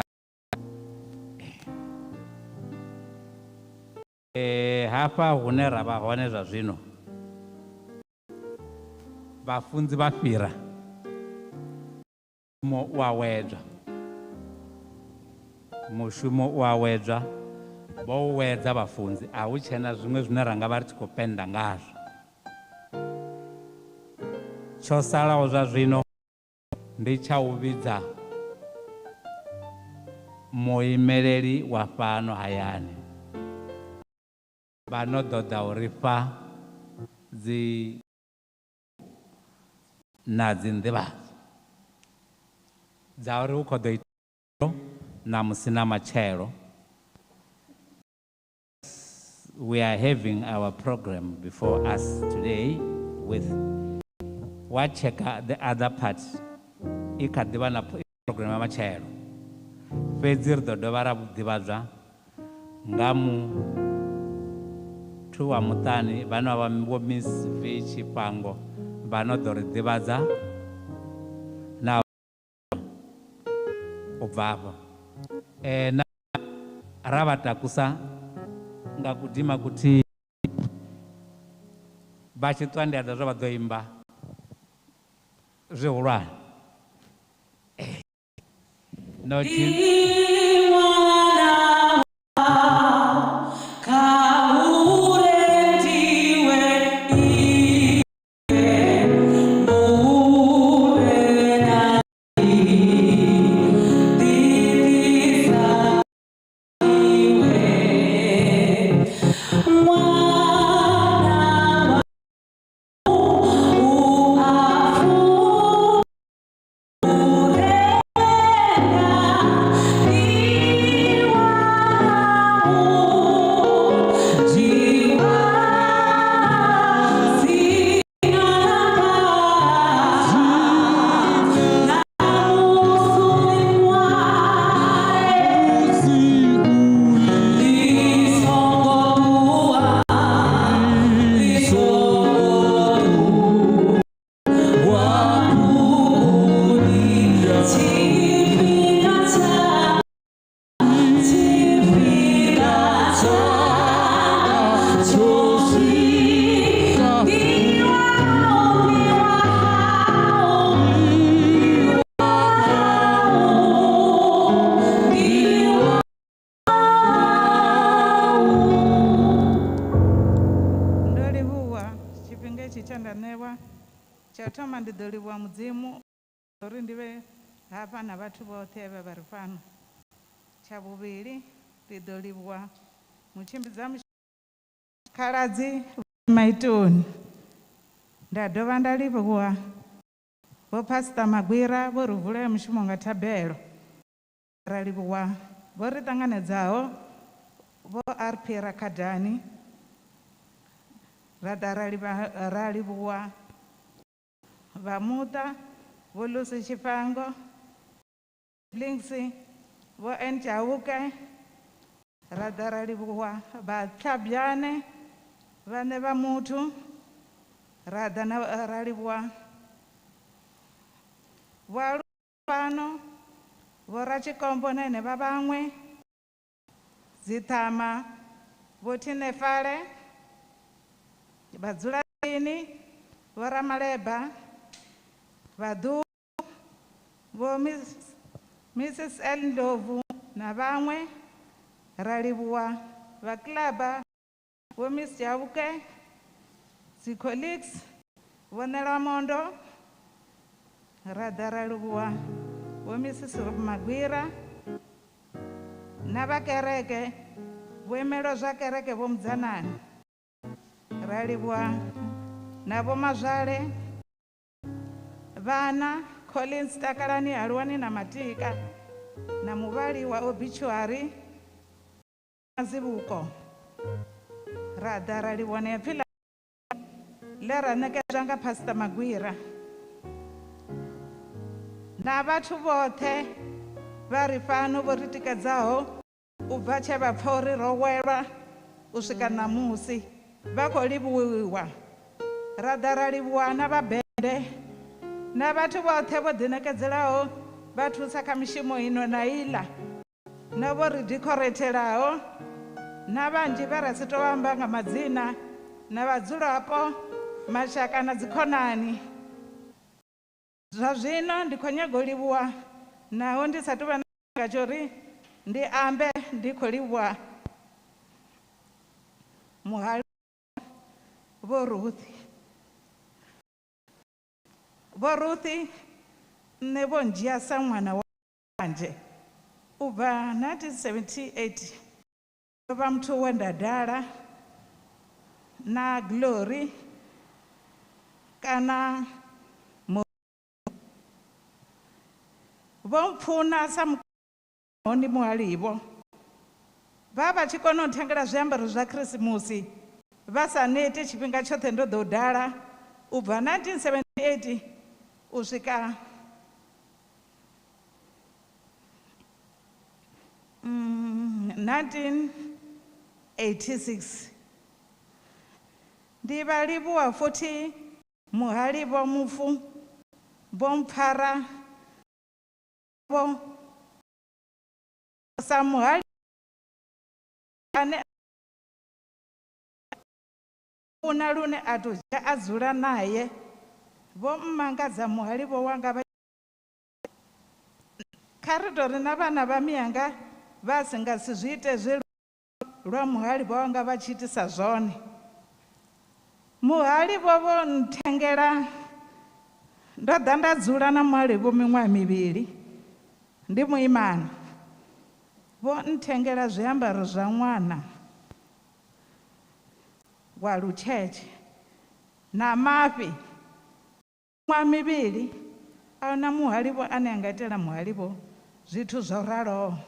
Hafha hune ra vha hone zwa zwino, vhafunzi vha fhira mushumo u awedzwa, mushumo u awedzwa, vho u wedza vhafunzi, a hu tshena zwiṅwe zwine ra nga vha ri tshi khou penda ngazwo. Tsho salaho zwa zwino ndi tsha u vhidza muimeleli wa fhano hayani, vha no ḓoḓa u ri fha na dzi nḓivhadzo dza uri hu khou ḓo ita namusi na matshelo. We are having our program before us today with what check the other part. I kha ḓivha na program ya matshelo, fhedzi ri ḓo dovha ra ḓivhadzwa nga muthu wa muṱani vhane vha vho Miss Tshifhango vha no ḓo ri ḓivhadza na u bva hafho. Na ra vha takusa nga kudima kuthihi, vha tshi ṱanḓeadza zwa vha ḓo imba zwihulwane. thoma ndi ḓo livhuwa mudzimu uri ndi vhe hafha na vhathu vhoṱhe vhe vha ri fhano. Tsha vhuvhili ndi ḓo livhuwa mutshimbidza khaladzi Maitoni, nda dovha nda livhuwa vho Pastor Magwira vho ri vulela mushumo nga thabelo, ra livhuwa vho ri ṱanganedzaho vho RP Rakadani, ra ḓa ra livhuwa vha muṱa vho Lucy Tshifhango, Links vho Njauke, ra ḓa ra livhuwa vha Tlhabyane vhane vha muthu, ra ḓa ra livhuwa vho fhano vho Ratshikombo na henevha vhaṅwe, Dziṱhama vho Thinefale, vhadzulatsini vho Ramaleba, vhaḓu, vho Mrs Elindovu na vhaṅwe, ra livhuwa vha kilaba vho Miss Jabuke, dzi colleagues vho Nelamondo, ra ḓa ra livhuwa vho Mrs Magwira na vha kereke, vhuimelo zwa kereke vho Mudzanani, ra livhuwa na vho Mazwale, vhana Collins Takalani Halwani na Matika na muvhali wa obituary Mazibuko, ra ḓa ra livhuwa na pfhi ḽe ra ṋekedzwa nga Pastor Magwira na vhathu vhoṱhe vha ri fhano vho ri tikedzaho u bva tshe vha pfha uri ro welwa u swika ṋamusi, vha khou livhuwiwa. Ra ḓa ra livhuwa na vhabende na vhathu vhoṱhe vho ḓiṋekedzelaho vha thusa kha mishumo ino na iḽa, na vho ri decorate-laho na vhanzhi vha ra si tou amba nga madzina, na vhadzulapo, mashaka na dzikhonani. Zwa zwino ndi khou nyaga u livhuwa naho ndi sa tou vha na tsho uri ndi ambe ndi khou livhuwa muhali vho Ruthi. Vho Ruthi nṋe vho ndzhia sa ṅwana wanje u bva 1978 ndo vha muthu we nda dala na Glory kana vho mpfuna sa ndi muhalivho, vha vha tshi kona u thengela zwiambaro zwa Khirisimusi vha sa neti tshifhinga tshoṱhe ndo ḓo dala u bva 1978 u swika 1986. Ndi vha livhuwa futhi muhali vho Mufu, vho Mphara, vho sa muhali ane una lune a to dzhia a dzula naye, vho Mmangadza muhali vho wanga vha kha ri tori na vhana vha miyanga vha si nga si zwi ite zwe lwa muhali vho wanga vha tshi itisa zwone. Muhali vho nthengela, ndo ḓa nda dzula na muhali vho miṅwaha mivhili ndi muimana, vho nthengela zwiambaro zwa ṅwana wa lutshetshe na mafhi miṅwaha mivhili. A na muhalivho ane a nga itela muhalivho zwithu zwo raloho.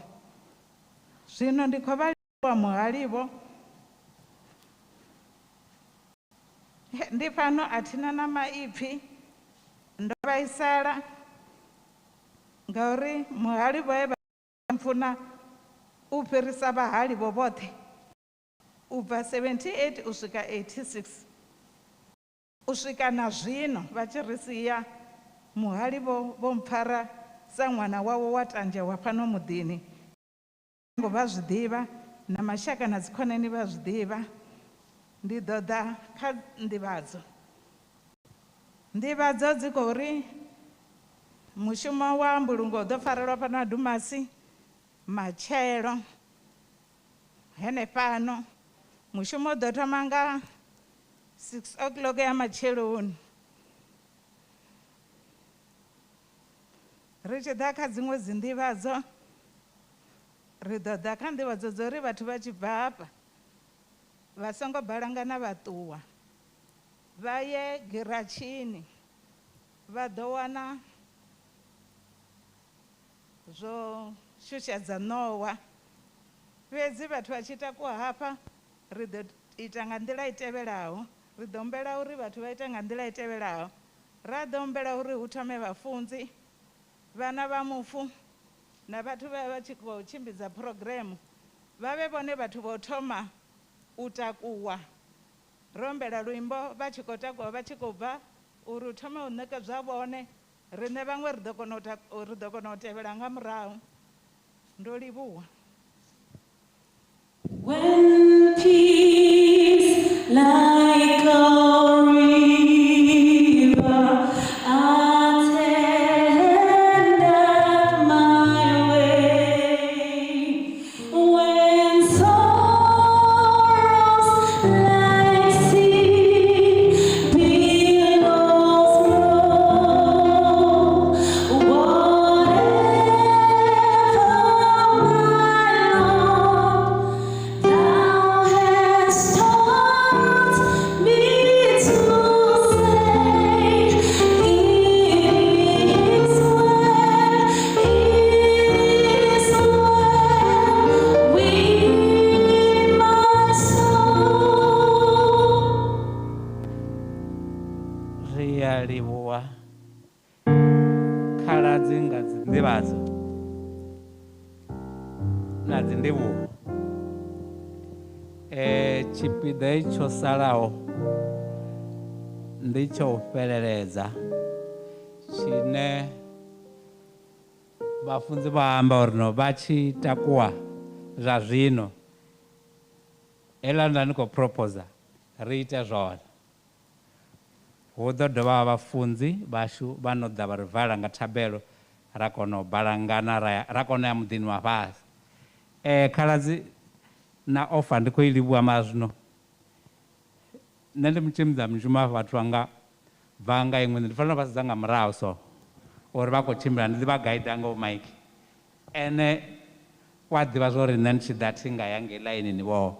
Zwino ndi khou vha livhuwa muhalivho, ndi fhano a thina na maipfi, ndo vhaisala ngauri muhalivho e vha mpfuna u fhirisa vhahalivho vhoṱhe u bva 78 u swika 86 u swika na zwino vha tshi ri sia muhalivho vho Mphara sa ṅwana wawe wa Tanje wa fhano muḓini. Ngo vha zwi ḓivha na mashaka na dzikhonani vha zwi ḓivha. Ndi ḓo ḓa kha nḓivhadzo dzi khou ri mushumo wa mbulungo u ḓo farelwa fhano ha Dumasi matshelo henefhano. Mushumo u ḓo thoma nga 6 o'clock ya matsheloni. Ri tshi ḓa kha dziṅwe dzi nḓivhadzo, ri ḓo ḓa kha nḓivhadzo dzo ri vhathu vha tshi bva hafha vha songo balangana vha ṱuwa vha ye giratshini vha ḓo wana zwo shushadza ṋowa. Fhedzi vhathu vha tshi takuwa hafha ri ḓo ita nga nḓila i tevhelaho. Ri ḓo humbela uri vhathu vha ite nga nḓila i tevhelaho. Ra ḓo humbela uri hu thome vhafunzi, vhana vha mufu na vhathu vha vha tshi khou tshimbidza program vha vhe vhone vhathu vho thoma u takuwa. Ro humbela luimbo vha tshi khou takuwa vha tshi khou bva uri u thome u ṋekedzwa vhone, riṋe vhaṅwe ri ḓo kona u tevhela nga murahu. Ndo livhuwa. When peace like a river ri a livhuwa khaladzi nga dzi nḓivhadzo na dzi ndivhuwo. Tshipiḓa itsho salaho ndi tsho u fheleledza tshine vhafunzi vha amba uri no vha tshi takuwa zwa zwino heḽa nda ni khou proposa ri ite zwone. Hu ḓo dovha vhafunzi vhashu vha no ḓa vha ri vala nga thabelo ra kona u balangana ra kona ya muḓini wa fhasi. Khaladzi na ofa ndi khou i livhuwa ma zwino nṋe ndi mutshimbidza mushumo wa vhathu vhanga bva nga iṅwe ndi fanela vha sedza nga murahu so uri vha khou tshimbila ndi vha gaida nga maiki ene wa ḓivha zwori nṋe ndi tshi ḓa thi nga ya ngei ḽainini vho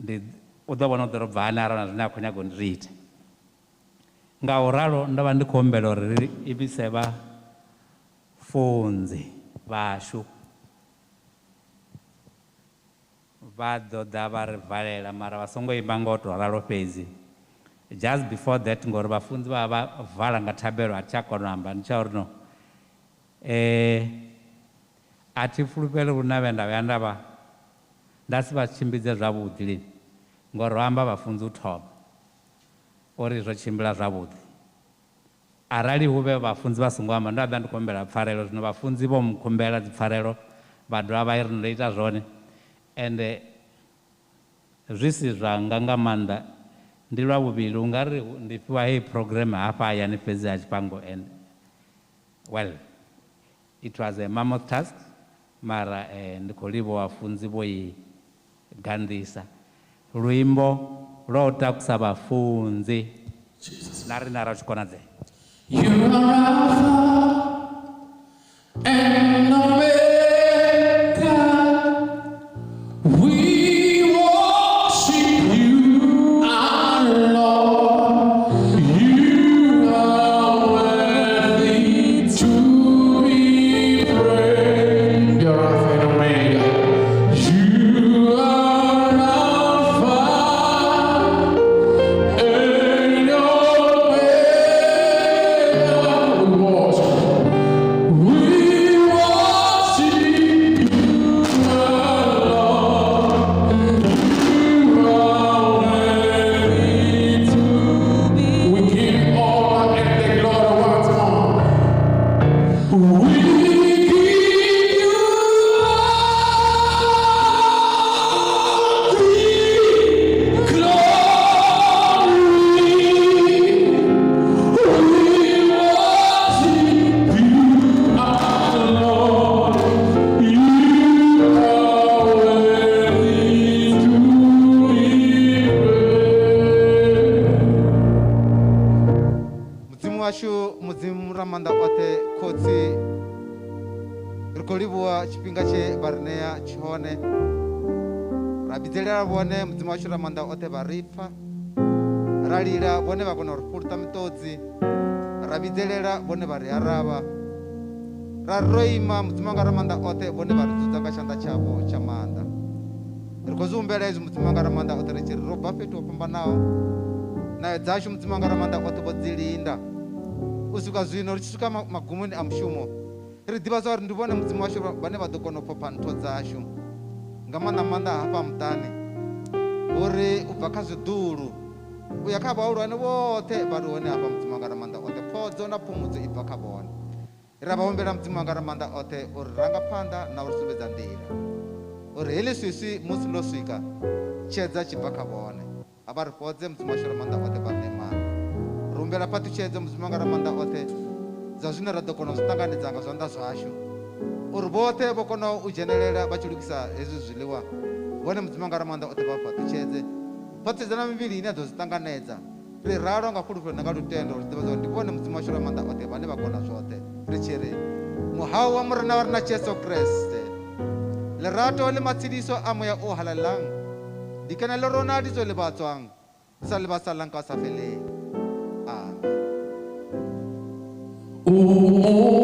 ndi u ḓo vhona u ḓo ro bva hani arali na zwine a khou nyaga u ndi ri ite. Nga u ralo ndo vha ndi khou humbela uri ri ivhise vhafunzi vhashu vha ḓo ḓa vha ri valela mara vha songo imba nga u tou ralo fhedzi. Just before that ngori vhafunzi vha vha vala nga thabelo a thi tsha kona u amba ndi tsha uri no a thi fulufheli uri na vhe nda vhuya nda si vha tshimbidze zwavhuḓi lini ngori ro amba vhafunzi u thoma uri zwo tshimbila zwavhuḓi. Arali hu vhe vhafunzi vha songo amba ndo ḓa ndi khou humbela pfarelo zwino vhafunzi vho mukhumbela dzi pfarelo vha dovha vha iri ndo ita zwone ende zwi si zwanga nga maanḓa ndi lwa vhuvhili u nga ri ndi fhiwa heyi program hafha hayani fhedzi ha Tshifhango and well it was a mammoth task mara ndi khou livhuwa vhafunzi vho i gandisa luimbo lwa u takusa vhafunzi na riṋe ra tshi konadzea. You are Alpha and Omega. We worship you, our Lord. You are worthy to be praised. You are Alpha and Omega. You are Alpha and mudzimu ramanda ote khotsi ri khou livhuwa tshifhinga tshe vha ri ṋea tshone ra bidzelela vhone mudzimu washu ramanda ote vha ri pfa ra lila vhone vha kona u ri fhuluta miṱodzi ra bidzelela vhone vha ri aravha ra ri ro ima mudzimu wanga ramanda ote vhone vha ri dzudza nga tshanḓa tshavho tsha maanḓa ri khou zwi humbela izwi mudzimu wanga ramanda ote ri tshi ri ro bva fhethu ho fhambanaho nayo dzashu mudzimu wanga ramanda ote vho dzi linda u swika zwino ri tshi swika magumoni a mushumo ri ḓivha zwa uri ndi vhone mudzimu washu vhane vha ḓo kona u phopha ntho dzashu nga maanḓa hafha muṱani uri u bva kha zwiḓulu u ya kha vhahulwane vhoṱhe vha ri hone hafha mudzimu wanga ramanda oṱhe phodzo na phumudzo i bva kha vhone ra vha humbela mudzimu wanga ramanda oṱhe uri ranga phanḓa na uri sumbedza nḓila uri heḽi swiswi musi ḽo swika tshedza tshi bva kha vhone a vha ri fhodze mudzimu washu ramanda oṱhe vha ṋe mana ri humbela phaṱhutshedzo mudzimu wanga ramanda oṱhe dza zwine ra ḓo kona u zwi ṱanganedza nga zwanḓa zwashu uri vhoṱhe vho kona u dzhenelela vha tshi lugisa hezwi zwiḽiwa vhone mudzimu wanga ramanda oṱhe vha phaṱhutshedze phaṱhutshedzo na mivhili ine a ḓo zwi ṱanganedza ri ralo nga khulufhelo na nga lutendo ri ḓivha zwa ndi vhone mudzimu washu ramanda oṱhe vhane vha kona zwoṱhe ri tshi ri muhau wa morena wa rena Jesu Kriste lerato le matshediso a moya o halalang di kana le rona di tswe le ba tswang sa le ba salang ka sa feleng amen.